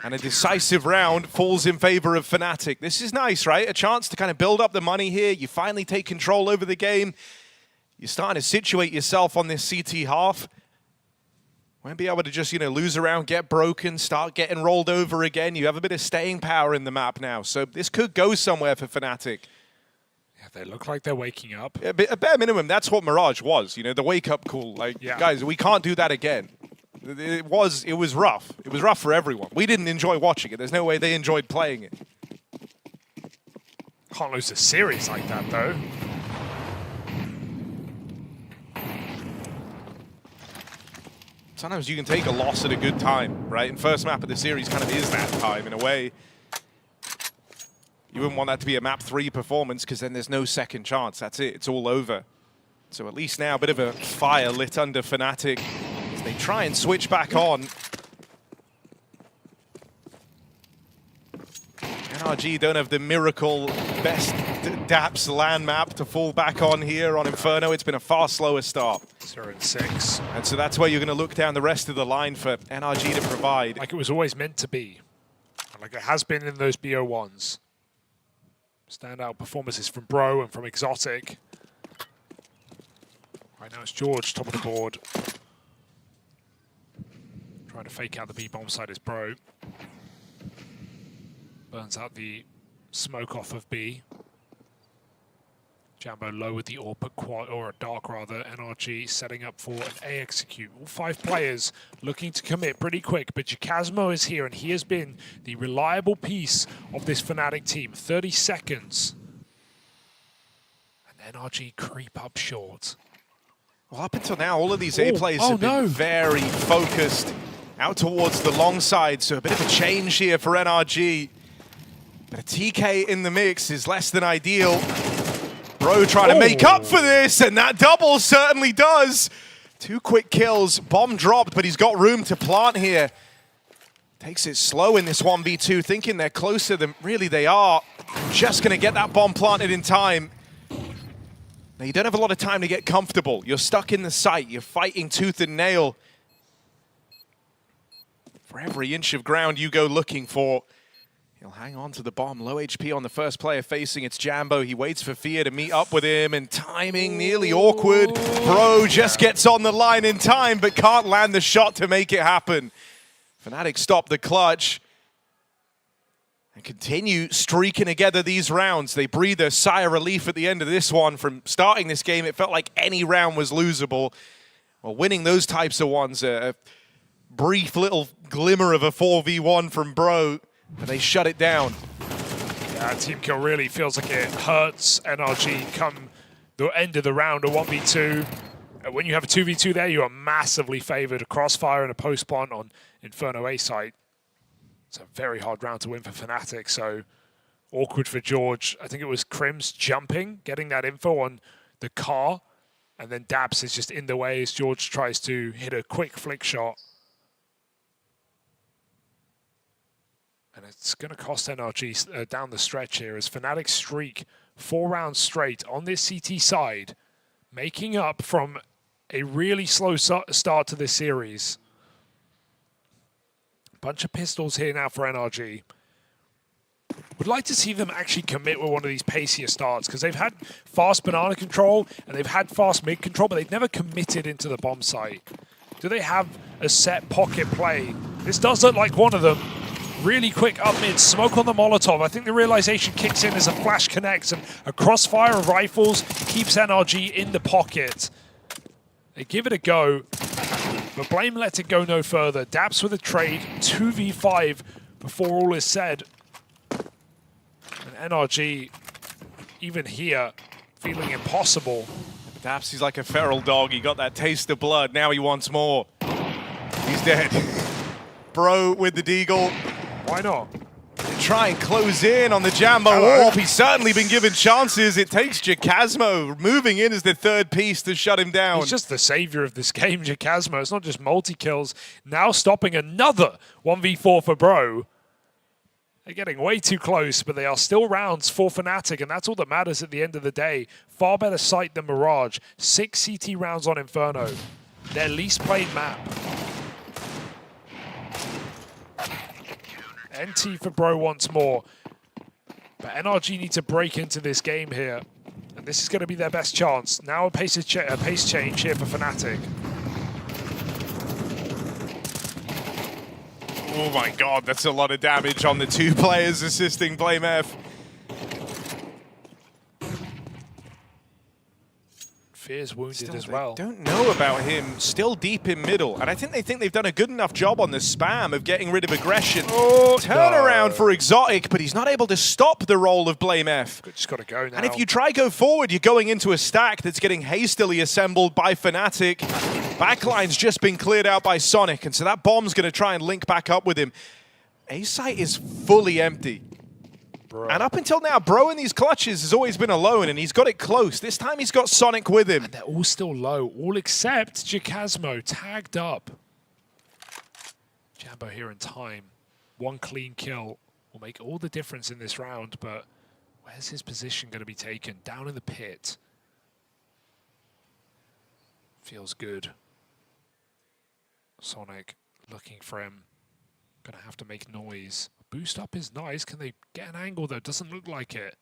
Speaker 6: And a decisive round falls in favor of Fnatic. This is nice, right? A chance to kind of build up the money here. You finally take control over the game. You're starting to situate yourself on this CT half. Won't be able to just, you know, lose around, get broken, start getting rolled over again. You have a bit of staying power in the map now. So this could go somewhere for Fnatic.
Speaker 23: Yeah, they look like they're waking up.
Speaker 6: A bare minimum, that's what Mirage was. You know, the wake-up call. Like, guys, we can't do that again. It was rough. It was rough for everyone. We didn't enjoy watching it. There's no way they enjoyed playing it.
Speaker 23: Can't lose a series like that, though.
Speaker 6: Sometimes you can take a loss at a good time, right? And first map of the series kind of is that time in a way. You wouldn't want that to be a map 3 performance because then there's no second chance. That's it. It's all over. So at least now a bit of a fire lit under Fnatic. They try and switch back on. NRG don't have the miracle best DAPS land map to fall back on here on Inferno. It's been a far slower start.
Speaker 23: 0-6.
Speaker 6: And so that's where you're going to look down the rest of the line for NRG to provide.
Speaker 23: Like it was always meant to be. Like it has been in those BO1s. Standout performances from Bro and from Exotic. Right now it's George, top of the board. Trying to fake out the B-bomb side is Bro. Burns out the smoke off of B. Jambo low with the AWP at quad, or a dark rather. NRG setting up for an A execute. All 5 players looking to commit pretty quick, but xKacpersky is here, and he has been the reliable piece of this Fnatic team. 30 seconds. And NRG creep up short.
Speaker 6: Well, up until now, all of these A players have been very focused out towards the long side, so a bit of a change here for NRG. But a TK in the mix is less than ideal. Bro trying to make up for this, and that double certainly does. 2 quick kills, bomb dropped, but he's got room to plant here. Takes it slow in this 1v2, thinking they're closer than really they are. Just gonna get that bomb planted in time. Now you don't have a lot of time to get comfortable. You're stuck in the site, you're fighting tooth and nail. For every inch of ground you go looking for, he'll hang on to the bomb. Low HP on the first player facing. It's Jambo. He waits for Fear to meet up with him, and timing nearly awkward. Bro just gets on the line in time, but can't land the shot to make it happen. Fnatic stop the clutch and continue streaking together these rounds. They breathe a sigh of relief at the end of this one. From starting this game, it felt like any round was losable. Well, winning those types of ones, a brief little glimmer of a 4v1 from Bro, and they shut it down.
Speaker 23: Yeah, team kill really feels like it hurts NRG come the end of the round, a 1v2. When you have a 2v2 there, you are massively favored. A crossfire and a post-plant on Inferno A site. It's a very hard round to win for Fnatic, so awkward for George. I think it was Crims jumping, getting that info on the car, and then Dabs is just in the way as George tries to hit a quick flick shot. And it's going to cost NRG down the stretch here as Fnatic streak 4 rounds straight on this CT side, making up from a really slow start to this series. Bunch of pistols here now for NRG. Would like to see them actually commit with one of these pacier starts, because they've had fast banana control and they've had fast mid control, but they've never committed into the bomb site. Do they have a set pocket play? This does look like one of them. Really quick up mid, smoke on the Molotov. I think the realization kicks in as a flash connects, and a crossfire of rifles keeps NRG in the pocket. They give it a go, but Blame let it go no further. Daps with a trade, 2v5 before all is said. And NRG, even here, feeling impossible.
Speaker 6: Daps, he's like a feral dog. He got that taste of blood. Now he wants more. He's dead. Bro with the deagle.
Speaker 23: Why not?
Speaker 6: Try and close in on the Jambo AWP. He's certainly been given chances. It takes xKacpersky moving in as the 3rd piece to shut him down.
Speaker 23: He's just the savior of this game, xKacpersky. It's not just multi-kills. Now stopping another 1v4 for Bro. They're getting way too close, but they are still rounds for Fnatic, and that's all that matters at the end of the day. Far better sight than Mirage. 6 CT rounds on Inferno. Their least played map. NT for Bro once more. But NRG need to break into this game here. And this is going to be their best chance. Now a pace change here for Fnatic.
Speaker 6: Oh my god, that's a lot of damage on the 2 players assisting Blame F.
Speaker 23: Fear's wounded
Speaker 6: Still,
Speaker 23: as well.
Speaker 6: Don't know about him. Still deep in middle. And I think they think they've done a good enough job on the spam of getting rid of aggression. Turnaround for xXotic, but he's not able to stop the roll of Blame F.
Speaker 23: Just got to go now.
Speaker 6: And if you try go forward, you're going into a stack that's getting hastily assembled by Fnatic. Backline's just been cleared out by Sonic, and so that bomb's going to try and link back up with him. A site is fully empty. Bro. And up until now, Bro in these clutches has always been alone, and he's got it close. This time he's got Sonic with him.
Speaker 23: And they're all still low, all except xKacpersky tagged up. Jambo here in time. 1 clean kill will make all the difference in this round, but where's his position going to be taken? Down in the pit. Feels good. Sonic looking for him. Gonna have to make noise. Boost up is nice. Can they get an angle though? Doesn't look like it.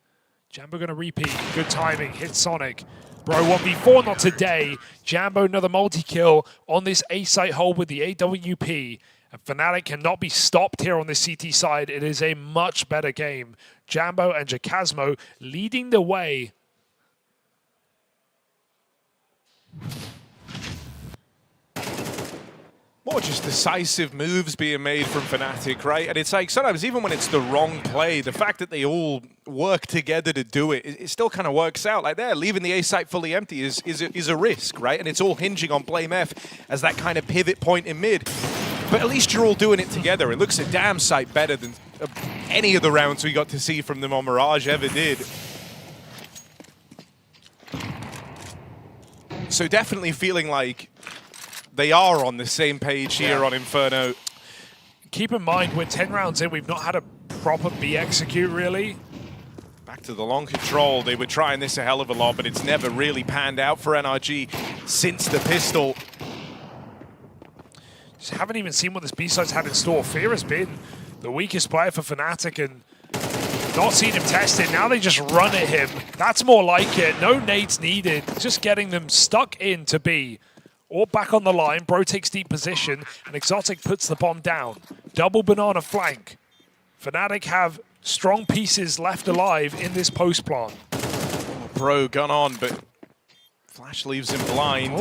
Speaker 23: Jambo gonna repeat. Good timing. Hit Sonic. Bro, 1v4, not today. Jambo, another multi-kill on this A-site hold with the AWP. And Fnatic cannot be stopped here on the CT side. It is a much better game. Jambo and xKacpersky leading the way.
Speaker 6: More just decisive moves being made from Fnatic, right? And it's like sometimes even when it's the wrong play, the fact that they all work together to do it, it still kind of works out. Like they're leaving the A site fully empty is a risk, right? And it's all hinging on BlameF as that kind of pivot point in mid. But at least you're all doing it together. It looks a damn sight better than any of the rounds we got to see from them on Mirage ever did. So definitely feeling like they are on the same page here on Inferno.
Speaker 23: Keep in mind, we're 10 rounds in. We've not had a proper B execute, really.
Speaker 6: Back to the long control. They were trying this a hell of a lot, but it's never really panned out for NRG since the pistol.
Speaker 23: Just haven't even seen what this B-side's had in store. Fear has been the weakest player for Fnatic and not seen him tested. Now they just run at him. That's more like it. No nades needed. Just getting them stuck in to B. Or back on the line. Bro takes deep position and xKacpersky puts the bomb down. Double banana flank. Fnatic have strong pieces left alive in this post plant.
Speaker 6: Oh, Bro gun on, but Flash leaves him blind.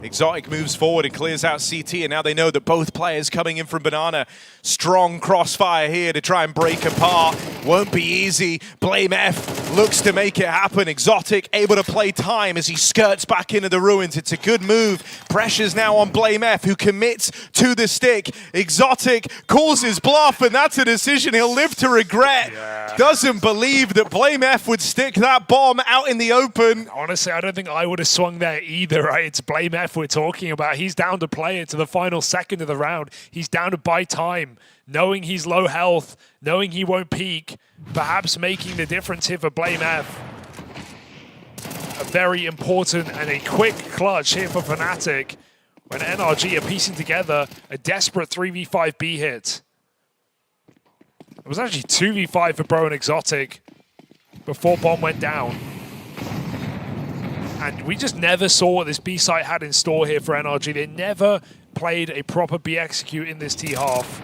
Speaker 6: xKacpersky moves forward and clears out CT, and now they know that both players coming in from Banana. Strong crossfire here to try and break apart. Won't be easy. BlameF looks to make it happen. xKacpersky able to play time as he skirts back into the ruins. It's a good move. Pressure's now on BlameF, who commits to the stick. xKacpersky calls his bluff, and that's a decision he'll live to regret. Doesn't believe that BlameF would stick that bomb out in the open.
Speaker 23: Honestly, I don't think I would have swung there either, right? It's BlameF we're talking about. He's down to play it to the final second of the round. He's down to buy time, knowing he's low health, knowing he won't peak, perhaps making the difference here for BlameF. A very important and a quick clutch here for Fnatic when NRG are piecing together a desperate 3v5 B hit. It was actually 2v5 for Bro and xKacpersky before bomb went down. And we just never saw what this B site had in store here for NRG. They never played a proper B execute in this T-half.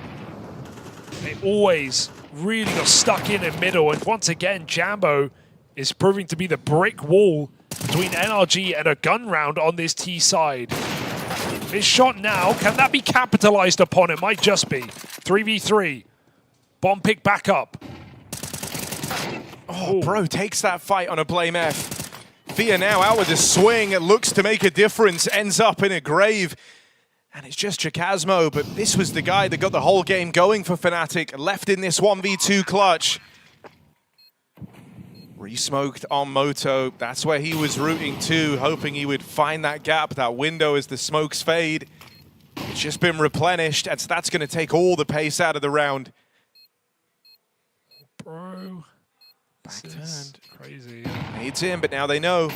Speaker 23: They always really got stuck in middle. And once again, Jambo is proving to be the brick wall between NRG and a gun round on this T side. This shot now, can that be capitalized upon? It might just be. 3v3. Bomb pick back up.
Speaker 6: Oh, Bro takes that fight on a BlameF. Fear now out with a swing. It looks to make a difference. Ends up in a grave. And it's just xKacpersky, but this was the guy that got the whole game going for Fnatic. Left in this 1v2 clutch. Re-smoked on Moto. That's where he was rooting to, hoping he would find that gap, that window as the smokes fade. It's just been replenished, and so that's going to take all the pace out of the round.
Speaker 23: Bro.
Speaker 6: Back-turned.
Speaker 23: Crazy.
Speaker 6: Needs him, but now they know.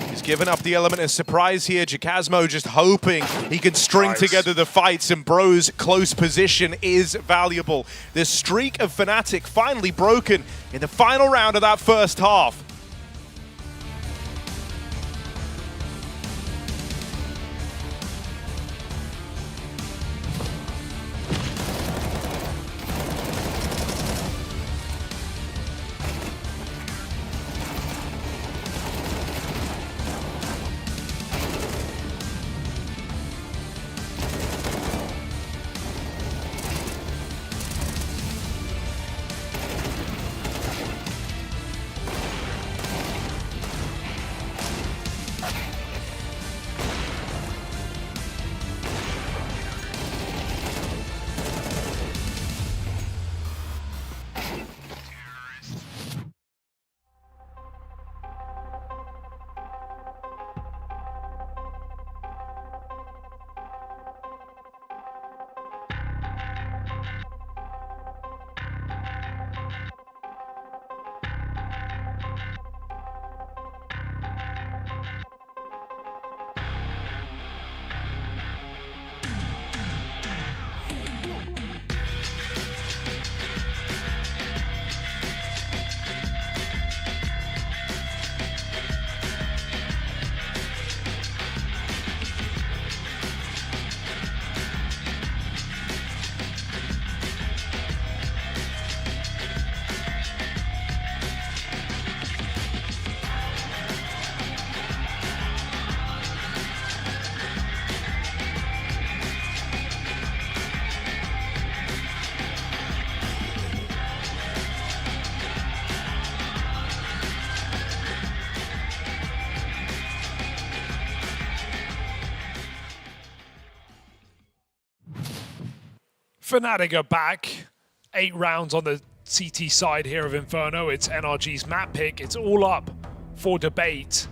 Speaker 6: He's given up the element of surprise here. xKacpersky just hoping he can string together the fights, and Bro's close position is valuable. The streak of Fnatic finally broken in the final round of that first half.
Speaker 23: Fnatic are back. 8 rounds on the CT side here of Inferno. It's NRG's map pick. It's all up for debate.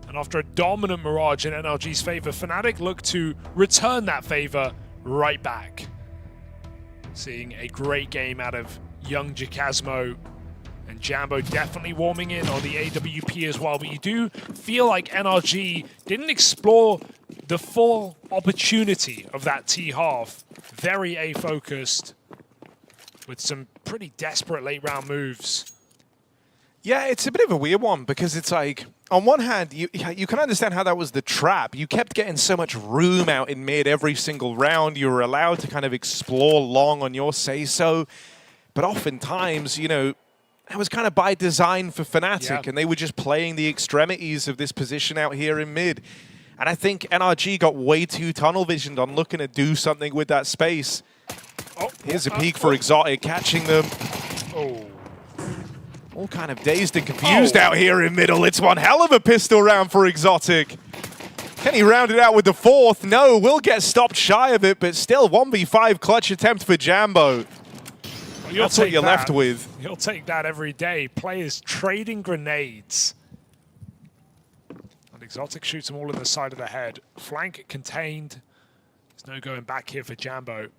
Speaker 23: And after a dominant Mirage in NRG's favor, Fnatic look to return that favor right back. Seeing a great game out of young xKacpersky, and Jambo definitely warming in on the AWP as well. But you do feel like NRG didn't explore the full opportunity of that T-half. Very A-focused with some pretty desperate late round moves.
Speaker 6: Yeah, it's a bit of a weird one because it's like, on one hand, you can understand how that was the trap. You kept getting so much room out in mid every single round. You were allowed to kind of explore long on your say-so. But oftentimes, you know, that was kind of by design for Fnatic, and they were just playing the extremities of this position out here in mid. And I think NRG got way too tunnel visioned on looking to do something with that space. Here's a peek for xKacpersky, catching them. All kind of dazed and confused out here in middle. It's one hell of a pistol round for xKacpersky. Can he round it out with the 4th? No, will get stopped shy of it, but still 1v5 clutch attempt for Jambo.
Speaker 23: Well,
Speaker 6: that's what you're left with.
Speaker 23: You'll take that every day. Players trading grenades. And xKacpersky shoots them all in the side of the head. Flank contained. There's no going back here for Jambo.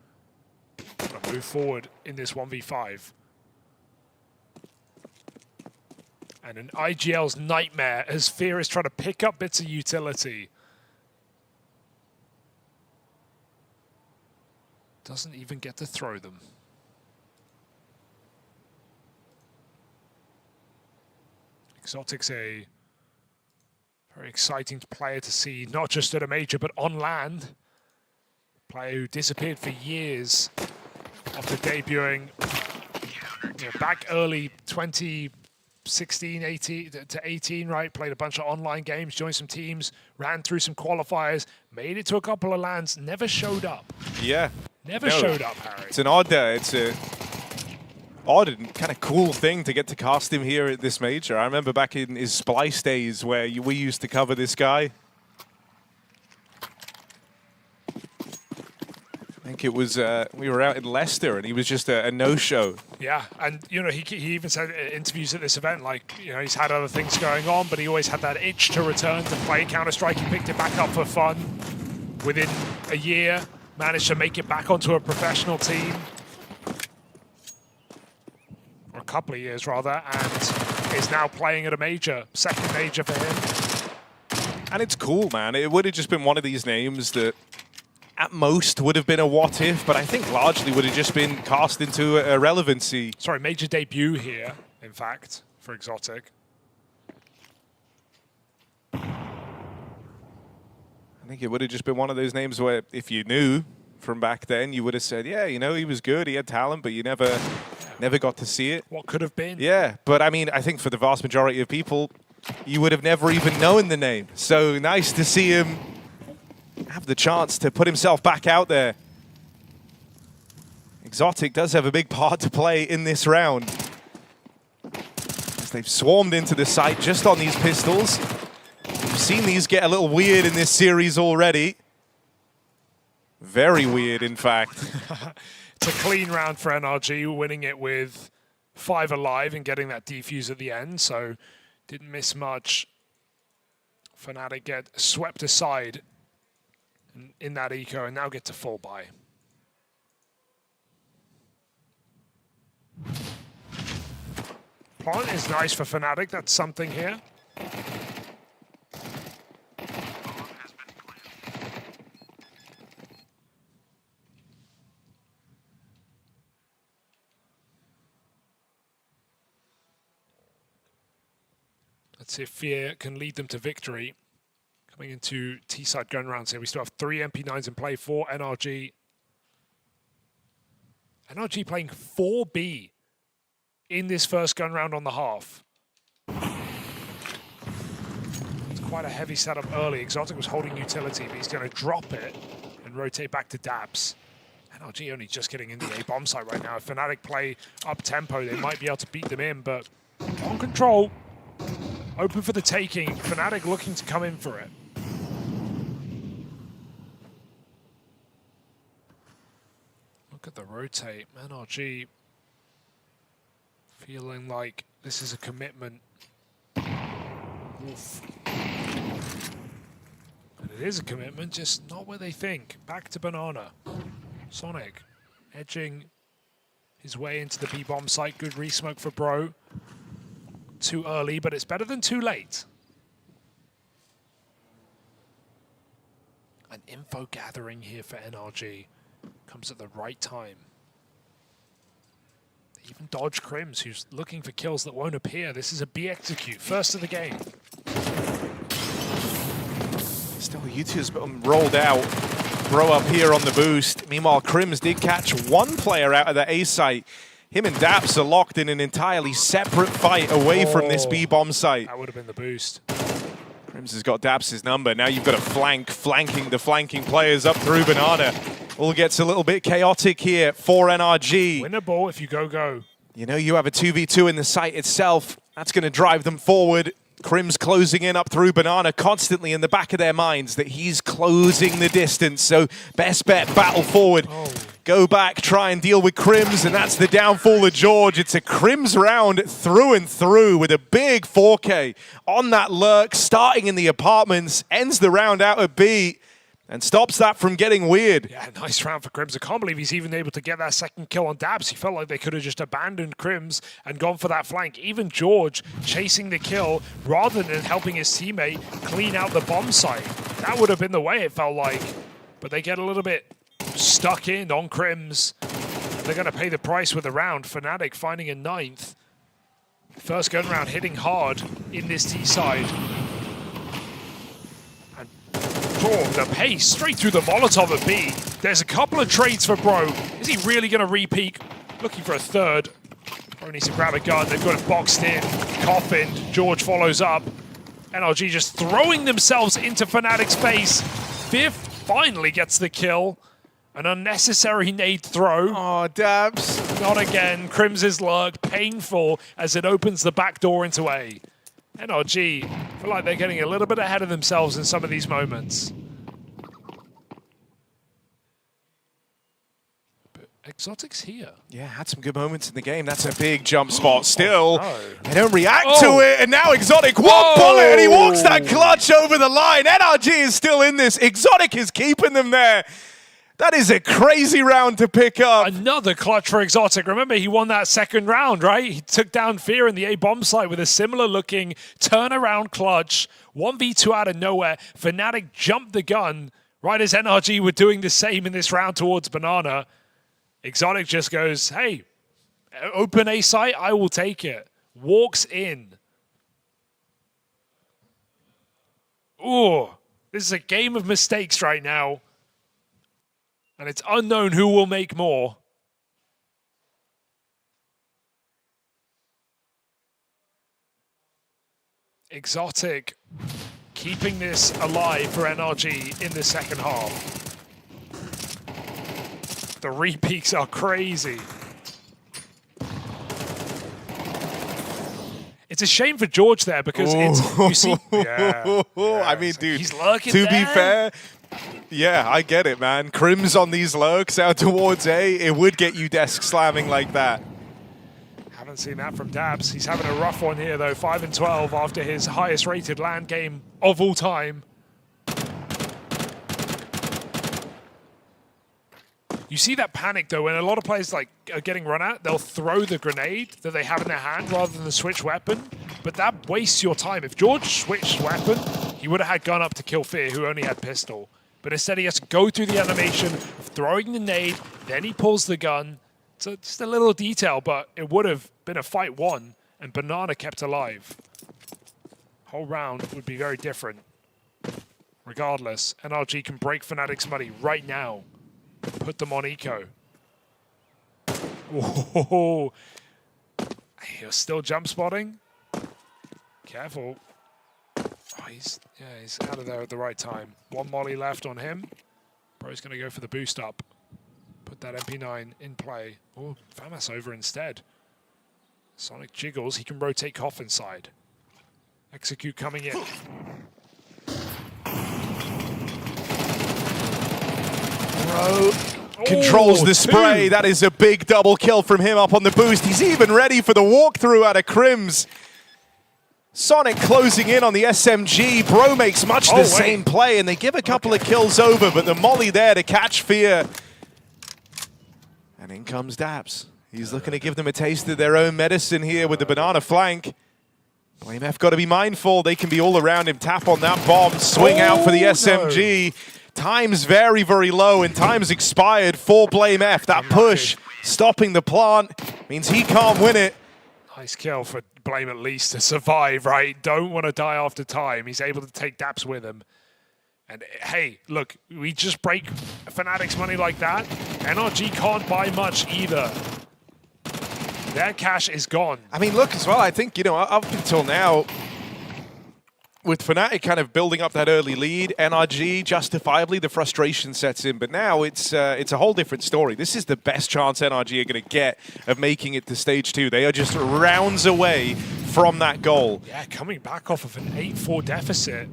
Speaker 23: Gotta move forward in this 1v5. And an IGL's nightmare as Fear is trying to pick up bits of utility. Doesn't even get to throw them. xKacpersky's a very exciting player to see, not just at a major, but on land. Player who disappeared for years after debuting back early 2016, 18 to 18, right? Played a bunch of online games, joined some teams, ran through some qualifiers, made it to a couple of lands, never showed up.
Speaker 6: Yeah.
Speaker 23: Never showed up, Harry.
Speaker 6: It's an odd, odd and kind of cool thing to get to cast him here at this major. I remember back in his Splice days where we used to cover this guy. I think it was, we were out in Leicester and he was just a no-show.
Speaker 23: Yeah, and you know, he even said in interviews at this event, like, you know, he's had other things going on, but he always had that itch to return to play Counter-Strike. He picked it back up for fun. Within a year, managed to make it back onto a professional team. Or a couple of years, rather, and is now playing at a major, second major for him.
Speaker 6: And it's cool, man. It would have just been one of these names that at most would have been a what if, but I think largely would have just been cast into irrelevancy.
Speaker 23: Sorry, major debut here, in fact, for xKacpersky.
Speaker 6: I think it would have just been one of those names where if you knew from back then, you would have said, yeah, you know, he was good, he had talent, but you never got to see it.
Speaker 23: What could have been.
Speaker 6: Yeah, but I mean, I think for the vast majority of people, you would have never even known the name. So nice to see him have the chance to put himself back out there. xKacpersky does have a big part to play in this round, as they've swarmed into the site just on these pistols. We've seen these get a little weird in this series already. Very weird, in fact.
Speaker 23: It's a clean round for NRG, winning it with 5 alive and getting that defuse at the end, so didn't miss much. Fnatic get swept aside in that eco and now get to full buy. Plant is nice for Fnatic, that's something here. Let's see if Fear can lead them to victory. Coming into T-side gun rounds here, we still have 3 MP9s in play for NRG. NRG playing 4B in this first gun round on the half. It's quite a heavy setup early. xKacpersky was holding utility, but he's going to drop it and rotate back to Dabs. NRG only just getting into the A-bomb site right now. If Fnatic play up-tempo, they might be able to beat them in, but on control. Open for the taking. Fnatic looking to come in for it. Look at the rotate. NRG feeling like this is a commitment. Oof. And it is a commitment, just not where they think. Back to Banana. Sonic edging his way into the B-bomb site. Good resmoke for Bro. Too early, but it's better than too late. An info gathering here for NRG comes at the right time. They even dodge Crims, who's looking for kills that won't appear. This is a B execute, first of the game.
Speaker 6: Still, U2's rolled out. Bro up here on the boost. Meanwhile, Crims did catch one player out of the A site. Him and Daps are locked in an entirely separate fight away from this B-bomb site.
Speaker 23: That would have been the boost.
Speaker 6: Crims has got Daps' number. Now you've got a flanking the flanking players up through Banana. All gets a little bit chaotic here for NRG.
Speaker 23: Win a ball if you go.
Speaker 6: You know you have a 2v2 in the site itself. That's going to drive them forward. Crims closing in up through Banana, constantly in the back of their minds that he's closing the distance. So best bet, battle forward. Go back, try and deal with Crims, and that's the downfall of George. It's a Crims round through and through with a big 4K on that lurk, starting in the apartments, ends the round out at B, and stops that from getting weird.
Speaker 23: Yeah, nice round for Crims. I can't believe he's even able to get that second kill on Dabs. He felt like they could have just abandoned Crims and gone for that flank. Even George chasing the kill rather than helping his teammate clean out the bomb site. That would have been the way it felt like. But they get a little bit stuck in on Crims. They're going to pay the price with the round. Fnatic finding a 9th. First gun round hitting hard in this D side. The pace straight through the Molotov at B. There's a couple of trades for Bro. Is he really going to re-peek? Looking for a third. Bro needs to grab a gun. They've got it boxed in, coffined. George follows up. NRG just throwing themselves into Fnatic's face. Fifth finally gets the kill. An unnecessary nade throw.
Speaker 6: Oh, Dabs.
Speaker 23: Not again. Crim's lurk, painful as it opens the back door into A. NRG feel like they're getting a little bit ahead of themselves in some of these moments. But Exotic's here.
Speaker 6: Yeah, had some good moments in the game. That's a big jump spot. Still, they don't react to it. And now Exotic, one bullet, and he walks that clutch over the line. NRG is still in this. Exotic is keeping them there. That is a crazy round to pick up.
Speaker 23: Another clutch for Exotic. Remember, he won that second round, right? He took down Fear in the A-bomb site with a similar-looking turnaround clutch. 1v2 out of nowhere. Fnatic jumped the gun right as NRG were doing the same in this round towards Banana. Exotic just goes, hey, open A site, I will take it. Walks in. Ooh, this is a game of mistakes right now. And it's unknown who will make more. Exotic keeping this alive for NRG in the second half. The re-peaks are crazy. It's a shame for George there because it's, you see,
Speaker 6: I mean, dude,
Speaker 23: he's lurking
Speaker 6: to
Speaker 23: there.
Speaker 6: be fair, yeah, I get it, man. Crims on these lurks out towards A, it would get you desk slamming like that.
Speaker 23: Haven't seen that from Dabs. He's having a rough one here, though. 5 and 12 after his highest rated LAN game of all time. You see that panic, though, when a lot of players like are getting run at, they'll throw the grenade that they have in their hand rather than the switch weapon. But that wastes your time. If George switched weapon, he would have had gun up to kill Fear, who only had pistol. But instead, he has to go through the animation of throwing the nade, then he pulls the gun. So just a little detail, but it would have been a fight won, and Banana kept alive. Whole round would be very different. Regardless, NRG can break Fnatic's money right now. Put them on eco. Whoa. You're still jump spotting. Careful. Oh, he's out of there at the right time. One molly left on him. Bro's going to go for the boost up. Put that MP9 in play. Oh, Famas over instead. Sonic jiggles. He can rotate Coffin side. Execute coming in. Bro
Speaker 6: controls the spray. That is a big double kill from him up on the boost. He's even ready for the walkthrough out of Crims. Sonic closing in on the SMG. Bro makes much the same play, and they give a couple of kills over, but the molly there to catch fear. And in comes Daps. He's looking to give them a taste of their own medicine here with the banana flank. BlameF got to be mindful. They can be all around him. Tap on that bomb. Swing out for the SMG. No. Time's very, very low, and time's expired for BlameF. That push stopping the plant means he can't win it.
Speaker 23: Nice kill for Blame at least to survive, right? Don't want to die after time. He's able to take Daps with him. And hey, look, we just break Fnatic's money like that. NRG can't buy much either. Their cash is gone.
Speaker 6: I mean, look as well, I think, you know, up until now, with Fnatic kind of building up that early lead, NRG, justifiably, the frustration sets in. But now it's a whole different story. This is the best chance NRG are going to get of making it to stage 2. They are just rounds away from that goal.
Speaker 23: Yeah, coming back off of an 8-4 deficit.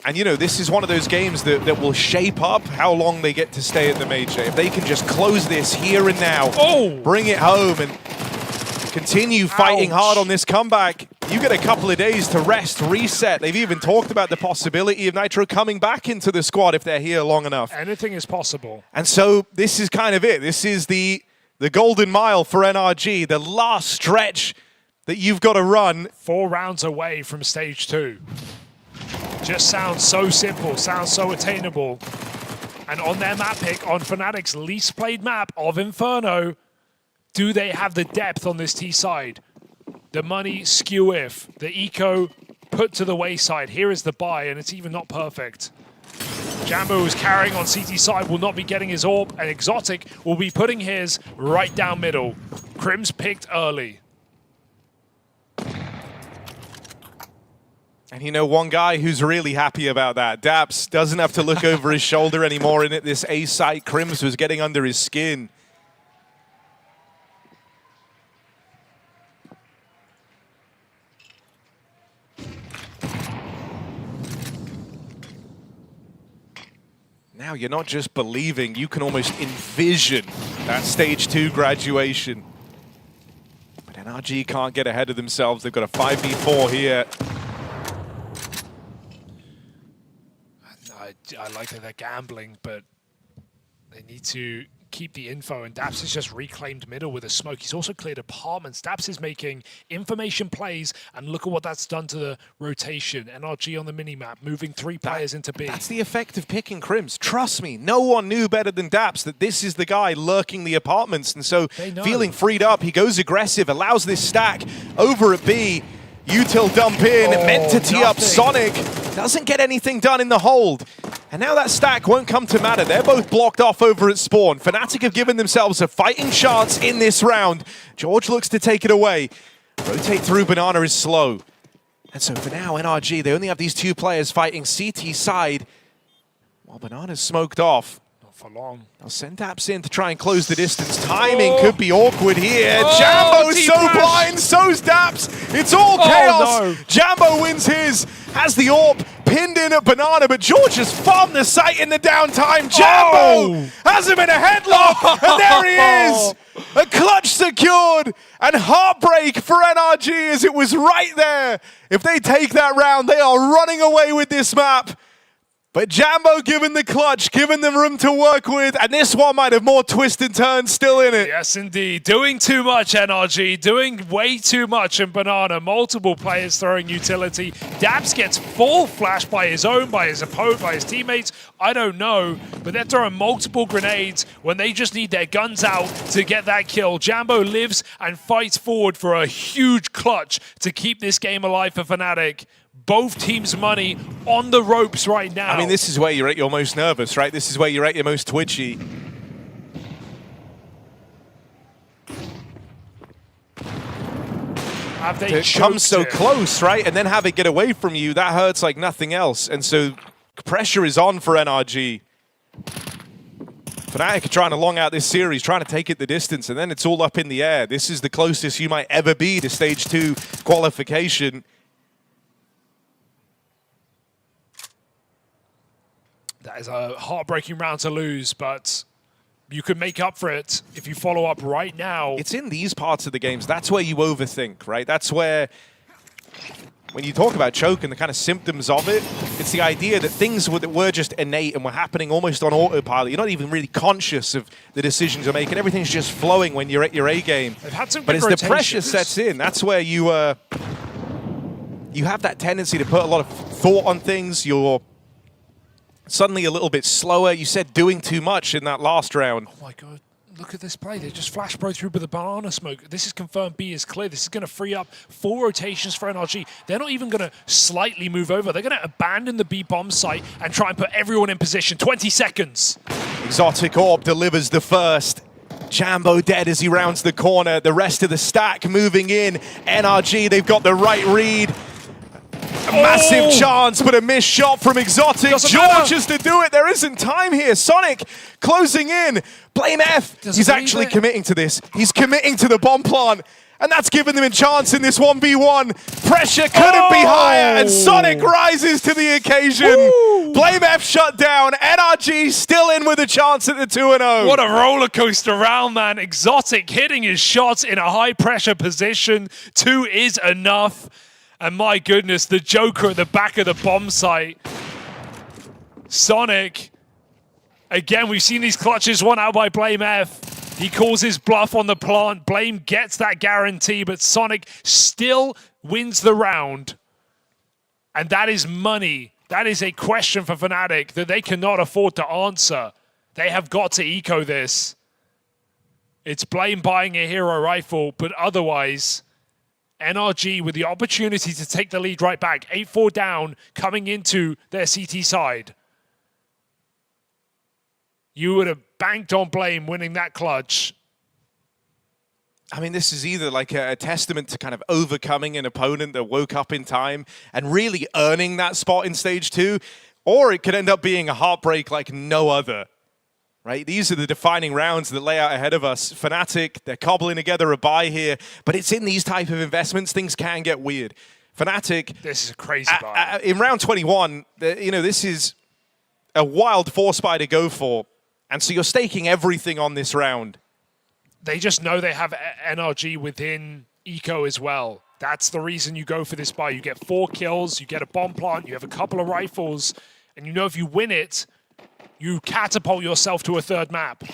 Speaker 6: And, you know, this is one of those games that will shape up how long they get to stay at the Major. If they can just close this here and now, bring it home, and continue fighting hard on this comeback, you get a couple of days to rest, reset. They've even talked about the possibility of Nitro coming back into the squad if they're here long enough.
Speaker 23: Anything is possible.
Speaker 6: And so this is kind of it. This is the golden mile for NRG, the last stretch that you've got to run.
Speaker 23: 4 rounds away from stage 2. Just sounds so simple, sounds so attainable. And on their map pick, on Fnatic's least played map of Inferno, do they have the depth on this T side? The money skew if. The eco put to the wayside. Here is the buy, and it's even not perfect. Jambo is carrying on CT side, will not be getting his AWP, and Exotic will be putting his right down middle. Crims picked early.
Speaker 6: And you know, one guy who's really happy about that, Daps, doesn't have to look over his shoulder anymore in it. This A site, Crims was getting under his skin. Now you're not just believing, you can almost envision that stage 2 graduation. But NRG can't get ahead of themselves. They've got a 5v4 here.
Speaker 23: I like that they're gambling, but they need to keep the info, and Daps has just reclaimed middle with a smoke. He's also cleared apartments. Daps is making information plays, and look at what that's done to the rotation. NRG on the minimap, moving 3 players into B.
Speaker 6: That's the effect of picking Crims. Trust me, no one knew better than Daps that this is the guy lurking the apartments, and so feeling freed up, he goes aggressive, allows this stack over at B. Util dump in, meant to tee up Sonic. Doesn't get anything done in the hold. And now that stack won't come to matter. They're both blocked off over at spawn. Fnatic have given themselves a fighting chance in this round. George looks to take it away. Rotate through Banana is slow. And so for now, NRG, they only have these 2 players fighting CT side. While Banana's smoked off.
Speaker 23: For long.
Speaker 6: They'll send Daps in to try and close the distance. Timing could be awkward here. Jambo's so blind, so's Daps. It's all chaos.
Speaker 23: No.
Speaker 6: Jambo wins his, has the AWP pinned in at Banana, but George has farmed the site in the downtime. Jambo has him in a headlock, and there he is. A clutch secured, and heartbreak for NRG as it was right there. If they take that round, they are running away with this map. But Jambo given the clutch, given them room to work with, and this one might have more twists and turns still in it.
Speaker 23: Yes, indeed. Doing too much, NRG. Doing way too much in Banana. Multiple players throwing utility. Daps gets full flash by his own, by his opponent, by his teammates. I don't know, but they're throwing multiple grenades when they just need their guns out to get that kill. Jambo lives and fights forward for a huge clutch to keep this game alive for Fnatic. Both teams' money on the ropes right now.
Speaker 6: I mean, this is where you're at your most nervous, right? This is where you're at your most twitchy.
Speaker 23: Have they
Speaker 6: come so close, right? And then have it get away from you, that hurts like nothing else. And so pressure is on for NRG. Fnatic are trying to long out this series, trying to take it the distance, and then it's all up in the air. This is the closest you might ever be to stage 2 qualification.
Speaker 23: That is a heartbreaking round to lose, but you could make up for it if you follow up right now.
Speaker 6: It's in these parts of the games, that's where you overthink, right? That's where, when you talk about choke and the kind of symptoms of it, it's the idea that things that were just innate and were happening almost on autopilot. You're not even really conscious of the decisions you're making. Everything's just flowing when you're at your A game.
Speaker 23: They've had some
Speaker 6: but
Speaker 23: good
Speaker 6: as the pressure
Speaker 23: rotations.
Speaker 6: sets in, that's where you have that tendency to put a lot of thought on things. You're suddenly a little bit slower. You said doing too much in that last round.
Speaker 23: Oh my god, look at this play. They just flash bro through with the banana smoke. This is confirmed B is clear. This is going to free up 4 rotations for NRG. They're not even going to slightly move over. They're going to abandon the B bomb site and try and put everyone in position. 20 seconds.
Speaker 6: Exotic Orb delivers the first. Jambo dead as he rounds the corner. The rest of the stack moving in. NRG, they've got the right read. A massive chance, but a missed shot from Exotic. George has to do it. There isn't time here. Sonic closing in. Blame F. He's actually committing to this. He's committing to the bomb plant. And that's given them a chance in this 1v1. Pressure couldn't be higher, and Sonic rises to the occasion. Woo. Blame F shut down. NRG still in with a chance at the 2-0.
Speaker 23: What a roller coaster round, man. Exotic hitting his shots in a high pressure position. 2 is enough. And my goodness, the Joker at the back of the bomb site. Sonic. Again, we've seen these clutches won out by Blame F. He calls his bluff on the plant. Blame gets that guarantee, but Sonic still wins the round. And that is money. That is a question for Fnatic that they cannot afford to answer. They have got to eco this. It's Blame buying a hero rifle, but otherwise, NRG with the opportunity to take the lead right back. 8-4 down, coming into their CT side. You would have banked on Blame winning that clutch.
Speaker 6: I mean, this is either like a testament to kind of overcoming an opponent that woke up in time and really earning that spot in stage 2, or it could end up being a heartbreak like no other. Right? These are the defining rounds that lay out ahead of us. Fnatic, they're cobbling together a buy here, but it's in these type of investments, things can get weird. Fnatic,
Speaker 23: this is a crazy buy.
Speaker 6: In round 21, this is a wild force buy to go for, and so you're staking everything on this round.
Speaker 23: They just know they have NRG within eco as well. That's the reason you go for this buy. You get 4 kills, you get a bomb plant, you have a couple of rifles, and you know if you win it, you catapult yourself to a 3rd map.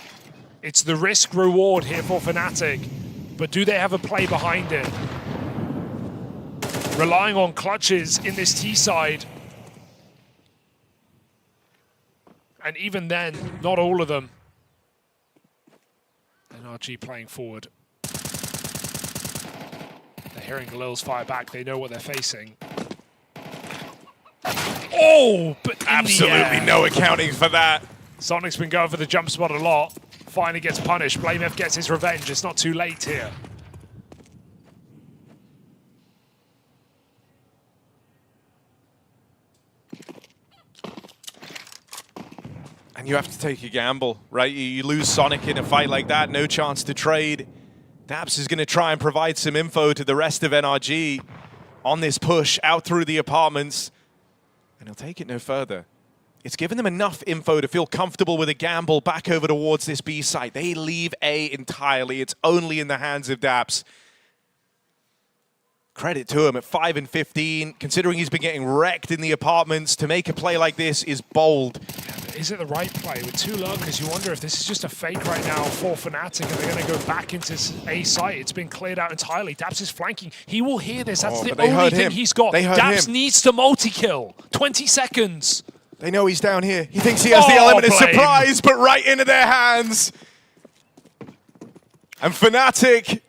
Speaker 23: It's the risk reward here for Fnatic, but do they have a play behind it? Relying on clutches in this T side. And even then, not all of them. NRG playing forward. They're hearing Galil's fire back. They know what they're facing. Oh, but
Speaker 6: absolutely no accounting for that.
Speaker 23: Sonic's been going for the jump spot a lot. Finally gets punished. Blame F gets his revenge. It's not too late here.
Speaker 6: And you have to take a gamble, right? You lose Sonic in a fight like that, no chance to trade. Daps is going to try and provide some info to the rest of NRG on this push out through the apartments. And he'll take it no further. It's given them enough info to feel comfortable with a gamble back over towards this B site. They leave A entirely. It's only in the hands of Daps. Credit to him at 5 and 15, considering he's been getting wrecked in the apartments. To make a play like this is bold.
Speaker 23: Is it the right play with 2 lurkers? You wonder if this is just a fake right now for Fnatic and they're going to go back into A site. It's been cleared out entirely. Daps is flanking. He will hear this. That's the only thing he's got. Daps needs to multi-kill. 20 seconds.
Speaker 6: They know he's down here. He thinks he has the element of surprise, but right into their hands. And Fnatic,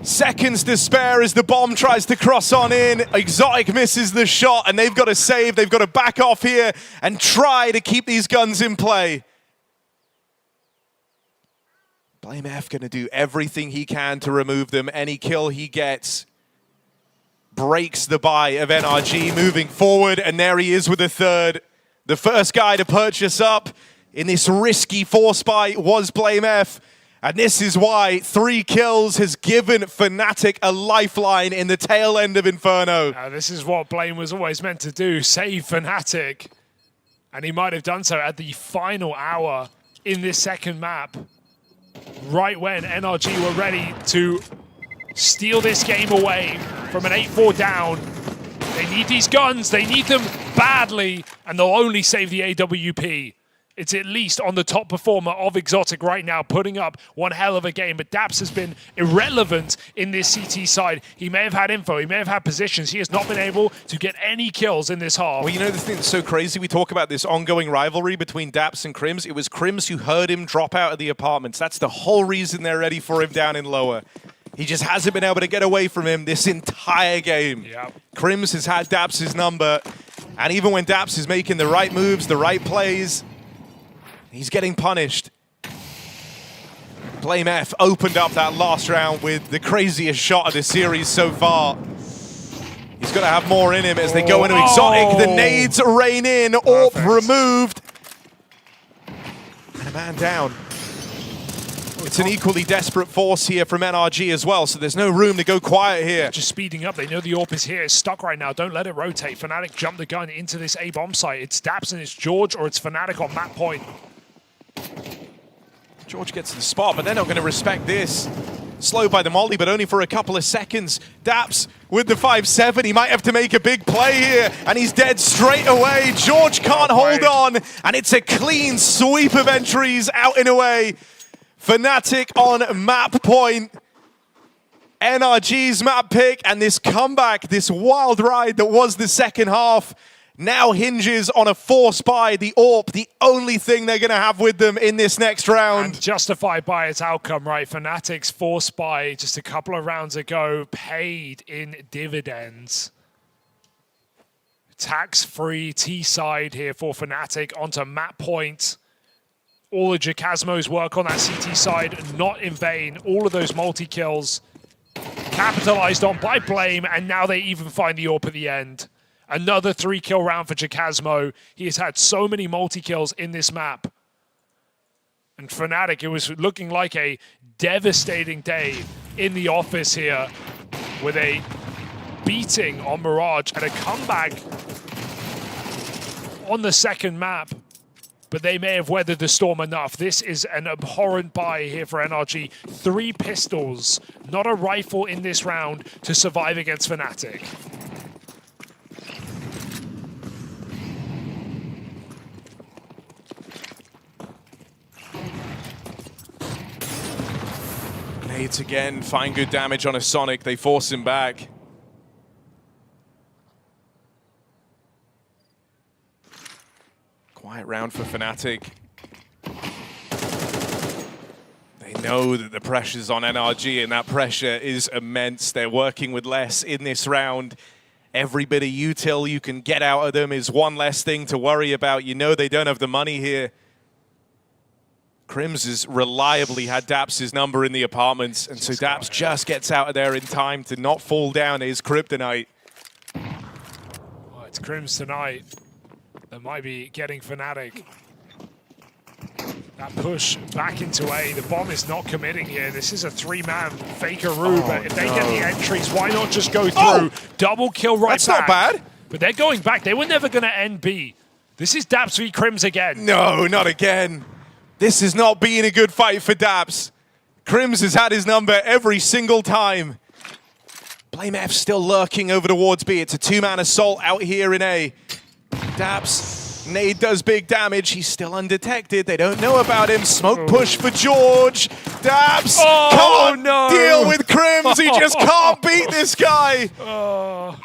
Speaker 6: seconds to spare as the bomb tries to cross on in. Exotic misses the shot, and they've got to save. They've got to back off here and try to keep these guns in play. Blame F going to do everything he can to remove them. Any kill he gets breaks the buy of NRG moving forward, and there he is with a 3rd. The first guy to purchase up in this risky force buy was Blame F. And this is why 3 kills has given Fnatic a lifeline in the tail end of Inferno.
Speaker 23: This is what Blame was always meant to do, save Fnatic. And he might have done so at the final hour in this second map, right when NRG were ready to steal this game away from an 8-4 down. They need these guns, they need them badly, and they'll only save the AWP. It's at least on the top performer of Exotic right now, putting up one hell of a game. But Daps has been irrelevant in this CT side. He may have had info, he may have had positions. He has not been able to get any kills in this half.
Speaker 6: Well, you know the thing that's so crazy? We talk about this ongoing rivalry between Daps and Crims. It was Crims who heard him drop out of the apartments. That's the whole reason they're ready for him down in lower. He just hasn't been able to get away from him this entire game.
Speaker 23: Yep.
Speaker 6: Crims has had Daps' number, and even when Daps is making the right moves, the right plays, he's getting punished. Blame F opened up that last round with the craziest shot of the series so far. He's got to have more in him as they go into Exotic. The nades rain in, AWP removed. And a man down. It's an equally desperate force here from NRG as well, so there's no room to go quiet here.
Speaker 23: Just speeding up. They know the AWP is here. It's stuck right now. Don't let it rotate. Fnatic jump the gun into this A-bomb site. It's Daps and it's George, or it's Fnatic on map point.
Speaker 6: George gets to the spot, but they're not going to respect this. Slowed by the molly, but only for a couple of seconds. Daps with the 5-7. He might have to make a big play here, and he's dead straight away. George can't hold on, and it's a clean sweep of entries out and away. Fnatic on map point. NRG's map pick, and this comeback, this wild ride that was the second half, now hinges on a force by the AWP, the only thing they're going to have with them in this next round.
Speaker 23: And justified by its outcome, right? Fnatic's force buy just a couple of rounds ago paid in dividends. Tax-free T-side here for Fnatic onto map point. All of xKacpersky's work on that CT side, not in vain. All of those multi-kills capitalized on by Blame, and now they even find the AWP at the end. Another 3-kill round for xKacpersky. He has had so many multi-kills in this map. And Fnatic, it was looking like a devastating day in the office here with a beating on Mirage and a comeback on the second map. But they may have weathered the storm enough. This is an abhorrent buy here for NRG. 3 pistols, not a rifle in this round to survive against Fnatic.
Speaker 6: Nades again, find good damage on a Sonic. They force him back. Quiet round for Fnatic. They know that the pressure's on NRG, and that pressure is immense. They're working with less in this round. Every bit of util you can get out of them is one less thing to worry about. You know they don't have the money here. Crims has reliably had Daps' number in the apartments, and so Daps just gets out of there in time to not fall down his kryptonite.
Speaker 23: Oh, it's Crims tonight that might be getting Fnatic. That push back into A. The bomb is not committing here. This is a 3-man fakeroo, but if they get the entries, why not just go through? Double kill right
Speaker 6: That's
Speaker 23: back.
Speaker 6: not bad.
Speaker 23: But they're going back. They were never going to end B. This is Daps v Crims again.
Speaker 6: No, not again. This is not being a good fight for Daps. Crims has had his number every single time. Blame F still lurking over towards B. It's a 2-man assault out here in A. Daps, nade does big damage. He's still undetected. They don't know about him. Smoke push for George. Daps can't deal with Crims. He just can't beat this guy.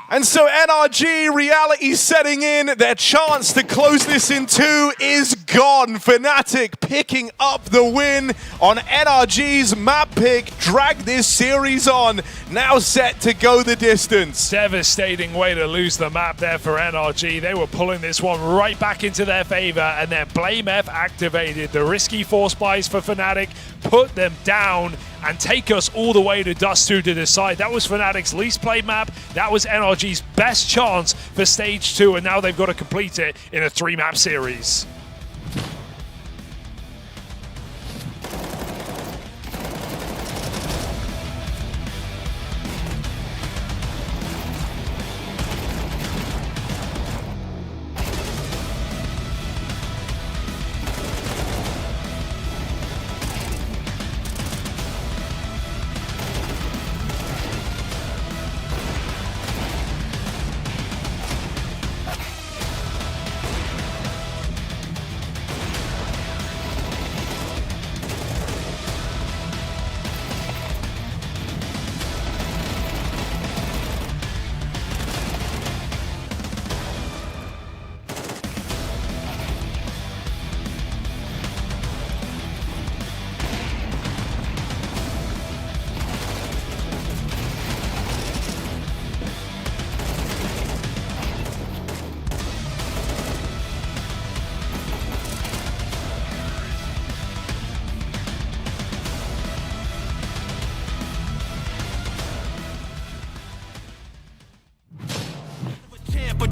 Speaker 6: And so NRG, reality setting in. Their chance to close this in 2 is gone. Fnatic picking up the win on NRG's map pick. Drag this series on. Now set to go the distance.
Speaker 23: Devastating way to lose the map there for NRG. They were pulling this one right back into their favor, and then Blame F activated. The risky force buys for Fnatic put them down and take us all the way to Dust 2 to decide. That was Fnatic's least played map. That was NRG's best chance for stage 2, and now they've got to complete it in a 3-map series.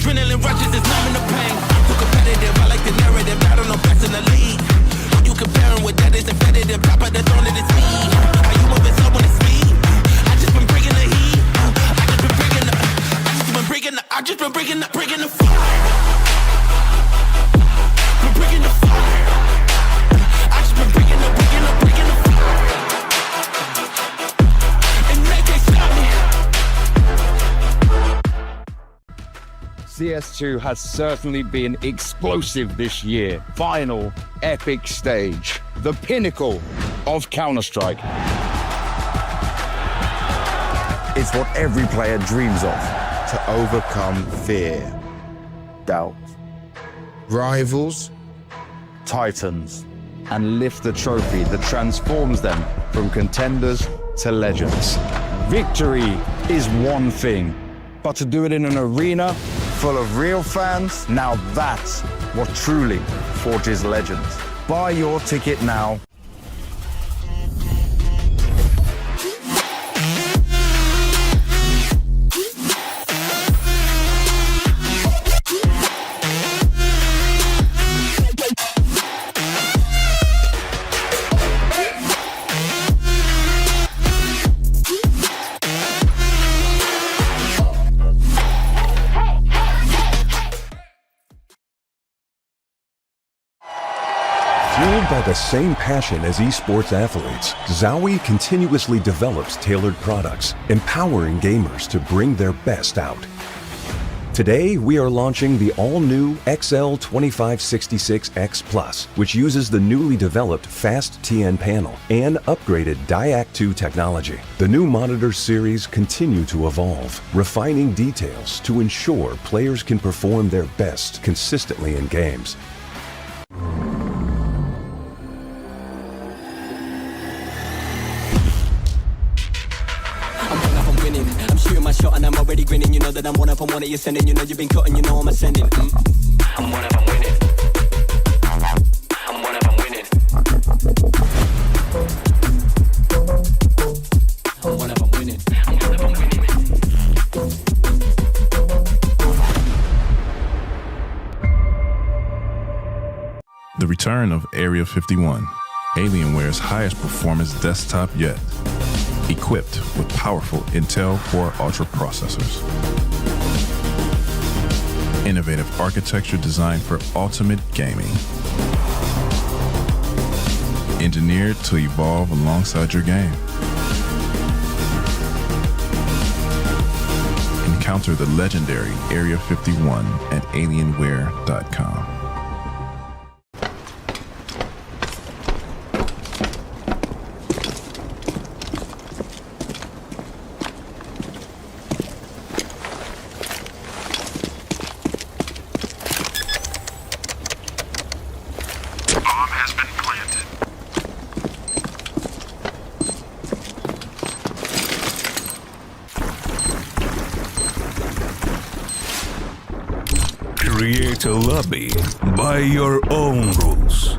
Speaker 3: Adrenaline rushes, it's numbing the pain. Too competitive, I like the narrative, I don't know best in the league. Who you comparing with that is embedded in top of the throne of the speed. How you moving so when it's speed? I just been bringing the heat. I just been bringing the fire. Been bringing the fire. I just been bringing the fire. And they can't stop me.
Speaker 10: CS2 has certainly been explosive this year. Final epic stage, the pinnacle of Counter-Strike. It's what every player dreams of, to overcome fear, doubt, rivals, titans, and lift the trophy that transforms them from contenders to legends. Victory is one thing, but to do it in an arena full of real fans, now that's what truly forges legends. Buy your ticket now.
Speaker 11: Fueled by the same passion as esports athletes, Zowie continuously develops tailored products, empowering gamers to bring their best out. Today, we are launching the all-new XL2566X Plus, which uses the newly developed Fast TN panel and upgraded Diac2 technology. The new monitor series continue to evolve, refining details to ensure players can perform their best consistently in games.
Speaker 3: I'm shooting my shot and I'm already grinning. You know that I'm one of you sending. You know you've been cutting, you know I'm ascending. I'm one of them winning. I'm one of them winning. I'm one of them winning. I'm one of them winning.
Speaker 15: The return of Area 51, Alienware's highest performance desktop yet. Equipped with powerful Intel Core Ultra processors. Innovative architecture designed for ultimate gaming. Engineered to evolve alongside your game. Encounter the legendary Area 51 at Alienware.com.
Speaker 17: Create a lobby by your own rules.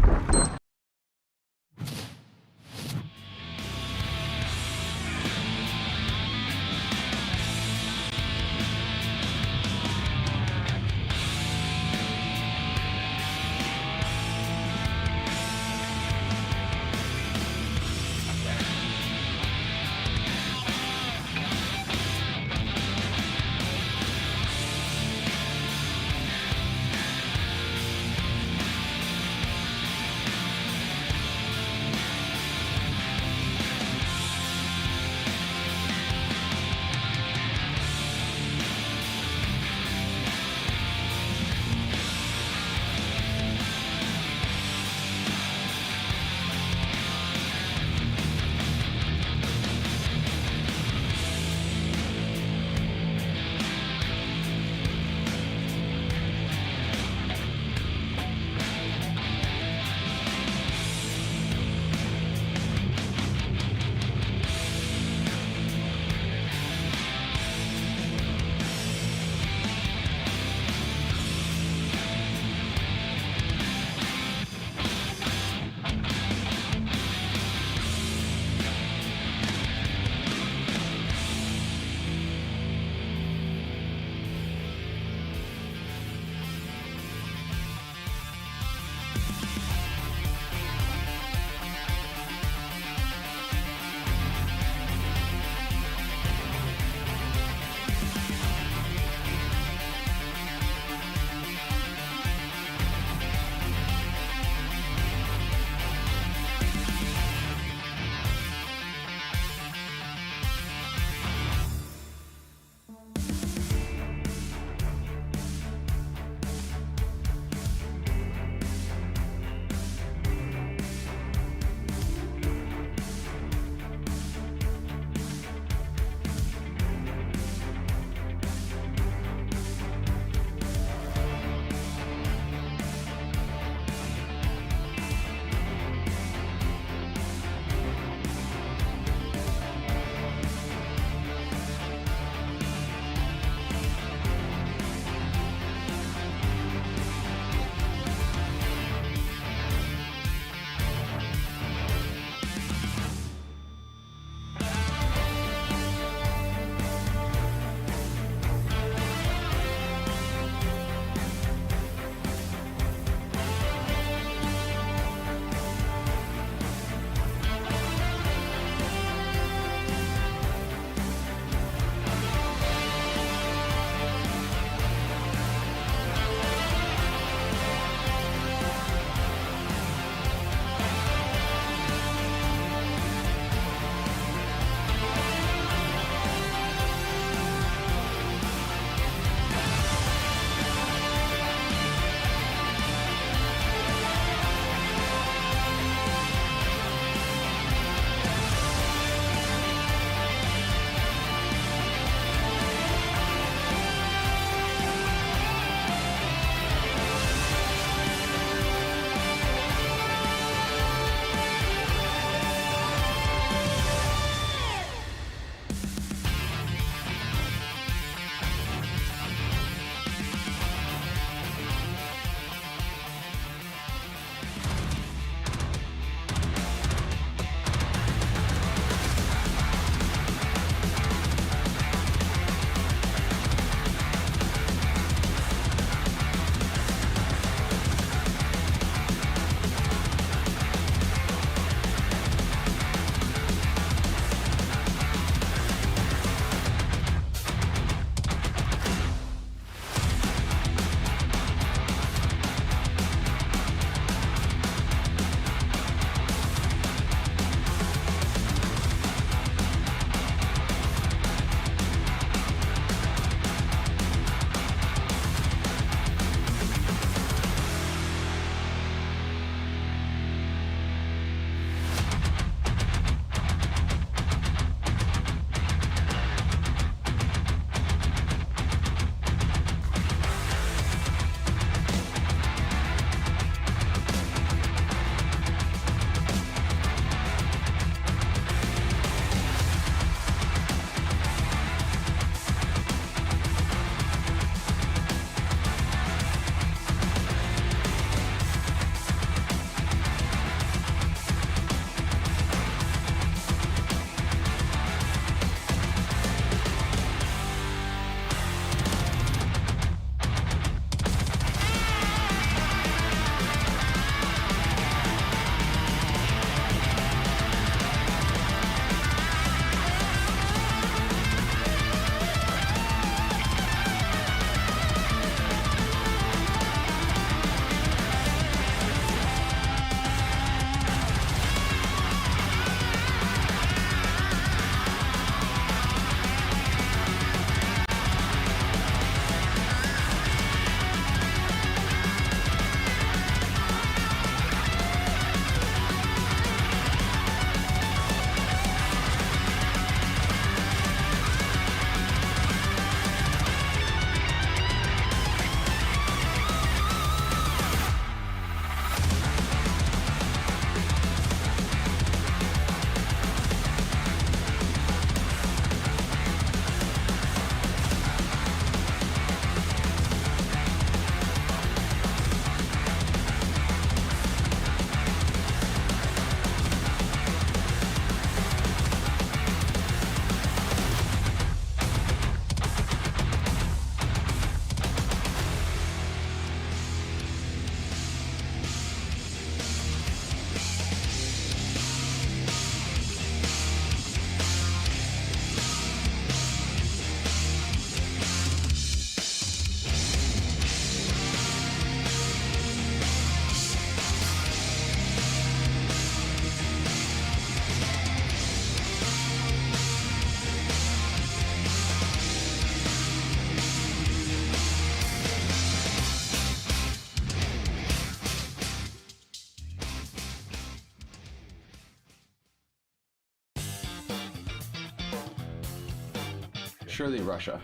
Speaker 5: Surely Russia.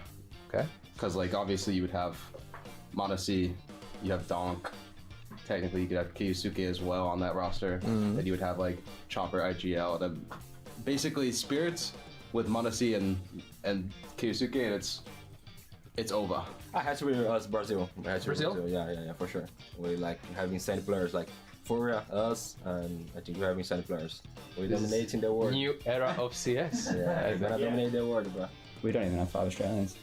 Speaker 1: Okay.
Speaker 5: Because like obviously you would have Monesi, you have Donk. Technically you could have Kiyusuke as well on that roster. Then you would have like Chopper, IGL. Then basically Spirits with Monesi and Kiyusuke, and it's over.
Speaker 8: I had to be Brazil. Brazil? Yeah, for sure. We like having insane players like Furia, us, and I think we're having insane players. We're dominating the world.
Speaker 1: New era of CS.
Speaker 8: Yeah, we're gonna dominate the world, bro.
Speaker 29: We don't even have 5 Australians.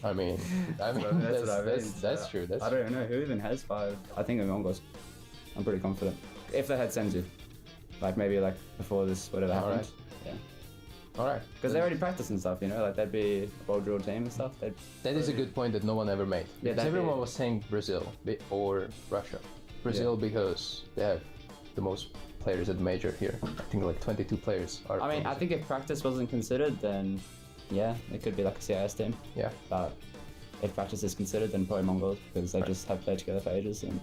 Speaker 1: I mean that's true.
Speaker 29: I don't even know who even has 5. I think Mongols. I'm pretty confident. If they had Senzu, like maybe like before this whatever happened.
Speaker 1: Alright.
Speaker 29: Yeah.
Speaker 1: Alright.
Speaker 29: Because they already practice and stuff, you know, like that'd be a well drilled team and stuff.
Speaker 1: That is a good point that no one ever made.
Speaker 29: Yeah,
Speaker 1: Because everyone was saying Brazil or Russia. Brazil because they have the most players at the major here. I think like 22 players are.
Speaker 29: I mean, I think if practice wasn't considered, then yeah, it could be like a CIS team.
Speaker 1: Yeah.
Speaker 29: But if practice is considered, then probably Mongols because they just have played together for ages. And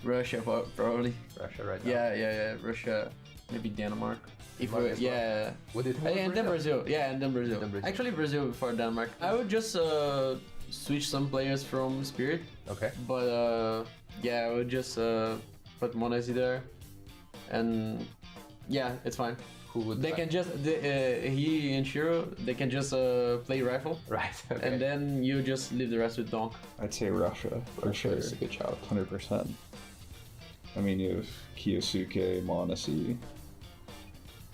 Speaker 13: Russia probably.
Speaker 1: Russia right now.
Speaker 13: Yeah. Russia, maybe Denmark. If
Speaker 1: Denmark
Speaker 13: we, yeah.
Speaker 1: Would it
Speaker 13: And then Brazil. Yeah, and then Brazil. Actually, Brazil before Denmark. I would just switch some players from Spirit.
Speaker 1: Okay.
Speaker 13: But yeah, I would just put Monesi there, and yeah, it's fine.
Speaker 1: Who would
Speaker 13: they can just he and Shiro, they can just play rifle.
Speaker 1: Right. Okay.
Speaker 13: And then you just leave the rest with Donk.
Speaker 4: I'd say Russia for sure.
Speaker 1: It's a good shout.
Speaker 4: 100%. I mean, you have Kiyusuke, Monesi,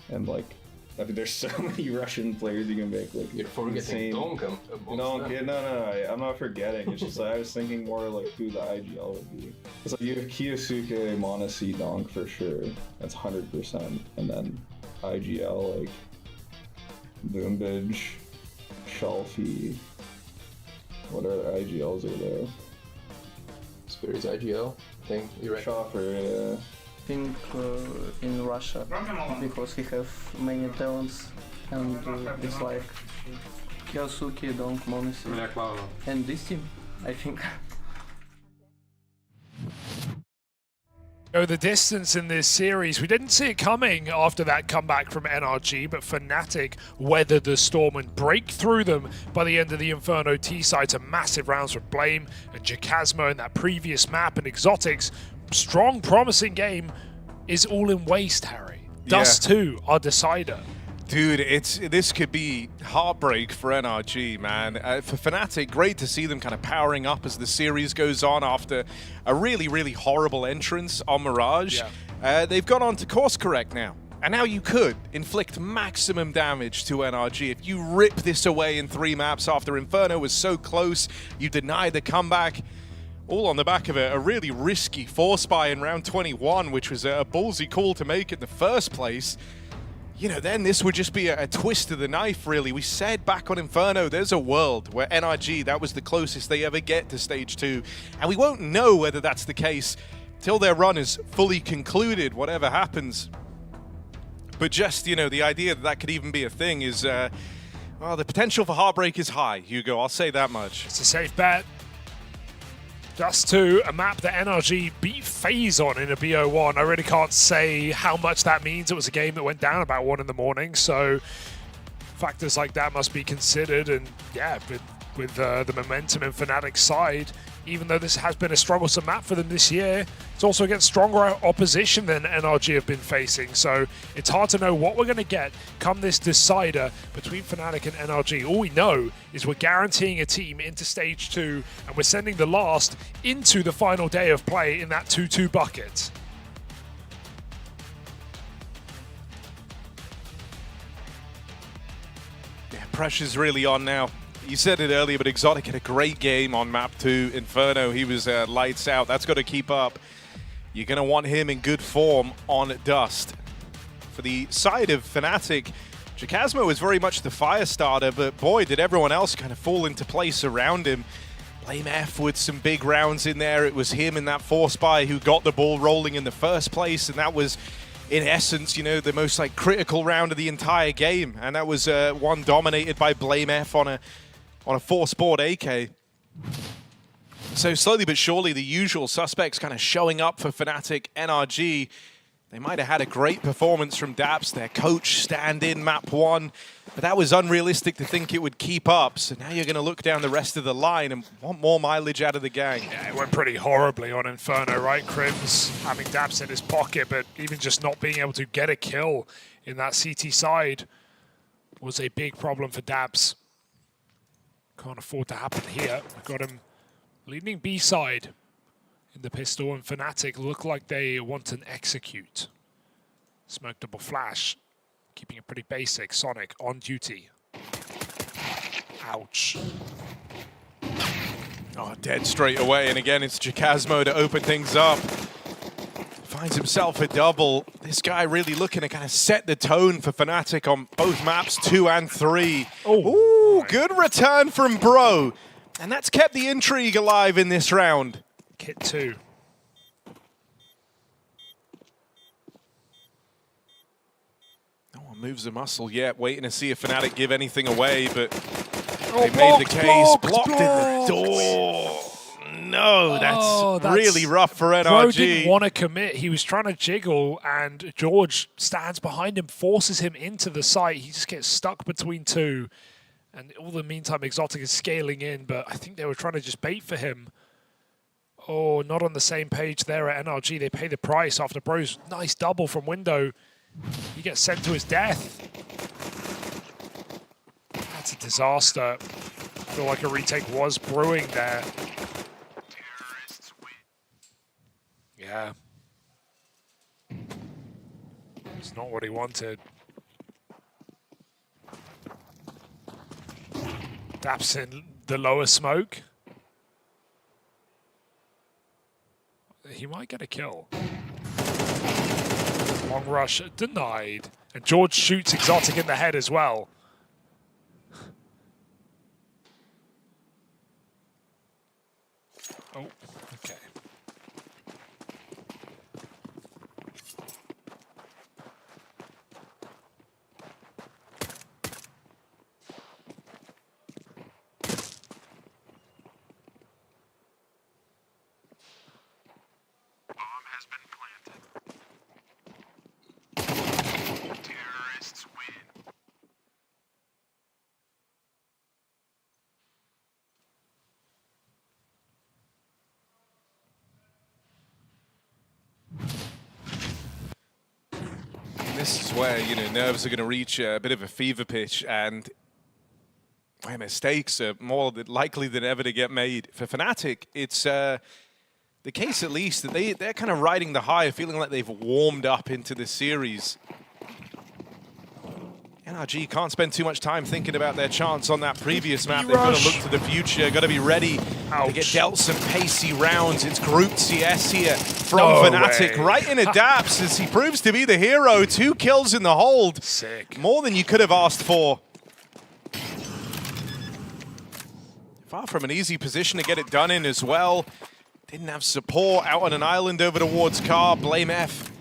Speaker 4: and like, I mean, there's so many Russian players you can make. Like,
Speaker 1: you're forgetting Donk.
Speaker 4: No, I'm not forgetting. It's just like, I was thinking more like who the IGL would be. It's like you have Kiyusuke, Monesi, Donk for sure. That's 100%, and then IGL like Boombridge, Shelfie. What other IGLs are there?
Speaker 1: Spirits IGL. I think you're right.
Speaker 4: Chopper, yeah.
Speaker 14: I think in Russia because he have many talents and it's like Kiyusuke, Donk, Monesi, and this team, I think.
Speaker 23: Go the distance in this series. We didn't see it coming after that comeback from NRG, but Fnatic weathered the storm and break through them by the end of the Inferno T-side to massive rounds from Blame and xKacpersky in that previous map, and Exotics, strong, promising game is all in waste, Harry. Dust 2, our decider.
Speaker 6: Dude, this could be heartbreak for NRG, man. For Fnatic, great to see them kind of powering up as the series goes on after a really, really horrible entrance on Mirage. Yeah. They've gone on to course correct now. And now you could inflict maximum damage to NRG. If you rip this away in 3 maps after Inferno was so close, you deny the comeback. All on the back of a really risky 4-spy in round 21, which was a ballsy call to make in the first place. You know, then this would just be a twist of the knife, really. We said back on Inferno, there's a world where NRG, that was the closest they ever get to stage 2. And we won't know whether that's the case till their run is fully concluded, whatever happens. But just, you know, the idea that that could even be a thing is, well, the potential for heartbreak is high, Hugo. I'll say that much.
Speaker 23: It's a safe bet. Dust 2, a map that NRG beat FaZe on in a BO1. I really can't say how much that means. It was a game that went down about 1 in the morning, so factors like that must be considered. And yeah, with the momentum in Fnatic's side, even though this has been a strugglesome map for them this year, it's also against stronger opposition than NRG have been facing. So it's hard to know what we're going to get come this decider between Fnatic and NRG. All we know is we're guaranteeing a team into stage 2, and we're sending the last into the final day of play in that 2-2 bucket.
Speaker 6: Yeah, pressure's really on now. You said it earlier, but Exotic had a great game on map 2. Inferno, he was lights out. That's got to keep up. You're going to want him in good form on Dust. For the side of Fnatic, xKacpersky was very much the fire starter, but boy, did everyone else kind of fall into place around him. Blame F with some big rounds in there. It was him in that 4-spy who got the ball rolling in the first place, and that was, in essence, you know, the most like critical round of the entire game. And that was one dominated by Blame F on a 4-sport AK. So slowly but surely, the usual suspects kind of showing up for Fnatic. NRG, They might have had a great performance from Daps, their coach stand-in map 1, but that was unrealistic to think it would keep up. So now you're going to look down the rest of the line and want more mileage out of the gang.
Speaker 23: Yeah, it went pretty horribly on Inferno, right? Crims having Daps in his pocket, but even just not being able to get a kill in that CT side was a big problem for Daps. Can't afford to happen here. We've got him leading B side in the pistol, and Fnatic look like they want an execute. Smoke double flash, keeping it pretty basic. Sonic on duty. Ouch.
Speaker 6: Oh, dead straight away, and again it's xKacpersky to open things up. Finds himself a double. This guy really looking to kind of set the tone for Fnatic on both maps 2 and 3. Ooh, good return from Bro. And that's kept the intrigue alive in this round.
Speaker 23: Kit 2.
Speaker 6: No one moves a muscle yet, waiting to see if Fnatic give anything away, but they made the case. Blocked in the door. No, that's really rough for NRG.
Speaker 23: Bro didn't want to commit. He was trying to jiggle, and George stands behind him, forces him into the site. He just gets stuck between two. And all the meantime, Exotic is scaling in, but I think they were trying to just bait for him. Oh, not on the same page there at NRG. They pay the price after Bro's nice double from window. He gets sent to his death. That's a disaster. I feel like a retake was brewing there. Yeah. It's not what he wanted. Daps in the lower smoke. He might get a kill. Long rush denied. And George shoots Exotic in the head as well. Oh, okay.
Speaker 6: This is where, you know, nerves are going to reach a bit of a fever pitch, and where mistakes are more likely than ever to get made. For Fnatic, it's the case at least that they're kind of riding the high, feeling like they've warmed up into this series. NRG can't spend too much time thinking about their chance on that previous map. They've got to look to the future, got to be ready to get dealt some pacey rounds. It's Group CS here from Fnatic, right into Daps as he proves to be the hero. 2 kills in the hold.
Speaker 23: Sick.
Speaker 6: More than you could have asked for. Far from an easy position to get it done in as well. Didn't have support out on an island over towards Car. Blame F.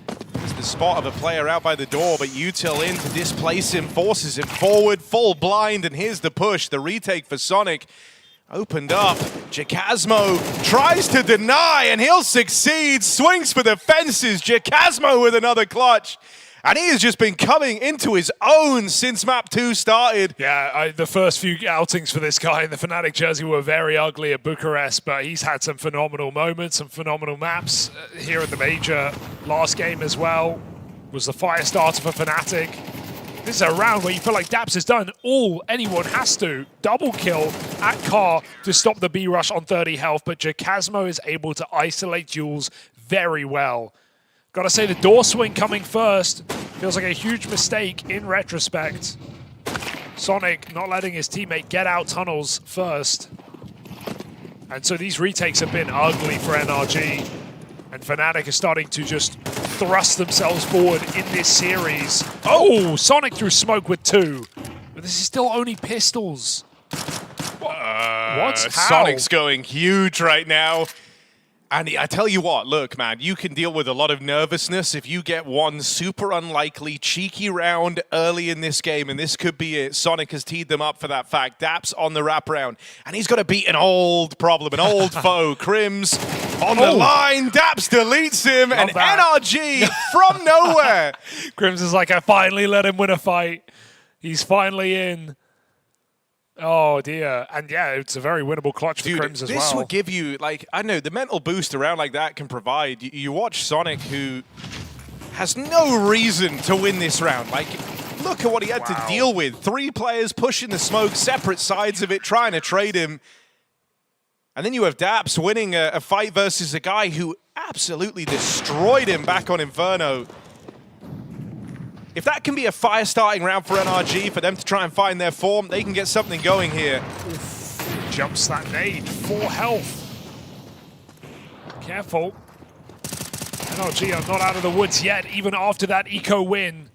Speaker 6: The spot of a player out by the door, but Util in to displace him, forces him forward, full blind, and here's the push. The retake for Sonic opened up. xKacpersky tries to deny, and he'll succeed. Swings for the fences. xKacpersky with another clutch. And he has just been coming into his own since map 2 started.
Speaker 23: Yeah, the first few outings for this guy in the Fnatic jersey were very ugly at Bucharest, but he's had some phenomenal moments, some phenomenal maps here at the Major. Last game as well was the fire starter for Fnatic. This is a round where you feel like Daps has done all anyone has to. Double kill at Car to stop the B rush on 30 health, but xKacpersky is able to isolate Jules very well. Gotta say, the door swing coming first feels like a huge mistake in retrospect. Sonic not letting his teammate get out tunnels first. And so these retakes have been ugly for NRG. And Fnatic is starting to just thrust themselves forward in this series. Oh, Sonic through smoke with 2. But this is still only pistols. What? How?
Speaker 6: Sonic's going huge right now. And I tell you what, look, man, you can deal with a lot of nervousness if you get one super unlikely, cheeky round early in this game, and this could be it. Sonic has teed them up for that fact. Daps on the wraparound, and he's got to beat an old problem, an old foe. Crims on the line. Daps deletes him, and NRG from nowhere.
Speaker 23: Crims is like, I finally let him win a fight. He's finally in. Oh, dear. And yeah, it's a very winnable clutch for Crims as well.
Speaker 6: This will give you, like, I don't know, the mental boost around like that can provide. You watch Sonic, who has no reason to win this round. Like, look at what he had to deal with. 3 players pushing the smoke, separate sides of it, trying to trade him. And then you have Daps winning a fight versus a guy who absolutely destroyed him back on Inferno. If that can be a fire-starting round for NRG, for them to try and find their form, they can get something going here.
Speaker 23: Oof. Jumps that nade, 4 health. Careful. NRG are not out of the woods yet, even after that eco win.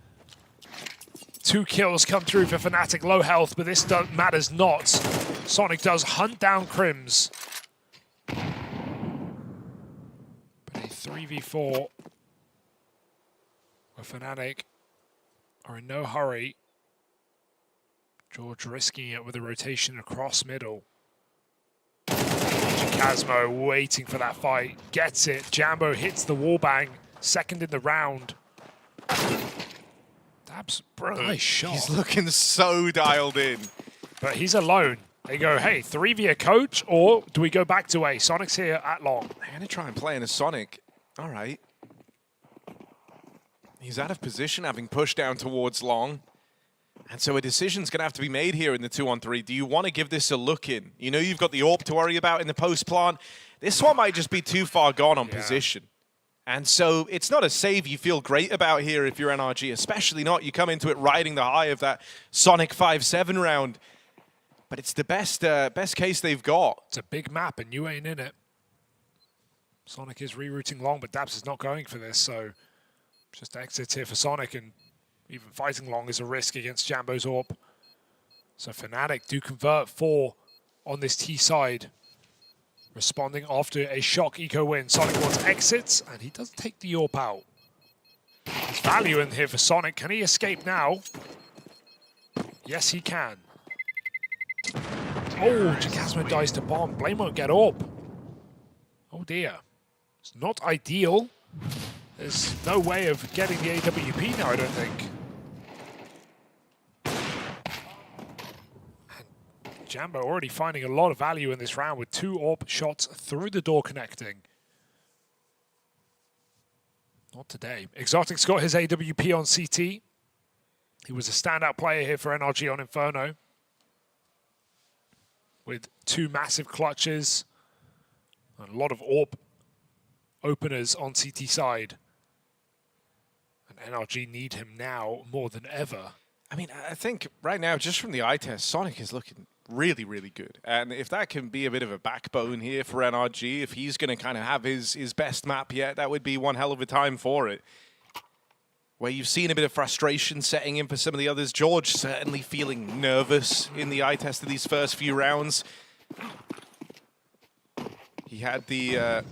Speaker 23: 2 kills come through for Fnatic, low health, but this matters not. Sonic does hunt down Crims. But a 3v4 with Fnatic are in no hurry. George risking it with a rotation across middle. xKacpersky waiting for that fight. Gets it. Jambo hits the wallbang. Second in the round. That's brilliant. Nice shot.
Speaker 6: He's looking so dialed in.
Speaker 23: But he's alone. They go, hey, 3v a coach, or do we go back to A? Sonic's here at long.
Speaker 6: They're going to try and play in a Sonic. All right. He's out of position, having pushed down towards long. And so a decision's going to have to be made here in the 2-on-3. Do you want to give this a look in? You know you've got the AWP to worry about in the post plant. This one might just be too far gone on position. And so it's not a save you feel great about here if you're NRG, especially not. You come into it riding the high of that Sonic 5-7 round. But it's the best case they've got.
Speaker 23: It's a big map, and you ain't in it. Sonic is rerouting long, but Daps is not going for this, so just exits here for Sonic, and even fighting long is a risk against Jambo's AWP. So Fnatic do convert 4 on this T side. Responding after a shock eco win. Sonic wants exits, and he does take the AWP out. There's value in here for Sonic. Can he escape now? Yes, he can. Oh, xKacpersky dies to bomb. Blame won't get AWP. Oh dear. It's not ideal. There's no way of getting the AWP now, I don't think. And Jambo already finding a lot of value in this round with 2 AWP shots through the door connecting. Not today. xKacpersky's got his AWP on CT. He was a standout player here for NRG on Inferno, with 2 massive clutches and a lot of AWP openers on CT side. And NRG need him now more than ever.
Speaker 6: I mean, I think right now, just from the eye test, Sonic is looking really, really good. And if that can be a bit of a backbone here for NRG, if he's going to kind of have his best map yet, that would be one hell of a time for it. Where you've seen a bit of frustration setting in for some of the others. George certainly feeling nervous in the eye test of these first few rounds. He had the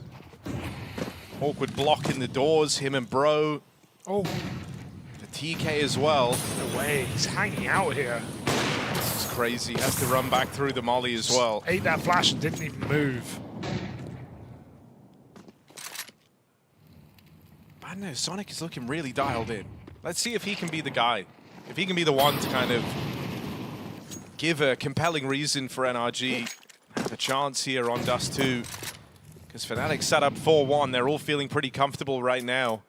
Speaker 6: awkward block in the doors, him and Bro.
Speaker 23: Oh.
Speaker 6: The TK as well.
Speaker 23: No way, he's hanging out here.
Speaker 6: This is crazy. He has to run back through the molly as well.
Speaker 23: Ate that flash and didn't even move.
Speaker 6: I don't know, Sonic is looking really dialed in. Let's see if he can be the guy. If he can be the one to kind of give a compelling reason for NRG have a chance here on Dust 2. Because Fnatic set up 4-1. They're all feeling pretty comfortable right now.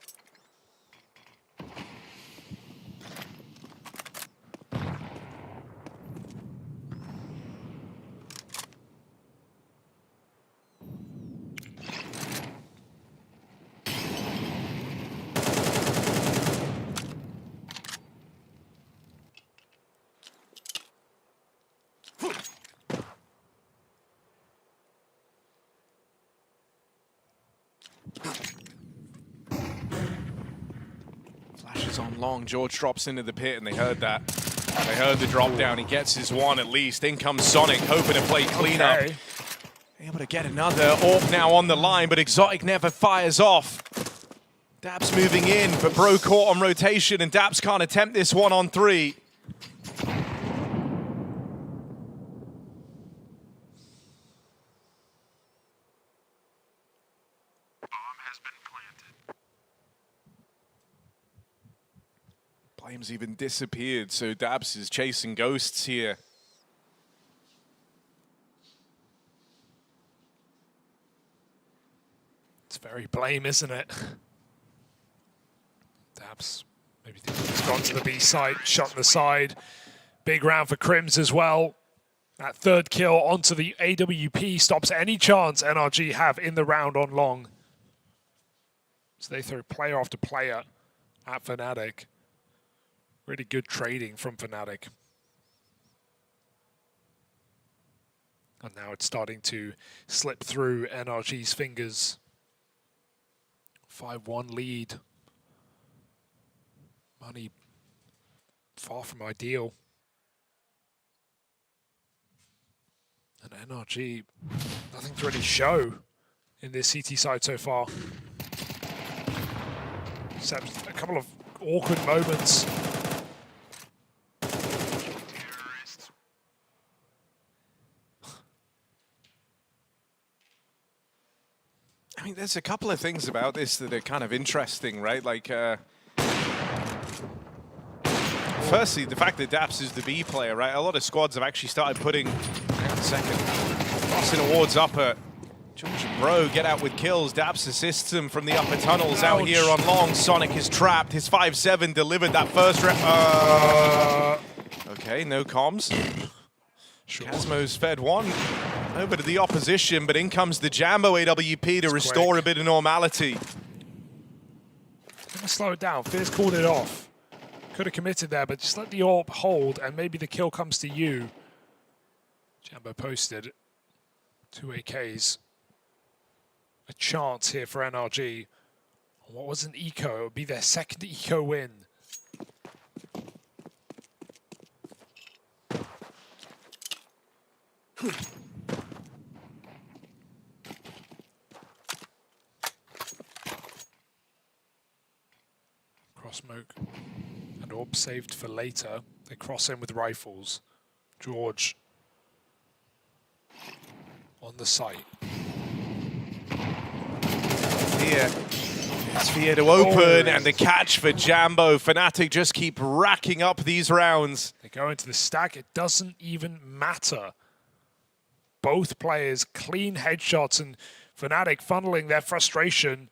Speaker 6: Flashes on long. George drops into the pit, and they heard that. They heard the drop down. He gets his one at least. In comes Sonic, hoping to play cleanup.
Speaker 23: Okay.
Speaker 6: Able to get another AWP now on the line, but xKacpersky never fires off. Daps moving in, but Bro caught on rotation, and Daps can't attempt this 1-on-3. Flames even disappeared, so Dabs is chasing ghosts here.
Speaker 23: It's very blame, isn't it? Dabs maybe he's gone to the B side, shot on the side. Big round for Crims as well. That third kill onto the AWP stops any chance NRG have in the round on long. So they throw player after player at Fnatic. Really good trading from Fnatic. And now it's starting to slip through NRG's fingers. 5-1 lead. Money far from ideal. And NRG, nothing to really show in this CT side so far. Except a couple of awkward moments.
Speaker 6: I mean, there's a couple of things about this that are kind of interesting, right? Like, firstly, the fact that Daps is the B player, right? A lot of squads have actually started putting, hang on a second, crossing towards upper. George and Bro get out with kills. Daps assists him from the upper tunnels. Out here on long. Sonic is trapped. His 5-7 delivered that first rep. Okay, no comms. Casmo's fed one over to the opposition, but in comes the Jambo AWP to restore a bit of normality.
Speaker 23: Gonna slow it down. Fizz called it off. Could have committed there, but just let the AWP hold and maybe the kill comes to you. Jambo posted 2 AKs. A chance here for NRG. What was an eco? It would be their second eco win. Cross smoke and AWP saved for later. They cross in with rifles. George on the site.
Speaker 6: Here, it's Fear to open, and the catch for Jambo. Fnatic just keep racking up these rounds.
Speaker 23: They go into the stack. It doesn't even matter. Both players clean headshots, and Fnatic funneling their frustration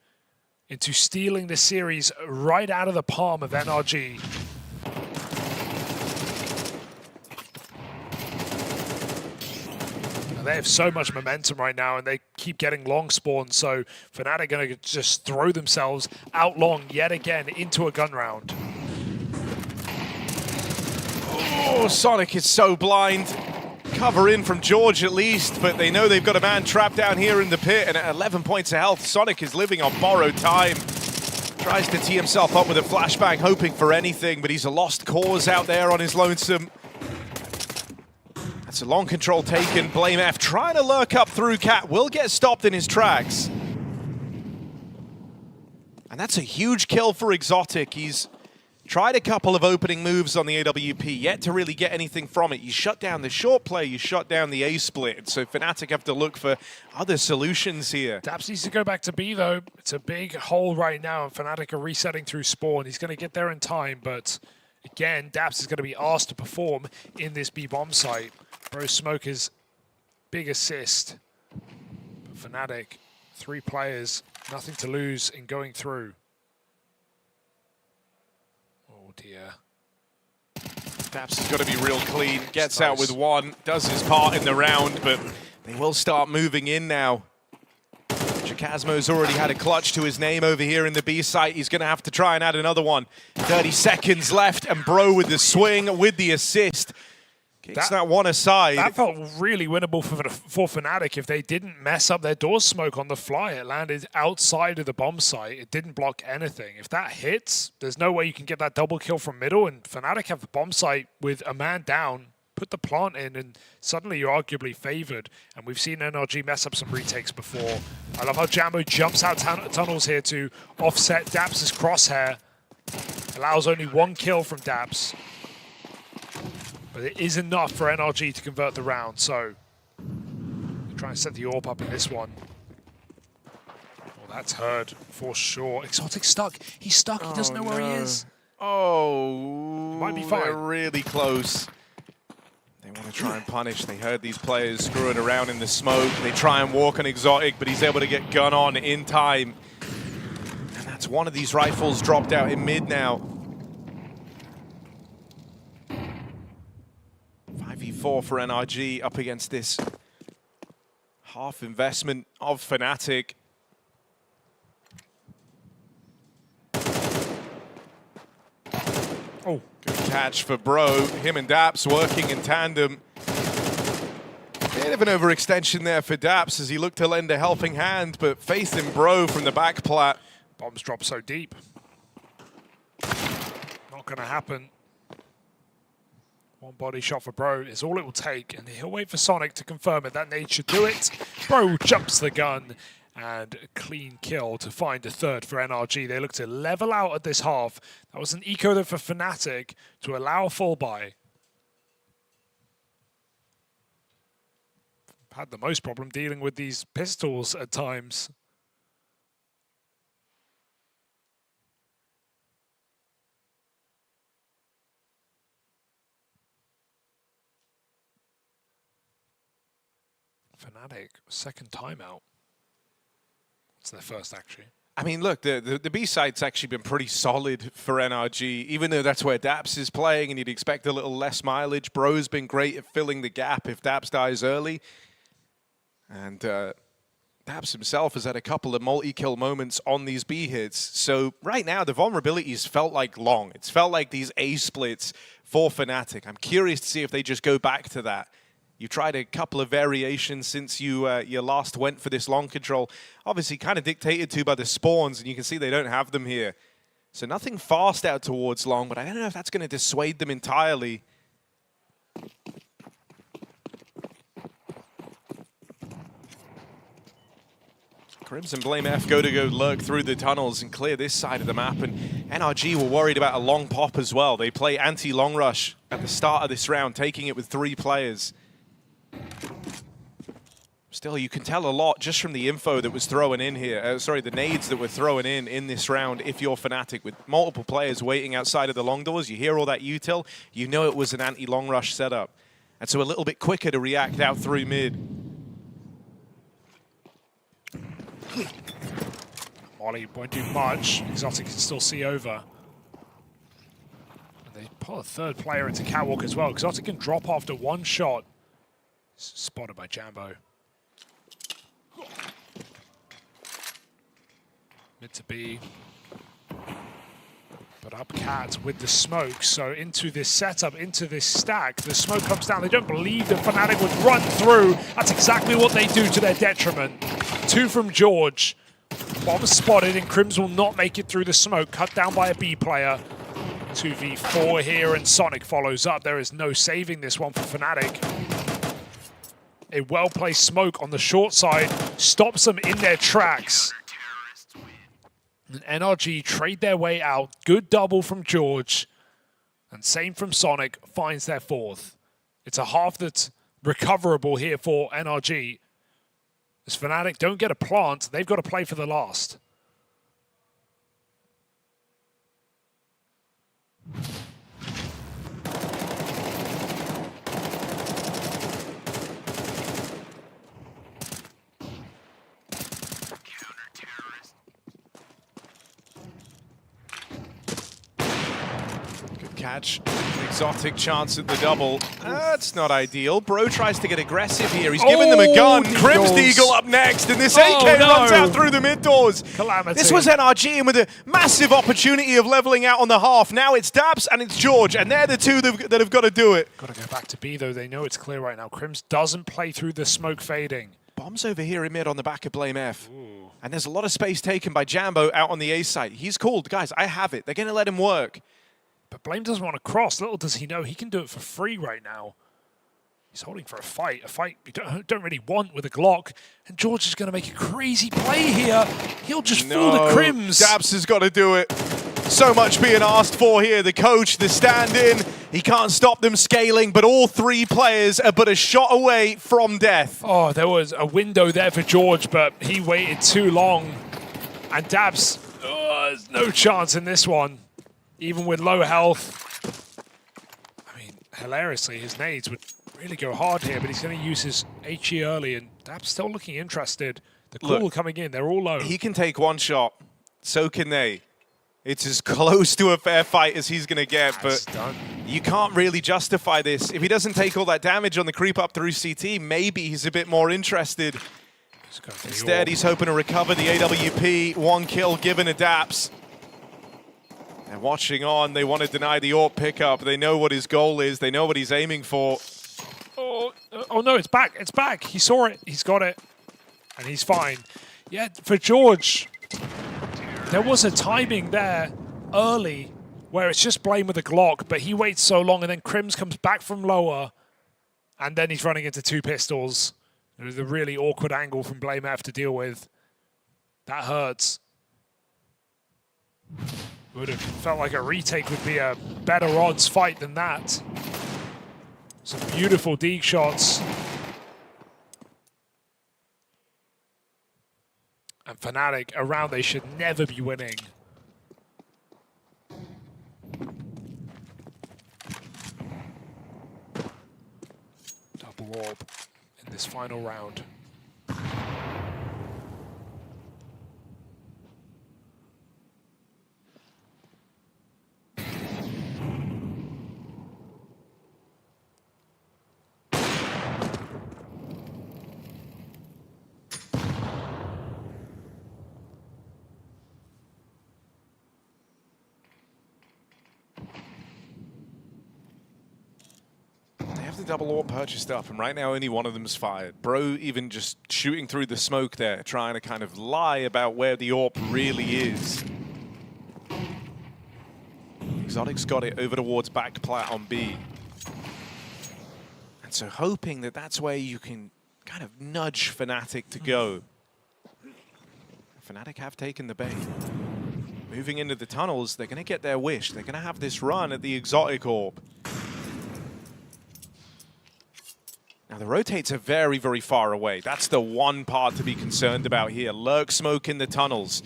Speaker 23: into stealing the series right out of the palm of NRG. And they have so much momentum right now, and they keep getting long spawns, so Fnatic are going to just throw themselves out long yet again into a gun round.
Speaker 6: Oh, Sonic is so blind. Cover in from George at least, but they know they've got a man trapped down here in the pit, and at 11 points of health, Sonic is living on borrowed time. Tries to tee himself up with a flashbang, hoping for anything, but he's a lost cause out there on his lonesome. That's a long control taken. Blame F trying to lurk up through Cat, will get stopped in his tracks. And that's a huge kill for xKacpersky. He's tried a couple of opening moves on the AWP, yet to really get anything from it. You shut down the short play, you shut down the A split, so Fnatic have to look for other solutions here.
Speaker 23: Daps needs to go back to B though. It's a big hole right now, and Fnatic are resetting through spawn. He's going to get there in time, but again, Daps is going to be asked to perform in this B bomb site. Bro Smoker's big assist. But Fnatic, 3 players, nothing to lose in going through. Oh dear.
Speaker 6: Daps has got to be real clean. Gets out with one, does his part in the round, but they will start moving in now. xKacpersky's already had a clutch to his name over here in the B site. He's going to have to try and add another one. 30 seconds left, and Bro with the swing, with the assist. Kicks that one aside.
Speaker 23: That felt really winnable for Fnatic if they didn't mess up their door smoke on the fly. It landed outside of the bomb site. It didn't block anything. If that hits, there's no way you can get that double kill from middle, and Fnatic have the bomb site with a man down put the plant in, and suddenly you're arguably favored. And we've seen NRG mess up some retakes before. I love how Jambo jumps out tunnels here to offset Daps' crosshair. Allows only 1 kill from Daps. But it is enough for NRG to convert the round, so try and set the AWP up in this one. Oh, that's heard for sure. Exotic stuck. He's stuck. He doesn't know where he is.
Speaker 6: Oh,
Speaker 23: might be fine.
Speaker 6: They're really close. They want to try and punish. They heard these players screwing around in the smoke. They try and walk on Exotic, but he's able to get gun on in time. And that's one of these rifles dropped out in mid now. 5v4 for NRG up against this half investment of Fnatic.
Speaker 23: Oh,
Speaker 6: good catch for Bro. Him and Daps working in tandem. Bit of an overextension there for Daps as he looked to lend a helping hand, but facing Bro from the back plat.
Speaker 23: Bombs drop so deep. Not gonna happen. One body shot for Bro is all it will take, and he'll wait for Sonic to confirm it. That nade should do it. Bro jumps the gun, and a clean kill to find a third for NRG. They look to level out at this half. That was an eco there for Fnatic to allow a full buy. Had the most problem dealing with these pistols at times. Fnatic, second timeout. It's their first, actually.
Speaker 6: I mean, look, the B-side's actually been pretty solid for NRG, even though that's where Daps is playing and you'd expect a little less mileage. Bro's been great at filling the gap if Daps dies early. And Daps himself has had a couple of multi-kill moments on these B hits. So right now, the vulnerabilities felt like long. It's felt like these A splits for Fnatic. I'm curious to see if they just go back to that. You tried a couple of variations since you last went for this long control. Obviously kind of dictated to by the spawns, and you can see they don't have them here. So nothing fast out towards long, but I don't know if that's going to dissuade them entirely. Crimson Blame F go lurk through the tunnels and clear this side of the map, and NRG were worried about a long pop as well. They play anti-long rush at the start of this round, taking it with 3 players. Still, you can tell a lot just from the info that was thrown in here. Sorry, the nades that were thrown in this round. If you're Fnatic, with multiple players waiting outside of the long doors, you hear all that util, you know it was an anti-long rush setup. And so a little bit quicker to react out through mid.
Speaker 23: Molly won't do much. Exotic can still see over. And they pull a third player into Catwalk as well. Exotic can drop after 1 shot. Spotted by Jambo. Mid to B. But up Cat with the smoke. So into this setup, into this stack. The smoke comes down. They don't believe that Fnatic would run through. That's exactly what they do to their detriment. 2 from George. Bomb spotted, and Crims will not make it through the smoke. Cut down by a B player. 2v4 here, and Sonic follows up. There is no saving this one for Fnatic. A well-placed smoke on the short side stops them in their tracks. And NRG trade their way out. Good double from George. And same from Sonic, finds their 4th. It's a half that's recoverable here for NRG. As Fnatic don't get a plant, they've got to play for the last.
Speaker 6: Catch, Exotic chance at the double. That's not ideal. Bro tries to get aggressive here. He's giving them a gun. Crim's Deagle up next, and this AK runs out through the mid doors.
Speaker 23: Calamity.
Speaker 6: This was NRG, and with a massive opportunity of leveling out on the half. Now it's Daps and it's George, and they're the 2 that have got to do it.
Speaker 23: Got to go back to B, though. They know it's clear right now. Crims doesn't play through the smoke fading.
Speaker 6: Bombs over here in mid on the back of Blame F. Ooh. And there's a lot of space taken by Jambo out on the A side. He's called. Guys, I have it. They're going to let him work.
Speaker 23: But Blame doesn't want to cross. Little does he know he can do it for free right now. He's holding for a fight you don't really want with a Glock. And George is going to make a crazy play here. He'll just fool the Crims.
Speaker 6: Dabs has got to do it. So much being asked for here. The coach, the stand-in, he can't stop them scaling, but all three players are but a shot away from death.
Speaker 23: Oh, there was a window there for George, but he waited too long. And Dabs, there's no chance in this one, even with low health. I mean, hilariously, his nades would really go hard here, but he's going to use his HE early, and Dabs still looking interested. The call coming in, they're all low.
Speaker 6: He can take one shot, so can they. It's as close to a fair fight as he's going to get, but you can't really justify this. If he doesn't take all that damage on the creep up through CT, maybe he's a bit more interested. Instead, he's hoping to recover the AWP. 1 kill given to Daps. They're watching on. They want to deny the AWP pickup. They know what his goal is. They know what he's aiming for.
Speaker 23: Oh no, it's back. It's back. He saw it. He's got it. And he's fine. Yeah, for George, there was a timing there early where it's just Blame with a Glock, but he waits so long, and then Crims comes back from lower, and then he's running into 2 pistols. It was a really awkward angle from Blame F to deal with. That hurts. Would have felt like a retake would be a better odds fight than that. Some beautiful deke shots. And Fnatic around, they should never be winning. Double orb in this final round.
Speaker 6: The double AWP purchased up, and right now only one of them's fired. Bro even just shooting through the smoke there, trying to kind of lie about where the AWP really is. Exotic's got it over towards back plat on B. And so hoping that that's where you can kind of nudge Fnatic to go. Fnatic have taken the bait. Moving into the tunnels, they're going to get their wish. They're going to have this run at the Exotic AWP. Now, the rotates are very, very far away. That's the one part to be concerned about here. Lurk smoke in the tunnels.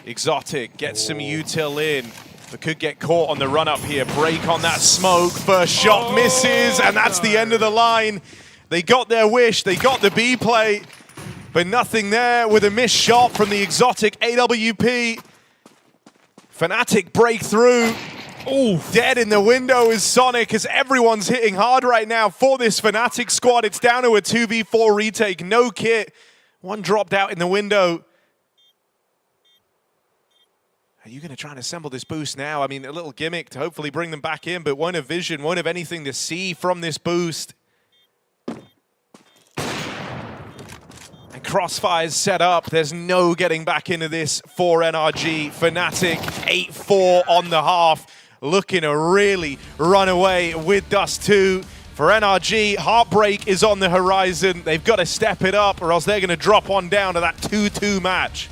Speaker 6: Exotic gets some util in, but could get caught on the run-up here. Break on that smoke. First shot misses, and that's the end of the line. They got their wish. They got the B play, but nothing there with a missed shot from the Exotic AWP. Fnatic break through. Oh, dead in the window is Sonic, as everyone's hitting hard right now for this Fnatic squad. It's down to a 2v4 retake, no kit. One dropped out in the window. Are you going to try and assemble this boost now? I mean, a little gimmick to hopefully bring them back in, but won't have vision, won't have anything to see from this boost. And Crossfire's set up. There's no getting back into this for NRG. Fnatic 8-4 on the half. Looking to really run away with Dust 2. For NRG, Heartbreak is on the horizon. They've got to step it up, or else they're going to drop on down to that 2-2 match.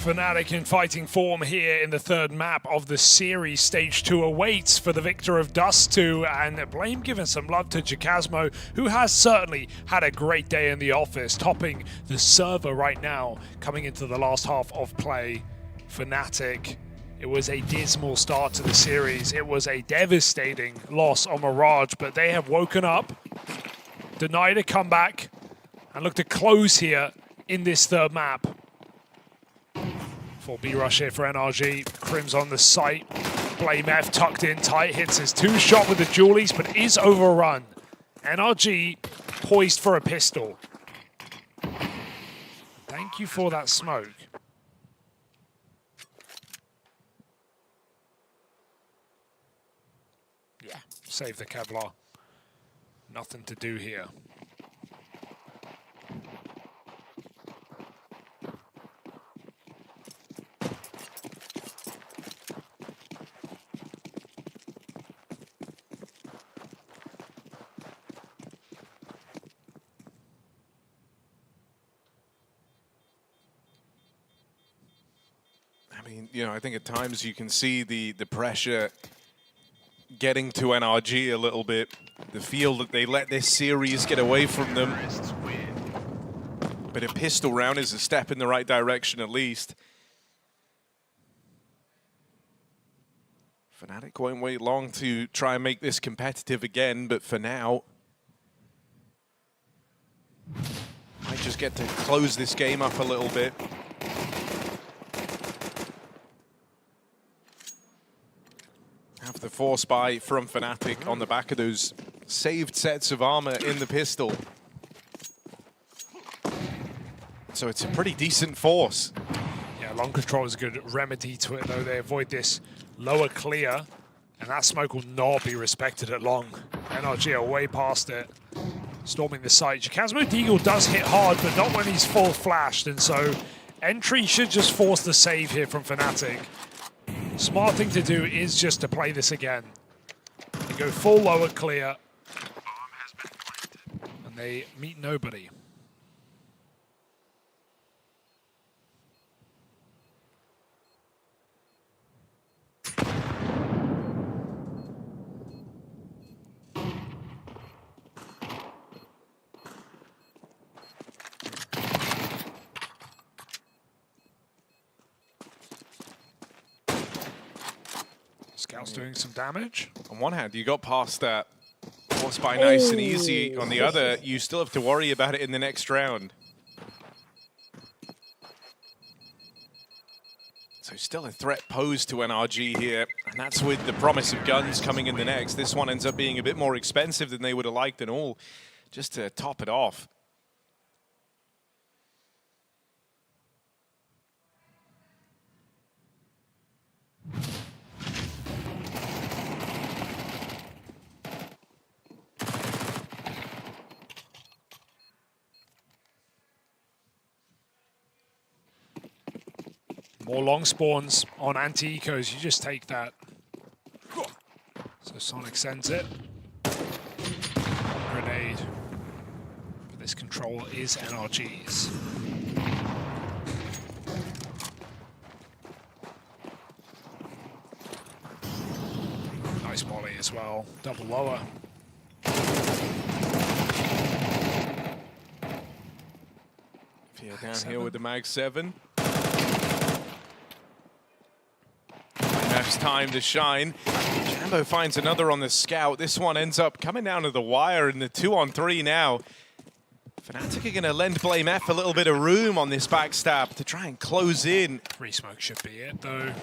Speaker 23: Fnatic in fighting form here in the third map of the series. Stage 2 awaits for the victor of Dust 2, and Blame giving some love to xKacpersky, who has certainly had a great day in the office, topping the server right now, coming into the last half of play. Fnatic, it was a dismal start to the series. It was a devastating loss on Mirage, but they have woken up, denied a comeback, and look to close here in this third map. Full B-rush here for NRG. Crims on the site. Blame F tucked in tight, hits his 2-shot with the dualies, but is overrun. NRG poised for a pistol. Thank you for that smoke. Yeah, save the Kevlar. Nothing to do here.
Speaker 6: I mean, you know, I think at times you can see the pressure getting to NRG a little bit. The feel that they let this series get away from them. But a pistol round is a step in the right direction at least. Fnatic won't wait long to try and make this competitive again, but for now, might just get to close this game up a little bit. Have the force buy from Fnatic on the back of those saved sets of armor in the pistol. So it's a pretty decent force.
Speaker 23: Yeah, long control is a good remedy to it, though. They avoid this lower clear, and that smoke will not be respected at long. NRG are way past it, storming the site. xKacpersky Deagle does hit hard, but not when he's full flashed, and so entry should just force the save here from Fnatic. Smart thing to do is just to play this again. They go full lower clear, and they meet nobody. Scout's doing some damage.
Speaker 6: On one hand, you got past that force by nice and easy. On the other, you still have to worry about it in the next round. So still a threat posed to NRG here, and that's with the promise of guns coming in the next. This one ends up being a bit more expensive than they would have liked and all, just to top it off.
Speaker 23: More long spawns on anti-ecos, you just take that. So Sonic sends it. Grenade. But this control is NRG's. Nice volley as well, double lower.
Speaker 6: Yeah, down here with the Mag 7. Nef's time to shine. Jambo finds another on the scout. This one ends up coming down to the wire in the 2-on-3 now. Fnatic are going to lend Blame F a little bit of room on this backstab to try and close in.
Speaker 23: Free smoke should be it, though.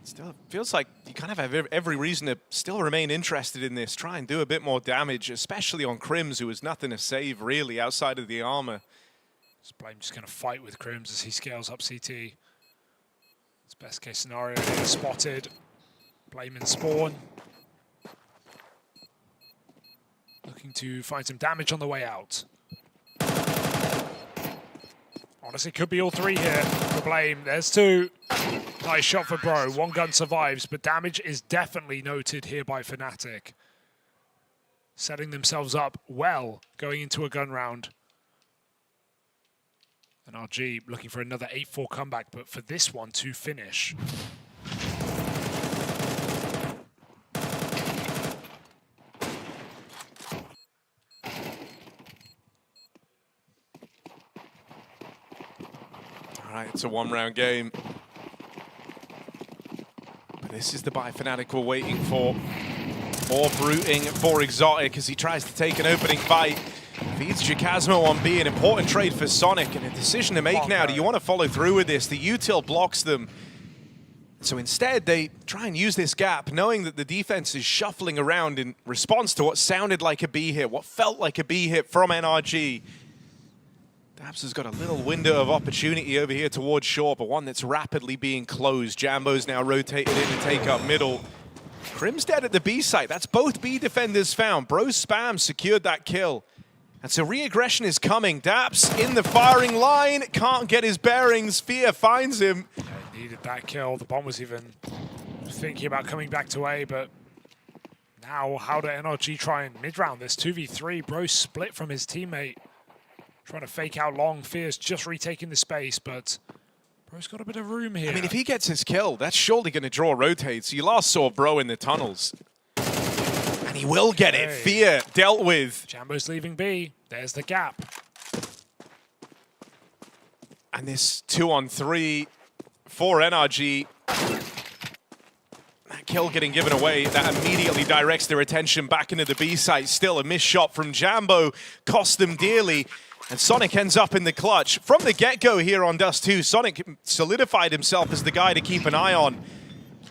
Speaker 6: Still feels like you kind of have every reason to still remain interested in this. Try and do a bit more damage, especially on Crims, who has nothing to save, really, outside of the armor.
Speaker 23: Blame just going to fight with Crims as he scales up CT. It's best case scenario here, spotted. Blame in spawn. Looking to find some damage on the way out. Honestly, could be all three here for Blame. There's two. Nice shot for Bro. One gun survives, but damage is definitely noted here by Fnatic. Setting themselves up well going into a gun round. NRG looking for another 8-4 comeback, but for this one to finish.
Speaker 6: All right, it's a one-round game. But this is the buy Fnatic we're waiting for. More brooting for xKacpersky as he tries to take an opening fight. Feeds xKacpersky on B, an important trade for Sonic, and a decision to make now. Do you want to follow through with this? The util blocks them. So instead, they try and use this gap, knowing that the defense is shuffling around in response to what sounded like a B hit, what felt like a B hit from NRG. Dabs has got a little window of opportunity over here towards short, but one that's rapidly being closed. Jambo's now rotated in to take up middle. Crim's dead at the B site. That's both B defenders found. Bro Spam secured that kill. And so re-aggression is coming. Daps in the firing line. Can't get his bearings. Fear finds him.
Speaker 23: Yeah, needed that kill. The bomb was even thinking about coming back to A, but now how do NRG try and mid-round this? 2v3. Bro split from his teammate. Trying to fake out long. Fear's just retaking the space, but Bro's got a bit of room here.
Speaker 6: I mean, if he gets his kill, that's surely going to draw rotates. You last saw Bro in the tunnels. And he will get it. Fear dealt with.
Speaker 23: Jambo's leaving B. There's the gap.
Speaker 6: And this 2-on-3 for NRG. That kill getting given away, that immediately directs their attention back into the B site. Still a missed shot from Jambo cost them dearly. And Sonic ends up in the clutch. From the get-go here on Dust 2, Sonic solidified himself as the guy to keep an eye on.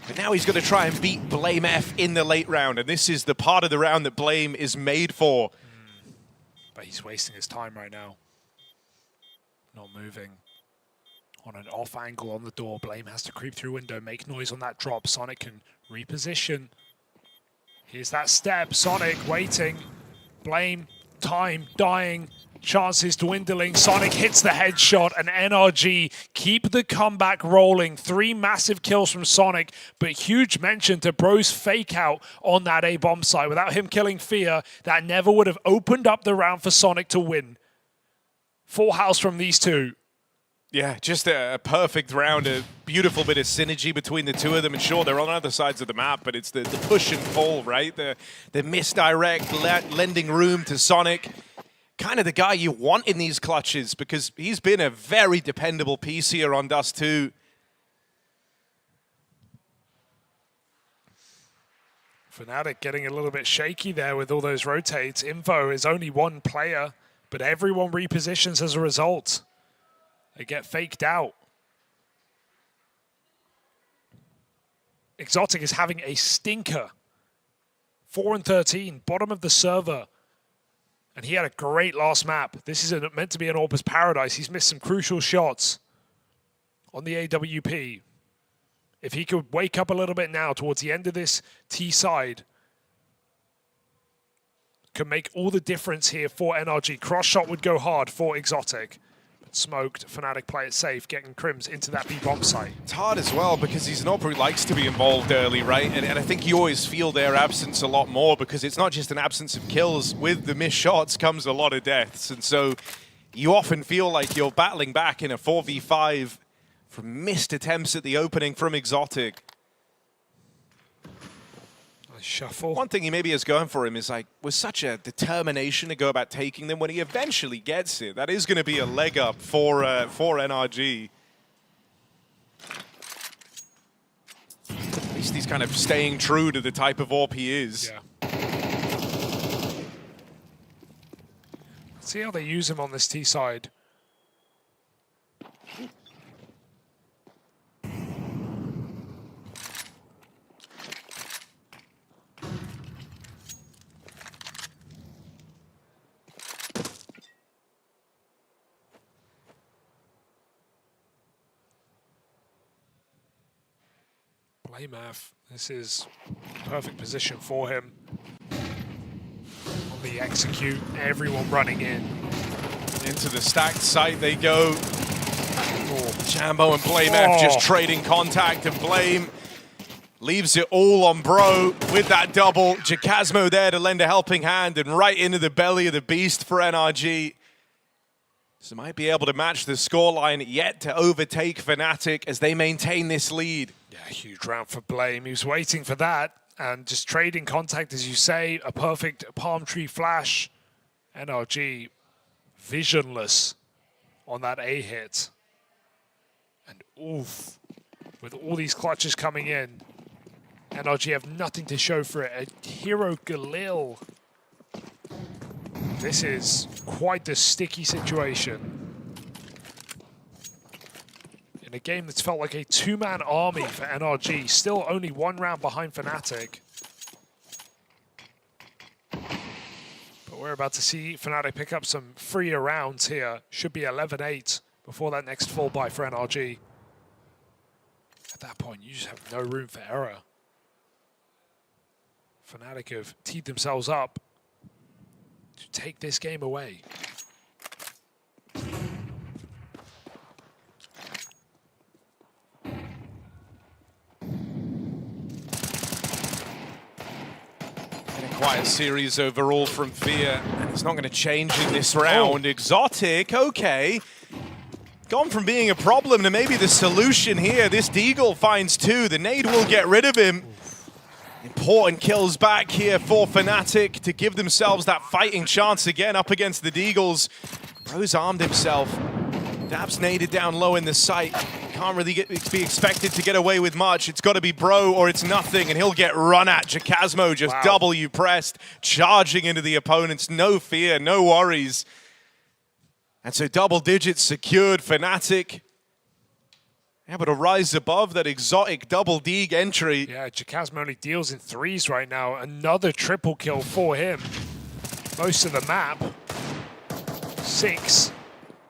Speaker 6: But now he's going to try and beat Blame F in the late round. And this is the part of the round that Blame is made for.
Speaker 23: But he's wasting his time right now. Not moving. On an off angle on the door. Blame has to creep through window, make noise on that drop. Sonic can reposition. Here's that step. Sonic waiting. Blame, time, dying. Chances dwindling. Sonic hits the headshot, and NRG keep the comeback rolling. 3 massive kills from Sonic, but huge mention to Bro's fake out on that A bomb site. Without him killing Fear, that never would have opened up the round for Sonic to win. Full house from these two.
Speaker 6: Yeah, just a perfect round, a beautiful bit of synergy between the two of them. And sure, they're on other sides of the map, but it's the push and pull, right? The misdirect, lending room to Sonic. Kind of the guy you want in these clutches because he's been a very dependable piece here on Dust 2.
Speaker 23: Fnatic getting a little bit shaky there with all those rotates. Info is only one player, but everyone repositions as a result. They get faked out. xKacpersky is having a stinker. 4-13, bottom of the server. And he had a great last map. This is meant to be an Orpus Paradise. He's missed some crucial shots on the AWP. If he could wake up a little bit now towards the end of this T side, could make all the difference here for NRG. Cross shot would go hard for xKacpersky. But smoked, Fnatic play it safe, getting Crims into that B bomb site.
Speaker 6: It's hard as well because he's an Orpus who likes to be involved early, right? And I think you always feel their absence a lot more because it's not just an absence of kills. With the missed shots comes a lot of deaths. And so you often feel like you're battling back in a 4v5 from missed attempts at the opening from xKacpersky.
Speaker 23: Shuffle.
Speaker 6: One thing he maybe has going for him is like, with such a determination to go about taking them, when he eventually gets it, that is going to be a leg up for NRG. At least he's kind of staying true to the type of AWP he is.
Speaker 23: Yeah. See how they use him on this T side. Math. This is perfect position for him. On the execute, everyone running in.
Speaker 6: Into the stacked site they go. Jambo and Blame F just trading contact, and Blame leaves it all on Bro with that double. xKacpersky there to lend a helping hand and right into the belly of the beast for NRG. So might be able to match the scoreline, yet to overtake Fnatic as they maintain this lead.
Speaker 23: Yeah, huge round for Blame. He was waiting for that and just trading contact, as you say. A perfect palm tree flash. NRG visionless on that A hit. And oof, with all these clutches coming in, NRG have nothing to show for it. A hero Galil. This is quite the sticky situation. In a game that's felt like a two-man army for NRG, still only one round behind Fnatic. But we're about to see Fnatic pick up some freer rounds here. Should be 11-8 before that next fall buy for NRG. At that point, you just have no room for error. Fnatic have teed themselves up to take this game away.
Speaker 6: A quiet series overall from Fear, and it's not going to change in this round. Exotic, okay. Gone from being a problem to maybe the solution here. This Deagle finds two. The nade will get rid of him. Important kills back here for Fnatic to give themselves that fighting chance again up against the Deagles. Bro's armed himself. Dab's naded down low in the site. Can't really be expected to get away with much. It's got to be Bro or it's nothing, and he'll get run at. xKacpersky just W pressed, charging into the opponents. No fear, no worries. And so double digits secured. Fnatic able to rise above that exotic double Deeg entry.
Speaker 23: Yeah, xKacpersky only deals in threes right now. Another triple kill for him. Most of the map. 6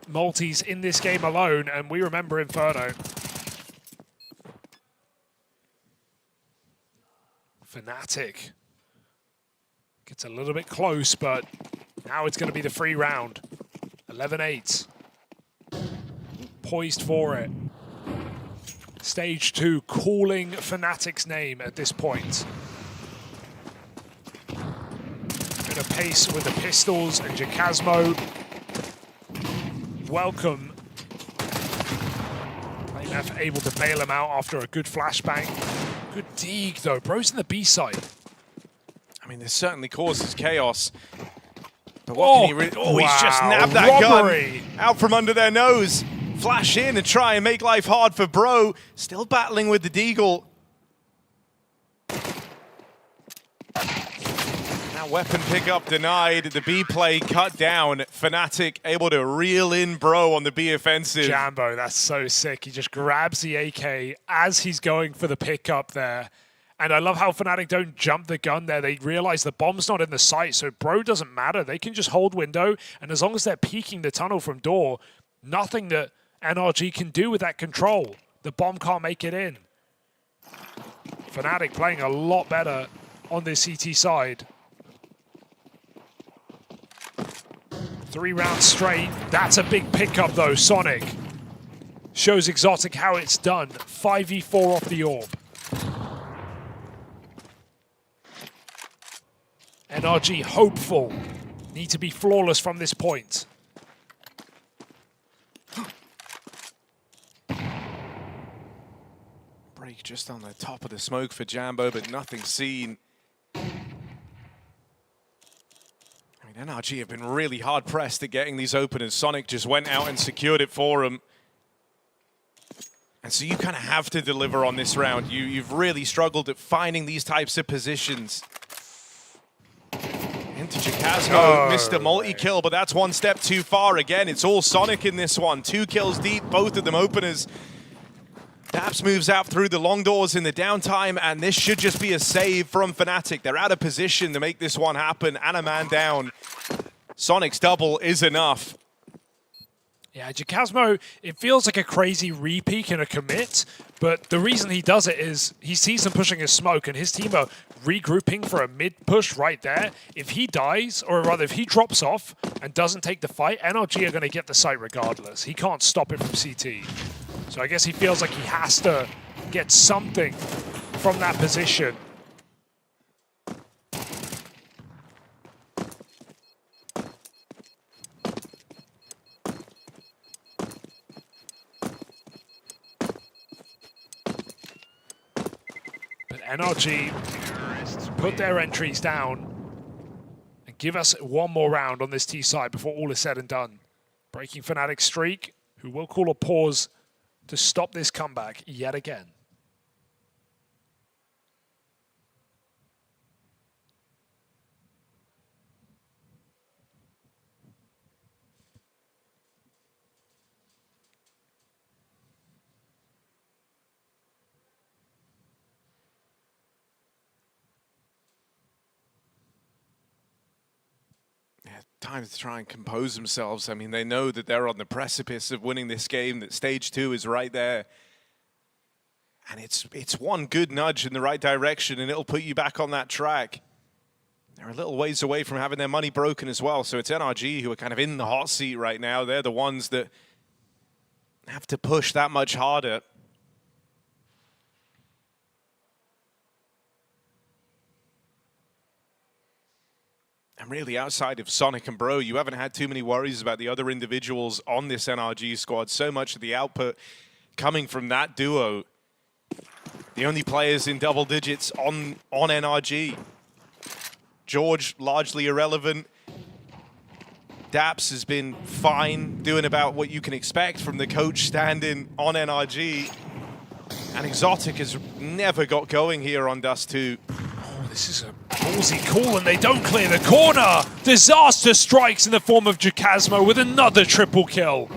Speaker 23: multis in this game alone, and we remember Inferno. Fnatic gets a little bit close, but now it's going to be the free round. 11-8. Poised for it. Stage 2 calling Fnatic's name at this point. Bit of pace with the pistols, and xKacpersky. Welcome. NAF able to bail him out after a good flashbang. Good Deeg though. Bro's in the B side.
Speaker 6: I mean, this certainly causes chaos. But what can he really... Oh, he's just nabbed that gun out from under their nose. Flash in and try and make life hard for Bro. Still battling with the Deagle. Now weapon pickup denied. The B play cut down. Fnatic able to reel in Bro on the B offensive.
Speaker 23: Jambo, that's so sick. He just grabs the AK as he's going for the pickup there. And I love how Fnatic don't jump the gun there. They realize the bomb's not in the site, so Bro doesn't matter. They can just hold window, and as long as they're peeking the tunnel from door, nothing that NRG can do with that control. The bomb can't make it in. Fnatic playing a lot better on this CT side. 3 rounds straight. That's a big pickup though, Sonic. Shows Exotic how it's done. 5v4 off the orb. NRG hopeful. Need to be flawless from this point.
Speaker 6: Break just on the top of the smoke for Jambo, but nothing seen. I mean, NRG have been really hard pressed at getting these openers. Sonic just went out and secured it for them. And so you kind of have to deliver on this round. You've really struggled at finding these types of positions. Into xKacpersky, missed a multi-kill, but that's one step too far again. It's all Sonic in this one. 2 kills deep, both of them openers. Daps moves out through the long doors in the downtime, and this should just be a save from Fnatic. They're out of position to make this one happen, and a man down. Sonic's double is enough.
Speaker 23: Yeah, xKacpersky, it feels like a crazy re-peek and a commit, but the reason he does it is he sees them pushing his smoke, and his team are regrouping for a mid-push right there. If he dies, or rather if he drops off and doesn't take the fight, NRG are going to get the site regardless. He can't stop it from CT. So I guess he feels like he has to get something from that position. NRG put their entries down and give us one more round on this T side before all is said and done. Breaking Fnatic's streak, who will call a pause to stop this comeback yet again.
Speaker 6: Time to try and compose themselves. I mean, they know that they're on the precipice of winning this game, that stage 2 is right there. And it's one good nudge in the right direction, and it'll put you back on that track. They're a little ways away from having their money broken as well, so it's NRG who are kind of in the hot seat right now. They're the ones that have to push that much harder. And really, outside of Sonic and Bro, you haven't had too many worries about the other individuals on this NRG squad. So much of the output coming from that duo. The only players in double digits on NRG. George, largely irrelevant. Daps has been fine, doing about what you can expect from the coach stand-in on NRG. And xKacpersky has never got going here on Dust 2.
Speaker 23: This is a ballsy call, and they don't clear the corner. Disaster strikes in the form of xKacpersky with another triple kill.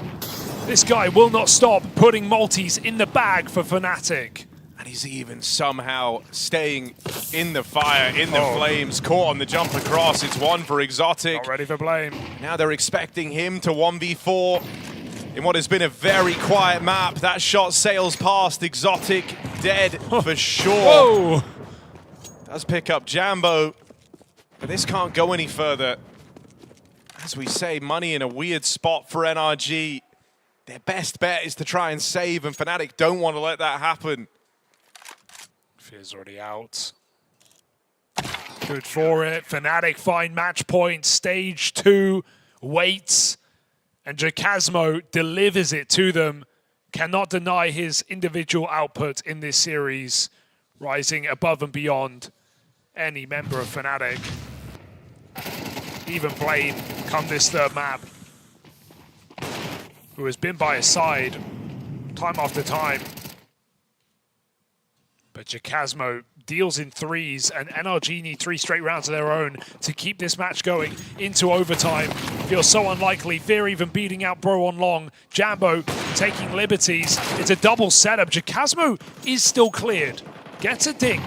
Speaker 23: This guy will not stop putting multis in the bag for Fnatic.
Speaker 6: And he's even somehow staying in the fire, in the flames, caught on the jump across. It's one for xKacpersky.
Speaker 23: Not ready for blame.
Speaker 6: Now they're expecting him to 1v4 in what has been a very quiet map. That shot sails past. xKacpersky dead for sure.
Speaker 23: Whoa!
Speaker 6: Does pick up Jambo, but this can't go any further. As we say, money in a weird spot for NRG. Their best bet is to try and save, and Fnatic don't want to let that happen.
Speaker 23: Fear's already out. Good for it. Fnatic find match point. Stage 2 waits, and xKacpersky delivers it to them. Cannot deny his individual output in this series, rising above and beyond any member of Fnatic. Even Blaine, come this third map, who has been by his side time after time. But xKacpersky deals in threes, and NRG need 3 straight rounds of their own to keep this match going into overtime. Feels so unlikely. Fear even beating out Bro on long. Jambo taking liberties. It's a double setup. xKacpersky is still cleared. Gets a dink.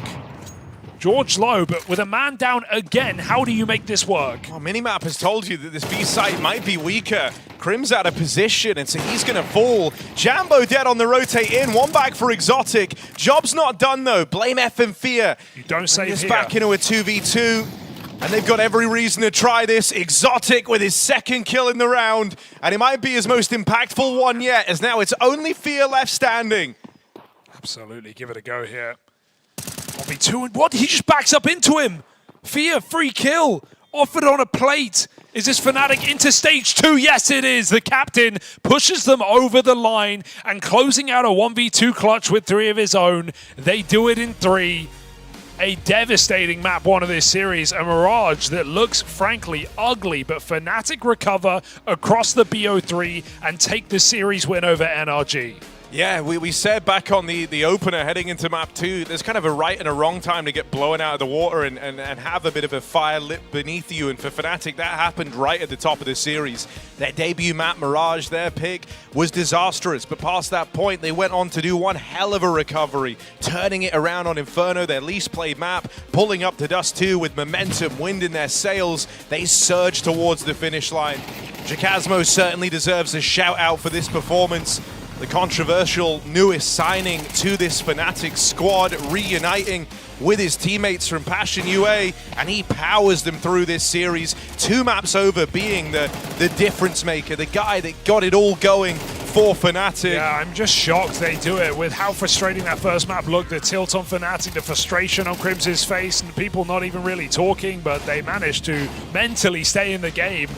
Speaker 23: George low, but with a man down again, how do you make this work?
Speaker 6: Well, Minimap has told you that this B site might be weaker. Crim's out of position, and so he's going to fall. Jambo dead on the rotate in. One back for xKacpersky. Job's not done, though. Blame F and Fear.
Speaker 23: You don't save
Speaker 6: this
Speaker 23: here.
Speaker 6: Back into a 2v2, and they've got every reason to try this. xKacpersky with his 2nd kill in the round, and it might be his most impactful one yet, as now it's only Fear left standing.
Speaker 23: Absolutely, give it a go here. 1v2, and what? He just backs up into him. Fear, free kill, offered on a plate. Is this Fnatic into stage 2? Yes, it is. The captain pushes them over the line and closing out a 1v2 clutch with 3 of his own. They do it in 3. A devastating map 1 of this series. A Mirage that looks, frankly, ugly, but Fnatic recover across the BO3 and take the series win over NRG.
Speaker 6: Yeah, we said back on the opener heading into map 2, there's kind of a right and a wrong time to get blown out of the water and have a bit of a fire lit beneath you. And for Fnatic, that happened right at the top of the series. Their debut map, Mirage, their pick, was disastrous. But past that point, they went on to do one hell of a recovery, turning it around on Inferno, their least played map, pulling up to Dust 2 with momentum, wind in their sails. They surge towards the finish line. xKacpersky certainly deserves a shout out for this performance. The controversial newest signing to this Fnatic squad, reuniting with his teammates from Passion UA, and he powers them through this series. 2 maps over, being the difference maker, the guy that got it all going for Fnatic.
Speaker 23: Yeah, I'm just shocked they do it with how frustrating that first map looked. The tilt on Fnatic, the frustration on Crim's face, and people not even really talking, but they managed to mentally stay in the game.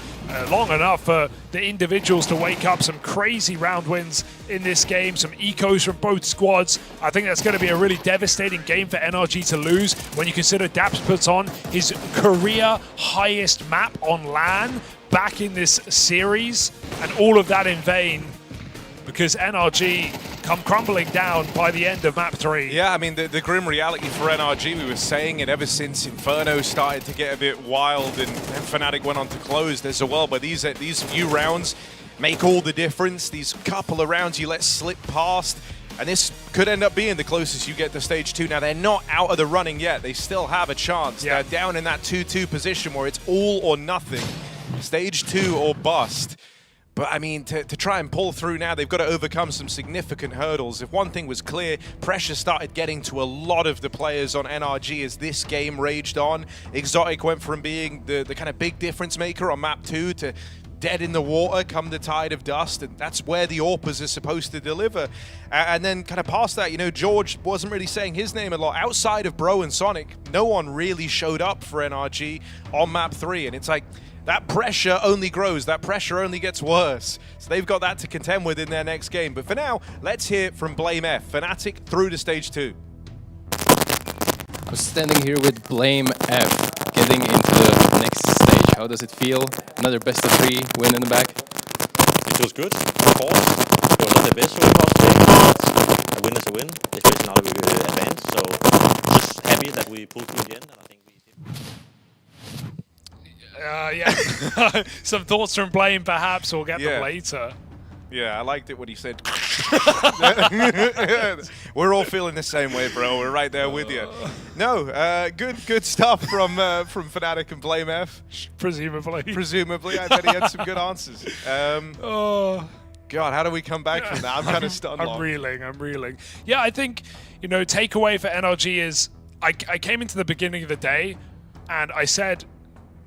Speaker 23: long enough for the individuals to wake up. Some crazy round wins in this game, some ecos from both squads. I think that's going to be a really devastating game for NRG to lose when you consider Daps puts on his career highest map on LAN back in this series, and all of that in vain because NRG come crumbling down by the end of map 3.
Speaker 6: Yeah, I mean, the grim reality for NRG, we were saying it ever since Inferno started to get a bit wild and Fnatic went on to close. There's a well, but these few rounds make all the difference. These couple of rounds you let slip past, and this could end up being the closest you get to stage 2. Now, they're not out of the running yet. They still have a chance.
Speaker 23: Yeah.
Speaker 6: They're down in that 2-2 position where it's all or nothing. Stage 2 or bust. But, I mean, to try and pull through now, they've got to overcome some significant hurdles. If one thing was clear, pressure started getting to a lot of the players on NRG as this game raged on. xXotic went from being the kind of big difference maker on map 2 to dead in the water come the tide of dust, and that's where the AWPers are supposed to deliver. And then kind of past that, you know, George wasn't really saying his name a lot. Outside of Bro and Sonic, no one really showed up for NRG on map 3, and it's like, that pressure only grows, that pressure only gets worse. So they've got that to contend with in their next game. But for now, let's hear from Blame F, Fnatic through to stage 2.
Speaker 1: I'm standing here with Blame F, getting into the next stage. How does it feel? Another best of 3 win in the back?
Speaker 7: It feels good, of course. It was not the best so far today, but a win is a win, especially now that we advanced. So just happy that we pulled through in the end, and I think we did.
Speaker 23: Yeah, some thoughts from Blame perhaps, we'll get them later.
Speaker 6: Yeah, I liked it when he said we're all feeling the same way, bro. We're right there with you. No, good stuff from Fnatic and Blame F. Presumably, I bet he had some good answers. God, how do we come back from that? I'm kind of stunned.
Speaker 23: I'm reeling. Yeah, I think, you know, takeaway for NRG is I came into the beginning of the day and I said,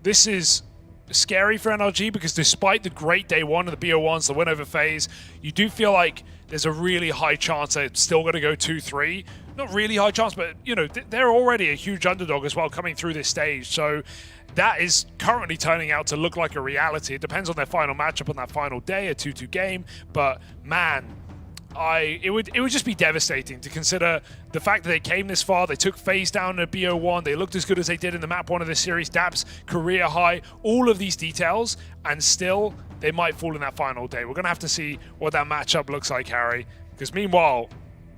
Speaker 23: this is scary for NRG because despite the great day 1 of the BO1s, the win over FaZe, you do feel like there's a really high chance they're still going to go 2-3. Not really high chance, but, you know, they're already a huge underdog as well coming through this stage. So that is currently turning out to look like a reality. It depends on their final matchup on that final day, a 2-2 game. But, man, it would just be devastating to consider the fact that they came this far. They took FaZe down in BO1. They looked as good as they did in the map 1 of this series. Daps, career high, all of these details, and still they might fall in that final day. We're going to have to see what that matchup looks like, Harry, because meanwhile,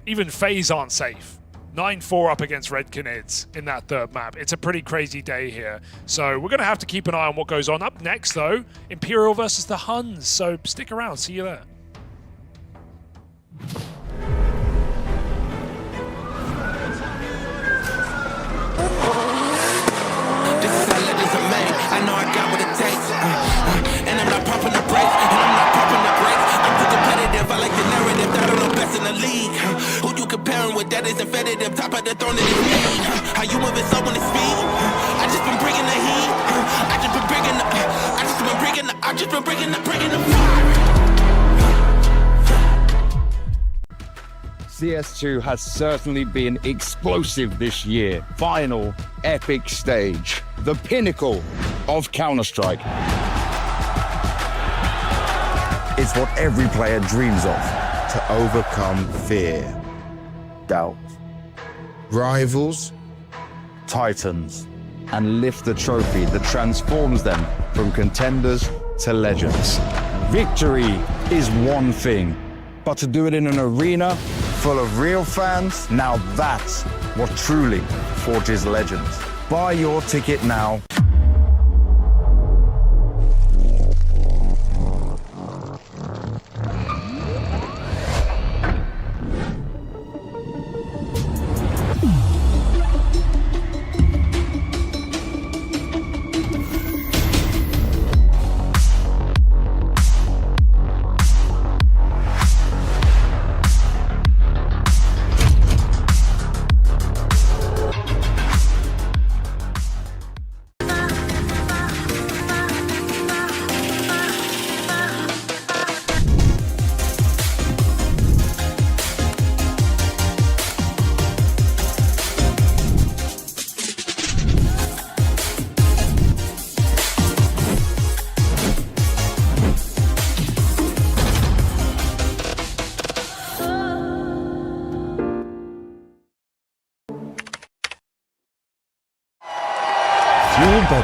Speaker 23: even FaZe aren't safe. 9-4 up against Red Canids in that third map. It's a pretty crazy day here. So we're going to have to keep an eye on what goes on. Up next, though, Imperial versus the Huns. So stick around. See you there.
Speaker 3: This is how legends are made. I know I got what it takes. And I'm not pumping the brakes. And I'm not pumping the brakes. I'm too competitive. I like the narrative that I'm the best in the league. Who you comparing with? That is infinitive. Top of the throne in the league. How you moving so on the speed? I just been bringing the heat. I just been bringing the fire.
Speaker 10: CS2 has certainly been explosive this year. Final epic stage, the pinnacle of Counter-Strike. It's what every player dreams of, to overcome fear, doubt, rivals, titans, and lift the trophy that transforms them from contenders to legends. Victory is one thing, but to do it in an arena full of real fans, now that's what truly forges legends. Buy your ticket now.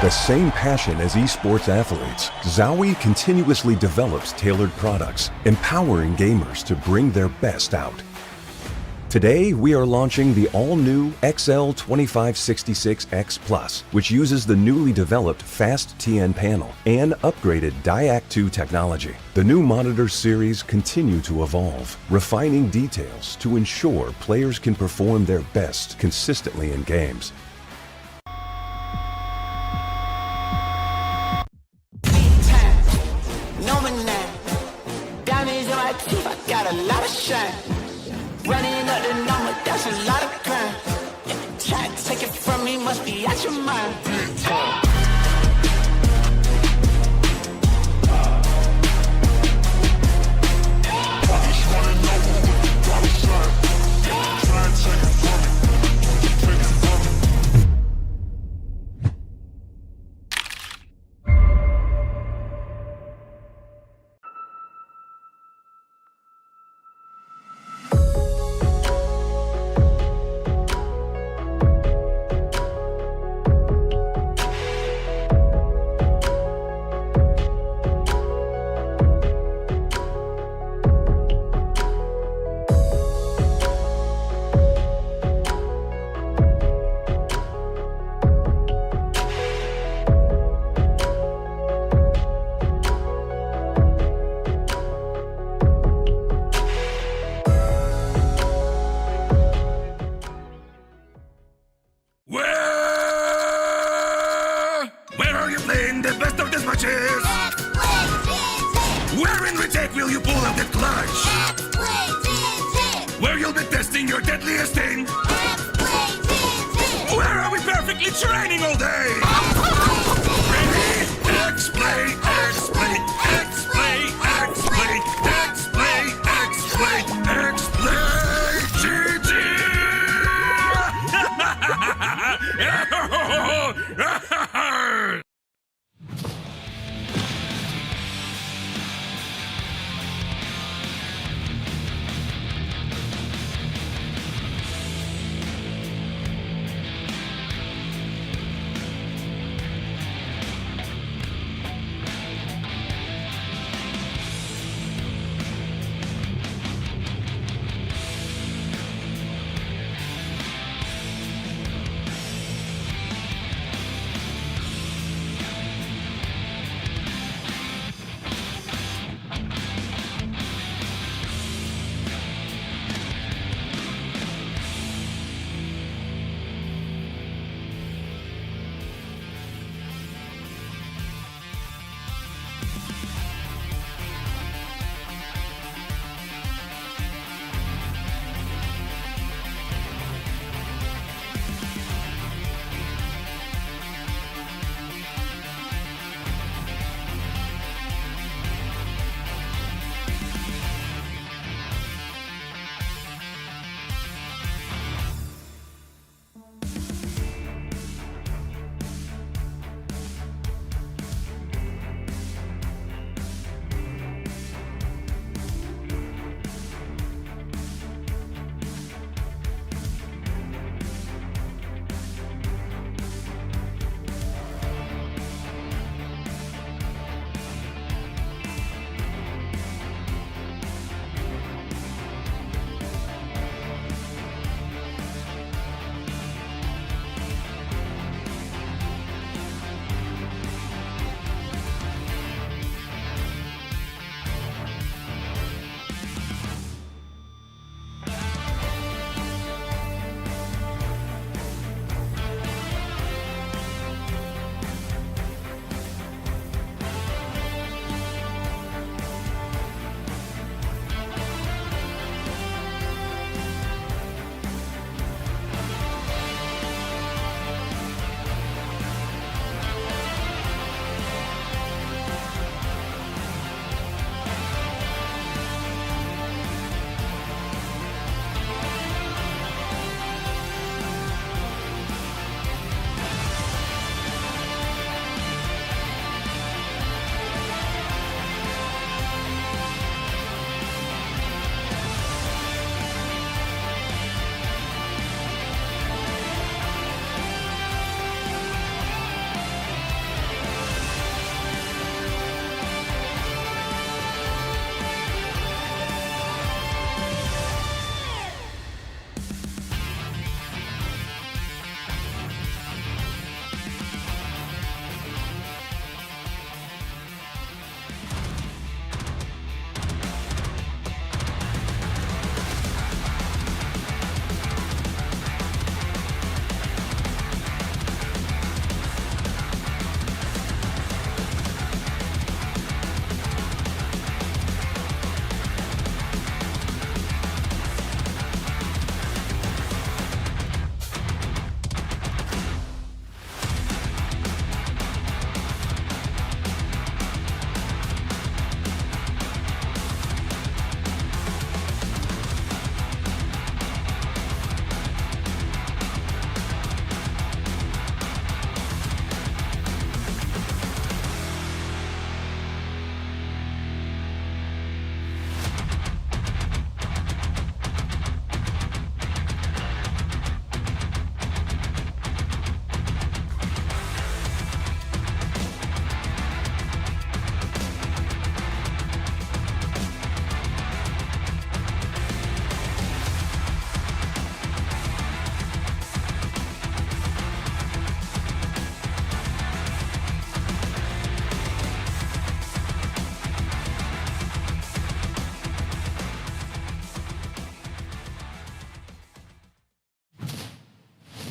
Speaker 11: the same passion as esports athletes, Zowie continuously develops tailored products, empowering gamers to bring their best out. Today, we are launching the all-new XL2566X Plus, which uses the newly developed Fast TN panel and upgraded DIAC2 technology. The new monitor series continue to evolve, refining details to ensure players can perform their best consistently in games.
Speaker 3: Diamonds in my teeth, I got a lot of shine. Running up the number, that's a lot of crime. Try to take it from me, must be out your mind.
Speaker 17: Where are you playing the best of these matches? Where in retake will you pull out that clutch? Where you'll be testing your deadliest thing? Where are we perfectly training all day? Ready? X-Play, X-Play, X-Play, X-Play, X-Play, X-Play, X-Play, GG!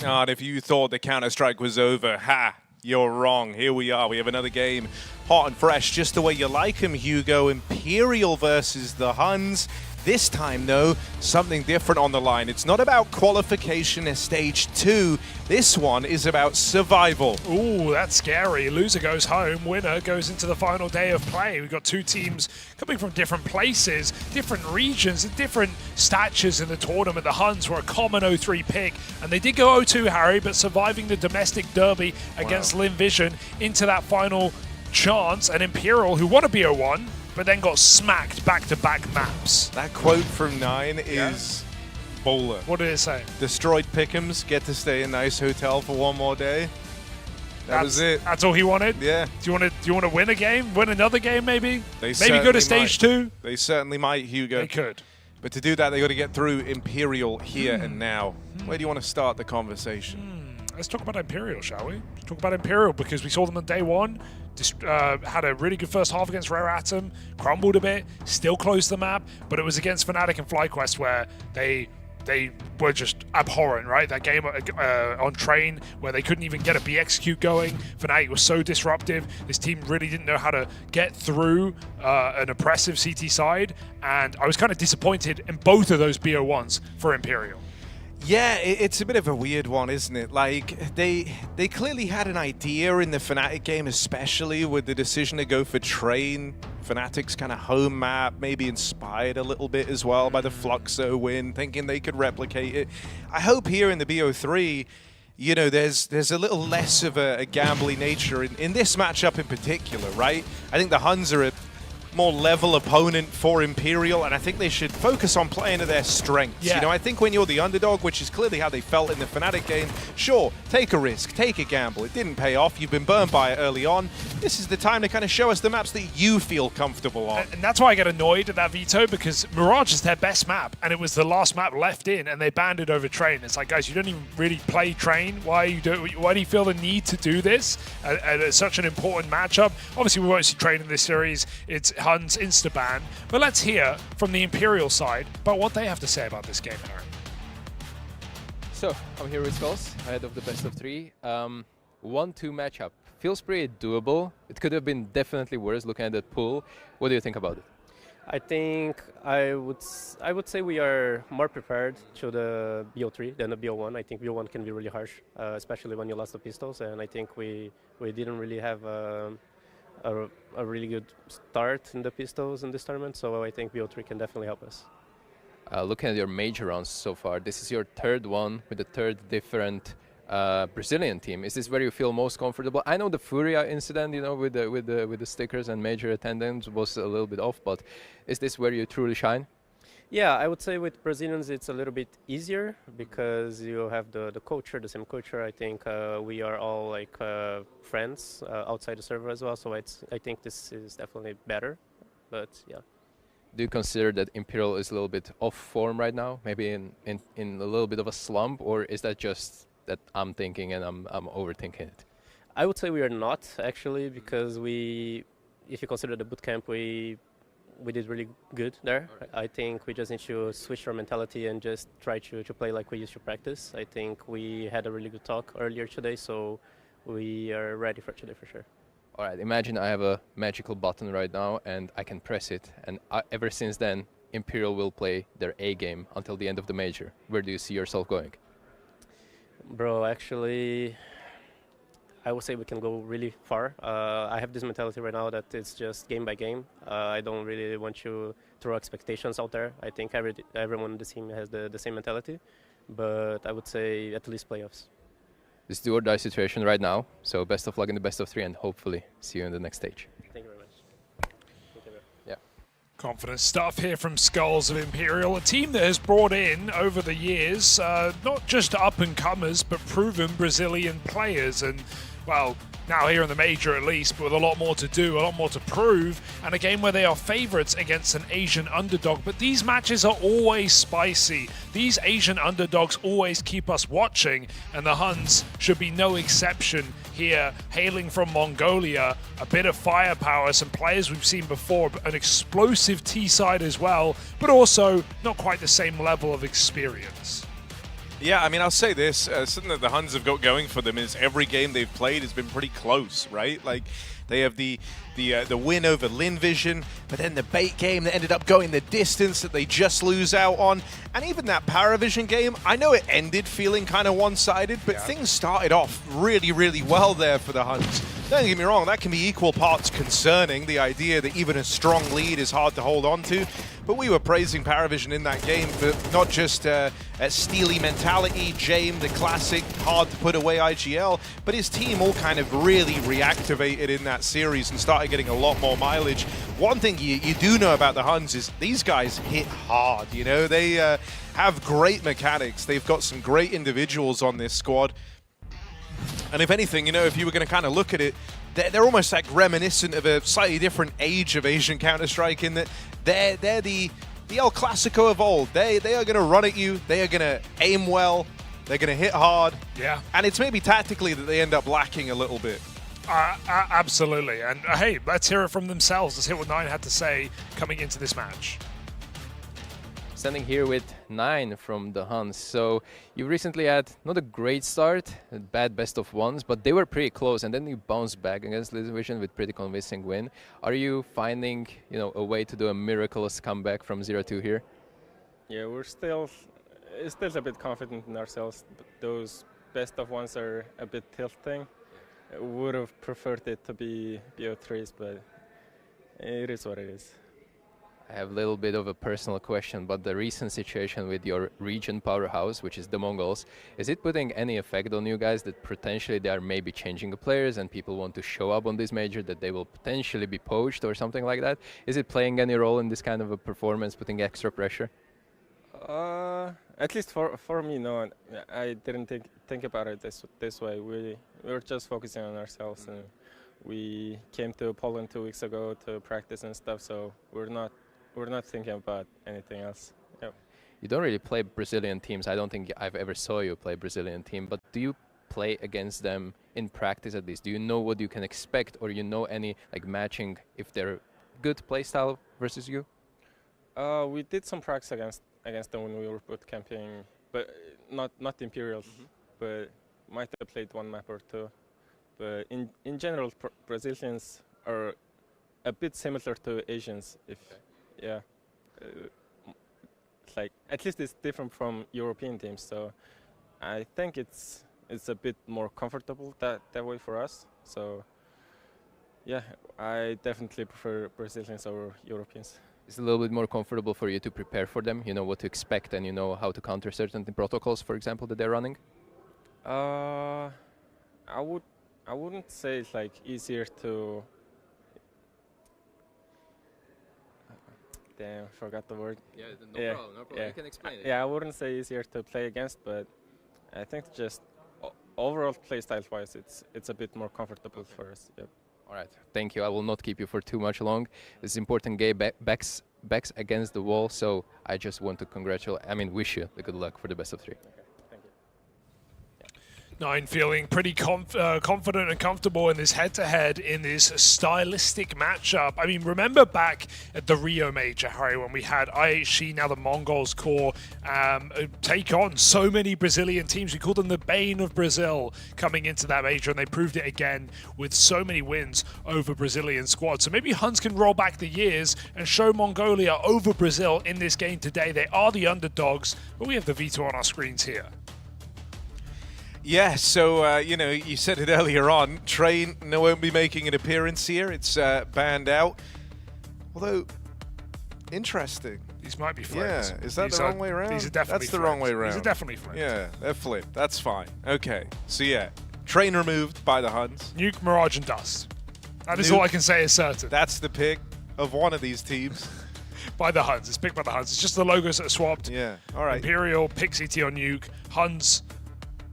Speaker 6: Oh, and if you thought the Counter-Strike was over, ha, you're wrong. Here we are. We have another game, hot and fresh, just the way you like them, Hugo. Imperial versus the Huns. This time, though, something different on the line. It's not about qualification as stage 2. This one is about survival.
Speaker 23: Ooh, that's scary. Loser goes home, winner goes into the final day of play. We've got two teams coming from different places, different regions, and different statures in the tournament. The Huns were a common 0-3 pick, and they did go 0-2, Harry, but surviving the domestic derby against Lin Vision into that final chance. And Imperial, who won a BO1, but then got smacked back-to-back maps.
Speaker 6: That quote from 9 is bowler.
Speaker 23: What did it say?
Speaker 6: Destroyed Pick'ems, get to stay in a nice hotel for one more day. That was it.
Speaker 23: That's all he wanted?
Speaker 6: Yeah.
Speaker 23: Do you want to win a game? Win another game, maybe?
Speaker 6: They
Speaker 23: maybe go to stage 2?
Speaker 6: They certainly might, Hugo.
Speaker 23: They could.
Speaker 6: But to do that, they got to get through Imperial here and now. Where do you want to start the conversation?
Speaker 23: Let's talk about Imperial, shall we? Let's talk about Imperial, because we saw them on day 1. Had a really good first half against Rare Atom, crumbled a bit, still closed the map, but it was against Fnatic and FlyQuest where they were just abhorrent, right? That game on Train where they couldn't even get a B-Execute going. Fnatic was so disruptive. This team really didn't know how to get through an oppressive CT side, and I was kind of disappointed in both of those BO1s for Imperial.
Speaker 6: Yeah, it's a bit of a weird one, isn't it? Like, they clearly had an idea in the Fnatic game, especially with the decision to go for Train. Fnatic's kind of home map, maybe inspired a little bit as well by the Fluxo win, thinking they could replicate it. I hope here in the BO3, you know, there's a little less of a gambly nature in this matchup in particular, right? I think the Huns are a more level opponent for Imperial, and I think they should focus on playing to their strengths.
Speaker 23: Yeah.
Speaker 6: You know, I think when you're the underdog, which is clearly how they felt in the Fnatic game, sure, take a risk, take a gamble. It didn't pay off. You've been burned by it early on. This is the time to kind of show us the maps that you feel comfortable on.
Speaker 23: And that's why I get annoyed at that veto, because Mirage is their best map, and it was the last map left in, and they banned it over Train. It's like, guys, you don't even really play Train. Why do you feel the need to do this at such an important matchup? Obviously, we won't see Train in this series. It's Huns insta-ban. But let's hear from the Imperial side about what they have to say about this game, Harry.
Speaker 1: So, I'm here with Skulls, ahead of the best of 3. 1-2 matchup. Feels pretty doable. It could have been definitely worse looking at that pool. What do you think about it?
Speaker 12: I think I would say we are more prepared to the BO3 than the BO1. I think BO1 can be really harsh, especially when you lost the pistols, and I think we didn't really have a really good start in the pistols in this tournament, so I think BO3 can definitely help us.
Speaker 1: Looking at your major rounds so far, this is your third one with the third different Brazilian team. Is this where you feel most comfortable? I know the Furia incident, you know, with the stickers and major attendance was a little bit off, but is this where you truly shine?
Speaker 12: Yeah, I would say with Brazilians it's a little bit easier because you have the culture, the same culture. I think we are all like friends outside the server as well, so I think this is definitely better, but yeah.
Speaker 1: Do you consider that Imperial is a little bit off form right now, maybe in a little bit of a slump, or is that just that I'm thinking and I'm overthinking it?
Speaker 12: I would say we are not actually, because if you consider the bootcamp, we did really good there. I think we just need to switch our mentality and just try to play like we used to practice. I think we had a really good talk earlier today, so we are ready for today for sure.
Speaker 1: All right, imagine I have a magical button right now and I can press it, and ever since then, Imperial will play their A game until the end of the major. Where do you see yourself going?
Speaker 12: Bro, actually, I would say we can go really far. I have this mentality right now that it's just game by game. I don't really want to throw expectations out there. I think everyone in the team has the same mentality, but I would say at least playoffs.
Speaker 1: This do or die situation right now, so best of luck in the best of 3 and hopefully see you in the next stage.
Speaker 12: Thank you very much. Thank you.
Speaker 1: Yeah.
Speaker 23: Confident stuff here from Skulls of Imperial, a team that has brought in over the years not just up-and-comers but proven Brazilian players, and well, now here in the Major at least, but with a lot more to do, a lot more to prove, and a game where they are favourites against an Asian underdog. But these matches are always spicy. These Asian underdogs always keep us watching, and the Huns should be no exception here. Hailing from Mongolia, a bit of firepower, some players we've seen before, an explosive T-side as well, but also not quite the same level of experience.
Speaker 6: Yeah, I mean, I'll say this. Something that the Huns have got going for them is every game they've played has been pretty close, right? Like, they have the win over Linvision, but then the bait game that ended up going the distance that they just lose out on. And even that Paravision game, I know it ended feeling kind of one-sided, but things started off really, really well there for the Huns. Don't get me wrong, that can be equal parts concerning, the idea that even a strong lead is hard to hold on to. But we were praising Paravision in that game for not just a steely mentality, Jame, the classic, hard-to-put-away IGL, but his team all kind of really reactivated in that series and started getting a lot more mileage. One thing you do know about the Huns is these guys hit hard, you know? They have great mechanics. They've got some great individuals on this squad. And if anything, you know, if you were going to kind of look at it, they're almost like reminiscent of a slightly different age of Asian Counter-Strike in that they're the El Clasico of old. They are going to run at you. They are going to aim well. They're going to hit hard.
Speaker 23: Yeah.
Speaker 6: And it's maybe tactically that they end up lacking a little bit.
Speaker 23: Absolutely. And hey, let's hear it from themselves. Let's hear what Nine had to say coming into this match.
Speaker 1: Standing here with 9 from the Huns. So you recently had not a great start, a bad best of ones, but they were pretty close, and then you bounced back against Linvision with pretty convincing win. Are you finding, you know, a way to do a miraculous comeback from 0-2 here?
Speaker 26: Yeah, we're still a bit confident in ourselves. But those best of ones are a bit tilting. Would have preferred it to be BO3s, but it is what it is.
Speaker 1: I have a little bit of a personal question, but the recent situation with your region powerhouse, which is the Mongols, is it putting any effect on you guys that potentially they are maybe changing the players and people want to show up on this major, that they will potentially be poached or something like that? Is it playing any role in this kind of a performance, putting extra pressure?
Speaker 26: At least for me, no. I didn't think about it this way. We were just focusing on ourselves, and we came to Poland 2 weeks ago to practice and stuff, so we're not thinking about anything else. Yep.
Speaker 1: You don't really play Brazilian teams. I don't think I've ever saw you play Brazilian team, but do you play against them in practice at least? Do you know what you can expect, or you know any like matching if they're good playstyle versus you?
Speaker 26: We did some practice against them when we were boot camping, but not Imperials, but might have played one map or two. But in general, Brazilians are a bit similar to Asians. Yeah, it's like at least it's different from European teams. So I think it's a bit more comfortable that way for us. So yeah, I definitely prefer Brazilians over Europeans.
Speaker 1: It's a little bit more comfortable for you to prepare for them. You know what to expect, and you know how to counter certain protocols, for example, that they're running.
Speaker 26: I wouldn't say it's like easier to. Damn, forgot the word.
Speaker 1: Yeah, no problem.
Speaker 26: Yeah.
Speaker 1: You can explain it.
Speaker 26: Yeah, I wouldn't say easier to play against, but I think just overall playstyle-wise, it's a bit more comfortable for us. Yep.
Speaker 1: All right, thank you. I will not keep you for too much long. This is important game, backs against the wall, so I just want to wish you the good luck for the best of 3.
Speaker 26: Okay, thank you.
Speaker 23: Nine feeling pretty confident and comfortable in this head-to-head, in this stylistic matchup. I mean, remember back at the Rio Major, Harry, when we had IHC, now the Mongols core, take on so many Brazilian teams. We called them the Bane of Brazil coming into that major, and they proved it again with so many wins over Brazilian squads. So maybe Huns can roll back the years and show Mongolia over Brazil in this game today. They are the underdogs, but we have the veto on our screens here.
Speaker 6: Yeah, so, you said it earlier on, Train won't be making an appearance here. It's banned out. Although, interesting.
Speaker 23: These might be friends.
Speaker 6: Yeah, is that the wrong way around?
Speaker 23: These are definitely
Speaker 6: That's the wrong way around.
Speaker 23: These are definitely friends.
Speaker 6: Yeah, they're flipped. That's fine. Okay, so yeah, Train removed by the Huns.
Speaker 23: Nuke, Mirage, and Dust. That is all I can say is certain.
Speaker 6: That's the pick of one of these teams.
Speaker 23: By the Huns. It's picked by the Huns. It's just the logos that are swapped.
Speaker 6: Yeah, all right.
Speaker 23: Imperial, pick CT on Nuke. Huns,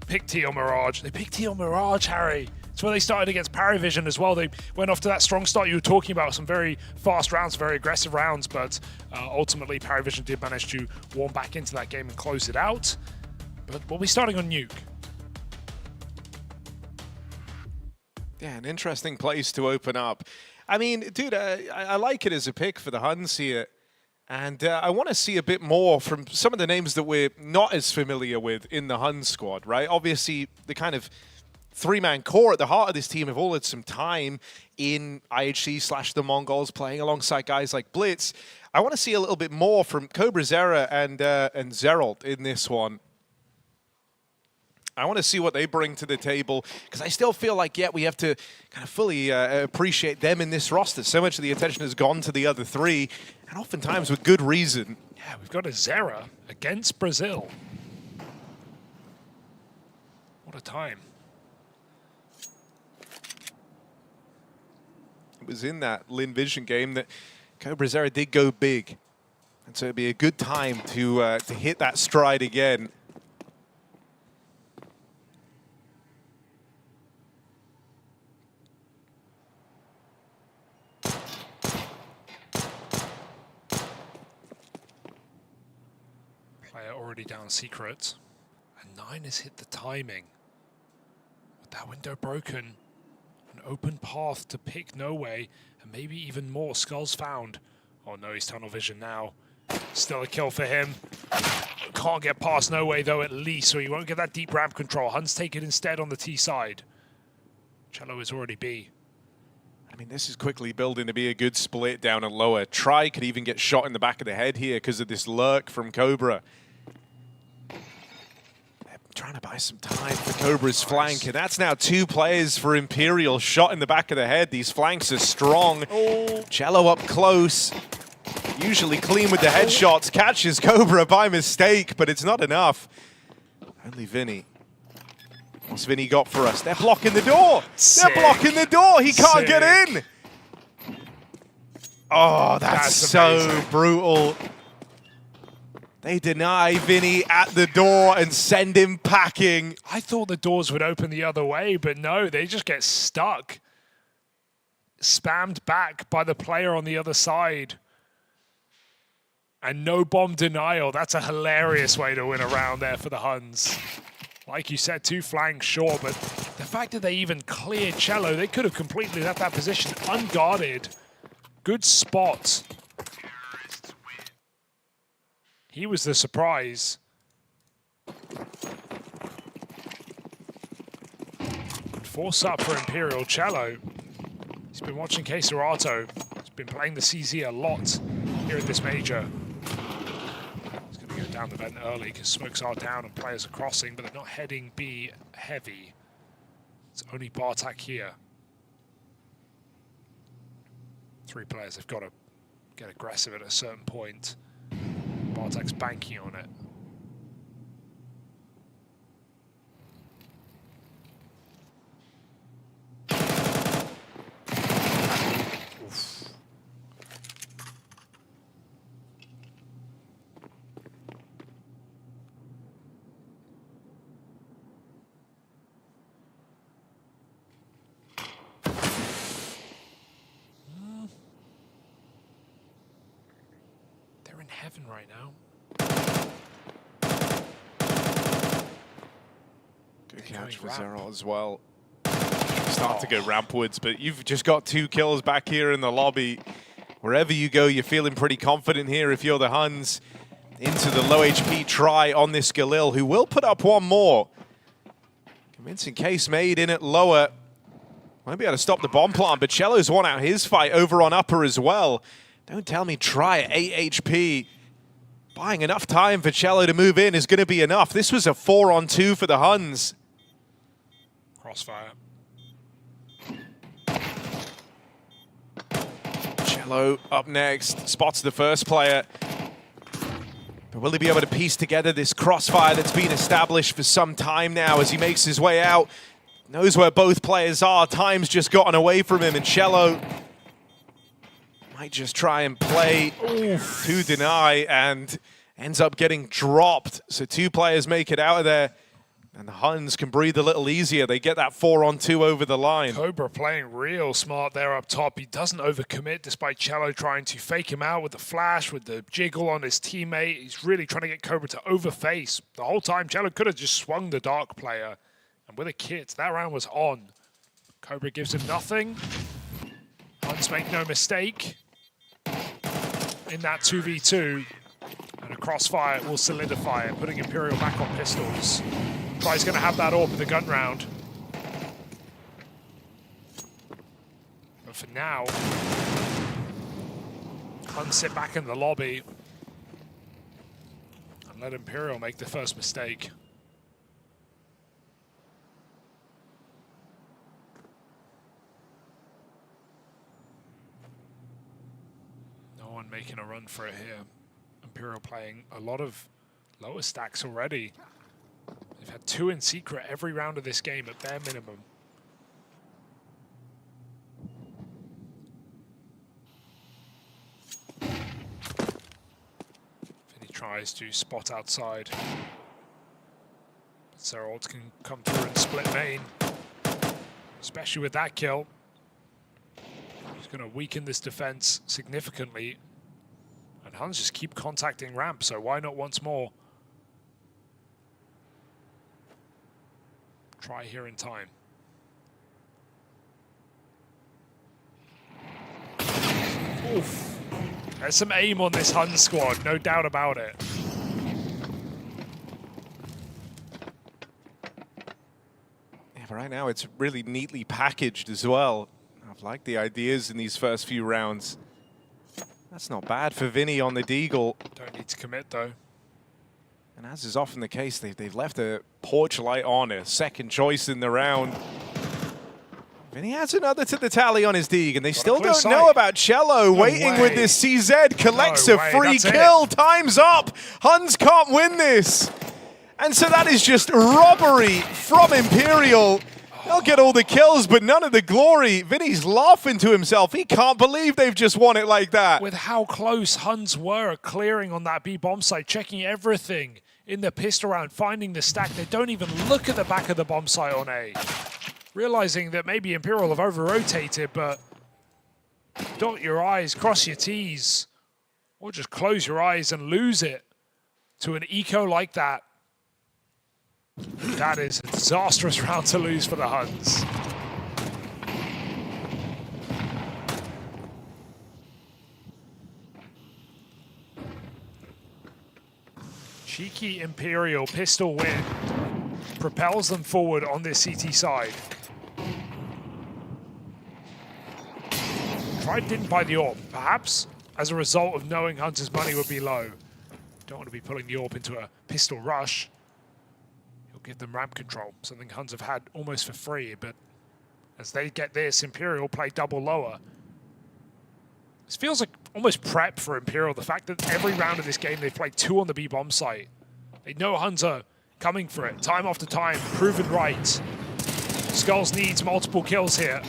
Speaker 23: pick T on Mirage. They picked T on Mirage, Harry. It's where they started against Paravision as well. They went off to that strong start you were talking about, some very fast rounds, very aggressive rounds, but ultimately Paravision did manage to warm back into that game and close it out. But we'll be starting on Nuke.
Speaker 6: Yeah, an interesting place to open up. I mean, dude, I like it as a pick for the Huns here. And I want to see a bit more from some of the names that we're not as familiar with in the Hun squad, right? Obviously, the kind of three-man core at the heart of this team have all had some time in IHC / the Mongols, playing alongside guys like Blitz. I want to see a little bit more from Cobrazera and Zeralt in this one. I want to see what they bring to the table, because I still feel like, yeah, we have to kind of fully appreciate them in this roster. So much of the attention has gone to the other three, and oftentimes with good reason.
Speaker 23: Yeah, we've got a Zera against Brazil. What a time.
Speaker 6: It was in that Lin Vision game that Cobrazera did go big. And so it'd be a good time to hit that stride again.
Speaker 23: Player already down secret. And 9 has hit the timing. With that window broken, an open path to pick No Way, and maybe even more skulls found. Oh no, he's tunnel vision now. Still a kill for him. Can't get past No Way though, at least, so he won't get that deep ramp control. Hunt's take it instead on the T side. Cello is already B.
Speaker 6: I mean, this is quickly building to be a good split down and lower. Try could even get shot in the back of the head here because of this lurk from Cobra. They're trying to buy some time for Cobra's flank, and that's now 2 players for Imperial. Shot in the back of the head. These flanks are strong. Cello up close. Usually clean with the headshots. Catches Cobra by mistake, but it's not enough. Only Vinny. What's Vinny got for us? They're blocking the door. They're blocking the door. He can't get in. Oh, that's so brutal. They deny Vinny at the door and send him packing.
Speaker 23: I thought the doors would open the other way, but no, they just get stuck. Spammed back by the player on the other side. And no bomb denial. That's a hilarious way to win a round there for the Huns. Like you said, 2 flanks, sure, but the fact that they even cleared Cello, they could have completely left that position unguarded. Good spot. He was the surprise. Good force up for Imperial. Cello. He's been watching Keserato. He's been playing the CZ a lot here in this major. Down the vent early because smokes are down and players are crossing, but they're not heading B heavy. It's only Bartak here. 3 players have got to get aggressive at a certain point. Bartak's banking on it. Heaven right now.
Speaker 6: Good catch for Zeralt as well. Start to go rampwards, but you've just got 2 kills back here in the lobby. Wherever you go, you're feeling pretty confident here if you're the Huns. Into the low HP try on this Galil, who will put up 1 more. Convincing case made in at lower. Won't be able to stop the bomb plant, but Cello's won out his fight over on upper as well. Don't tell me try at 8 HP. Buying enough time for Cello to move in is going to be enough. This was a 4-on-2 for the Huns.
Speaker 23: Crossfire.
Speaker 6: Cello up next. Spots the first player. But will he be able to piece together this crossfire that's been established for some time now as he makes his way out? Knows where both players are. Time's just gotten away from him, and Cello might just try and play to deny and ends up getting dropped. So 2 players make it out of there. And the Huns can breathe a little easier. They get that 4-on-2 over the line.
Speaker 23: Cobra playing real smart there up top. He doesn't overcommit despite Cello trying to fake him out with the flash, with the jiggle on his teammate. He's really trying to get Cobra to overface. The whole time, Cello could have just swung the Dark player. And with a kit, that round was on. Cobra gives him nothing. Huns make no mistake. in that 2v2. And a crossfire will solidify it, putting Imperial back on pistols. Fly's going to have that orb with the gun round. But for now, Huns sit back in the lobby and let Imperial make the first mistake. No one making a run for it here. Imperial playing a lot of lower stacks already. They've had 2 in secret every round of this game at bare minimum. Vinny tries to spot outside. But Zerald can come through and split main. Especially with that kill. He's going to weaken this defense significantly. And Huns just keep contacting ramp, so why not once more? Try here in time. Oof. There's some aim on this Hun squad, no doubt about it.
Speaker 6: Yeah, but right now it's really neatly packaged as well. I've liked the ideas in these first few rounds. That's not bad for Vinny on the Deagle.
Speaker 23: Don't need to commit though.
Speaker 6: And as is often the case, they've left a porch light on, a second choice in the round. Vinny has another to the tally on his Deag, and they still don't know about Cello. Waiting with this CZ, collects a free kill, time's up. Huns can't win this. And so that is just robbery from Imperial. They'll get all the kills, but none of the glory. Vinny's laughing to himself. He can't believe they've just won it like that.
Speaker 23: With how close Huns were clearing on that B bomb site, checking everything in the pistol round, finding the stack. They don't even look at the back of the bomb site on A. Realizing that maybe Imperial have over-rotated, but dot your I's, cross your T's, or just close your eyes and lose it to an eco like that. That is a disastrous round to lose for the Huns. Cheeky Imperial pistol win propels them forward on this CT side. Tried didn't buy the AWP, perhaps as a result of knowing Hunter's money would be low. Don't want to be pulling the AWP into a pistol rush. He'll give them ramp control, something Huns have had almost for free, but as they get this, Imperial play double lower. This feels like almost prep for Imperial, the fact that every round of this game they've played 2 on the B bomb site. They know Huns are coming for it, time after time, proven right. Skulls needs multiple kills here.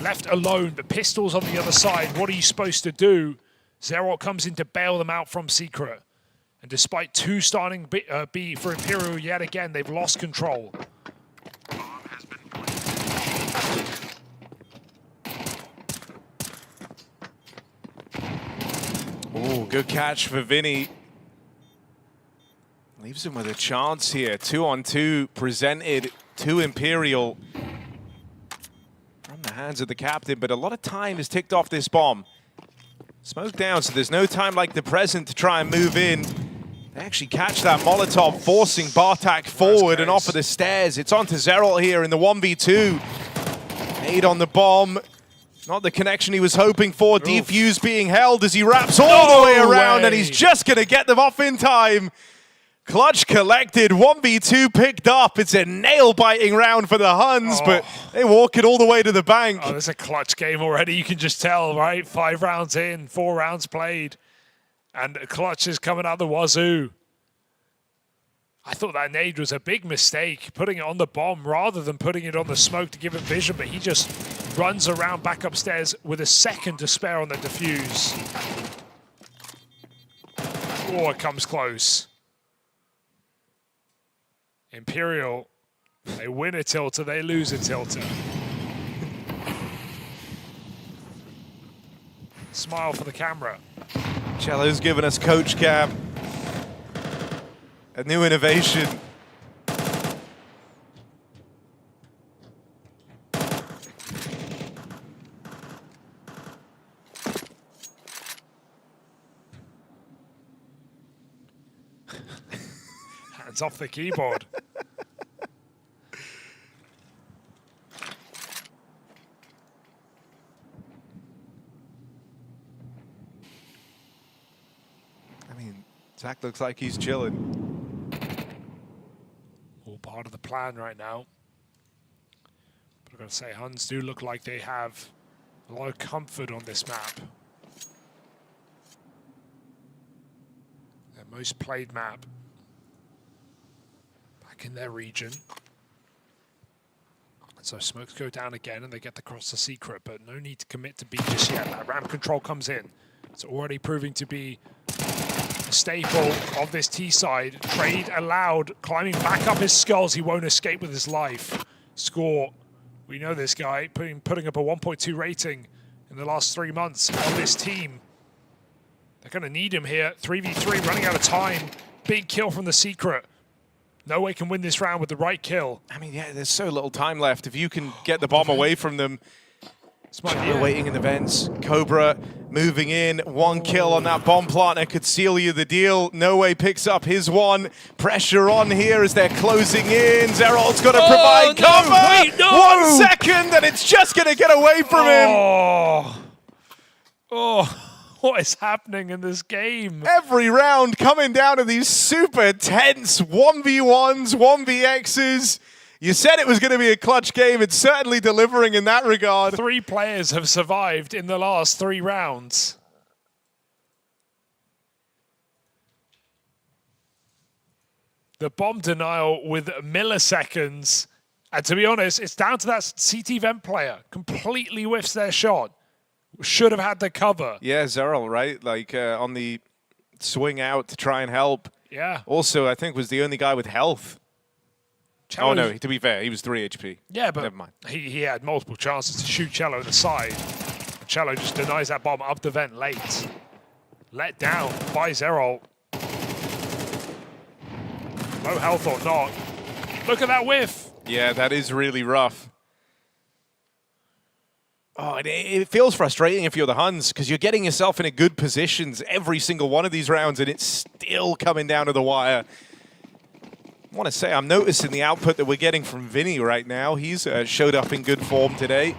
Speaker 23: Left alone, but pistols on the other side. What are you supposed to do? Zerot comes in to bail them out from Secret. And despite 2 starting B for Imperial yet again, they've lost control.
Speaker 6: Oh, good catch for Vinny. Leaves him with a chance here. 2-on-2 presented to Imperial from the hands of the captain, but a lot of time has ticked off this bomb. Smoke down, so there's no time like the present to try and move in. They actually catch that Molotov, forcing Bartak forward and off of the stairs. It's on to Zerol here in the 1v2. Aid on the bomb. Not the connection he was hoping for. Defuse being held as he wraps all the way around, and he's just going to get them off in time. Clutch collected, 1v2 picked up. It's a nail-biting round for the Huns, but they walk it all the way to the bank.
Speaker 23: Oh, there's a clutch game already. You can just tell, right? 5 rounds in, 4 rounds played. And Clutch is coming out the wazoo. I thought that nade was a big mistake, putting it on the bomb rather than putting it on the smoke to give him vision, but he just runs around back upstairs with a second to spare on the defuse. Oh, it comes close. Imperial, they win a tilter, they lose a tilter. Smile for the camera.
Speaker 6: Cello's given us Coach Cap. A new innovation.
Speaker 23: hands off the keyboard.
Speaker 6: I mean, Zach looks like he's chilling.
Speaker 23: All part of the plan right now. But I've got to say, Huns do look like they have a lot of comfort on this map. Their most played map. Back in their region. So smokes go down again and they get across the secret, but no need to commit to B just yet. That ramp control comes in. It's already proving to be a staple of this T side. Trade allowed, climbing back up his skulls. He won't escape with his life. Score, we know this guy, putting up a 1.2 rating in the last 3 months on this team. They're going to need him here. 3v3, running out of time. Big kill from the secret. No way can win this round with the right kill.
Speaker 6: I mean, yeah, there's so little time left. If you can get the bomb away from them. Chalo waiting in the vents. Cobra moving in. 1 kill on that bomb planter could seal you the deal. No way picks up his one. Pressure on here as they're closing in. Zerol's got to provide cover.
Speaker 23: Wait, no.
Speaker 6: 1 second and it's just going to get away from him.
Speaker 23: Oh. What is happening in this game?
Speaker 6: Every round coming down to these super tense 1v1s, 1vx's. You said it was going to be a clutch game. It's certainly delivering in that regard.
Speaker 23: 3 players have survived in the last 3 rounds. The bomb denial with milliseconds. And to be honest, it's down to that CT vent player. Completely whiffs their shot. Should have had the cover.
Speaker 6: Yeah, Zerol, right? Like on the swing out to try and help.
Speaker 23: Yeah.
Speaker 6: Also, I think was the only guy with health. Oh, no, to be fair, he was 3 HP.
Speaker 23: Yeah, but
Speaker 6: never mind.
Speaker 23: He had multiple chances to shoot Cello in the side. Cello just denies that bomb up the vent late. Let down by Zerol. Low health or not. Look at that whiff.
Speaker 6: Yeah, that is really rough. Oh, it feels frustrating if you're the Huns because you're getting yourself in a good positions every single one of these rounds and it's still coming down to the wire. I want to say I'm noticing the output that we're getting from Vinny right now. He's showed up in good form today.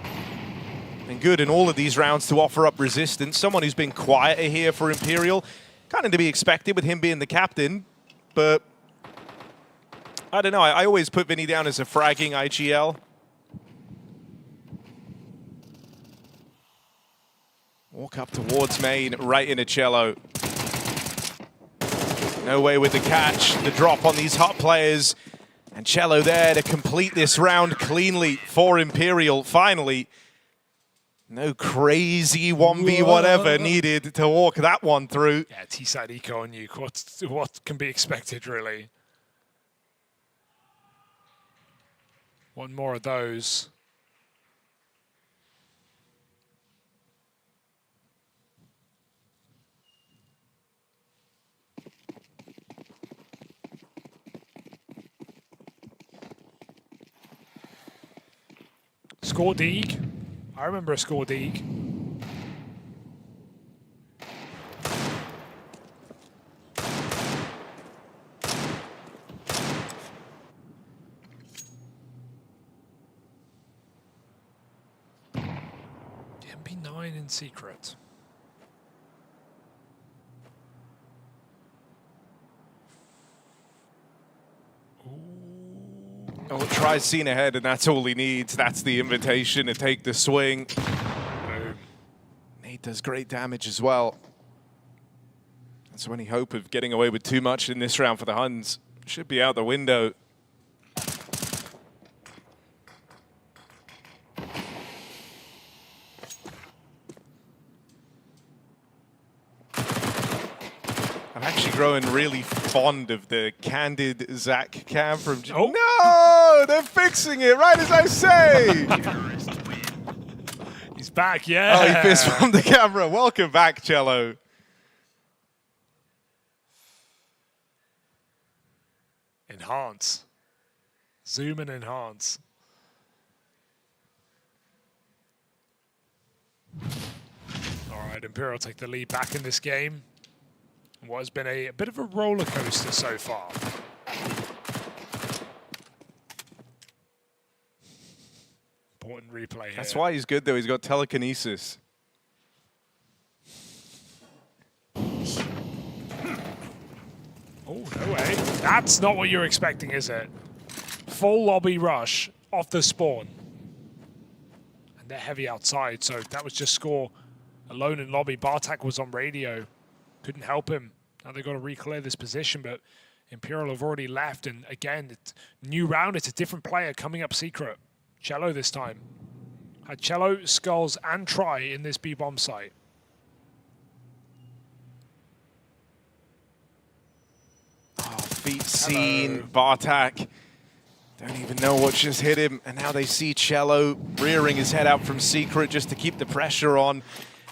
Speaker 6: And good in all of these rounds to offer up resistance. Someone who's been quieter here for Imperial. Kind of to be expected with him being the captain. But I don't know. I always put Vinny down as a fragging IGL. Walk up towards main, right into Cello. No way with the catch, the drop on these hot players. And Cello there to complete this round cleanly for Imperial, finally. No crazy 1v whatever needed to walk that one through.
Speaker 23: Yeah, T-side eco on you. What can be expected, really? One more of those. Score Deeg. I remember a Score Deeg. MP9 in secret.
Speaker 6: Oh, tries scene ahead, and that's all he needs. That's the invitation to take the swing. Nate does great damage as well. So any hope of getting away with too much in this round for the Huns should be out the window. I'm actually growing really fond of the candid Zach cam from... Oh. No! They're fixing it right as I say!
Speaker 23: He's back, yeah!
Speaker 6: Oh, he fist from the camera. Welcome back, Cello.
Speaker 23: Enhance. Zoom and enhance. All right, Imperial take the lead back in this game. What has been a bit of a roller coaster so far. replay here.
Speaker 6: That's why he's good, though. He's got telekinesis.
Speaker 23: Oh, no way. That's not what you're expecting, is it? Full lobby rush off the spawn. And they're heavy outside, so that was just Score alone in lobby. Bartak was on radio. Couldn't help him. Now they've got to re-clear this position, but Imperial have already left. And again, it's new round. It's a different player coming up secret. Cello this time. Had Cello, Skulls, and Try in this B-bomb site.
Speaker 6: Feet seen, Bartak. Don't even know what just hit him. And now they see Cello rearing his head out from secret just to keep the pressure on.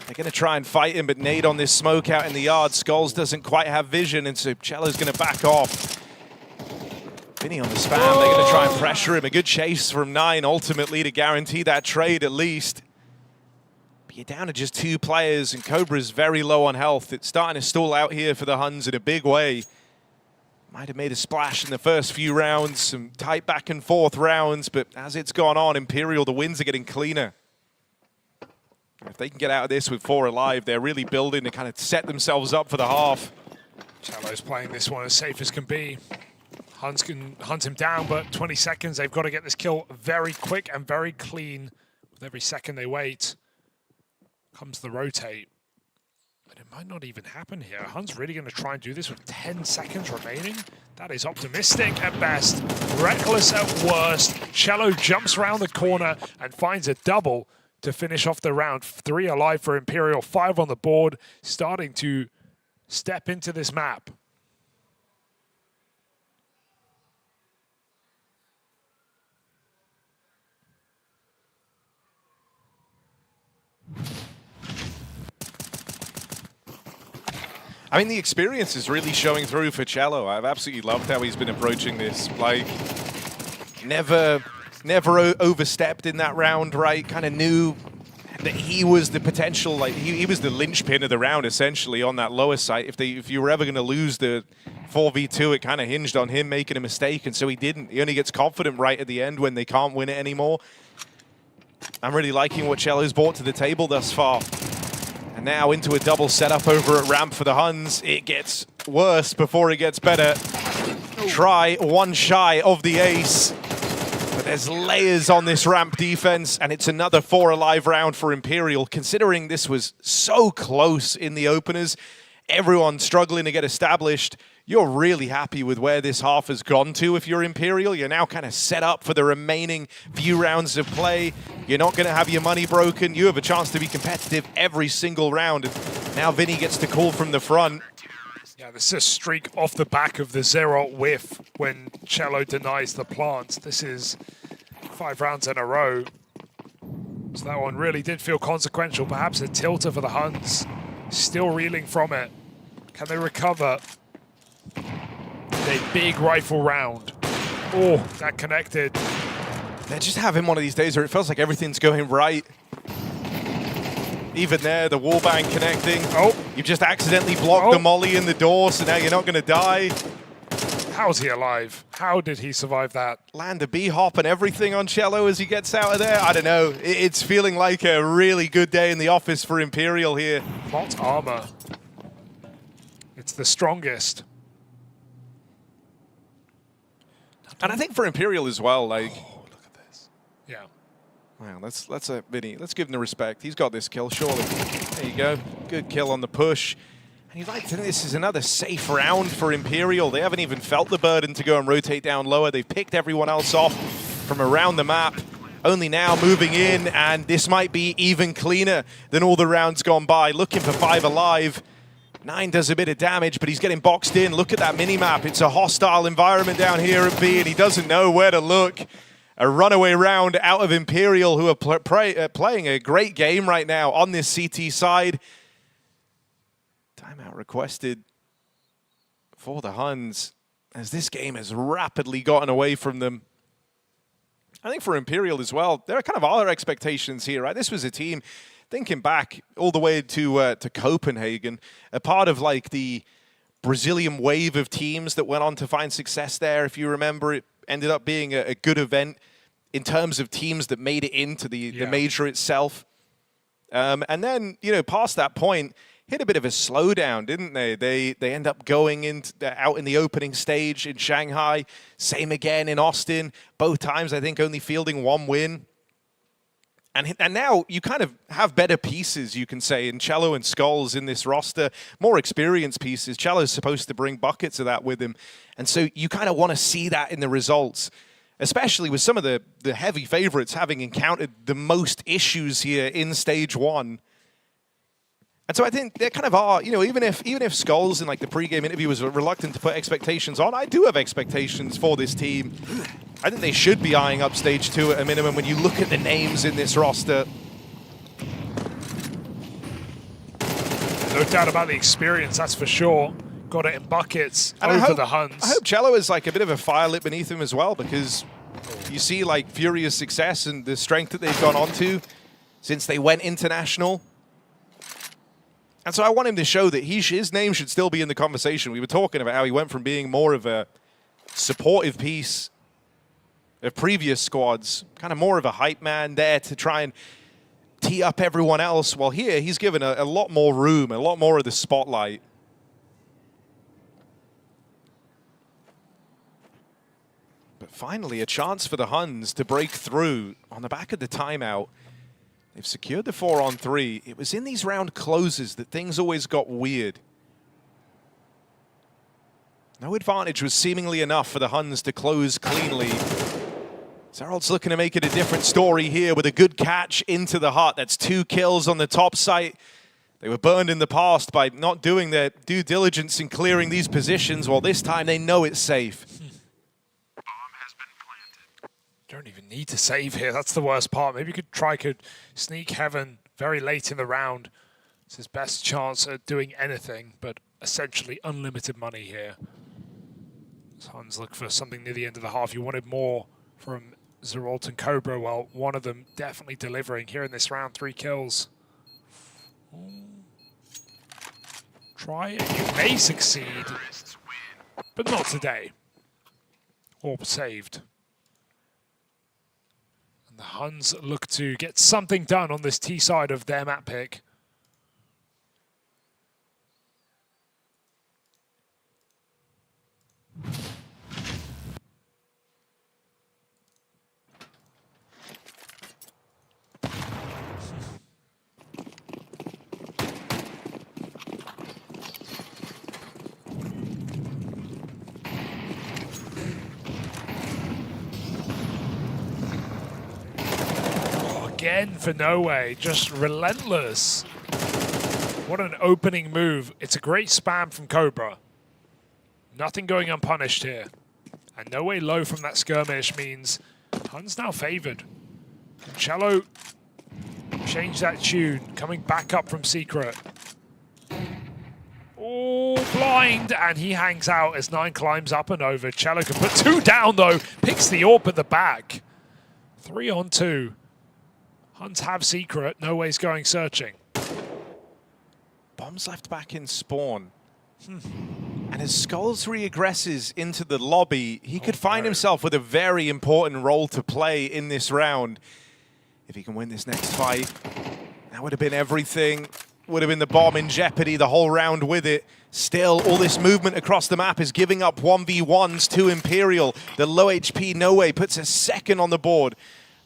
Speaker 6: They're going to try and fight him, but nade on this smoke out in the yard. Skulls doesn't quite have vision, and so Cello's going to back off. Vinny on the spam. They're going to try and pressure him. A good chase from 9 ultimately to guarantee that trade at least. But you're down to just 2 players, and Cobra's very low on health. It's starting to stall out here for the Huns in a big way. Might have made a splash in the first few rounds, some tight back and forth rounds, but as it's gone on, Imperial, the wins are getting cleaner. If they can get out of this with 4 alive, they're really building to kind of set themselves up for the half.
Speaker 23: Cello's playing this one as safe as can be. Huns can hunt him down, but 20 seconds, they've got to get this kill very quick and very clean. With every second they wait, comes the rotate. But it might not even happen here. Huns really going to try and do this with 10 seconds remaining? That is optimistic at best, reckless at worst. Cello jumps around the corner and finds a double to finish off the round. 3 alive for Imperial, 5 on the board, starting to step into this map.
Speaker 6: I mean, the experience is really showing through for Cello. I've absolutely loved how he's been approaching this. Like, never overstepped in that round, right? Kind of knew that he was the potential, like, he was the linchpin of the round, essentially, on that lower site. If you were ever going to lose the 4v2, it kind of hinged on him making a mistake, and so he didn't. He only gets confident right at the end when they can't win it anymore. I'm really liking what Cello's brought to the table thus far. And now into a double setup over at ramp for the Huns. It gets worse before it gets better. Try 1 shy of the ace. But there's layers on this ramp defense, and it's another 4 alive round for Imperial. Considering this was so close in the openers, everyone struggling to get established, you're really happy with where this half has gone to if you're Imperial. You're now kind of set up for the remaining few rounds of play. You're not going to have your money broken. You have a chance to be competitive every single round. And now Vinny gets to call from the front.
Speaker 23: Yeah, this is a streak off the back of the Zerot whiff when Cello denies the plant. This is 5 rounds in a row. So that one really did feel consequential. Perhaps a tilter for the Huns. Still reeling from it. Can they recover? A big rifle round. Oh, that connected.
Speaker 6: They're just having one of these days where it feels like everything's going right. Even there, the wallbang connecting.
Speaker 23: Oh,
Speaker 6: you just accidentally blocked the molly in the door, so now you're not going to die.
Speaker 23: How's he alive? How did he survive that?
Speaker 6: Land a B-hop and everything on Cello as he gets out of there. I don't know. It's feeling like a really good day in the office for Imperial here.
Speaker 23: Plot armor. It's the strongest.
Speaker 6: And I think for Imperial as well, like...
Speaker 23: Oh, look at this. Yeah.
Speaker 6: Wow, let's Vinny, let's give him the respect. He's got this kill, surely. There you go. Good kill on the push. And you'd like to think this is another safe round for Imperial. They haven't even felt the burden to go and rotate down lower. They've picked everyone else off from around the map. Only now moving in, and this might be even cleaner than all the rounds gone by. Looking for 5 alive. 9 does a bit of damage, but he's getting boxed in. Look at that mini-map. It's a hostile environment down here at B, and he doesn't know where to look. A runaway round out of Imperial, who are playing a great game right now on this CT side. Timeout requested for the Huns, as this game has rapidly gotten away from them. I think for Imperial as well, there are kind of other expectations here, right? This was a team... Thinking back all the way to Copenhagen, a part of like the Brazilian wave of teams that went on to find success there. If you remember, it ended up being a good event in terms of teams that made it into the major itself. And then, you know, past that point, hit a bit of a slowdown, didn't they? They end up going out in the opening stage in Shanghai. Same again in Austin. Both times, I think, only fielding 1 win. And now you kind of have better pieces, you can say, in Cello and Skulls in this roster. More experienced pieces. Cello's supposed to bring buckets of that with him. And so you kind of want to see that in the results, especially with some of the heavy favorites having encountered the most issues here in stage 1. And so I think there kind of are, you know, even if Skulls in like the pregame interview was reluctant to put expectations on, I do have expectations for this team. I think they should be eyeing up stage 2 at a minimum when you look at the names in this roster.
Speaker 23: No doubt about the experience, that's for sure. Got it in buckets
Speaker 6: And
Speaker 23: over the Huns.
Speaker 6: I hope Cello is like a bit of a fire lit beneath him as well, because you see like Furious success and the strength that they've gone on to since they went international. And so I want him to show that his name should still be in the conversation. We were talking about how he went from being more of a supportive piece of previous squads, kind of more of a hype man there to try and tee up everyone else. While here, he's given a lot more room, a lot more of the spotlight. But finally, a chance for the Huns to break through on the back of the timeout. They've secured the 4-on-3. It was in these round closes that things always got weird. No advantage was seemingly enough for the Huns to close cleanly. Zerald's looking to make it a different story here with a good catch into the hut. That's 2 kills on the top site. They were burned in the past by not doing their due diligence in clearing these positions. Well, this time they know it's safe.
Speaker 23: Don't even need to save here. That's the worst part. Maybe could sneak Heaven very late in the round. It's his best chance at doing anything, but essentially unlimited money here. Huns look for something near the end of the half. You wanted more from Zeralt and Cobra. Well, one of them definitely delivering here in this round. 3 kills. Try it. You may succeed, but not today. Orb saved. And the Huns look to get something done on this T side of their map pick. Again for No Way, just relentless. What an opening move. It's a great spam from Cobra. Nothing going unpunished here. And No Way low from that skirmish means Huns now favored. Cello changed that tune, coming back up from Secret. Oh, blind, and he hangs out as 9 climbs up and over. Cello can put 2 down though, picks the AWP at the back. 3-on-2. Huns have Secret, No Way's going searching.
Speaker 6: Bombs left back in spawn. And as Skulls reaggresses into the lobby, he could find himself with a very important role to play in this round. If he can win this next fight, that would have been everything. Would have been the bomb in jeopardy the whole round with it. Still, all this movement across the map is giving up 1v1s to Imperial. The low HP No Way puts a second on the board.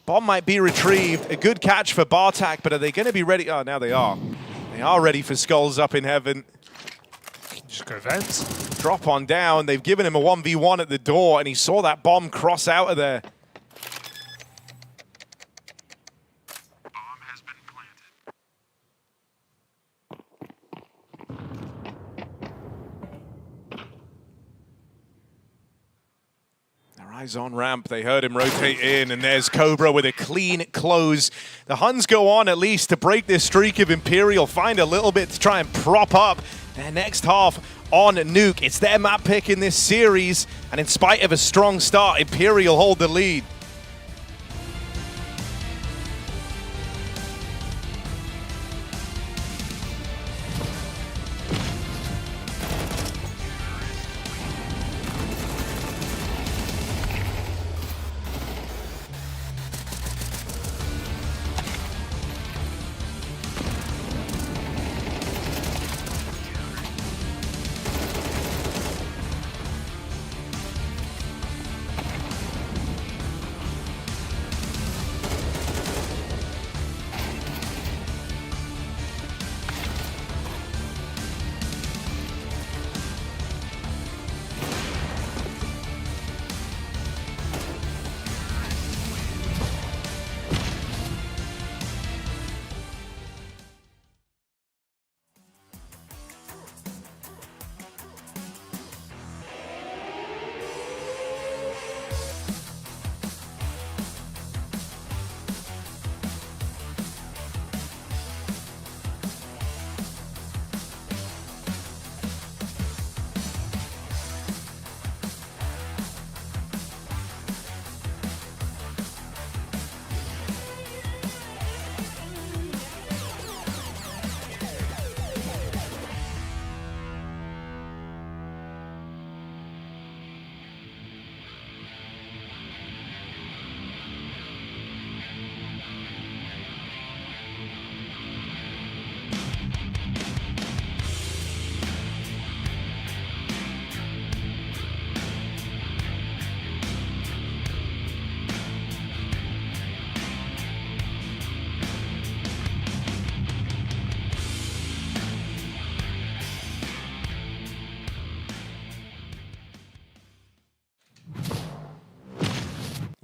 Speaker 6: Bomb might be retrieved. A good catch for Bartak, but are they going to be ready? Oh, now they are. They are ready for Skulls up in heaven.
Speaker 23: Just go vent.
Speaker 6: Drop on down. They've given him a 1v1 at the door, and he saw that bomb cross out of there. Eyes on ramp, they heard him rotate in, and there's Cobra with a clean close. The Huns go on at least to break this streak of Imperial, find a little bit to try and prop up their next half on Nuke. It's their map pick in this series, and in spite of a strong start, Imperial hold the lead.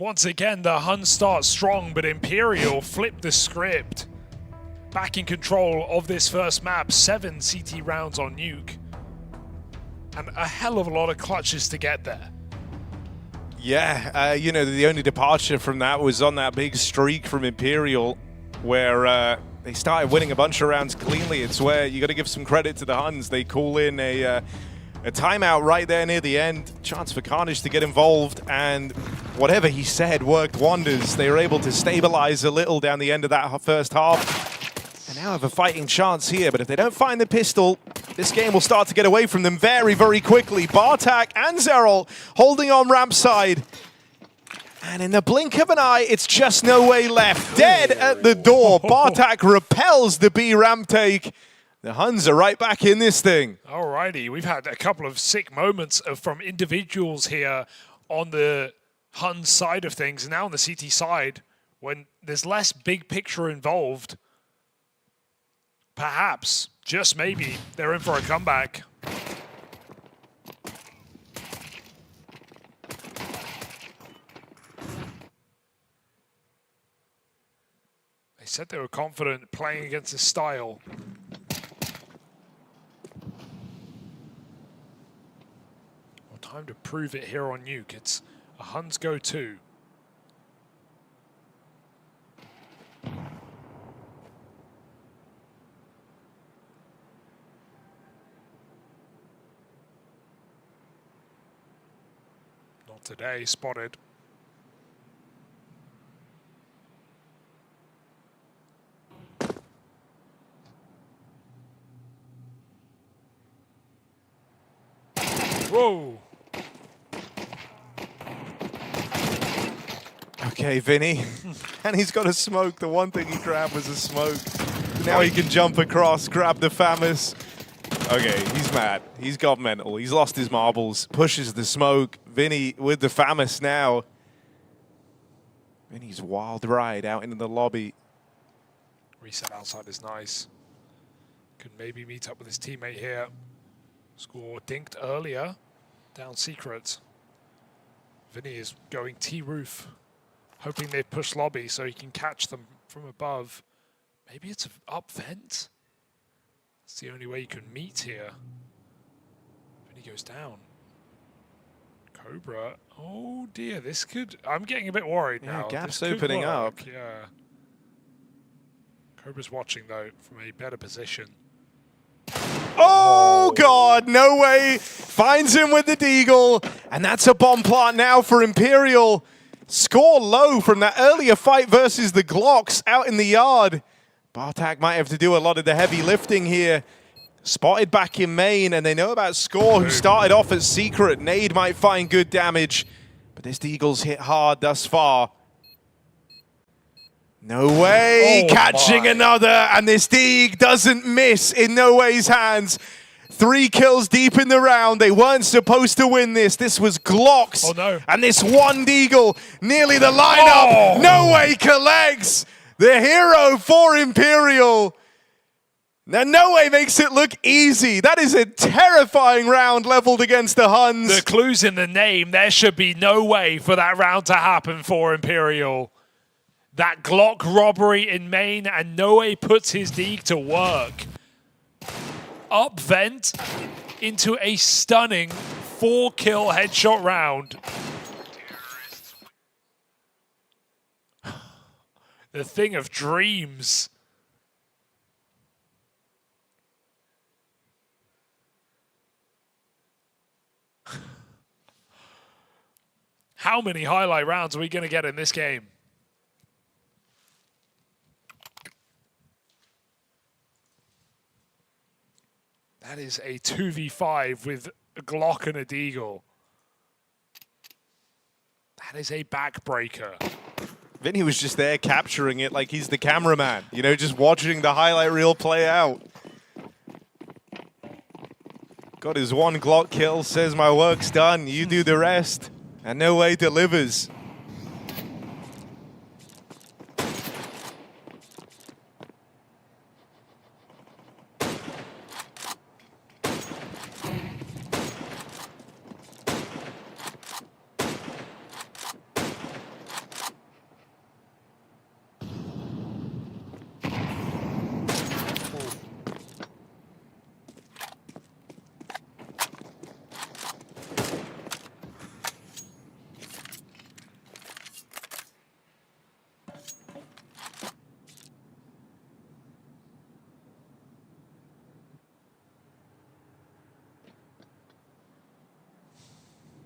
Speaker 23: Once again, the Huns start strong, but Imperial flipped the script. Back in control of this first map, 7 CT rounds on Nuke. And a hell of a lot of clutches to get there.
Speaker 6: Yeah, you know, the only departure from that was on that big streak from Imperial, where they started winning a bunch of rounds cleanly. It's where you got to give some credit to the Huns. They call in a timeout right there near the end. Chance for Carnage to get involved, and whatever he said worked wonders. They were able to stabilize a little down the end of that first half. And now have a fighting chance here, but if they don't find the pistol, this game will start to get away from them very, very quickly. Bartak and Zerol holding on ramp side. And in the blink of an eye, it's just no way left. Dead at the door. Bartak repels the B ramp take. The Huns are right back in this thing.
Speaker 23: Alrighty, we've had a couple of sick moments from individuals here on the Huns side of things. And now on the CT side, when there's less big picture involved, perhaps, just maybe, they're in for a comeback. They said they were confident playing against this style. Well, time to prove it here on Nuke. It's a Huns go-to. Today, spotted. Whoa.
Speaker 6: Okay, Vinny. And he's got a smoke. The one thing he grabbed was a smoke. Now he can jump across, grab the FAMAS. Okay, he's mad. He's got mental. He's lost his marbles. Pushes the smoke. Vinny with the FAMAS now. Vinny's wild ride out into the lobby.
Speaker 23: Reset outside is nice. Could maybe meet up with his teammate here. Score dinked earlier. Down secret. Vinny is going T-roof. Hoping they push lobby so he can catch them from above. Maybe it's up vent. It's the only way you can meet here. Vinny goes down. Cobra. Oh dear, this could... I'm getting a bit worried now.
Speaker 6: Gap's
Speaker 23: This could
Speaker 6: opening
Speaker 23: work,
Speaker 6: up.
Speaker 23: Yeah. Cobra's watching though from a better position.
Speaker 6: Oh God, no way. Finds him with the deagle. And that's a bomb plant now for Imperial. Score low from that earlier fight versus the Glocks out in the yard. Bartak might have to do a lot of the heavy lifting here. Spotted back in main, and they know about Score, who started off at secret. Nade might find good damage, but this Deagle's hit hard thus far. No way, catching another, and this Deag doesn't miss in No Way's hands. 3 kills deep in the round. They weren't supposed to win this. This was Glocks.
Speaker 23: Oh no.
Speaker 6: And this one Deagle, nearly the lineup. No Way collects. The hero for Imperial. Now, No Way makes it look easy. That is a terrifying round leveled against the Huns.
Speaker 23: The clue's in the name. There should be no way for that round to happen for Imperial. That Glock robbery in main, and No Way puts his Deag to work. Up vent into a stunning 4-kill headshot round. The thing of dreams. How many highlight rounds are we going to get in this game? That is a 2v5 with a Glock and a Deagle. That is a backbreaker.
Speaker 6: Vinny was just there capturing it like he's the cameraman, you know, just watching the highlight reel play out. Got his 1 Glock kill, says my work's done, you do the rest. And No Way delivers.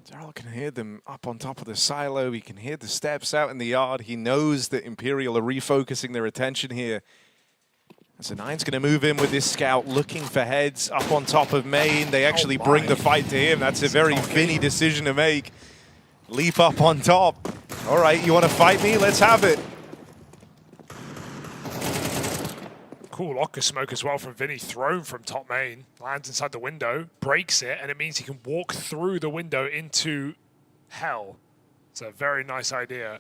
Speaker 6: Daryl can hear them up on top of the silo. He can hear the steps out in the yard. He knows that Imperial are refocusing their attention here. And so Nine's going to move in with this scout, looking for heads up on top of main. They actually bring the fight to him. That's a very Vinny decision to make. Leap up on top. All right, you want to fight me? Let's have it.
Speaker 23: Cool locker smoke as well from Vinny, thrown from top main, lands inside the window, breaks it, and it means he can walk through the window into hell. It's a very nice idea.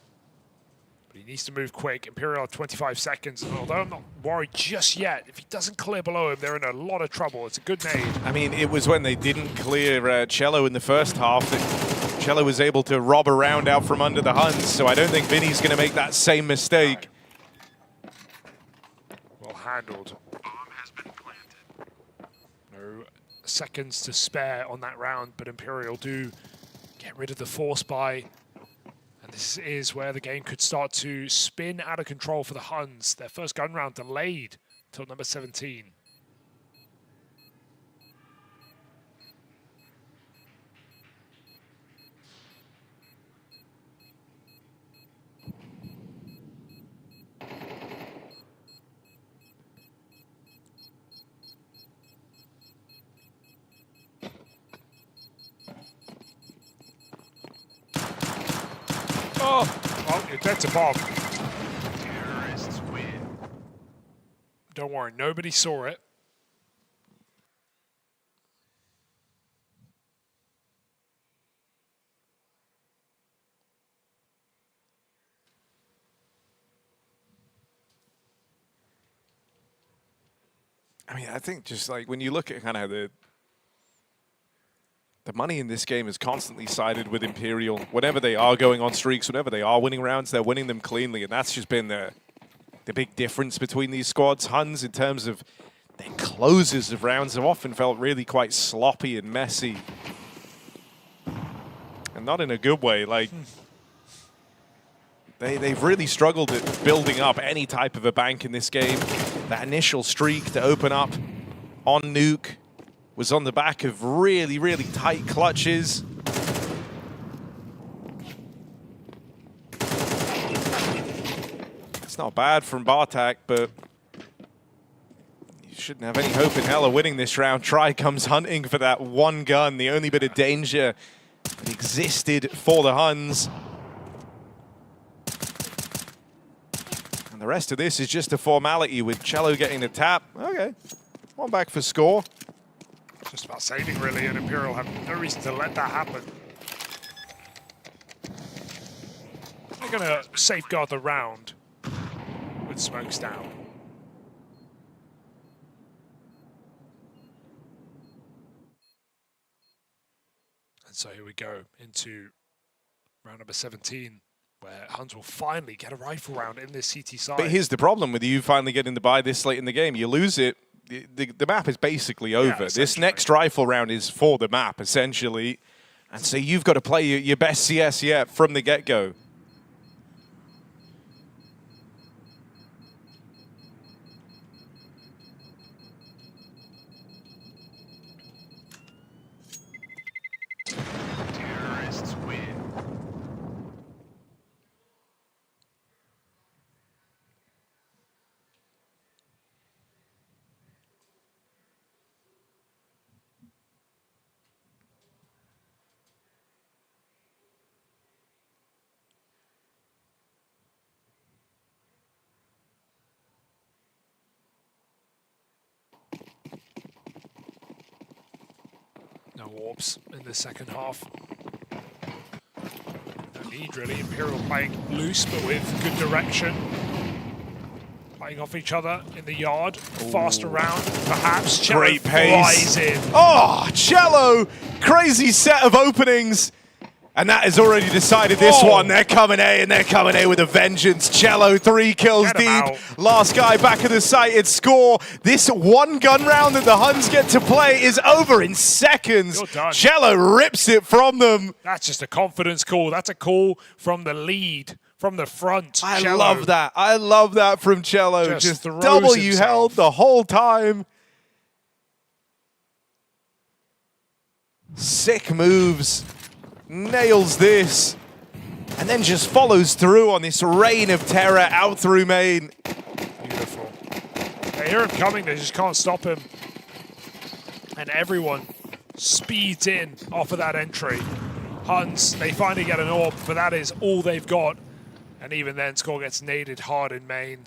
Speaker 23: But he needs to move quick. Imperial have 25 seconds, and although I'm not worried just yet, if he doesn't clear below him, they're in a lot of trouble. It's a good nade.
Speaker 6: I mean, it was when they didn't clear Cello in the first half that Cello was able to rob around out from under the Huns, so I don't think Vinny's going to make that same mistake.
Speaker 23: Well handled. No seconds to spare on that round, but Imperial do get rid of the force buy. And this is where the game could start to spin out of control for the Huns. Their first gun round delayed till number 17. Oh, that's a bomb. Terrorists win. Don't worry, nobody saw it.
Speaker 6: I mean, I think just like when you look at kind of the money in this game is constantly sided with Imperial. Whenever they are going on streaks, whenever they are winning rounds, they're winning them cleanly, and that's just been the big difference between these squads. Huns, in terms of their closes of rounds, have often felt really quite sloppy and messy. And not in a good way. Like, they've really struggled at building up any type of a bank in this game. That initial streak to open up on Nuke was on the back of really, really tight clutches. It's not bad from Bartak, but you shouldn't have any hope in hell of winning this round. Try comes hunting for that one gun, the only bit of danger that existed for the Huns. And the rest of this is just a formality with Cello getting the tap. Okay, one back for score.
Speaker 23: Just about saving, really, and Imperial have no reason to let that happen. They're going to safeguard the round with smokes down. And so here we go into round number 17, where Huns will finally get a rifle round in this CT side.
Speaker 6: But here's the problem with you finally getting the buy this late in the game. You lose it. The map is basically over. This next rifle round is for the map, essentially. And so you've got to play your best CS yet from the get-go.
Speaker 3: Terrorists win.
Speaker 23: No warps in the second half. No need, really. Imperial playing loose, but with good direction. Playing off each other in the yard. Fast around, perhaps. Cello
Speaker 6: Great pace.
Speaker 23: flies in.
Speaker 6: Oh, Cello! Crazy set of openings. And that has already decided this one. They're coming A, and they're coming A with a vengeance. Cello, 3 kills deep. Last guy back of the sighted score. This one gun round that the Huns get to play is over in seconds. Cello rips it from them.
Speaker 23: That's just a confidence call. That's a call from the lead, from the front.
Speaker 6: I
Speaker 23: Cello
Speaker 6: love that. I love that from Cello. Just
Speaker 23: throws
Speaker 6: W
Speaker 23: himself.
Speaker 6: held the whole time. Sick moves nails this, and then just follows through on this rain of terror out through main.
Speaker 23: Beautiful. They hear him coming, they just can't stop him. And everyone speeds in off of that entry. Huns, they finally get an orb, but that is all they've got. And even then, Score gets naded hard in main.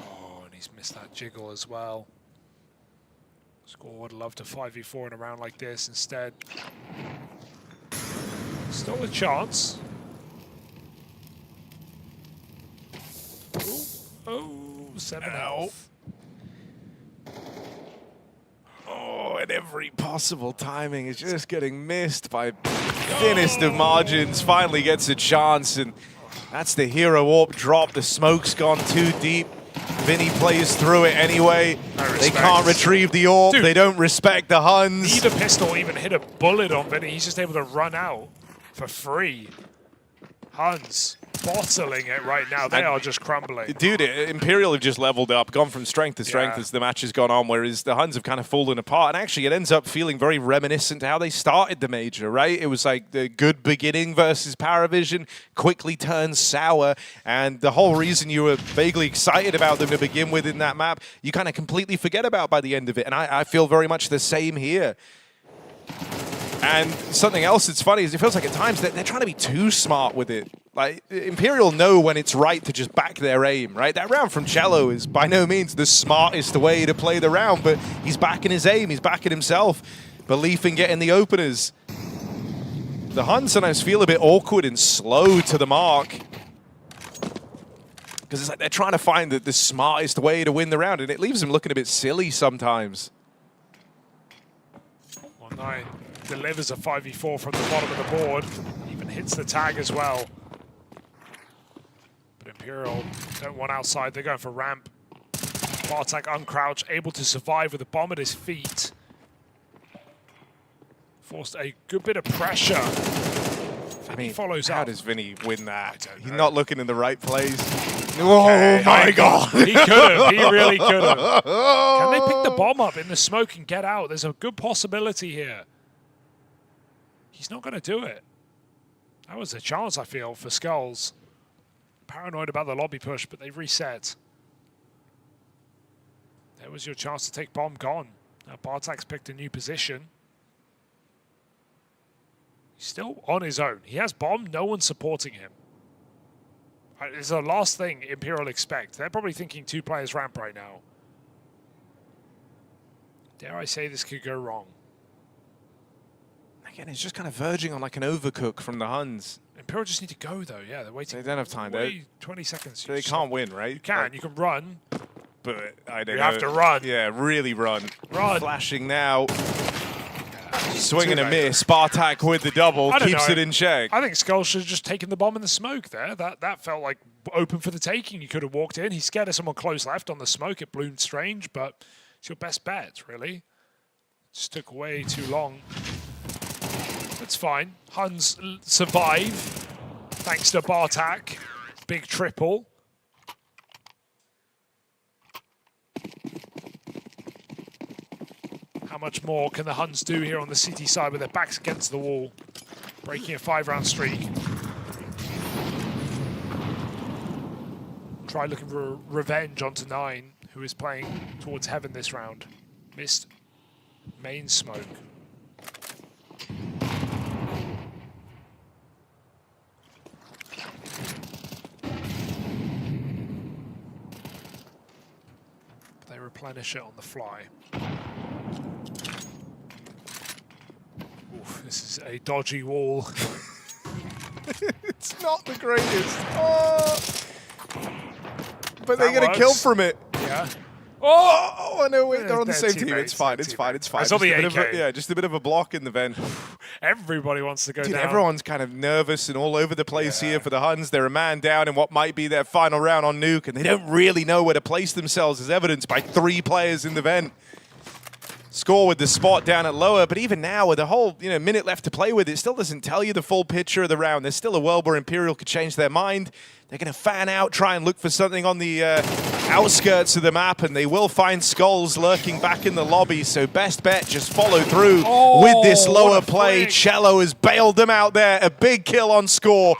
Speaker 23: Oh, and he's missed that jiggle as well. Score would love to 5v4 in a round like this instead. Still a chance. Oh, 7 health.
Speaker 6: Oh, and every possible timing is just getting missed by thinnest of margins. Finally gets a chance, and that's the hero warp drop. The smoke's gone too deep. Vinny plays through it anyway. They can't retrieve the orb. Dude, they don't respect the Huns.
Speaker 23: Neither pistol even hit a bullet on Vinny. He's just able to run out for free. Huns bottling it right now. They are just crumbling.
Speaker 6: Dude, Imperial have just leveled up, gone from strength to strength as the match has gone on, whereas the Huns have kind of fallen apart. And actually, it ends up feeling very reminiscent to how they started the Major, right? It was like the good beginning versus Paravision, quickly turned sour, and the whole reason you were vaguely excited about them to begin with in that map, you kind of completely forget about by the end of it. And I feel very much the same here. And something else that's funny is it feels like at times they're trying to be too smart with it. Like, Imperial know when it's right to just back their aim, right? That round from Cello is by no means the smartest way to play the round, but he's backing his aim, he's backing himself. Belief in getting the openers. The Huns sometimes feel a bit awkward and slow to the mark. Because it's like they're trying to find the smartest way to win the round, and it leaves them looking a bit silly sometimes.
Speaker 23: 1-9 delivers a 5v4 from the bottom of the board. Even hits the tag as well. But Imperial don't want outside. They're going for ramp. Bartek uncrouched, able to survive with a bomb at his feet. Forced a good bit of pressure.
Speaker 6: I mean,
Speaker 23: follows
Speaker 6: how
Speaker 23: up.
Speaker 6: does Vinny win that? He's not looking in the right place.
Speaker 23: Okay,
Speaker 6: oh my God!
Speaker 23: He could have. He really could have. Can they pick the bomb up in the smoke and get out? There's a good possibility here. He's not going to do it. That was a chance, I feel, for Skulls. Paranoid about the lobby push, but they've reset. There was your chance to take bomb, gone. Now Bartek's picked a new position. He's still on his own. He has bomb, no one's supporting him. It's the last thing Imperial expect. They're probably thinking 2 players ramp right now. Dare I say this could go wrong.
Speaker 6: Again, it's just kind of verging on like an overcook from the Huns.
Speaker 23: Imperial just need to go though, yeah, they're waiting.
Speaker 6: They don't have time.
Speaker 23: 20 seconds.
Speaker 6: They can't win, right?
Speaker 23: You can, you can run.
Speaker 6: But I don't
Speaker 23: You
Speaker 6: know.
Speaker 23: have to run.
Speaker 6: Yeah, really run.
Speaker 23: Run.
Speaker 6: Flashing now. Swing and a miss. Bartak with the double. Keeps it in check.
Speaker 23: I think Skull should have just taken the bomb in the smoke there. That felt like open for the taking. You could have walked in. He's scared of someone close left on the smoke. It bloomed strange, but it's your best bet, really. Just took way too long. That's fine. Huns survive, thanks to Bartak. Big triple. How much more can the Huns do here on the city side with their backs against the wall? Breaking a 5-round streak. Try looking for revenge onto 9, who is playing towards heaven this round. Missed main smoke. They replenish it on the fly. Oof, this is a dodgy wall.
Speaker 6: It's not the greatest. Oh. But they
Speaker 23: That
Speaker 6: get a kill
Speaker 23: works.
Speaker 6: from it.
Speaker 23: Yeah.
Speaker 6: Oh, no, wait, they're on the
Speaker 23: They're
Speaker 6: same team.
Speaker 23: teammates,
Speaker 6: It's fine,
Speaker 23: they're
Speaker 6: it's fine, it's fine.
Speaker 23: It's on
Speaker 6: Just
Speaker 23: the
Speaker 6: a bit of
Speaker 23: AK.
Speaker 6: yeah, just a bit of a block in the vent.
Speaker 23: Everybody wants to go
Speaker 6: Dude,
Speaker 23: down.
Speaker 6: everyone's kind of nervous and all over the place here for the Huns. They're a man down in what might be their final round on Nuke, and they don't really know where to place themselves, as evidenced by 3 players in the vent. Score with the spot down at lower, but even now with a whole minute left to play with, it still doesn't tell you the full picture of the round. There's still a world where Imperial could change their mind. They're going to fan out, try and look for something on the outskirts of the map, and they will find skulls lurking back in the lobby, so best bet, just follow through with this lower play. Cello has bailed them out there. A big kill on score.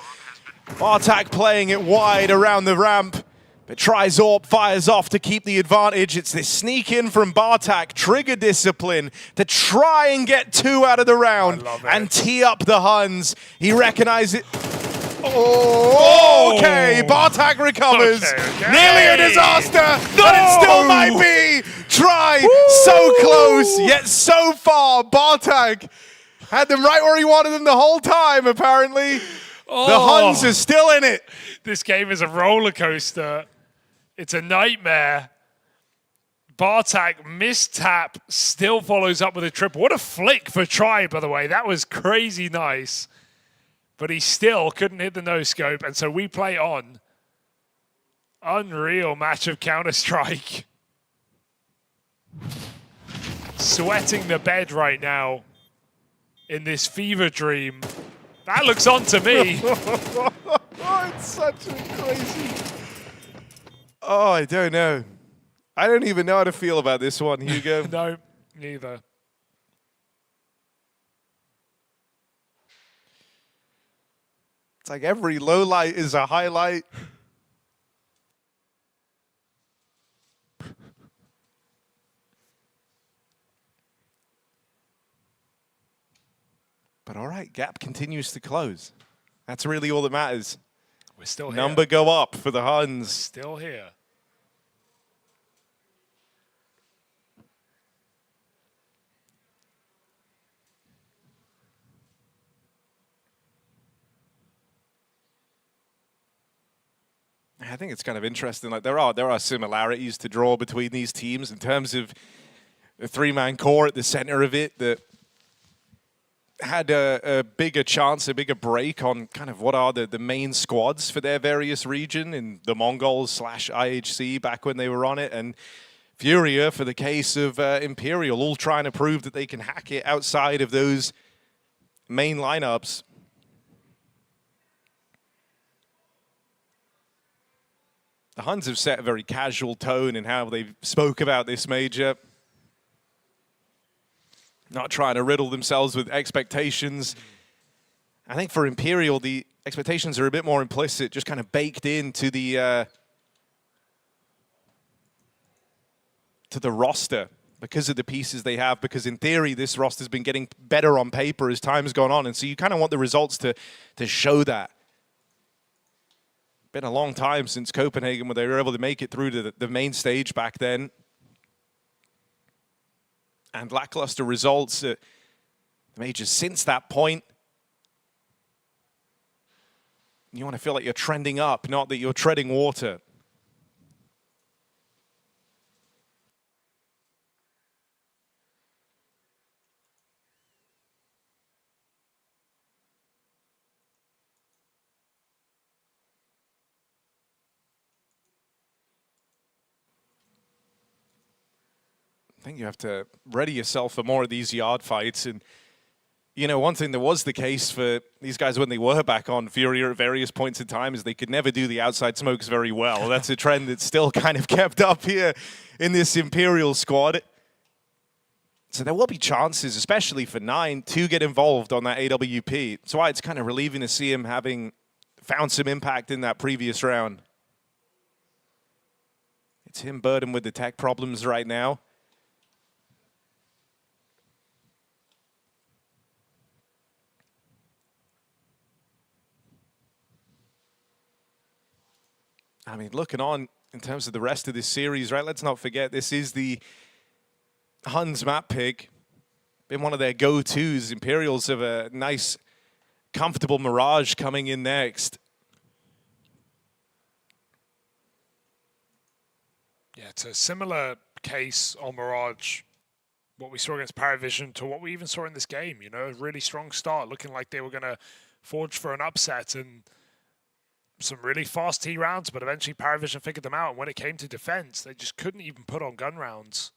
Speaker 6: Bartak playing it wide around the ramp. But Trizorp fires off to keep the advantage. It's this sneak in from Bartak, trigger discipline to try and get 2 out of the round and tee up the Huns. He recognizes it. Oh, okay. Bartak recovers.
Speaker 23: Okay.
Speaker 6: Nearly a disaster, but it still might be. Try so close, yet so far. Bartak had them right where he wanted them the whole time, apparently. The Huns are still in it.
Speaker 23: This game is a roller coaster. It's a nightmare. Bartak mistap, still follows up with a triple. What a flick for Try, by the way. That was crazy nice. But he still couldn't hit the no-scope, and so we play on. Unreal match of Counter-Strike. Sweating the bed right now in this fever dream. That looks on to me.
Speaker 6: It's such a crazy... Oh, I don't know. I don't even know how to feel about this one, Hugo.
Speaker 23: No, neither.
Speaker 6: It's like every low light is a highlight. But all right, gap continues to close. That's really all that matters.
Speaker 23: We're still here.
Speaker 6: Number go up for the Huns.
Speaker 23: Still here.
Speaker 6: I think it's kind of interesting. Like there are similarities to draw between these teams in terms of the 3-man core at the center of it that had a bigger chance, a bigger break on kind of what are the main squads for their various region in the Mongols / IHC back when they were on it, and Furia for the case of Imperial, all trying to prove that they can hack it outside of those main lineups. The Huns have set a very casual tone in how they spoke about this major. Not trying to riddle themselves with expectations. I think for Imperial, the expectations are a bit more implicit, just kind of baked into the roster because of the pieces they have, because in theory, this roster's been getting better on paper as time's gone on, and so you kind of want the results to show that. Been a long time since Copenhagen where they were able to make it through to the main stage back then. And lackluster results at the majors since that point. You want to feel like you're trending up, not that you're treading water. I think you have to ready yourself for more of these yard fights. And, you know, one thing that was the case for these guys when they were back on Furia at various points in time is they could never do the outside smokes very well. That's a trend that's still kind of kept up here in this Imperial squad. So there will be chances, especially for 9, to get involved on that AWP. That's why it's kind of relieving to see him having found some impact in that previous round. It's him burdened with the tech problems right now. I mean, looking on in terms of the rest of this series, right, let's not forget this is the Huns map pick. Been one of their go-tos. Imperials have a nice, comfortable Mirage coming in next.
Speaker 23: Yeah, it's a similar case on Mirage, what we saw against Paravision, to what we even saw in this game. You know, a really strong start, looking like they were going to forge for an upset, and some really fast T rounds, but eventually Paravision figured them out, and when it came to defense, they just couldn't even put on gun rounds.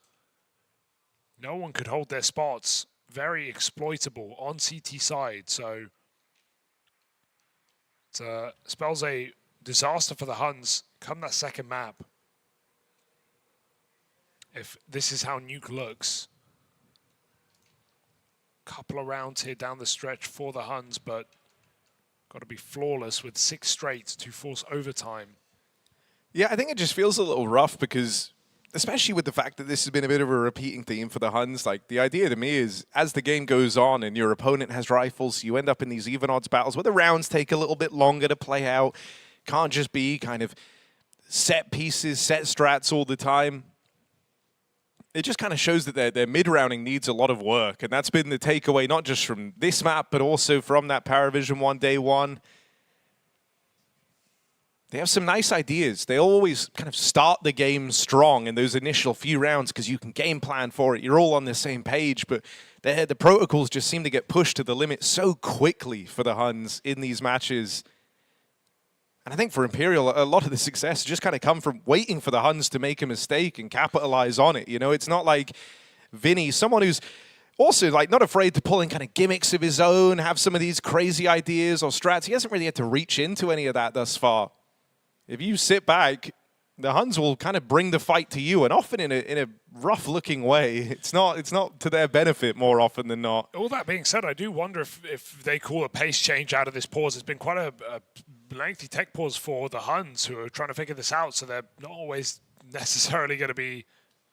Speaker 23: No one could hold their spots. Very exploitable on CT side, so it spells a disaster for the Huns come that second map. If this is how Nuke looks. Couple of rounds here down the stretch for the Huns, but got to be flawless with 6 straight to force overtime.
Speaker 6: Yeah, I think it just feels a little rough because, especially with the fact that this has been a bit of a repeating theme for the Huns, like the idea to me is as the game goes on and your opponent has rifles, you end up in these even odds battles where the rounds take a little bit longer to play out. Can't just be kind of set pieces, set strats all the time. It just kind of shows that their mid-rounding needs a lot of work, and that's been the takeaway not just from this map, but also from that Paravision 1 day 1. They have some nice ideas. They always kind of start the game strong in those initial few rounds because you can game plan for it. You're all on the same page, but the protocols just seem to get pushed to the limit so quickly for the Huns in these matches. And I think for Imperial, a lot of the success just kind of come from waiting for the Huns to make a mistake and capitalize on it. You know, it's not like Vinny, someone who's also like not afraid to pull in kind of gimmicks of his own, have some of these crazy ideas or strats. He hasn't really had to reach into any of that thus far. If you sit back, the Huns will kind of bring the fight to you, and often in a rough-looking way. It's not to their benefit more often than not.
Speaker 23: All that being said, I do wonder if they call a pace change out of this pause. It's been quite a lengthy tech pause for the Huns who are trying to figure this out, so they're not always necessarily going to be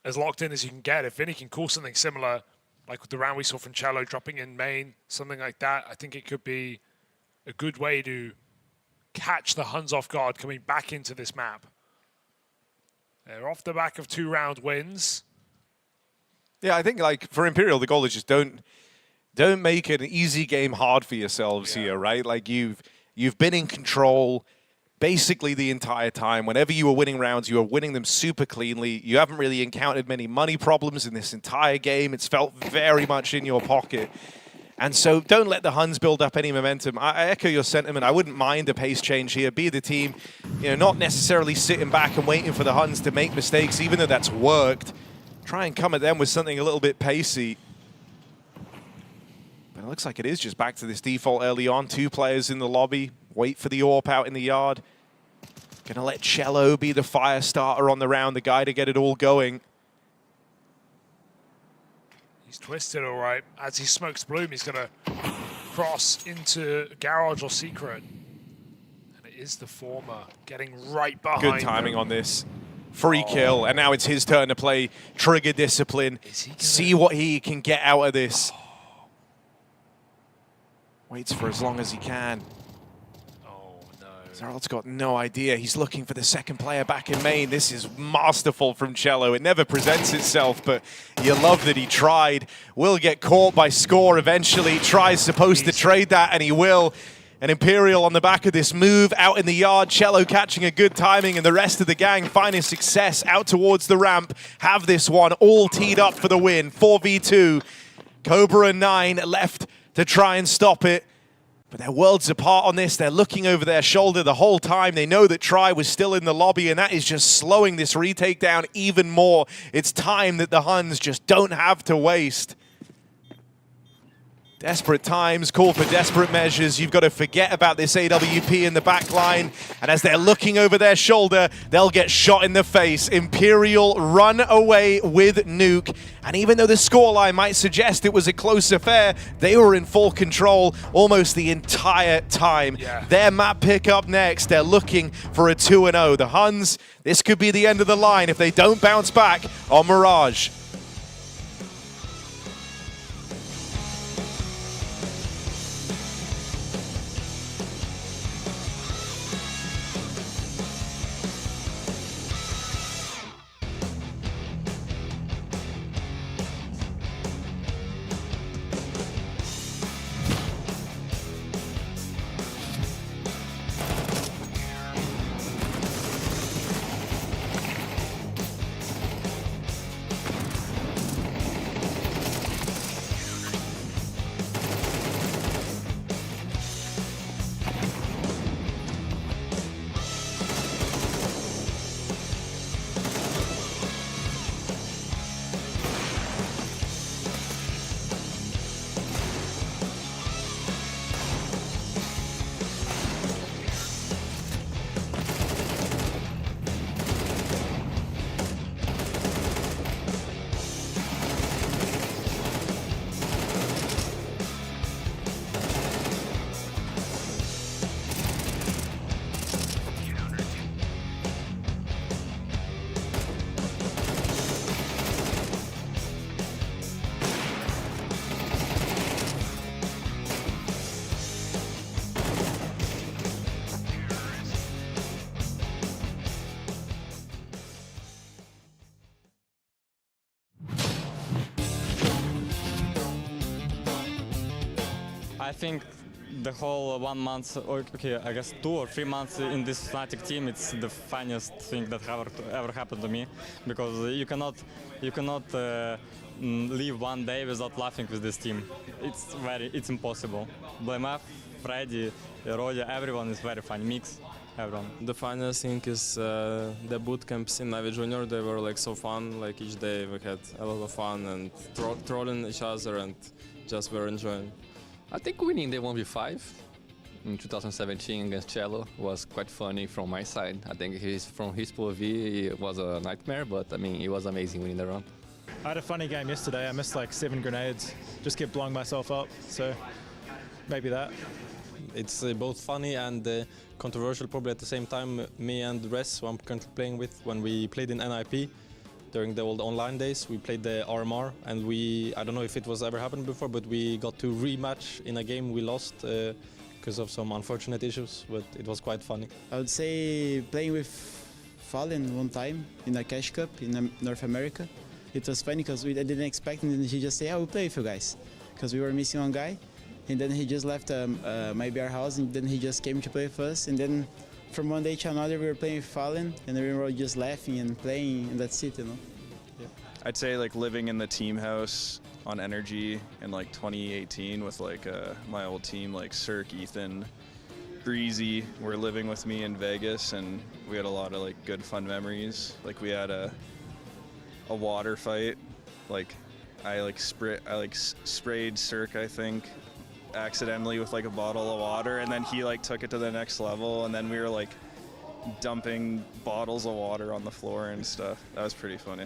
Speaker 23: as locked in as you can get. If Vinny can call something similar, like with the round we saw from Cello dropping in main, something like that, I think it could be a good way to catch the Huns off guard coming back into this map. They're off the back of 2-round wins.
Speaker 6: Yeah, I think like for Imperial, the goal is just don't make an easy game hard for yourselves here, right? Like you've been in control basically the entire time. Whenever you were winning rounds, you were winning them super cleanly. You haven't really encountered many money problems in this entire game. It's felt very much in your pocket. And so don't let the Huns build up any momentum. I echo your sentiment. I wouldn't mind a pace change here. Be the team, you know, not necessarily sitting back and waiting for the Huns to make mistakes, even though that's worked. Try and come at them with something a little bit pacey. But it looks like it is just back to this default early on. 2 players in the lobby. Wait for the AWP out in the yard. Gonna let Cello be the fire starter on the round, the guy to get it all going.
Speaker 23: He's twisted all right. As he smokes Bloom, he's going to cross into Garage or Secret. And it is the former getting right behind
Speaker 6: Good timing on this. Free kill, and now it's his turn to play Trigger Discipline. See what he can get out of this. Waits for as long as he can. Zerald's got no idea. He's looking for the second player back in main. This is masterful from Cello. It never presents itself, but you love that he tried. Will get caught by Score eventually. Tries supposed to trade that, and he will. And Imperial on the back of this move out in the yard. Cello catching a good timing, and the rest of the gang finding success out towards the ramp. Have this one all teed up for the win. 4v2. Cobra and 9 left to try and stop it. But they're worlds apart on this. They're looking over their shoulder the whole time. They know that Try was still in the lobby, and that is just slowing this retake down even more. It's time that the Huns just don't have to waste. Desperate times call for desperate measures. You've got to forget about this AWP in the back line. And as they're looking over their shoulder, they'll get shot in the face. Imperial run away with Nuke. And even though the scoreline might suggest it was a close affair, they were in full control almost the entire time. Their map pick up next. They're looking for a 2-0. The Huns, this could be the end of the line if they don't bounce back on Mirage.
Speaker 26: I think the whole 1 month, okay, I guess 2 or 3 months in this Fnatic team, it's the funniest thing that ever happened to me, because you cannot leave one day without laughing with this team. It's impossible. BLMF, Freddy, Rodya, everyone is very funny. Mix, everyone. The funniest thing is the boot camps in Navi Junior. They were like so fun. Like each day we had a lot of fun and trolling each other and just were enjoying.
Speaker 9: I think winning the 1v5 in 2017 against Cello was quite funny from my side. I think from his POV it was a nightmare, but I mean it was amazing winning the round.
Speaker 28: I had a funny game yesterday. I missed like 7 grenades. Just kept blowing myself up. So maybe that.
Speaker 26: It's both funny and controversial probably at the same time. Me and Res, who I'm currently playing with, when we played in NIP during the old online days, we played the RMR, and I don't know if it was ever happened before, but we got to rematch in a game we lost because of some unfortunate issues, but it was quite funny.
Speaker 16: I would say playing with Fallen one time in a Cash Cup in North America. It was funny because I didn't expect, and then he just said, "Yeah, we'll play with you guys," because we were missing one guy. And then he just left my BR house, and then he just came to play with us. And then from one day to another, we were playing with Fallen, and we were just laughing and playing, and that's it, you know.
Speaker 4: Yeah. I'd say like living in the team house on Energy in like 2018 with like my old team, like Cirque, Ethan, Breezy, were living with me in Vegas, and we had a lot of like good fun memories. Like we had a water fight, like I sprayed Cirque, I think, accidentally with like a bottle of water, and then he like took it to the next level, and then we were like dumping bottles of water on the floor and stuff. That was pretty funny.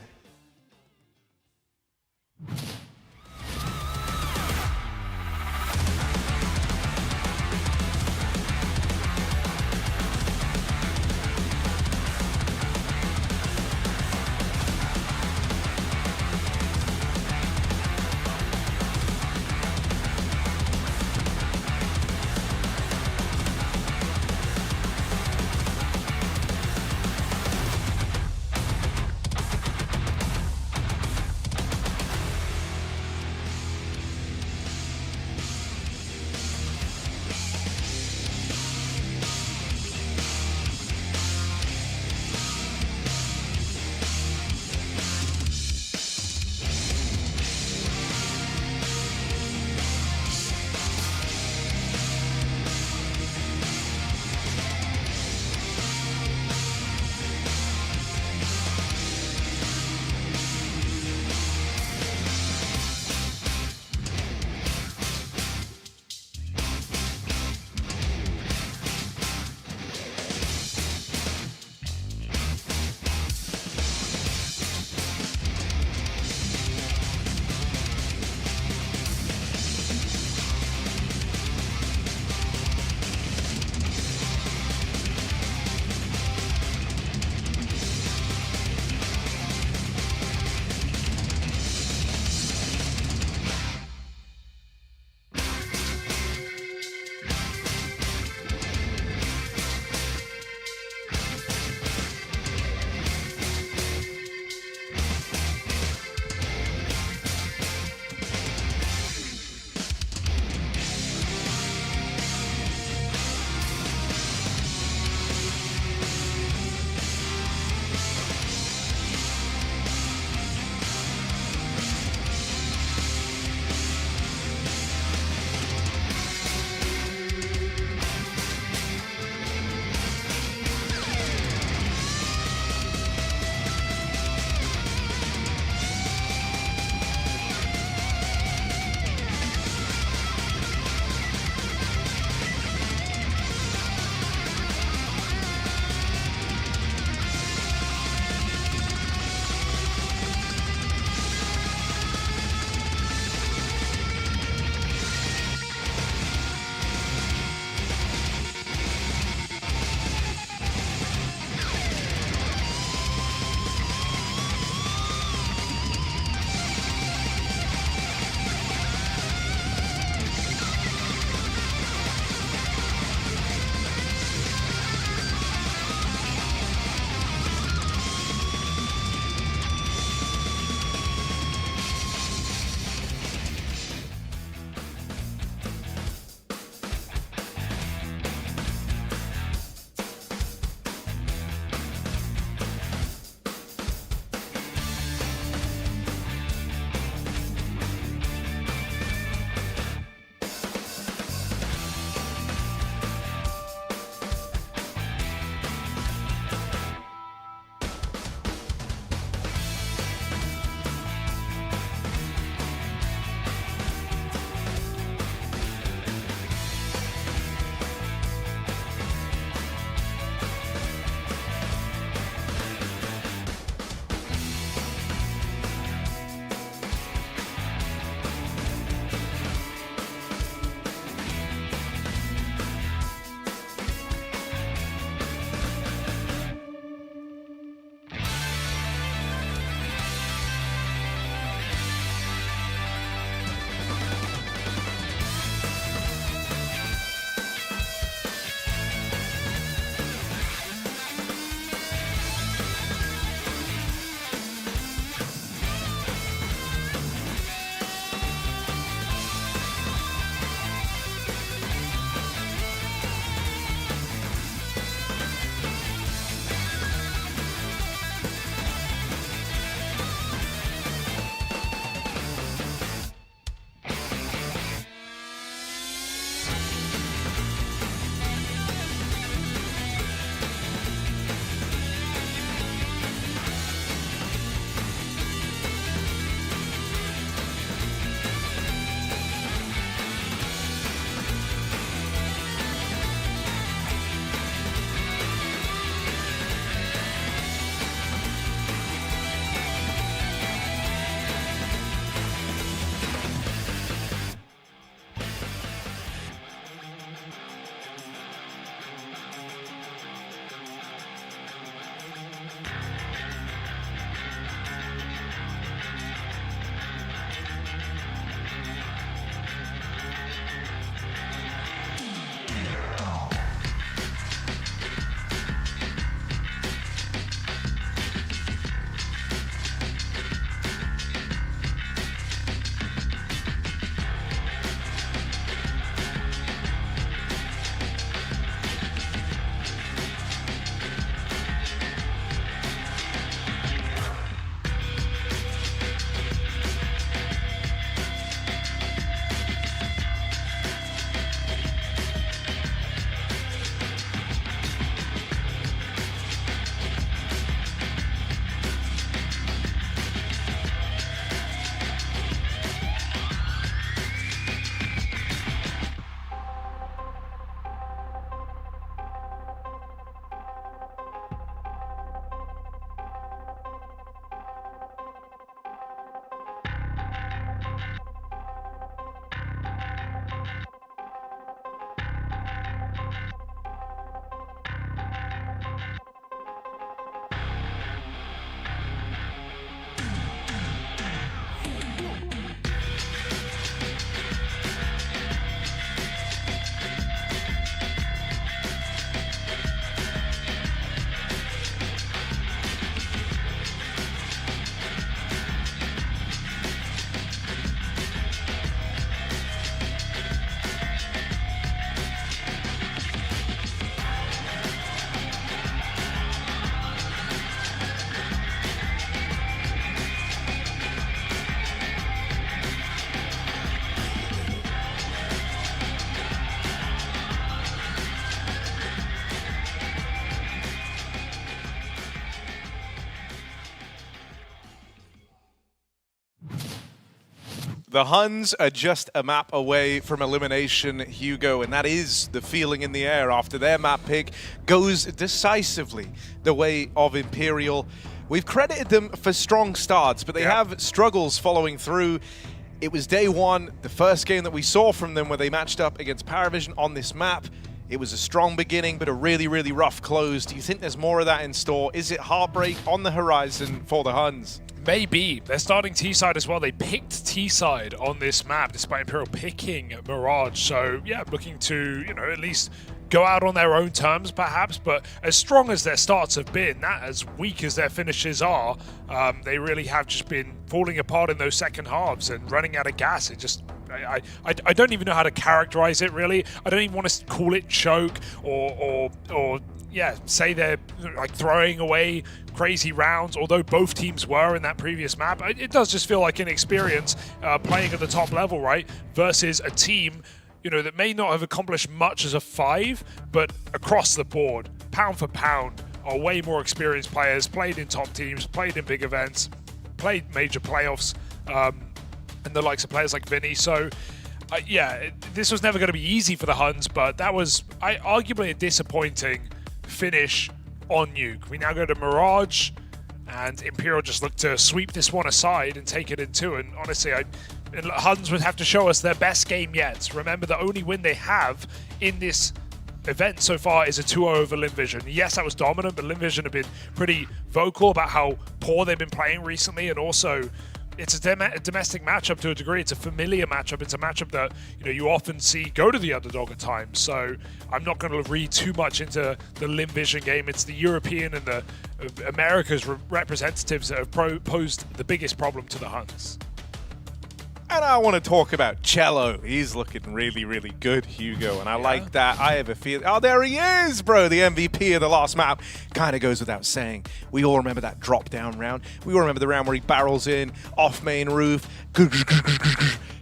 Speaker 6: The Huns are just a map away from elimination, Hugo, and that is the feeling in the air after their map pick goes decisively the way of Imperial. We've credited them for strong starts, but they have struggles following through. It was day one, the first game that we saw from them where they matched up against Paravision on this map. It was a strong beginning, but a really, really rough close. Do you think there's more of that in store? Is it heartbreak on the horizon for the Huns?
Speaker 23: Maybe. They're starting T-side as well. They picked T-side on this map, despite Imperial picking Mirage. So, yeah, looking to, you know, at least go out on their own terms, perhaps. But as strong as their starts have been, that as weak as their finishes are, they really have just been falling apart in those second halves and running out of gas. It just... I don't even know how to characterize it, really. I don't even want to call it choke or yeah, say they're like throwing away crazy rounds, although both teams were in that previous map. It does just feel like inexperience playing at the top level, right? Versus a team, you know, that may not have accomplished much as a 5, but across the board, pound for pound, are way more experienced players, played in top teams, played in big events, played major playoffs, and the likes of players like Vinny. So, yeah, this was never going to be easy for the Huns, but that was arguably a disappointing finish on Nuke. We now go to Mirage, and Imperial just look to sweep this one aside and take it in 2. And honestly, Huns would have to show us their best game yet. Remember, the only win they have in this event so far is a 2-0 over LimVision. Yes, that was dominant, but LimVision have been pretty vocal about how poor they've been playing recently, and also it's a domestic matchup to a degree. It's a familiar matchup. It's a matchup that, you know, you often see go to the underdog at times. So I'm not going to read too much into the LimVision game. It's the European and the America's representatives that have posed the biggest problem to the Huns.
Speaker 6: And I want to talk about Cello. He's looking really, really good, Hugo, and I like that. I have a feeling... Oh, there he is, bro, the MVP of the last map. Kind of goes without saying. We all remember that drop-down round. We all remember the round where he barrels in, off main roof.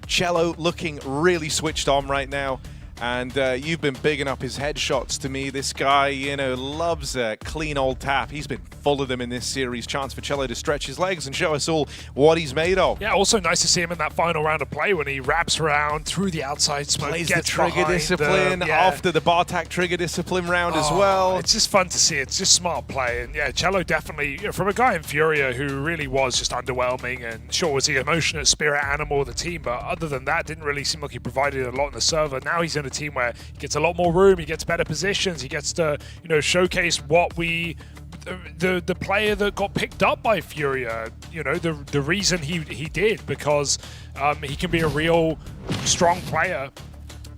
Speaker 6: Cello looking really switched on right now. And you've been bigging up his headshots to me. This guy, you know, loves a clean old tap. He's been full of them in this series. Chance for Cello to stretch his legs and show us all what he's made of.
Speaker 23: Yeah, also nice to see him in that final round of play when he wraps around through the outside smoke.
Speaker 6: Plays the trigger discipline after the Bartak trigger discipline round as well.
Speaker 23: It's just fun to see. It's just smart play. And yeah, Cello definitely, you know, from a guy in Furia who really was just underwhelming, and sure was the emotional spirit animal of the team, but other than that, didn't really seem like he provided a lot in the server. Now he's in a team where he gets a lot more room, he gets better positions, he gets to, you know, showcase what the player that got picked up by Furia, you know, the reason he did, because he can be a real strong player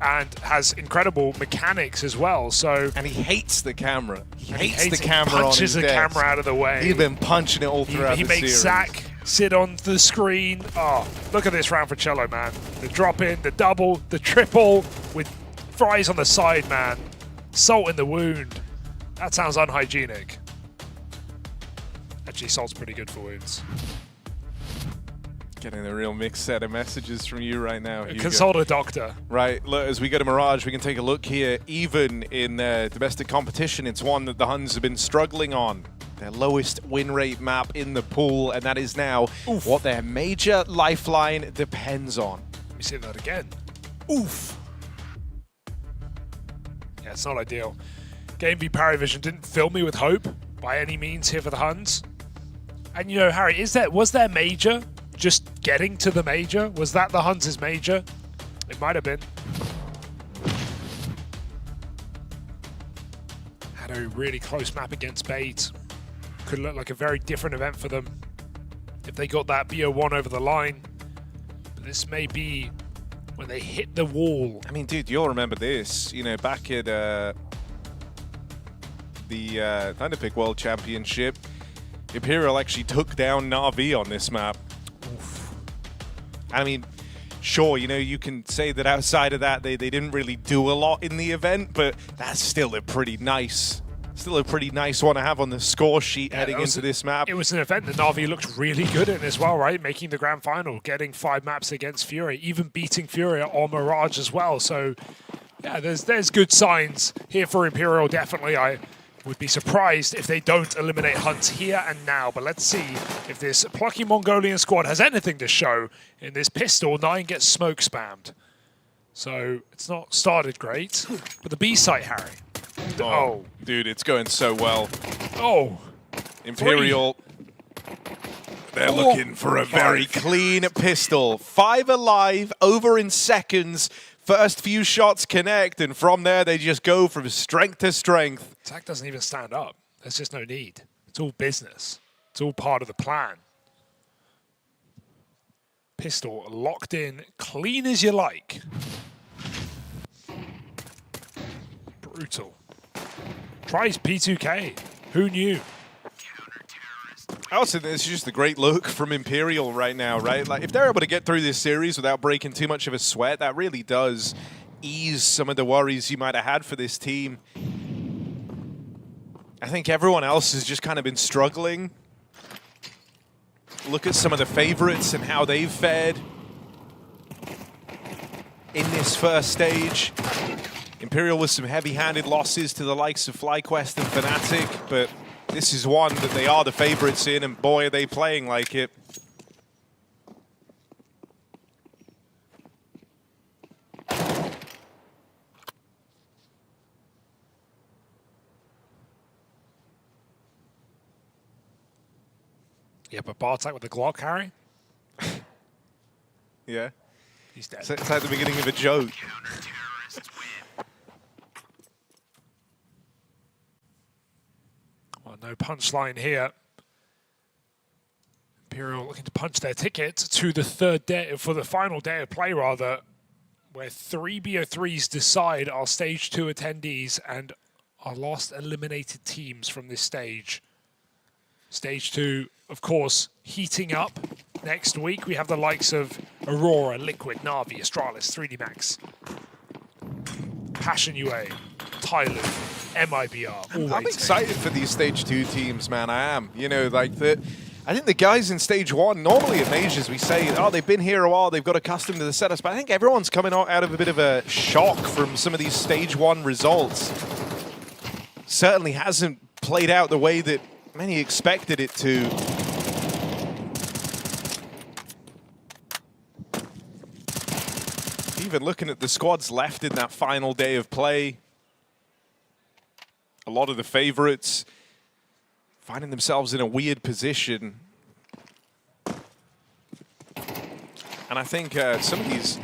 Speaker 23: and has incredible mechanics as well. So,
Speaker 6: and he hates the camera. He hates the camera.
Speaker 23: Punches the camera out of the way.
Speaker 6: He's been punching it all throughout the series.
Speaker 23: He makes Zach sit on the screen. Oh, look at this round for Cello, man. The drop in, the double, the triple with fries on the side, man. Salt in the wound. That sounds unhygienic. Actually, salt's pretty good for wounds.
Speaker 6: Getting a real mixed set of messages from you right now, Hugo.
Speaker 23: Consult a doctor.
Speaker 6: Right, look, as we go to Mirage, we can take a look here. Even in domestic competition, it's one that the Huns have been struggling on. Their lowest win rate map in the pool, and that is now what their major lifeline depends on.
Speaker 23: Let me say that again. Oof. Yeah, it's not ideal. Game v Paravision didn't fill me with hope by any means here for the Huns. And you know, Harry, was their major just getting to the major? Was that the Huns' major? It might have been. Had a really close map against Bait. Could look like a very different event for them if they got that BO1 over the line. But this may be when they hit the wall.
Speaker 6: I mean, dude, you'll remember this. You know, back at the Thunderpick World Championship, Imperial actually took down Na'Vi on this map. Oof. I mean, sure, you know, you can say that outside of that, they didn't really do a lot in the event, but that's still a pretty nice one to have on the score sheet heading into this map.
Speaker 23: It was an event that Na'Vi looked really good in as well, right? Making the grand final, getting 5 maps against Furia, even beating Furia on Mirage as well. So, yeah, there's good signs here for Imperial, definitely. I Would be surprised if they don't eliminate Hunt here and now, but let's see if this plucky Mongolian squad has anything to show. In this pistol, 9 gets smoke spammed. So it's not started great, but the B site, Harry.
Speaker 6: Oh, dude, it's going so well.
Speaker 23: Oh.
Speaker 6: Imperial. They're looking for a very clean pistol. 5 alive, over in seconds. First few shots connect, and from there they just go from strength to strength.
Speaker 23: Attack doesn't even stand up. There's just no need. It's all business. It's all part of the plan. Pistol locked in, clean as you like. Brutal. Tries P2K. Who knew?
Speaker 6: I also think it's just a great look from Imperial right now, right? Like, if they're able to get through this series without breaking too much of a sweat, that really does ease some of the worries you might have had for this team. I think everyone else has just kind of been struggling. Look at some of the favorites and how they've fared in this first stage. Imperial with some heavy-handed losses to the likes of FlyQuest and Fnatic, but this is one that they are the favorites in, and boy, are they playing like it.
Speaker 23: Yeah, but Bartek with the Glock, Harry?
Speaker 6: Yeah.
Speaker 23: He's dead.
Speaker 6: It's like the beginning of a joke.
Speaker 23: Well, no punchline here. Imperial looking to punch their ticket to the third day, for the final day of play, rather, where 3 BO3s decide our Stage 2 attendees and our last eliminated teams from this stage. Stage 2, of course, heating up. Next week, we have the likes of Aurora, Liquid, Na'Vi, Astralis, 3D Max, Passion UA, Tyloo, MIBR.
Speaker 6: I'm excited for these Stage 2 teams, man. I am. You know, like I think the guys in Stage 1, normally at Majors, we say, oh, they've been here a while, they've got accustomed to the setups, but I think everyone's coming out of a bit of a shock from some of these Stage 1 results. Certainly hasn't played out the way that many expected it to. Even looking at the squads left in that final day of play, a lot of the favorites finding themselves in a weird position. And I think some of these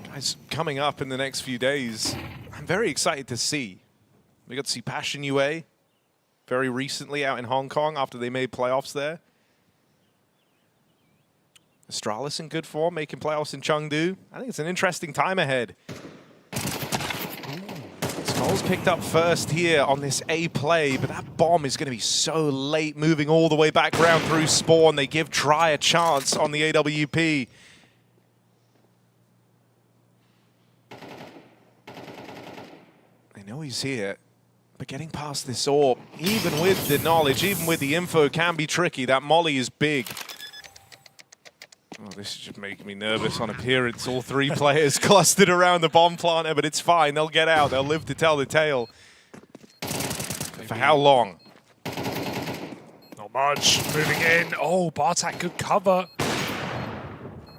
Speaker 6: guys coming up in the next few days, I'm very excited to see. We got to see Passion UA very recently out in Hong Kong after they made playoffs there. Astralis in good form, making playoffs in Chengdu. I think it's an interesting time ahead. Skull's picked up first here on this A play, but that bomb is going to be so late, moving all the way back around through Spawn. They give Try a chance on the AWP. They know he's here, but getting past this AWP, even with the knowledge, even with the info, can be tricky. That molly is big. Oh, this is just making me nervous on appearance. All 3 players clustered around the bomb planter, but it's fine. They'll get out. They'll live to tell the tale. For how long?
Speaker 23: Not much. Moving in. Oh, Bartek, good cover.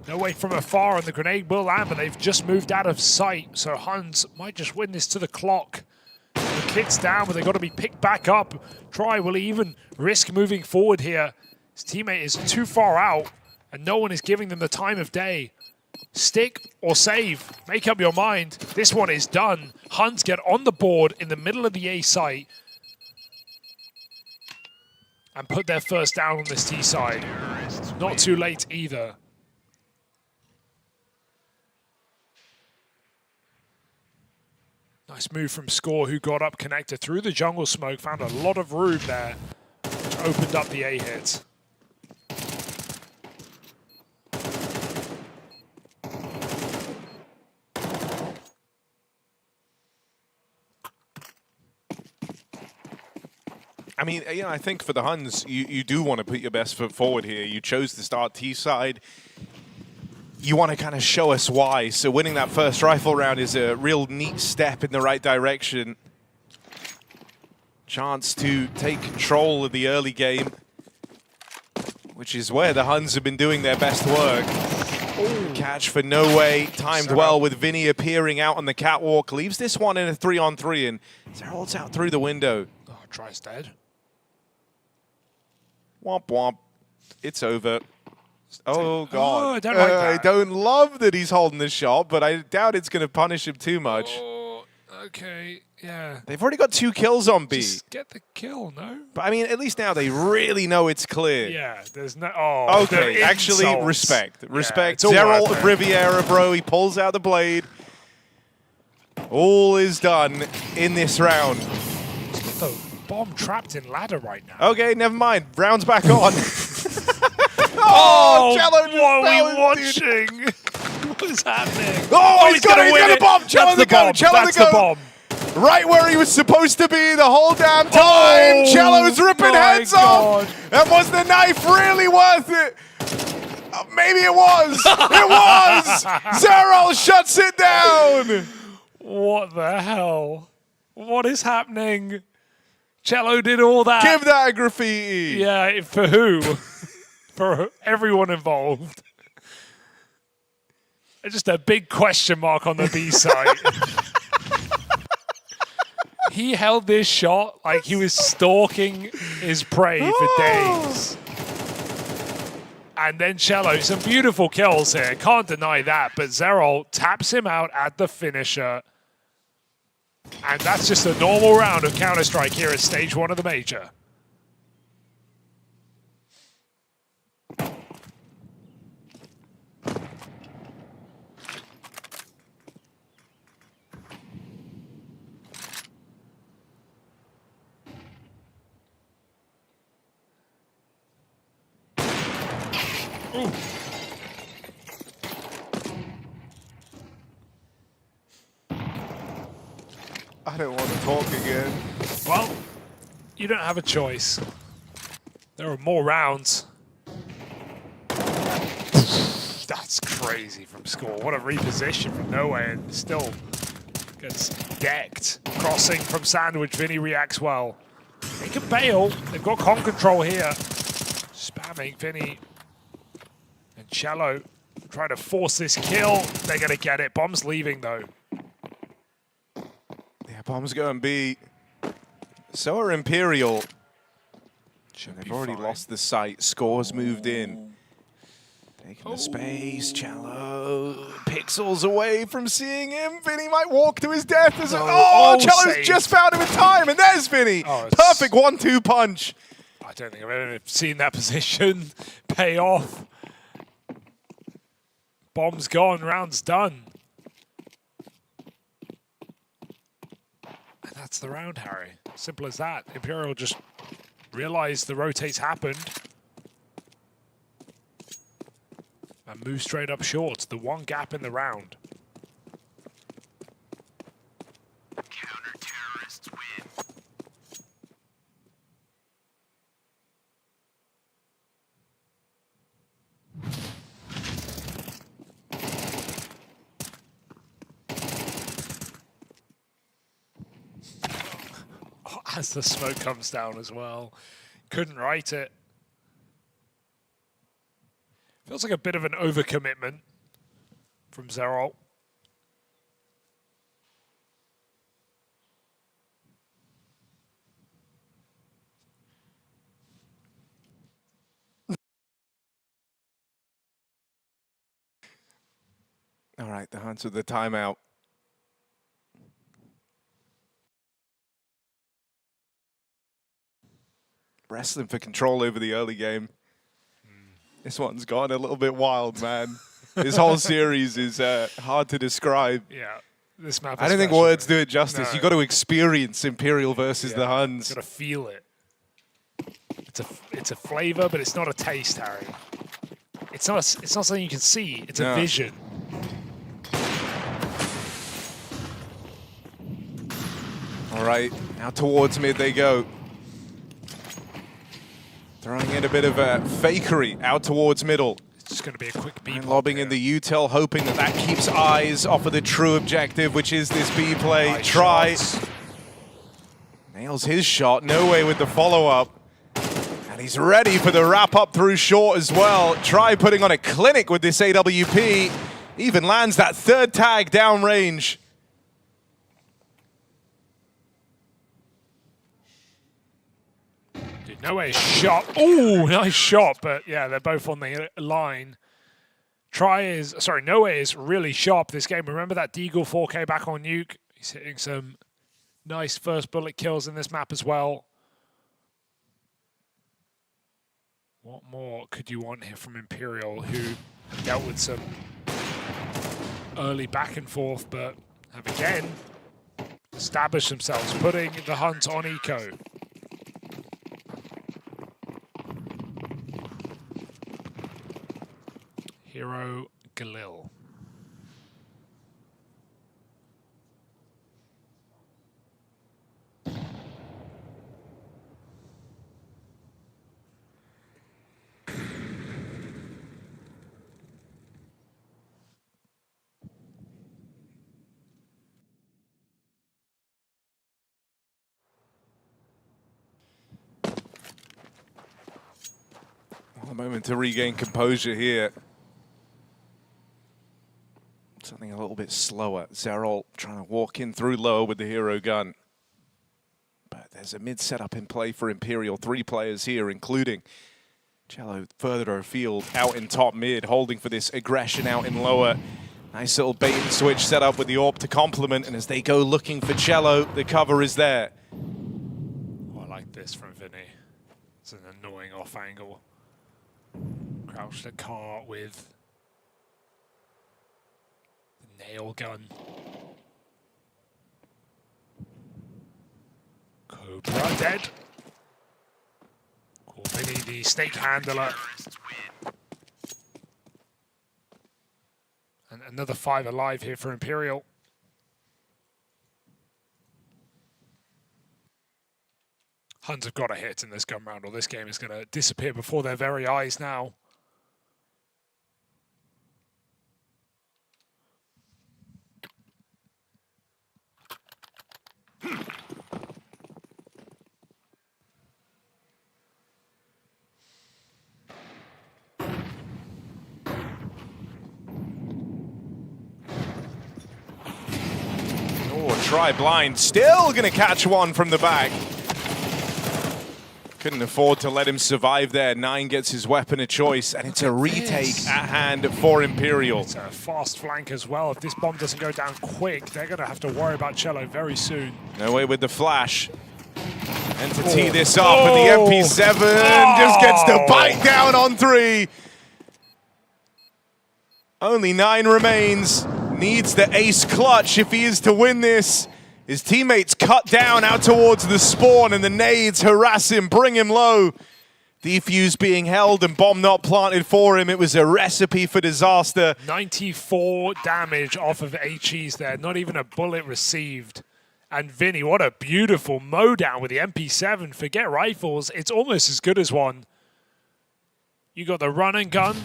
Speaker 23: No way from afar, and the grenade will land, but they've just moved out of sight. So Huns might just win this to the clock. The kid's down, but they've got to be picked back up. Try, will he even risk moving forward here? His teammate is too far out, and no one is giving them the time of day. Stick or save. Make up your mind. This one is done. Huns get on the board in the middle of the A site and put their first down on this T side. Not too late either. Nice move from Score, who got up connector through the jungle smoke, found a lot of room there, which opened up the A hit.
Speaker 6: I mean, you know, I think for the Huns, you do want to put your best foot forward here. You chose to start T side. You want to kind of show us why. So winning that first rifle round is a real neat step in the right direction. chance to take control of the early game, which is where the Huns have been doing their best work. Catch for No Way, timed well with Vinny appearing out on the catwalk. Leaves this one in a 3-on-3, and Zeral's out through the window.
Speaker 23: Oh, tries dead.
Speaker 6: Womp womp. It's over. Oh, God.
Speaker 23: Oh, I don't like that.
Speaker 6: I don't love that he's holding the shot, but I doubt it's going to punish him too much.
Speaker 23: Oh, okay, yeah.
Speaker 6: They've already got 2 kills on B.
Speaker 23: Just get the kill, no?
Speaker 6: But I mean, at least now they really know it's clear.
Speaker 23: Yeah, there's no... Oh,
Speaker 6: Okay,
Speaker 23: the
Speaker 6: actually,
Speaker 23: insults.
Speaker 6: respect. Respect.
Speaker 23: it's all
Speaker 6: Zeral
Speaker 23: worth it.
Speaker 6: Riviera, bro. He pulls out the blade. All is done in this round.
Speaker 23: The bomb trapped in ladder right now.
Speaker 6: Okay, never mind. Round's back on. Oh, Cello just
Speaker 23: what
Speaker 6: fell
Speaker 23: are we
Speaker 6: in, dude.
Speaker 23: watching? What is happening?
Speaker 6: Oh, he's got a bomb. Cello the go. Cello
Speaker 23: That's
Speaker 6: the
Speaker 23: the
Speaker 6: go.
Speaker 23: bomb.
Speaker 6: Right where he was supposed to be the whole damn time. Cello's ripping heads off. And was the knife really worth it? Maybe it was. It was. Zeral shuts it down.
Speaker 23: What the hell? What is happening? Cello did all that.
Speaker 6: Give that a graffiti.
Speaker 23: Yeah, for who? For everyone involved. Just a big question mark on the B side. He held this shot like he was stalking his prey for days. And then Cello, some beautiful kills here. Can't deny that. But Zeral taps him out at the finisher. And that's just a normal round of Counter-Strike here at stage 1 of the Major. Ooh.
Speaker 6: I don't want to talk again.
Speaker 23: Well, you don't have a choice. There are more rounds. That's crazy from score. What a reposition from nowhere and still gets decked. Crossing from Sandwich. Vinny reacts well. They can bail. They've got con control here. Spamming Vinny and Cello trying to force this kill. They're going to get it. Bomb's leaving though.
Speaker 6: Yeah, bomb's going B. So are Imperial. They've already lost the sight. Scores moved in. Taking the space. Cello. Pixels away from seeing him. Vinny might walk to his death. As Cello's
Speaker 23: saved.
Speaker 6: just found him in time. And there's Vinny. Perfect 1-2 punch.
Speaker 23: I don't think I've ever seen that position pay off. Bomb's gone. Round's done. And that's the round, Harry. Simple as that. Imperial just realized the rotates happened. And move straight up short. The one gap in the round. Counter-terrorists win. As the smoke comes down as well. Couldn't write it. Feels like a bit of an overcommitment from Zeral.
Speaker 6: All right, the Huns with the timeout. Wrestling for control over the early game. This one's gone a little bit wild, man. This whole series is hard to describe.
Speaker 23: Yeah, this map.
Speaker 6: I don't think words do it justice.
Speaker 23: No.
Speaker 6: You got to experience Imperial versus the Huns.
Speaker 23: Got to feel it. It's a flavor, but it's not a taste, Harry. It's not something you can see. It's a vision.
Speaker 6: All right, now towards mid they go. Throwing in a bit of a fakery out towards middle.
Speaker 23: It's just going to be a quick B.
Speaker 6: And lobbing in the util, hoping that that keeps eyes off of the true objective, which is this B play.
Speaker 23: Nice
Speaker 6: Try.
Speaker 23: shots.
Speaker 6: Nails his shot, no way with the follow-up. And he's ready for the wrap-up through short as well. Try putting on a clinic with this AWP. Even lands that third tag downrange.
Speaker 23: Dude, no way shot. Ooh, nice shot, but yeah, they're both on the line. No way is really sharp this game. Remember that Deagle 4K back on Nuke? He's hitting some nice first bullet kills in this map as well. What more could you want here from Imperial, who dealt with some early back and forth, but have again established themselves, putting the hunt on Eco. Hero Galil.
Speaker 6: A moment to regain composure here. Something a little bit slower. Zerol trying to walk in through low with the hero gun. But there's a mid setup in play for Imperial. 3 players here, including Cello further afield, out in top mid, holding for this aggression out in lower. Nice little bait and switch set up with the AWP to complement, and as they go looking for Cello, the cover is there.
Speaker 23: Oh, I like this from Vinny. It's an annoying off angle. Crouch the car with the nail gun. Cobra dead. Cool, Vinny, the snake handler. And another 5 alive here for Imperial. Huns have got a hit in this gun round, or this game is going to disappear before their very eyes now.
Speaker 6: Oh, try blind, still going to catch one from the back. Couldn't afford to let him survive there. 9 gets his weapon of choice, and it's a retake at hand for Imperial.
Speaker 23: It's a fast flank as well. If this bomb doesn't go down quick, they're going to have to worry about Cello very soon.
Speaker 6: No way with the flash. And to tee this up, and the MP7 just gets the bite down on 3. Only 9 remains. Needs the ace clutch if he is to win this. His teammates cut down out towards the spawn, and the nades harass him, bring him low. Defuse being held and bomb not planted for him. It was a recipe for disaster.
Speaker 23: 94 damage off of HEs there, not even a bullet received. And Vinny, what a beautiful mow down with the MP7. Forget rifles, it's almost as good as one. You got the run and gun.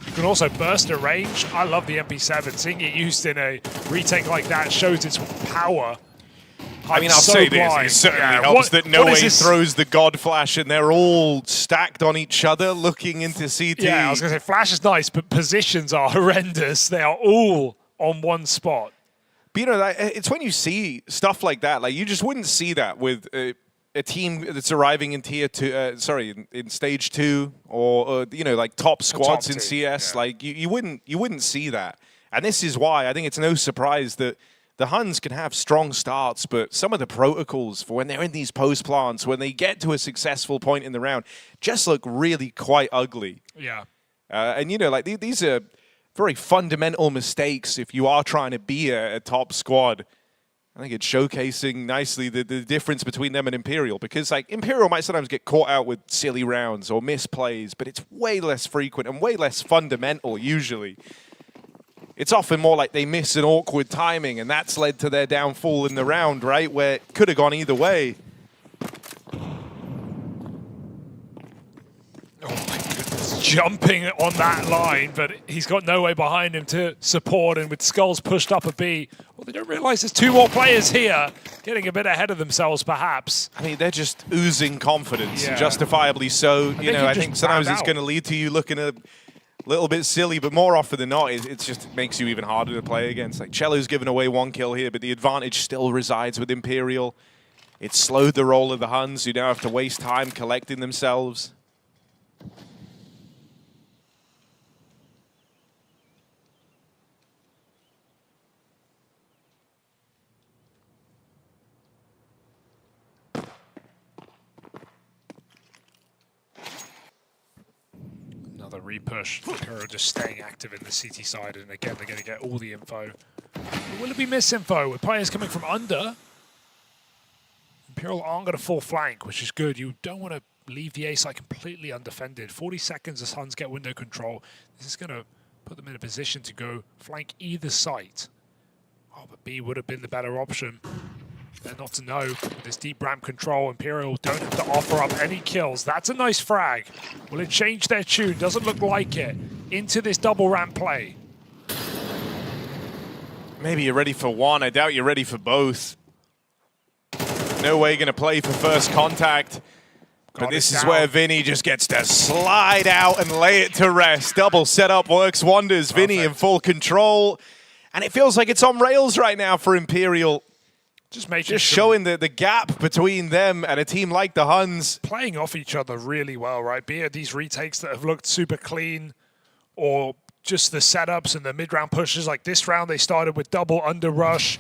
Speaker 23: You can also burst at range. I love the MP7. Seeing it used in a retake like that shows its power.
Speaker 6: I mean, I'll say this, it certainly helps that No Way throws the God Flash and they're all stacked on each other looking into CT.
Speaker 23: Yeah, I was going to say, Flash is nice, but positions are horrendous. They are all on one spot.
Speaker 6: But you know, it's when you see stuff like that, like you just wouldn't see that with a team that's arriving in tier 2, in stage 2, or you know, like top squads in CS. Yeah. Like you wouldn't see that. And this is why I think it's no surprise that the Huns can have strong starts, but some of the protocols for when they're in these post plants, when they get to a successful point in the round, just look really quite ugly.
Speaker 23: Yeah.
Speaker 6: And you know, like these are very fundamental mistakes if you are trying to be a top squad. I think it's showcasing nicely the difference between them and Imperial, because like Imperial might sometimes get caught out with silly rounds or misplays, but it's way less frequent and way less fundamental usually. It's often more like they miss an awkward timing, and that's led to their downfall in the round, right? Where it could have gone either way.
Speaker 23: Oh my goodness, jumping on that line, but he's got no way behind him to support, and with Skulls pushed up a B, well, they don't realize there's 2 more players here, getting a bit ahead of themselves, perhaps.
Speaker 6: I mean, they're just oozing confidence,
Speaker 23: Yeah.
Speaker 6: justifiably so. You know, I think sometimes it's
Speaker 23: out.
Speaker 6: going to lead to you looking a little bit silly, but more often than not, it just makes you even harder to play against. Like, Cello's given away 1 kill here, but the advantage still resides with Imperial. It slowed the roll of the Huns, who now have to waste time collecting themselves.
Speaker 23: Another repush. Imperial just staying active in the CT side, and again, they're going to get all the info. But will it be misinfo with players coming from under? Imperial aren't going to full flank, which is good. You don't want to leave the A site completely undefended. 40 seconds as Huns get window control. This is going to put them in a position to go flank either site. Oh, but B would have been the better option. They're not to know. With this deep ramp control, Imperial don't have to offer up any kills. That's a nice frag. Will it change their tune? Doesn't look like it. Into this double ramp play.
Speaker 6: Maybe you're ready for one. I doubt you're ready for both. No way going to play for first contact. But this is where Vinny just gets to slide out and lay it to rest. Double setup works wonders. Vinny in full control. And it feels like it's on rails right now for Imperial. Just showing the gap between them and a team like the Huns.
Speaker 23: Playing off each other really well, right? Be it these retakes that have looked super clean, or just the setups and the mid-round pushes. Like this round, they started with double under rush,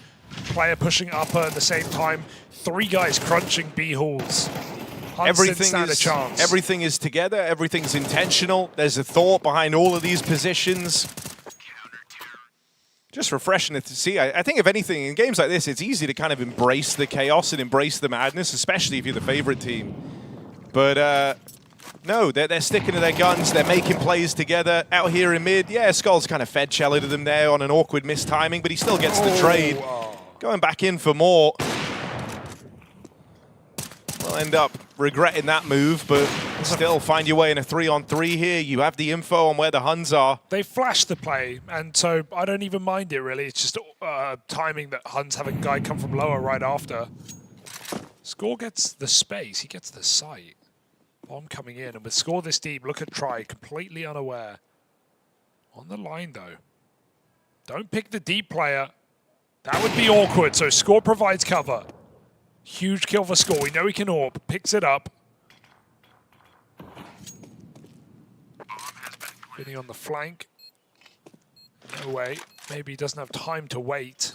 Speaker 23: player pushing upper at the same time, 3 guys crunching B halls.
Speaker 6: Everything is together. Everything's intentional. There's a thought behind all of these positions. Just refreshing to see. I think, if anything, in games like this, it's easy to kind of embrace the chaos and embrace the madness, especially if you're the favorite team. But no, they're sticking to their guns. They're making plays together. Out here in mid, yeah, Skull's kind of fed Cello to them there on an awkward mistiming, but he still gets the trade. Going back in for more. We'll end up regretting that move, but still find your way in a 3-on-3 here. You have the info on where the Huns are.
Speaker 23: They flashed the play, and so I don't even mind it, really. It's just timing that Huns have a guy come from lower right after. Score gets the space. He gets the sight. Bomb coming in, and with Score this deep, look at Try, completely unaware. On the line, though. Don't pick the deep player. That would be awkward, so Score provides cover. Huge kill for Score. We know he can AWP. Picks it up. Vinny on the flank. No way. Maybe he doesn't have time to wait.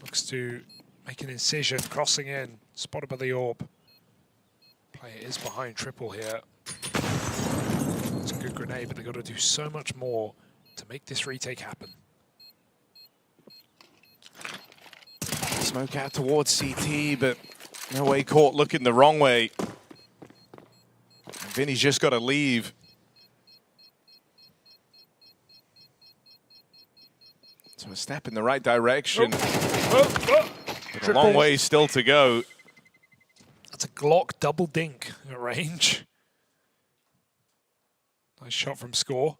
Speaker 23: Looks to make an incision. Crossing in. Spotted by the AWP. Player is behind triple here. It's a good grenade, but they've got to do so much more to make this retake happen.
Speaker 6: Smoke out towards CT, but no way caught looking the wrong way. And Vinny's just got to leave. So a step in the right direction. But a long way still to go.
Speaker 23: That's a Glock double dink at range. Nice shot from Score.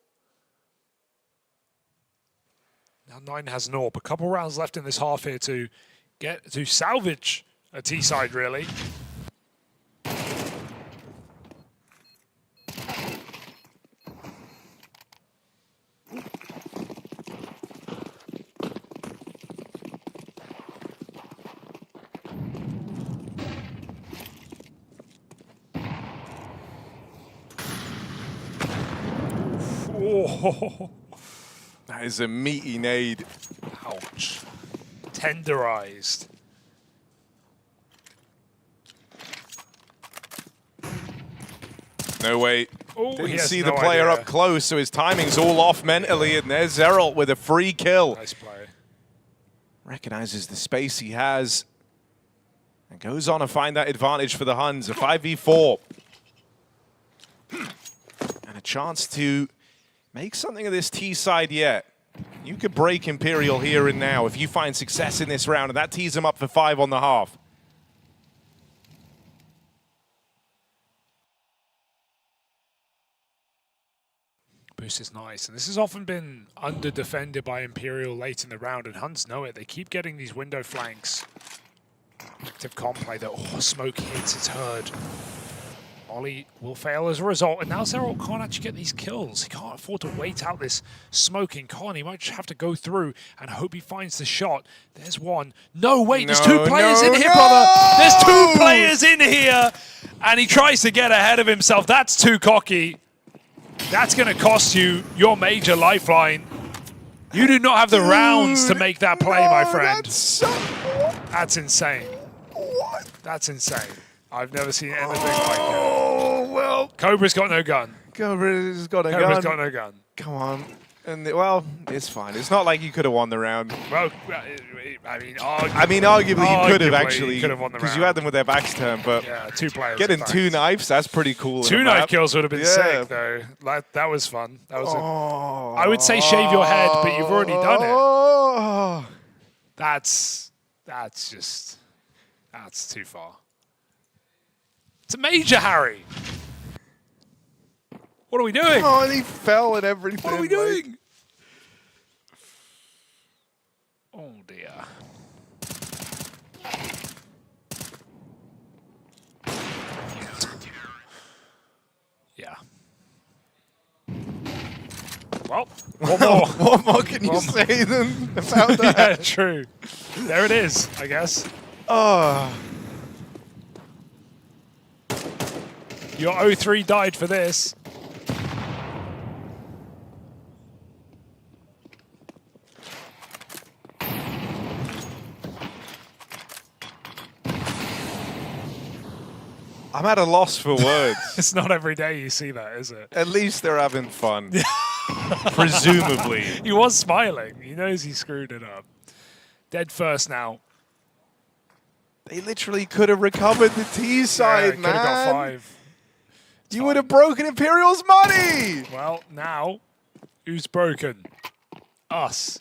Speaker 23: Now 9 has an AWP. A couple rounds left in this half here to get to salvage a T-side, really. Oh.
Speaker 6: That is a meaty nade.
Speaker 23: Ouch. Tenderized.
Speaker 6: No way.
Speaker 23: Ooh,
Speaker 6: Didn't see the player up close, so his timing's all off mentally, and there's Zeralt with a free kill.
Speaker 23: Nice play.
Speaker 6: Recognizes the space he has and goes on to find that advantage for the Huns. A 5v4. And a chance to make something of this T side yet. You could break Imperial here and now if you find success in this round, and that tees them up for 5 on the half.
Speaker 23: boost is nice. And this has often been under-defended by Imperial late in the round, and Huns know it. They keep getting these window flanks. Active comp play that, smoke hits, it's heard. Ollie will fail as a result, and now Zeralt can't actually get these kills. He can't afford to wait out this smoking con. He might just have to go through and hope he finds the shot. There's one. No, wait, there's two players in here, brother. There's two players in here, and he tries to get ahead of himself. That's too cocky. That's going to cost you your major lifeline. You do not have the rounds to make that play, my friend. That's insane. What? That's insane. I've never seen anything like it.
Speaker 6: Oh, well.
Speaker 23: Cobra's got no gun.
Speaker 6: Cobra's got a gun.
Speaker 23: Cobra's got no gun.
Speaker 6: Come on. And well, it's fine. It's not like you could have won the round.
Speaker 23: Well,
Speaker 6: I mean, arguably you could have actually, because you had them with their backs turned. But
Speaker 23: yeah, two players.
Speaker 6: Getting two knives, that's pretty cool.
Speaker 23: Two knife kills would have been sick, though. That was fun. That was. I would say shave your head, but you've already done it. That's too far. It's a major, Harry. What are we doing?
Speaker 6: Oh, and he fell at everything.
Speaker 23: What are we doing? Oh, dear. Yeah. Well, one more.
Speaker 6: What more can you say than about that?
Speaker 23: Yeah, true. There it is, I guess.
Speaker 6: Oh.
Speaker 23: Your 0-3 died for this.
Speaker 6: I'm at a loss for words.
Speaker 23: It's not every day you see that, is it?
Speaker 6: At least they're having fun. Presumably.
Speaker 23: He was smiling. He knows he screwed it up. Dead first now.
Speaker 6: They literally could have recovered the T side, man.
Speaker 23: Could have got 5.
Speaker 6: You would have broken Imperial's money!
Speaker 23: Well, now, who's broken? Us.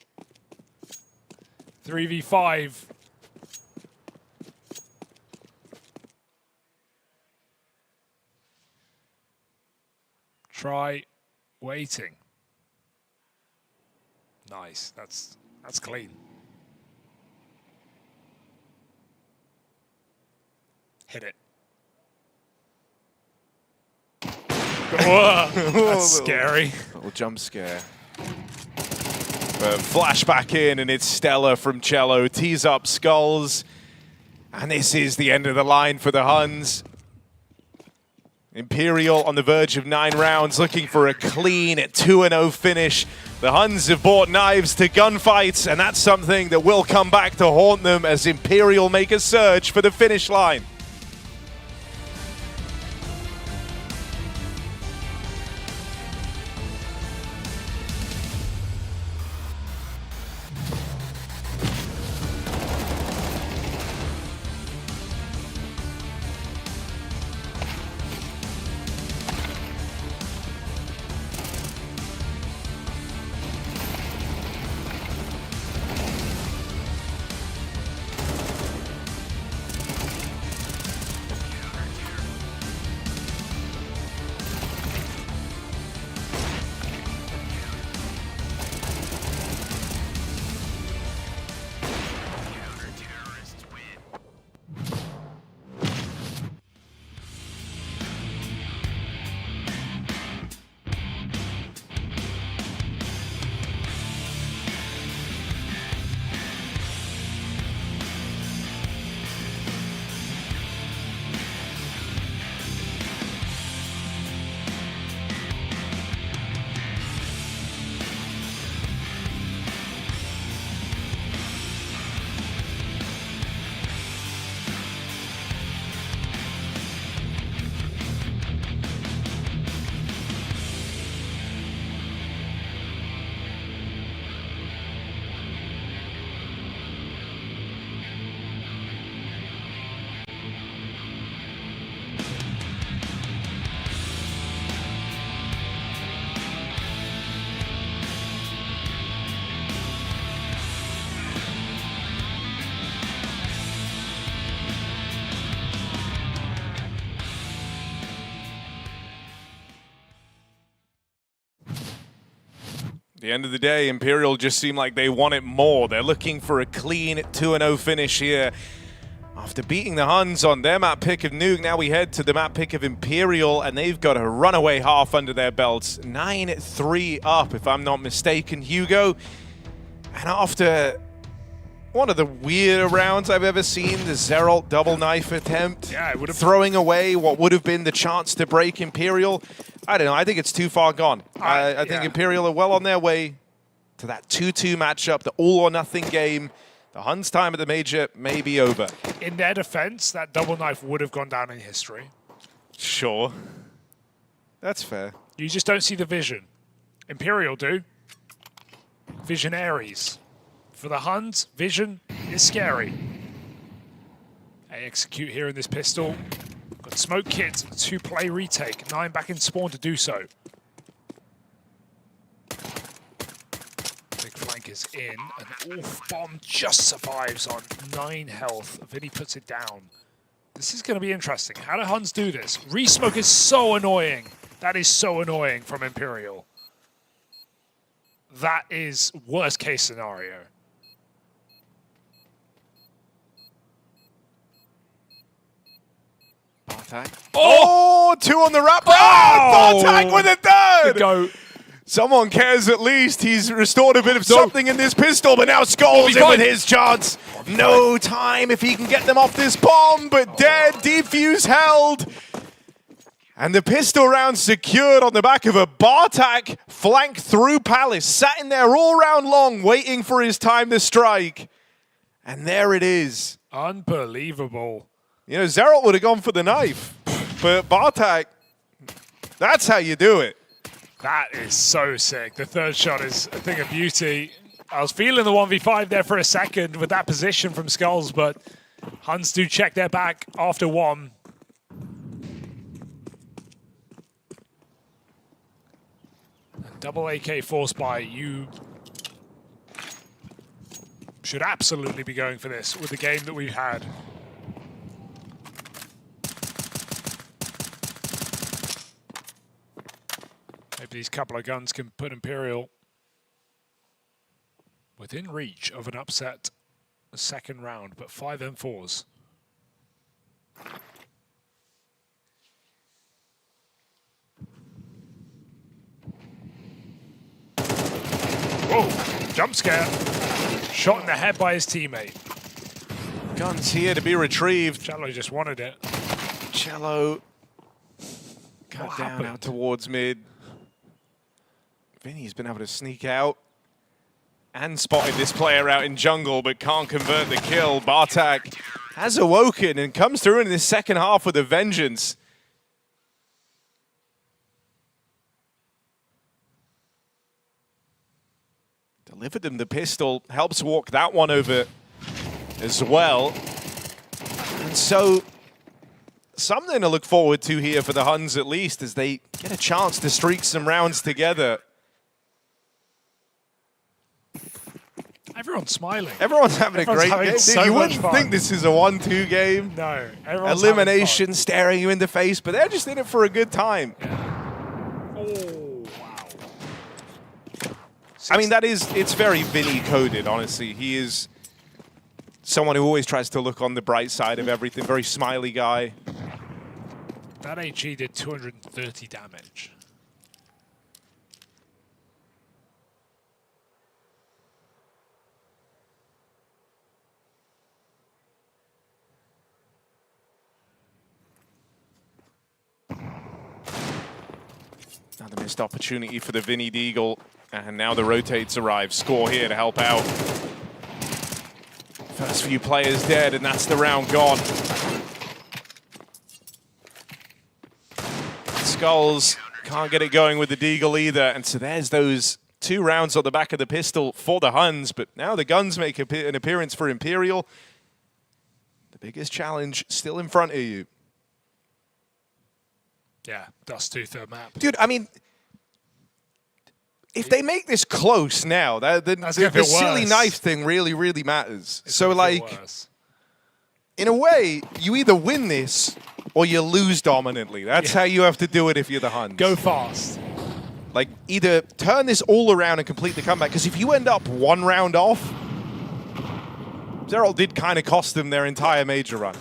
Speaker 23: 3v5. Try waiting. Nice. That's clean. Hit it. Whoa, that's scary.
Speaker 6: Little jump scare. Flash back in, and it's Stella from Cello. Tees up Skulls. And this is the end of the line for the Huns. Imperial on the verge of 9 rounds, looking for a clean 2-0 finish. The Huns have brought knives to gunfights, and that's something that will come back to haunt them as Imperial make a surge for the finish line. the end of the day, Imperial just seem like they want it more. They're looking for a clean 2-0 finish here. After beating the Huns on their map pick of Nuke, now we head to the map pick of Imperial, and they've got a runaway half under their belts. 9-3 up, if I'm not mistaken, Hugo. And after one of the weirder rounds I've ever seen, the Zeralt double knife attempt,
Speaker 23: yeah, it would have
Speaker 6: throwing away what would have been the chance to break Imperial. I don't know, I think it's too far gone. I think Imperial are well on their way to that 2-2 matchup, the all-or-nothing game. The Huns' time at the Major may be over.
Speaker 23: In their defense, that double knife would have gone down in history.
Speaker 6: Sure. That's fair.
Speaker 23: You just don't see the vision. Imperial do. Visionaries. For the Huns, vision is scary. They execute here in this pistol. Got smoke kit to play retake. 9 back in spawn to do so. Big flank is in. An off bomb just survives on 9 health. Vinny puts it down. This is going to be interesting. How do Huns do this? Resmoke is so annoying. That is so annoying from Imperial. That is worst case scenario.
Speaker 6: Bartek. Oh, 2 on the wrap. Oh, Bartek with a third.
Speaker 23: The goat.
Speaker 6: Someone cares at least. He's restored a bit of something in this pistol, but now Skull's in with his chance. No time if he can get them off this bomb, but dead. Defuse held. And the pistol round secured on the back of a Bartek flank through Palace. Sat in there all round long, waiting for his time to strike. And there it is.
Speaker 23: Unbelievable.
Speaker 6: You know, Zeralt would have gone for the knife, but Bartek, that's how you do it.
Speaker 23: That is so sick. The third shot is a thing of beauty. I was feeling the 1v5 there for a second with that position from Skulls, but Huns do check their back after 1. Double AK force buy, you should absolutely be going for this with the game that we've had. Maybe these couple of guns can put Imperial within reach of an upset second round, but 5 M4s. Whoa, jump scare. Shot in the head by his teammate.
Speaker 6: Guns here to be retrieved.
Speaker 23: Cello just wanted it.
Speaker 6: Cello cut down out towards mid. Vinny's been able to sneak out and spotted this player out in jungle, but can't convert the kill. Bartek has awoken and comes through in this second half with a vengeance. Delivered them the pistol, helps walk that one over as well. And so, something to look forward to here for the Huns at least, as they get a chance to streak some rounds together.
Speaker 23: Everyone's smiling.
Speaker 6: Everyone's having a great game.
Speaker 23: So
Speaker 6: You wouldn't
Speaker 23: fun.
Speaker 6: think this is a 1-2 game.
Speaker 23: No, everyone's
Speaker 6: Elimination staring you in the face, but they're just in it for a good time.
Speaker 23: Oh, wow.
Speaker 6: I mean, it's very Vinny coded, honestly. He is someone who always tries to look on the bright side of everything. Very smiley guy.
Speaker 23: That HE did 230 damage.
Speaker 6: Another missed opportunity for the Vinny Deagle. And now the rotates arrive. Score here to help out. First few players dead, and that's the round gone. Skulls can't get it going with the Deagle either. And so there's those 2 rounds on the back of the pistol for the Huns. But now the guns make an appearance for Imperial. The biggest challenge still in front of you.
Speaker 23: Yeah, Dust 2/3 map.
Speaker 6: Dude, I mean, if they make this close now, the silly knife thing really, really matters. So, like, in a way, you either win this or you lose dominantly. That's how you have to do it if you're the Huns.
Speaker 23: Go fast.
Speaker 6: Like, either turn this all around and complete the comeback, because if you end up 1 round off, Zerol did kind of cost them their entire major run.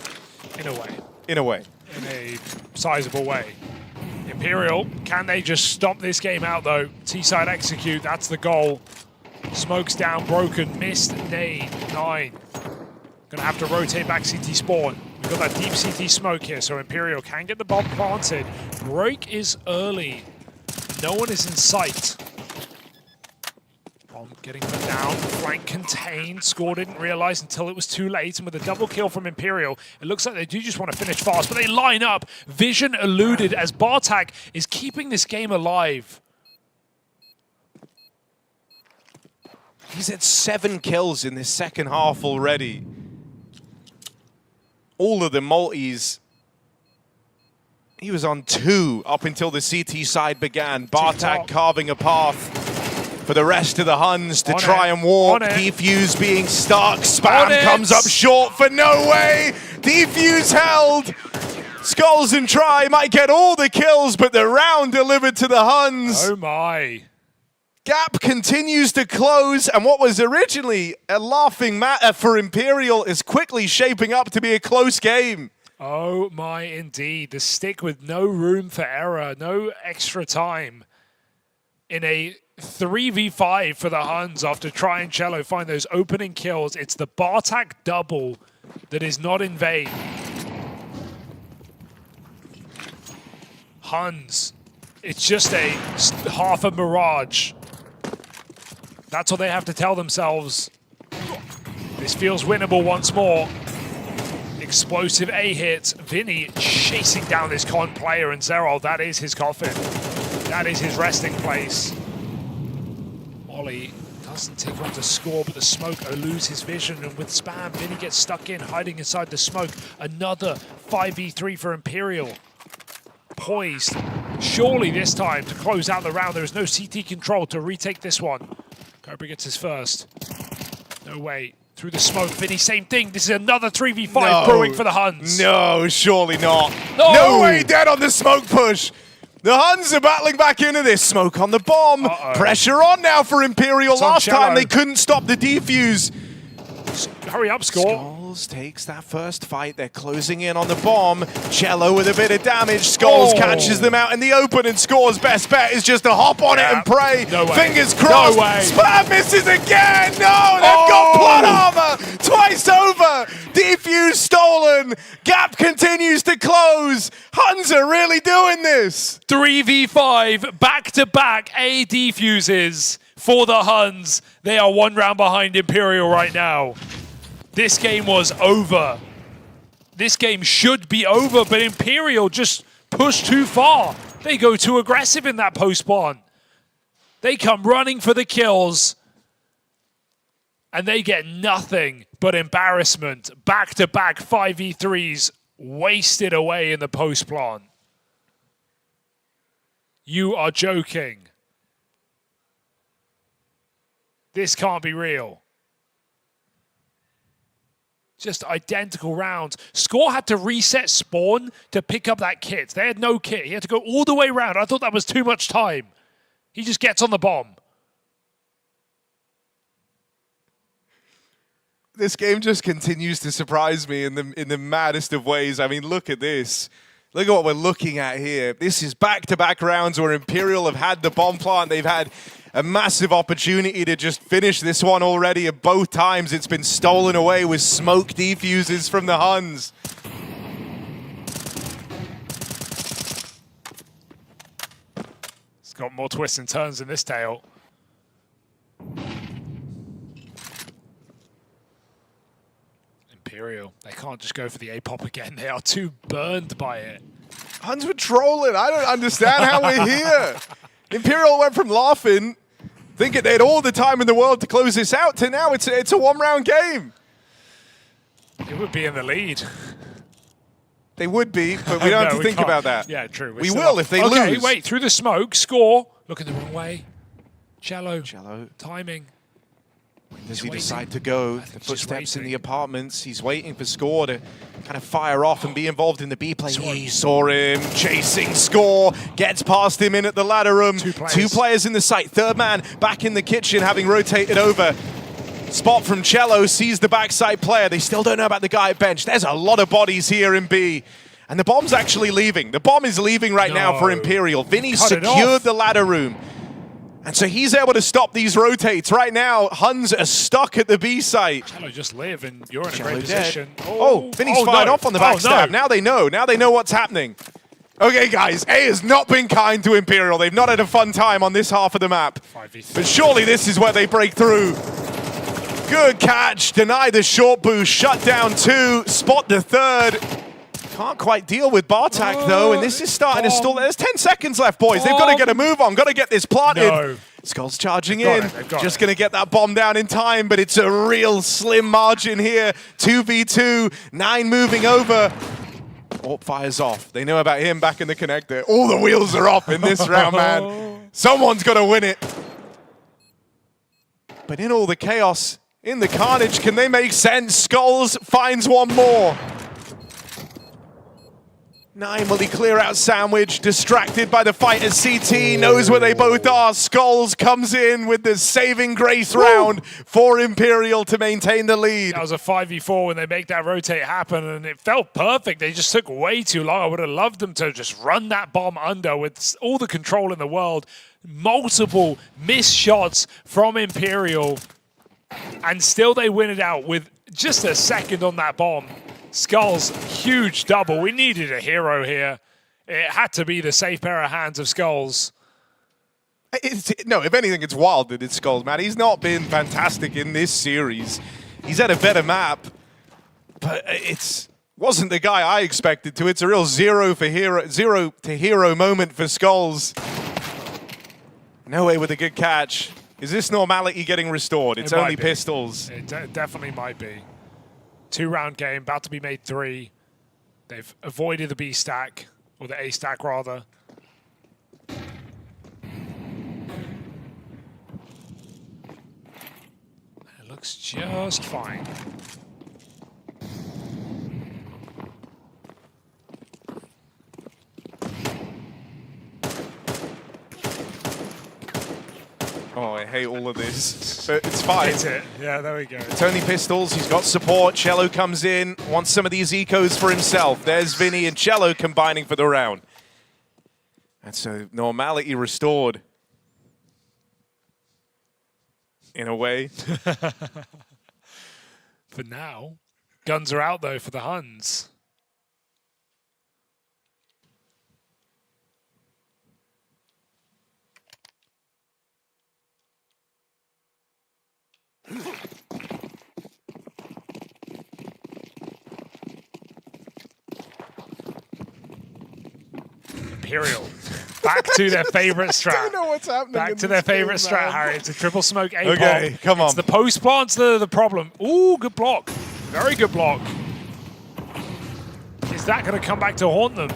Speaker 23: In a way.
Speaker 6: In a way.
Speaker 23: In a sizable way. Imperial, can they just stomp this game out though? T-side execute, that's the goal. Smoke's down, broken, missed, nade, 9. Gonna have to rotate back CT spawn. We've got that deep CT smoke here, so Imperial can get the bomb planted. Break is early. No one is in sight. Bomb getting put down, flank contained. Score didn't realize until it was too late, and with a double kill from Imperial, it looks like they do just want to finish fast, but they line up. Vision eluded as Bartak is keeping this game alive.
Speaker 6: He's had 7 kills in this second half already. All of the multis. He was on 2 up until the CT side began. Bartak carving a path for the rest of the Huns to try and walk. Defuse being stuck. Spam comes up short for no way. Defuse held. Skulls and Try might get all the kills, but the round delivered to the Huns.
Speaker 23: Oh my.
Speaker 6: Gap continues to close, and what was originally a laughing matter for Imperial is quickly shaping up to be a close game.
Speaker 23: Oh my, indeed. The stick with no room for error, no extra time. In a 3v5 for the Huns after Try and Cello find those opening kills. It's the Bartak double that is not in vain. Huns, it's just a half a mirage. That's what they have to tell themselves. This feels winnable once more. Explosive A hit. Vinny chasing down this con player, and Zerol, that is his coffin. That is his resting place. Molly doesn't take on to score, but the smoke eludes his vision, and with Spam, Vinny gets stuck in, hiding inside the smoke. Another 5v3 for Imperial. Poised, surely this time to close out the round. There is no CT control to retake this one. Cobra gets his first. No way. Through the smoke, Vinny, same thing. This is another 3v5 brewing for the Huns.
Speaker 6: No, surely not. No way, dead on the smoke push. The Huns are battling back into this. Smoke on the bomb. Pressure on now for Imperial. Last time they couldn't stop the defuse.
Speaker 23: Hurry up, Score.
Speaker 6: Skulls takes that first fight. They're closing in on the bomb. Cello with a bit of damage. Skulls catches them out in the open, and Score's best bet is just to hop on it and pray.
Speaker 23: No way.
Speaker 6: Fingers crossed.
Speaker 23: No way.
Speaker 6: Spam misses again. No, they've got plot armor twice over. Defuse stolen. Gap continues to close. Huns are really doing this.
Speaker 23: 3v5 back-to-back A defuses for the Huns. They are 1 round behind Imperial right now. This game was over. This game should be over, but Imperial just pushed too far. They go too aggressive in that post-spawn. They come running for the kills, and they get nothing but embarrassment. Back-to-back 5v3s wasted away in the post-spawn. You are joking. This can't be real. Just identical rounds. Score had to reset spawn to pick up that kit. They had no kit. He had to go all the way around. I thought that was too much time. He just gets on the bomb.
Speaker 6: This game just continues to surprise me in the maddest of ways. I mean, look at this. Look at what we're looking at here. This is back-to-back rounds where Imperial have had the bomb plant. They've had a massive opportunity to just finish this one already, and both times it's been stolen away with smoke defuses from the Huns.
Speaker 23: It's got more twists and turns in this tale. Imperial, they can't just go for the A-pop again. They are too burned by it.
Speaker 6: Huns were trolling. I don't understand how we're here. Imperial went from laughing, thinking they had all the time in the world to close this out, to now it's a 1-round game.
Speaker 23: It would be in the lead.
Speaker 6: They would be, but we don't have to think about that.
Speaker 23: Yeah, true.
Speaker 6: We will if they lose.
Speaker 23: Okay, wait, through the smoke, Score. Looking the wrong way. Cello. Timing.
Speaker 6: Does he decide to go? The footsteps in the apartments. He's waiting for Score to kind of fire off and be involved in the B play. He saw him chasing Score, gets past him in at the ladder room. Two players in the site. Third man back in the kitchen, having rotated over. Spot from Cello, sees the backside player. They still don't know about the guy at bench. There's a lot of bodies here in B. And the bomb's actually leaving. The bomb is leaving right now for Imperial. Vinny secured the ladder room. And so he's able to stop these rotates. Right now, Huns are stuck at the B site.
Speaker 23: Cello just live, and you're in a great position.
Speaker 6: Oh, Vinny's fired off on the backstab. Now they know. Now they know what's happening. Okay, guys, A has not been kind to Imperial. They've not had a fun time on this half of the map. But surely this is where they break through. Good catch. Deny the short boost. Shut down 2. Spot the 3rd. Can't quite deal with Bartak, though, and this is starting to stall. There's 10 seconds left, boys. They've got to get a move on. Got to get this planted. Skull's charging in. Just going to get that bomb down in time, but it's a real slim margin here. 2v2. 9 moving over. Orp fires off. They know about him back in the connector. All the wheels are off in this round, man. Someone's got to win it. But in all the chaos, in the carnage, can they make sense? Skulls finds one more. 9, will he clear out Sandwich? Distracted by the fight at CT, knows where they both are. Skulls comes in with the saving grace round for Imperial to maintain the lead.
Speaker 23: That was a 5v4 when they make that rotate happen, and it felt perfect. They just took way too long. I would have loved them to just run that bomb under with all the control in the world. Multiple missed shots from Imperial, and still they win it out with just a second on that bomb. Skulls, huge double. We needed a hero here. It had to be the safe pair of hands of Skulls.
Speaker 6: No, if anything, it's wild that it's Skulls, man. He's not been fantastic in this series. He's had a better map, but it wasn't the guy I expected to. It's a real zero to hero moment for Skulls. No way with a good catch. Is this normality getting restored? It's only pistols.
Speaker 23: It definitely might be. 2-round game, about to be made 3. They've avoided the B stack, or the A stack rather. It looks just fine.
Speaker 6: Oh, I hate all of this, but it's fine.
Speaker 23: Hit it. Yeah, there we go.
Speaker 6: It's only pistols. He's got support. Cello comes in, wants some of these ecos for himself. There's Vinny and Cello combining for the round. And so normality restored. In a way.
Speaker 23: For now. Guns are out, though, for the Huns. Imperial. Back to their favorite strat.
Speaker 6: I don't know what's happening.
Speaker 23: Back to their favorite strat, Harry. It's a triple smoke A-pop.
Speaker 6: Okay, come on.
Speaker 23: It's the post plant's the problem. Ooh, good block. Very good block. Is that going to come back to haunt them?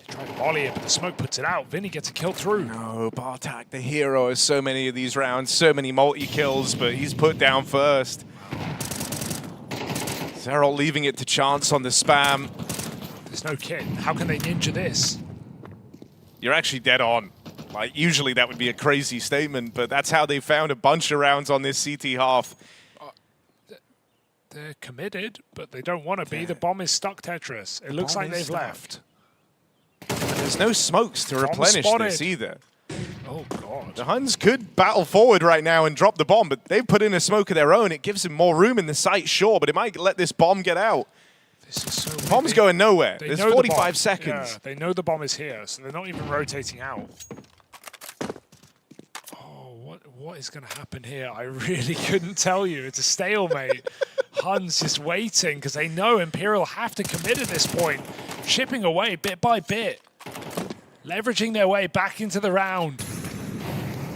Speaker 23: Try to volley it, but the smoke puts it out. Vinny gets a kill through.
Speaker 6: No, Bartak, the hero of so many of these rounds, so many multi-kills, but he's put down first. Zerol leaving it to chance on the spam.
Speaker 23: There's no kit. How can they ninja this?
Speaker 6: You're actually dead on. Like, usually that would be a crazy statement, but that's how they found a bunch of rounds on this CT half.
Speaker 23: They're committed, but they don't want to be. The bomb is stuck, Tetris. It looks like they've left.
Speaker 6: There's no smokes to replenish this either.
Speaker 23: Oh, God.
Speaker 6: The Huns could battle forward right now and drop the bomb, but they've put in a smoke of their own. It gives them more room in the site, sure, but it might let this bomb get out.
Speaker 23: This is so
Speaker 6: bomb's going nowhere.
Speaker 23: They
Speaker 6: There's
Speaker 23: know
Speaker 6: 45
Speaker 23: the
Speaker 6: seconds.
Speaker 23: Yeah, they know the bomb is here, so they're not even rotating out. Oh, what is going to happen here? I really couldn't tell you. It's a stalemate. Huns just waiting because they know Imperial have to commit at this point. Chipping away bit by bit. Leveraging their way back into the round.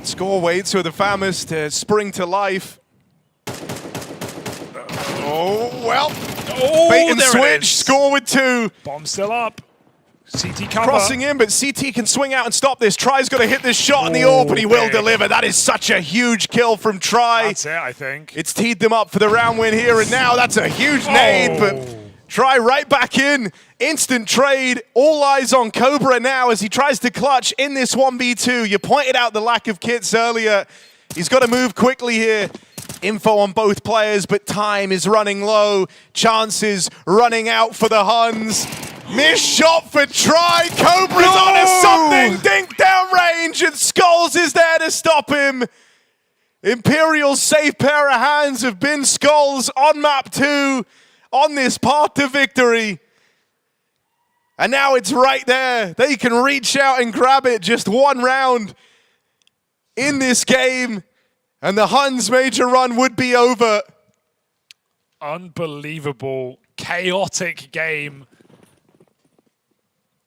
Speaker 6: Score waits for the Famous to spring to life. Oh, well.
Speaker 23: Oh,
Speaker 6: bait and
Speaker 23: there it
Speaker 6: switch.
Speaker 23: is.
Speaker 6: Score with 2.
Speaker 23: Bomb still up. CT cover.
Speaker 6: Crossing in, but CT can swing out and stop this. Try's got to hit this shot in the AWP, and he will deliver. That is such a huge kill from Try.
Speaker 23: That's it, I think.
Speaker 6: It's teed them up for the round win here, and now that's a huge nade, but Try right back in. Instant trade. All eyes on Cobra now as he tries to clutch in this 1v2. You pointed out the lack of kits earlier. He's got to move quickly here. Info on both players, but time is running low. Chances running out for the Huns. Missed shot for Try. Cobra's onto something. Dink down range, and Skulls is there to stop him. Imperial's safe pair of hands have been Skulls on map 2 on this path to victory. And now it's right there. They can reach out and grab it. Just one round in this game, and the Huns' major run would be over.
Speaker 23: Unbelievable, chaotic game.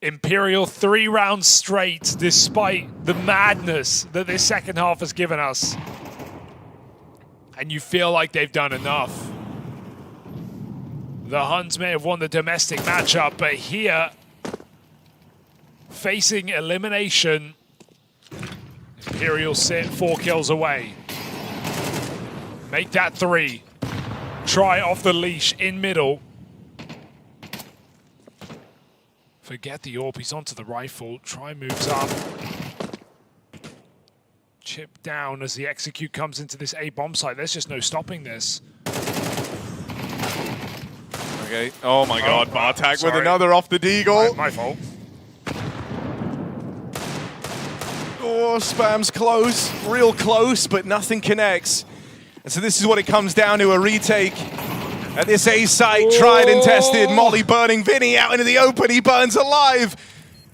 Speaker 23: Imperial 3 rounds straight, despite the madness that this second half has given us. And you feel like they've done enough. The Huns may have won the domestic matchup, but here, facing elimination, Imperial sit 4 kills away. Make that 3. Try off the leash in middle. Forget the AWP, he's onto the rifle. Try moves up. Chip down as the execute comes into this A bomb site. There's just no stopping this.
Speaker 6: Okay, oh my god, Bartak with another off the deagle.
Speaker 23: My fault.
Speaker 6: Oh, Spam's close, real close, but nothing connects. And so this is what it comes down to, a retake. At this A site, tried and tested. Molly burning Vinny out into the open. He burns alive.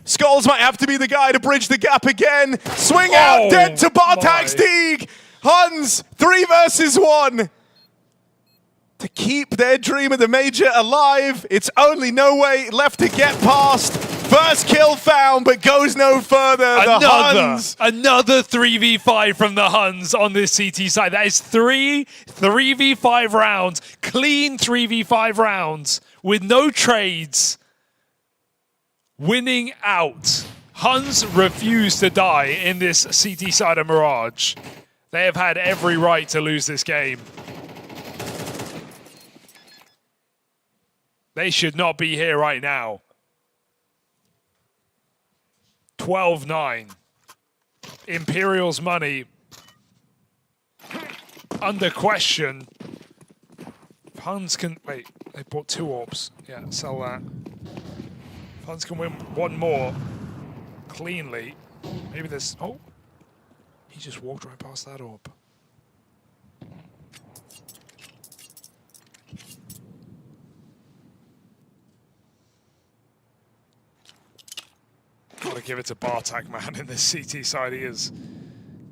Speaker 6: Skulls might have to be the guy to bridge the gap again. Swing out, dead to Bartak's Deeg. Huns, 3 versus 1. To keep their dream of the major alive, it's only no way left to get past. First kill found, but goes no further. The Huns.
Speaker 23: Another 3v5 from the Huns on this CT side. That is 3v5 rounds. Clean 3v5 rounds with no trades. Winning out. Huns refuse to die in this CT side of Mirage. They have had every right to lose this game. They should not be here right now. 12-9. Imperial's money under question. Huns can... Wait, they bought 2 AWPs. Yeah, sell that. Huns can win 1 more cleanly. Maybe there's... Oh! He just walked right past that AWP. Gotta give it to Bartak, man. In this CT side, he has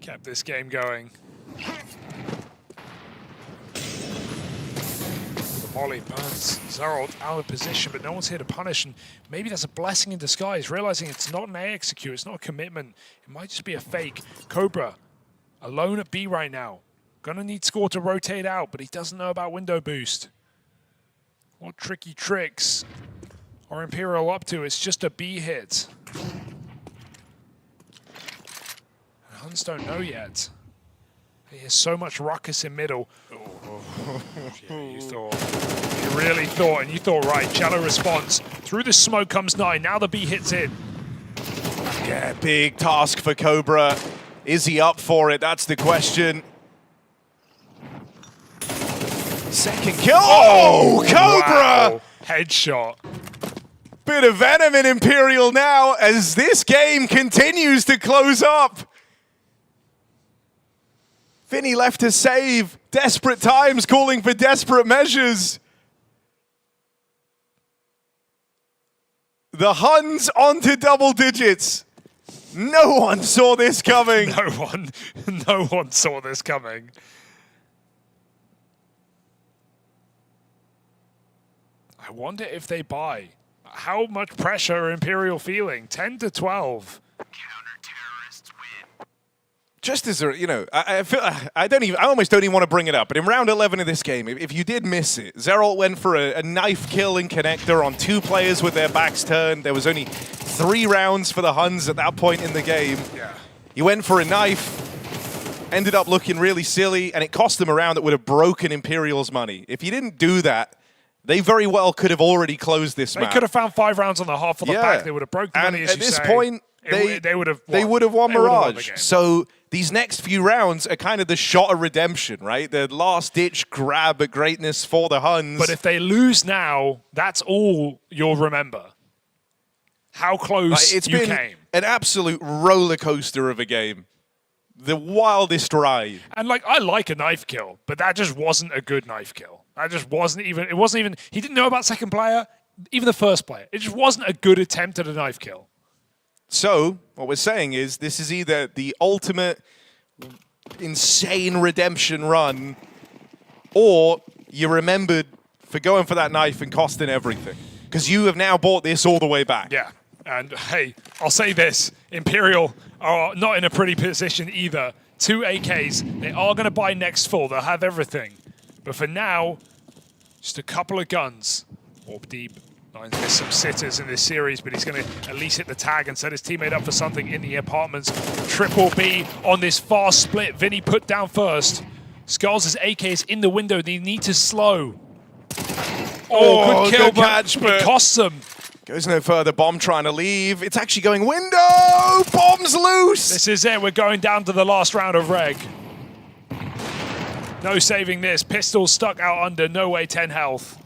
Speaker 23: kept this game going. The volley burns Zerold out of position, but no one's here to punish, and maybe that's a blessing in disguise, realizing it's not an A execute, it's not a commitment, it might just be a fake. Cobra, alone at B right now. Gonna need Score to rotate out, but he doesn't know about window boost. What tricky tricks are Imperial up to? It's just a B hit. Huns don't know yet. There's so much ruckus in middle. Yeah, you really thought, and you thought right. Shallow response. Through the smoke comes 9. Now the B hits in.
Speaker 6: Yeah, big task for Cobra. Is he up for it? That's the question. Second kill. Oh, Cobra!
Speaker 23: Wow. Headshot.
Speaker 6: Bit of venom in Imperial now as this game continues to close up. Vinny left to save. Desperate times calling for desperate measures. The Huns onto double digits. No one saw this coming.
Speaker 23: No one saw this coming. I wonder if they buy. How much pressure are Imperial feeling? 10 to 12.
Speaker 6: Just as a, you know, I feel I almost don't even want to bring it up. But in round 11 of this game, if you did miss it, Zeralt went for a knife kill in connector on 2 players with their backs turned. There was only 3 rounds for the Huns at that point in the game.
Speaker 23: Yeah.
Speaker 6: He went for a knife, ended up looking really silly, and it cost them a round that would have broken Imperial's money. If you didn't do that, they very well could have already closed this map.
Speaker 23: They could have found 5 rounds on the half of the back. They would have broken the money, as
Speaker 6: at
Speaker 23: you
Speaker 6: this
Speaker 23: say.
Speaker 6: point,
Speaker 23: They would have
Speaker 6: won
Speaker 23: Mirage.
Speaker 6: Mirage. So these next few rounds are kind of the shot of redemption, right? The last-ditch grab at greatness for the Huns.
Speaker 23: But if they lose now, that's all you'll remember. How close
Speaker 6: it's
Speaker 23: you
Speaker 6: been
Speaker 23: came.
Speaker 6: an absolute roller coaster of a game. The wildest ride.
Speaker 23: And like, I like a knife kill, but that just wasn't a good knife kill. That just wasn't even, he didn't know about second player, even the first player. It just wasn't a good attempt at a knife kill.
Speaker 6: So, what we're saying is this is either the ultimate insane redemption run, or you're remembered for going for that knife and costing everything. Because you have now bought this all the way back.
Speaker 23: Yeah, and hey, I'll say this. Imperial are not in a pretty position either. 2 AKs. They are going to buy next full. They'll have everything. But for now, just a couple of guns. Orb deep. There's some sitters in this series, but he's going to at least hit the tag and set his teammate up for something in the apartments. Triple B on this fast split. Vinny put down first. Skulls' AK is in the window. They need to slow. Oh, good kill,
Speaker 6: good catch,
Speaker 23: but it costs them.
Speaker 6: Goes no further. Bomb trying to leave. It's actually going window. Bomb's loose.
Speaker 23: This is it. We're going down to the last round of Reg. No saving this. Pistol stuck out under. No way, 10 health.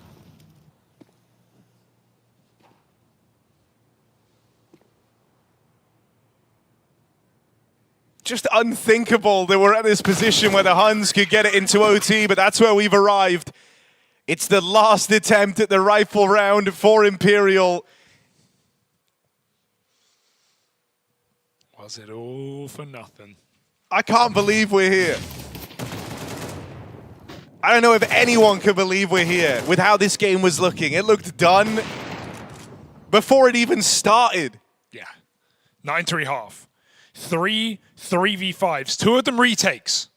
Speaker 6: Just unthinkable that we're at this position where the Huns could get it into OT, but that's where we've arrived. It's the last attempt at the rifle round for Imperial.
Speaker 23: Was it all for nothing?
Speaker 6: I can't believe we're here. I don't know if anyone could believe we're here with how this game was looking. It looked done before it even started.
Speaker 23: Yeah. 9-3 half. 3 3v5s. 2 of them retakes.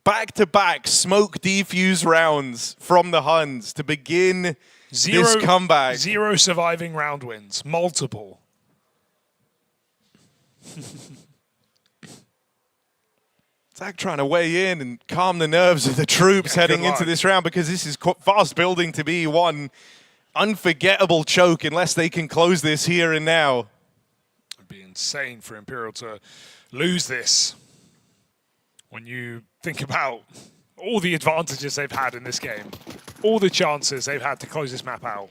Speaker 6: Back-to-back smoke defuse rounds from the Huns to begin this comeback.
Speaker 23: 0 surviving round wins. Multiple.
Speaker 6: Zach trying to weigh in and calm the nerves of the troops heading into this round, because this is fast building to be one unforgettable choke unless they can close this here and now.
Speaker 23: It'd be insane for Imperial to lose this. When you think about all the advantages they've had in this game, all the chances they've had to close this map out.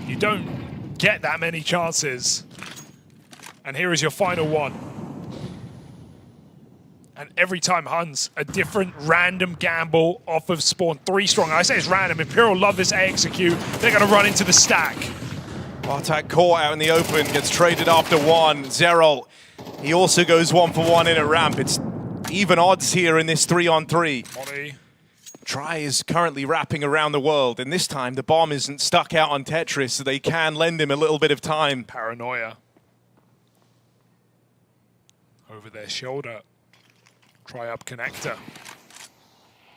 Speaker 23: You don't get that many chances. And here is your final one. And every time Huns, a different random gamble off of spawn. 3 strong. I say it's random. Imperial love this execute. They're going to run into the stack.
Speaker 6: Bartak caught out in the open, gets traded after 1. Zeralt, he also goes 1 for 1 in a ramp. It's even odds here in this 3-on-3. Try is currently wrapping around the world, and this time the bomb isn't stuck out on Tetris, so they can lend him a little bit of time.
Speaker 23: Paranoia. Over their shoulder. Try up connector.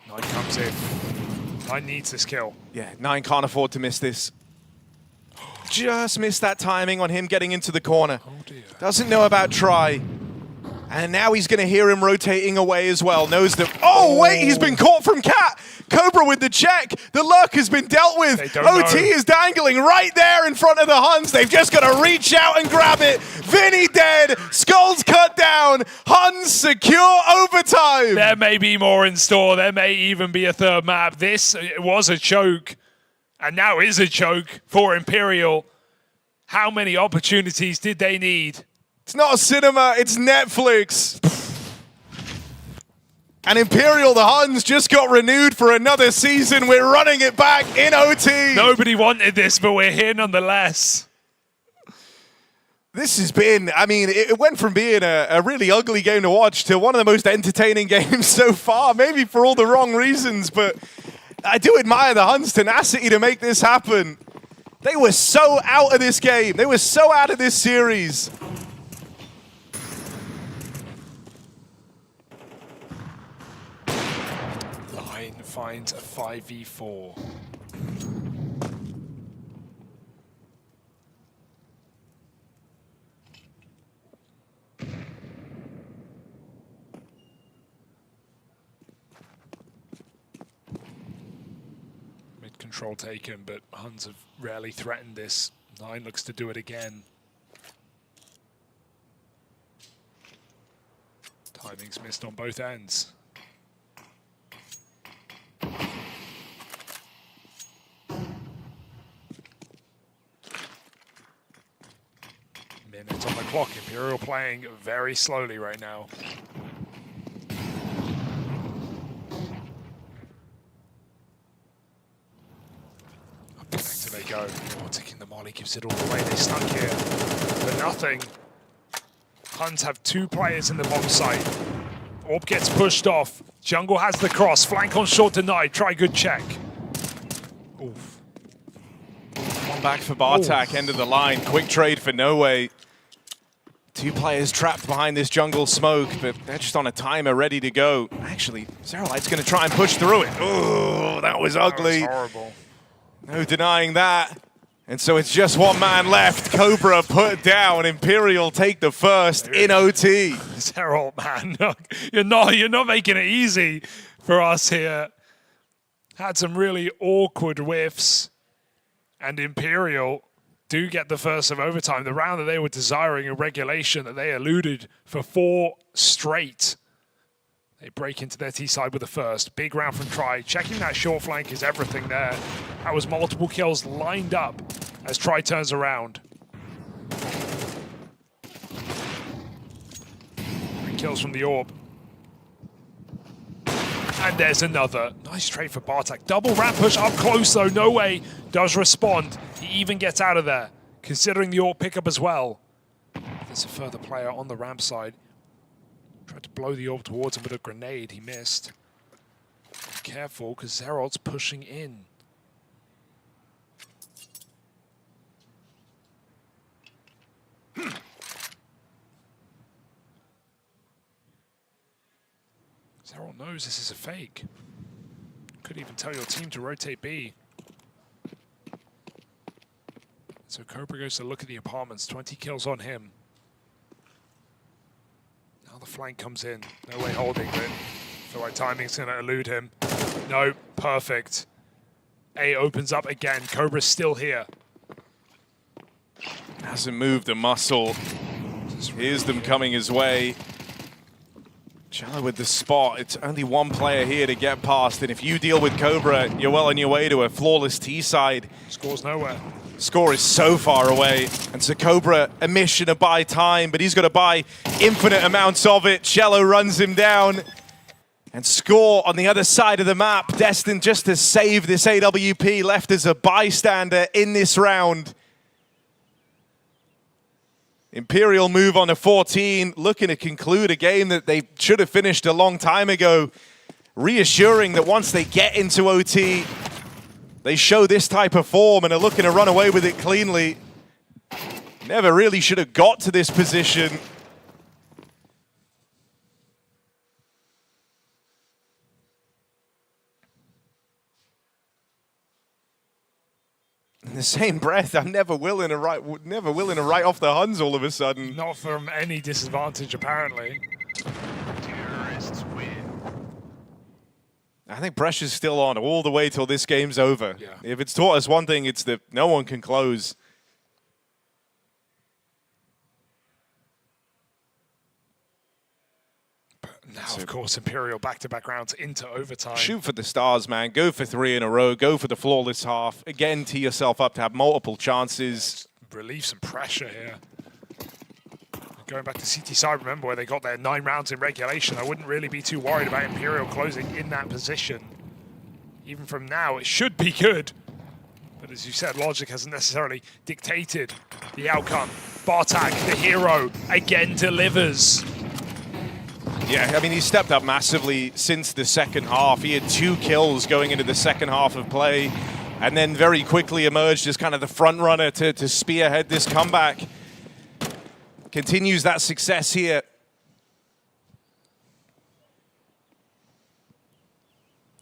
Speaker 23: 9 comes in. 9 needs this kill.
Speaker 6: Yeah, 9 can't afford to miss this. Just missed that timing on him getting into the corner.
Speaker 23: Oh dear.
Speaker 6: Doesn't know about Try. And now he's going to hear him rotating away as well. Knows that, oh wait, he's been caught from Cat. Cobra with the check. The lurk has been dealt with. OT is dangling right there in front of the Huns. They've just got to reach out and grab it. Vinny dead. Skulls cut down. Huns secure overtime.
Speaker 23: There may be more in store. There may even be a third map. This was a choke. And now is a choke for Imperial. How many opportunities did they need?
Speaker 6: It's not a cinema, it's Netflix. And Imperial, the Huns, just got renewed for another season. We're running it back in OT.
Speaker 23: Nobody wanted this, but we're here nonetheless.
Speaker 6: This has been, I mean, it went from being a really ugly game to watch to one of the most entertaining games so far, maybe for all the wrong reasons, but I do admire the Huns' tenacity to make this happen. They were so out of this game. They were so out of this series.
Speaker 23: Line finds a 5v4. Control taken, but Huns have rarely threatened this. Nine looks to do it again. Timing's missed on both ends. Minute on the clock. Imperial playing very slowly right now. They go. Oh, taking the molly gives it all away. They stuck here for nothing. Huns have 2 players in the bomb site. Orb gets pushed off. Jungle has the cross. Flank on short denied. Try good check. Oof.
Speaker 6: One back for Bartak, end of the line. Quick trade for No Way. 2 players trapped behind this jungle smoke, but they're just on a timer ready to go. Actually, Zerolite's going to try and push through it. Oh, that was ugly.
Speaker 23: That was horrible.
Speaker 6: No denying that. And so it's just one man left. Cobra put down. Imperial take the first in OT.
Speaker 23: Zeralt, man, you're not making it easy for us here. Had some really awkward whiffs, and Imperial do get the first of overtime. The round that they were desiring in regulation that they eluded for 4 straight. They break into their T side with the first. Big round from Tri. Checking that short flank is everything there. That was multiple kills lined up as Tri turns around. 3 kills from the Orb. And there's another. Nice trade for Bartak. Double ramp push up close though. No Way does respond. He even gets out of there, considering the Orb pickup as well. There's a further player on the ramp side. Tried to blow the Orb towards him with a grenade. He missed. Be careful, because Zeralt's pushing in. Zeralt knows this is a fake. Could even tell your team to rotate B. So Cobra goes to look at the apartments. 20 kills on him. Now the flank comes in. No Way holding it. Feel like timing's going to elude him. No, perfect. A opens up again. Cobra's still here.
Speaker 6: Hasn't moved a muscle. Here's them coming his way. Cello with the spot. It's only one player here to get past, and if you deal with Cobra, you're well on your way to a flawless T-side.
Speaker 23: Score's nowhere.
Speaker 6: Score is so far away, and so Cobra, a mission to buy time, but he's got to buy infinite amounts of it. Cello runs him down, and Score on the other side of the map, destined just to save this AWP, left as a bystander in this round. Imperial move on to 14, looking to conclude a game that they should have finished a long time ago. Reassuring that once they get into OT, they show this type of form and are looking to run away with it cleanly. Never really should have got to this position. In the same breath, I'm never willing to write off the Huns all of a sudden.
Speaker 23: Not from any disadvantage, apparently.
Speaker 6: Terrorists win. I think pressure's still on all the way till this game's over.
Speaker 23: Yeah.
Speaker 6: If it's taught us one thing, it's that no one can close.
Speaker 23: Now, of course, Imperial back-to-back rounds into overtime.
Speaker 6: Shoot for the stars, man. Go for 3 in a row. Go for the flawless half. Again, tee yourself up to have multiple chances.
Speaker 23: Relieve some pressure here. Going back to CT side, remember where they got their 9 rounds in regulation. I wouldn't really be too worried about Imperial closing in that position. Even from now, it should be good. But as you said, logic hasn't necessarily dictated the outcome. Bartak, the hero, again delivers.
Speaker 6: Yeah, I mean, he stepped up massively since the second half. He had 2 kills going into the second half of play. and then very quickly emerged as kind of the front runner to spearhead this comeback. Continues that success here.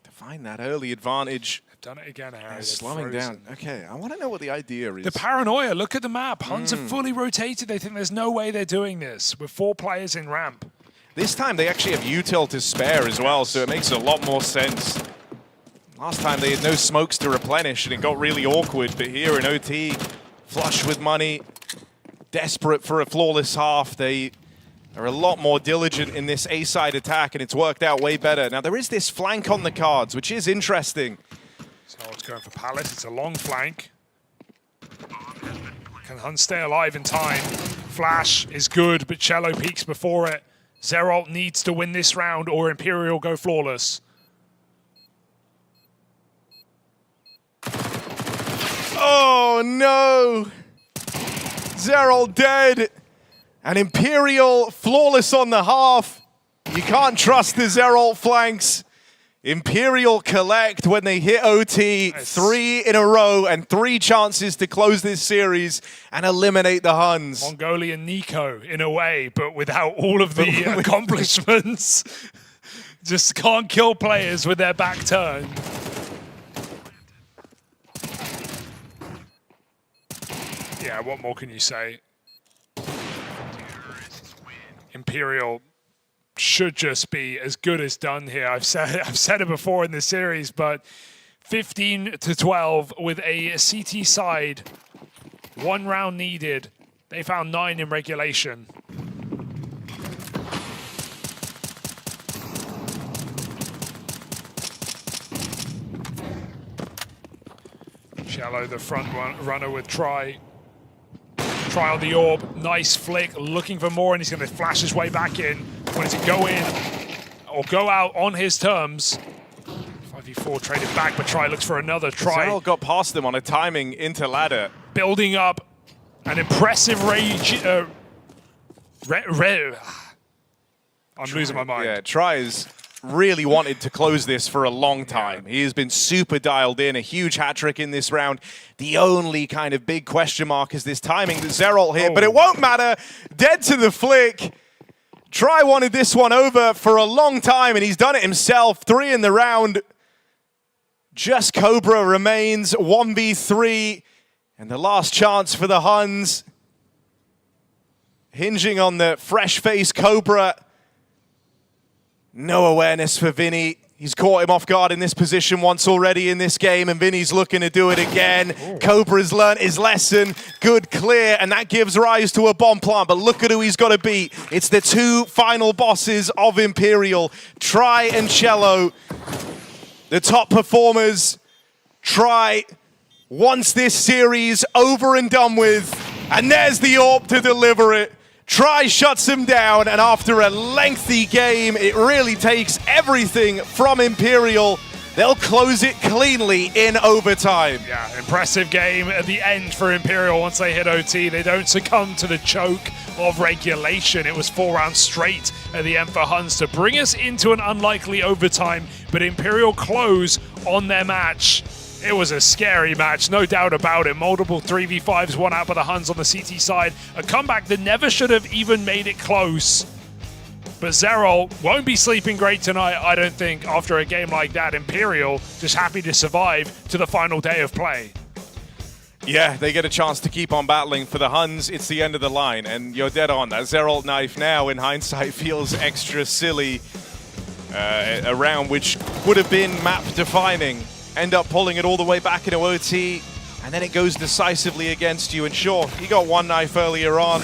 Speaker 6: To find that early advantage.
Speaker 23: They've done it again, Harry.
Speaker 6: Slowing down. Okay, I want to know what the idea is.
Speaker 23: The paranoia, look at the map. Huns have fully rotated. They think there's no way they're doing this with 4 players in ramp.
Speaker 6: This time they actually have util to spare as well, so it makes a lot more sense. Last time they had no smokes to replenish and it got really awkward, but here in OT, flush with money, desperate for a flawless half, they are a lot more diligent in this A-side attack and it's worked out way better. Now there is this flank on the cards, which is interesting.
Speaker 23: So it's going for Palace, it's a long flank. Can Hunt stay alive in time? Flash is good, but Cello peaks before it. Zeralt needs to win this round or Imperial go flawless.
Speaker 6: Oh no! Zeralt dead! And Imperial flawless on the half. You can't trust the Zeralt flanks. Imperial collect when they hit OT. 3 in a row and 3 chances to close this series and eliminate the Huns.
Speaker 23: Mongolian Nico in a way, but without all of the accomplishments. Just can't kill players with their back turned. Yeah, what more can you say? Imperial should just be as good as done here. I've said it before in the series, but 15-12 with a CT side. 1 round needed. They found 9 in regulation. Cello, the front runner with Try. Try on the orb, nice flick, looking for more, and he's going to flash his way back in. Wanted to go in or go out on his terms. 5v4 traded back, but Try looks for another Try.
Speaker 6: Zeralt got past them on a timing into ladder.
Speaker 23: Building up an impressive rage. I'm losing my mind.
Speaker 6: Yeah, Try's really wanted to close this for a long time. He has been super dialed in, a huge hat-trick in this round. The only kind of big question mark is this timing that Zeralt hit, but it won't matter. Dead to the flick. Try wanted this one over for a long time, and he's done it himself. 3 in the round. Just Cobra remains 1v3, and the last chance for the Huns. Hinging on the fresh-faced Cobra. No awareness for Vinny. He's caught him off guard in this position once already in this game, and Vinny's looking to do it again. Cobra's learned his lesson. Good clear, and that gives rise to a bomb plant, but look at who he's got to beat. It's the 2 final bosses of Imperial, Try and Cello. The top performers. Try wants this series over and done with, and there's the AWP to deliver it. Try shuts him down, and after a lengthy game, it really takes everything from Imperial. They'll close it cleanly in overtime.
Speaker 23: Yeah, impressive game at the end for Imperial once they hit OT. They don't succumb to the choke of regulation. It was 4 rounds straight at the end for Huns to bring us into an unlikely overtime, but Imperial close on their match. It was a scary match, no doubt about it. Multiple 3v5s won out by the Huns on the CT side. A comeback that never should have even made it close. But Zeralt won't be sleeping great tonight, I don't think, after a game like that. Imperial just happy to survive to the final day of play.
Speaker 6: Yeah, they get a chance to keep on battling. For the Huns, it's the end of the line, and you're dead on. That Zeralt knife now, in hindsight, feels extra silly. A round which would have been map-defining. End up pulling it all the way back into OT, and then it goes decisively against you. And sure, you got 1 knife earlier on,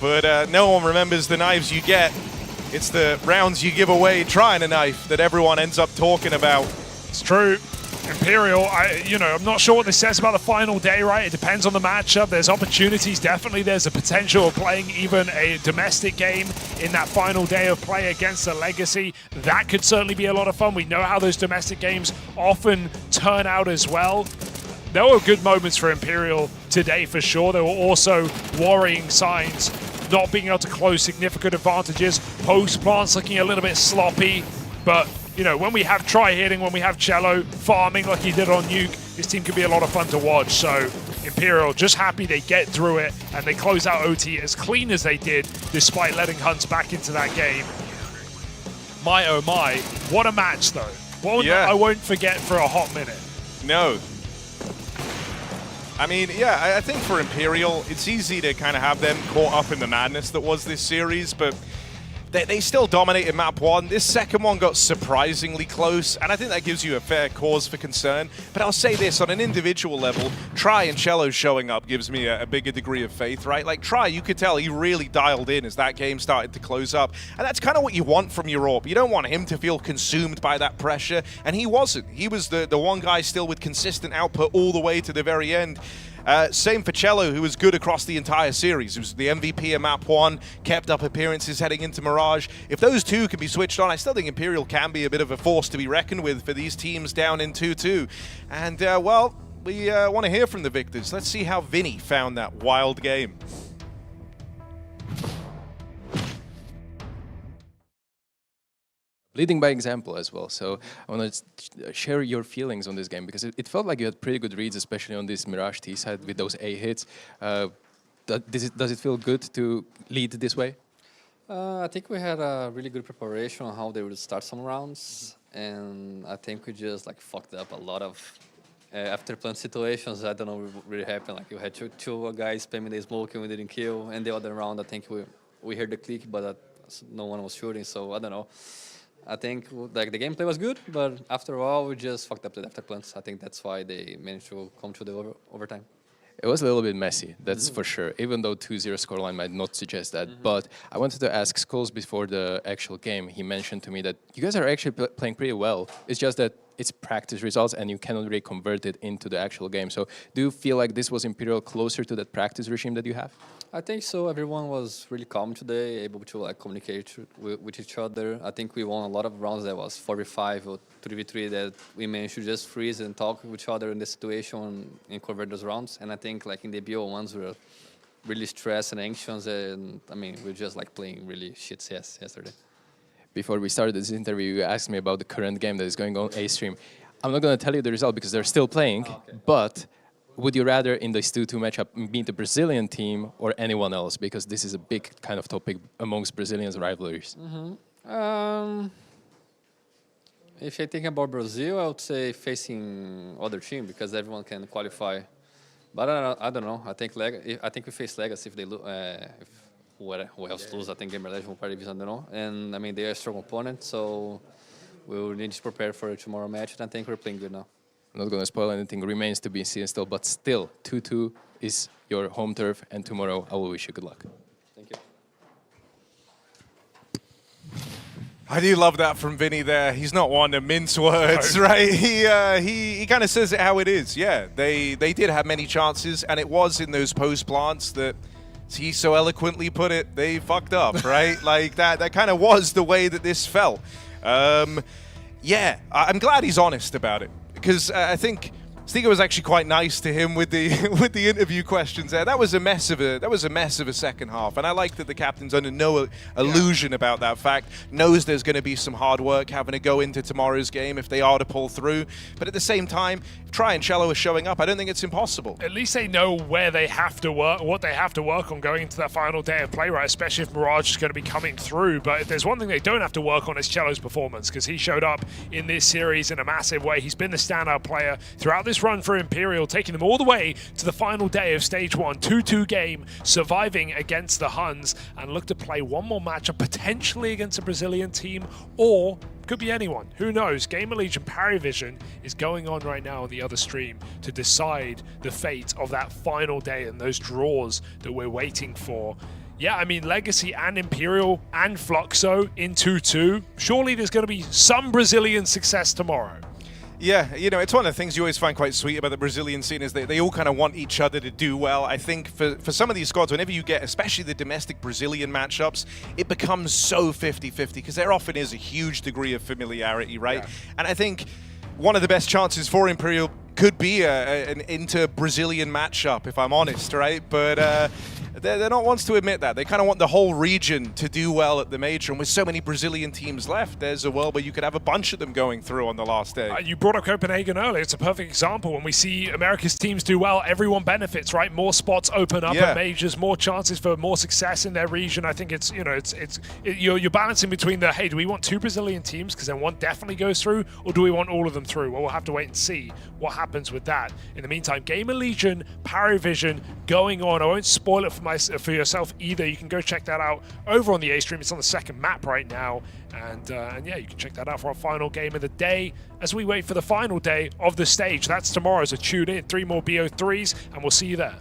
Speaker 6: but no one remembers the knives you get. It's the rounds you give away trying a knife that everyone ends up talking about.
Speaker 23: It's true. Imperial, I'm not sure what this says about the final day, right? It depends on the matchup. There's opportunities, definitely. There's a potential of playing even a domestic game in that final day of play against a Legacy. That could certainly be a lot of fun. We know how those domestic games often turn out as well. There were good moments for Imperial today for sure. There were also worrying signs, not being able to close significant advantages. Post plants looking a little bit sloppy, but when we have Try hitting, when we have Cello farming like he did on Nuke, this team can be a lot of fun to watch. So Imperial just happy they get through it and they close out OT as clean as they did, despite letting Huns back into that game. My oh my, what a match though. One that I won't forget for a hot minute.
Speaker 6: No. I mean, yeah, I think for Imperial, it's easy to kind of have them caught up in the madness that was this series, but they still dominated map 1. This second one got surprisingly close, and I think that gives you a fair cause for concern. But I'll say this, on an individual level, Try and Cello showing up gives me a bigger degree of faith, right? Like, Try, you could tell he really dialed in as that game started to close up. And that's kind of what you want from your AWP. You don't want him to feel consumed by that pressure, and he wasn't. He was the one guy still with consistent output all the way to the very end. Same for Cello, who was good across the entire series. He was the MVP of map 1, kept up appearances heading into Mirage. If those two can be switched on, I still think Imperial can be a bit of a force to be reckoned with for these teams down in 2-2. And, well, we want to hear from the victors. Let's see how Vinny found that wild game.
Speaker 1: Leading by example as well. So I want to share your feelings on this game, because it felt like you had pretty good reads, especially on this Mirage T side with those A hits. Does it feel good to lead this way?
Speaker 9: I think we had a really good preparation on how they would start some rounds, and I think we just like fucked up a lot of after plant situations. I don't know what really happened. Like you had two guys spamming the smoke and we didn't kill, and the other round I think we heard the click, but no one was shooting. So I don't know. I think like the gameplay was good, but after all, we just fucked up the after plants. I think that's why they managed to come to the overtime.
Speaker 1: It was a little bit messy, that's for sure, even though 2-0 scoreline might not suggest that. But I wanted to ask Skulls before the actual game. He mentioned to me that you guys are actually playing pretty well. It's just that it's practice results and you cannot really convert it into the actual game. So do you feel like this was Imperial closer to that practice regime that you have?
Speaker 9: I think so. Everyone was really calm today, able to like communicate with each other. I think we won a lot of rounds that was 4v5 or 3v3 that we managed to just freeze and talk with each other in the situation and convert those rounds. And I think like in the BO1s we were really stressed and anxious, and I mean we were just like playing really shit yesterday.
Speaker 1: Before we started this interview, you asked me about the current game that is going on A-Stream. I'm not going to tell you the result because they're still playing, but would you rather in this 2-2 matchup meet the Brazilian team or anyone else? Because this is a big kind of topic amongst Brazilians' rivalries.
Speaker 9: If I think about Brazil, I would say facing other team because everyone can qualify. But I don't know. I think we face Legacy if they lose. Who else lose? I think Gamer Legend will probably be, I don't know. And I mean they are a strong opponent, so we will need to prepare for a tomorrow match. And I think we're playing good now.
Speaker 1: I'm not going to spoil anything, remains to be seen still, but still, 2-2 is your home turf, and tomorrow I will wish you good luck.
Speaker 9: Thank you.
Speaker 6: I do love that from Vinny there. He's not one to mince words, right? He kind of says it how it is. Yeah, they did have many chances, and it was in those post plants that he so eloquently put it, they fucked up, right? Like that kind of was the way that this felt. Yeah, I'm glad he's honest about it. Because I think Stiga was actually quite nice to him with the interview questions there. That was a mess of a second half, and I like that the captain's under no illusion about that fact. Knows there's going to be some hard work having to go into tomorrow's game if they are to pull through. But at the same time, if Try and Cello are showing up, I don't think it's impossible.
Speaker 23: At least they know where they have to work, what they have to work on going into that final day of play, right? Especially if Mirage is going to be coming through. But if there's one thing they don't have to work on, is Cello's performance, because he showed up in this series in a massive way. He's been the standout player throughout this run for Imperial, taking them all the way to the final day of Stage 1. 2-2 game, surviving against the Huns, and look to play one more matchup, potentially against a Brazilian team, or could be anyone. Who knows? Gamer Legion Parivision is going on right now on the other stream to decide the fate of that final day and those draws that we're waiting for. Yeah, I mean, Legacy and Imperial and Fluxo in 2-2. Surely there's going to be some Brazilian success tomorrow.
Speaker 6: Yeah, you know, it's one of the things you always find quite sweet about the Brazilian scene is they all kind of want each other to do well. I think for some of these squads, whenever you get, especially the domestic Brazilian matchups, it becomes so 50-50 because there often is a huge degree of familiarity, right? Yeah. And I think one of the best chances for Imperial could be an inter-Brazilian matchup, if I'm honest, right? But they're not ones to admit that. They kind of want the whole region to do well at the Major, and with so many Brazilian teams left, there's a world where you could have a bunch of them going through on the last day.
Speaker 23: You brought up Copenhagen earlier. It's a perfect example. When we see America's teams do well, everyone benefits, right? More spots open up at Majors, more chances for more success in their region. I think it's, you know, you're balancing between the, hey, do we want 2 Brazilian teams because then one definitely goes through, or do we want all of them through? Well, we'll have to wait and see what happens with that. In the meantime, Gamer Legion, Parivision going on. I won't spoil it for yourself either. You can go check that out over on the A stream. It's on the second map right now. And yeah, you can check that out for our final game of the day as we wait for the final day of the stage. That's tomorrow, so tune in. 3 more BO3s, and we'll see you there.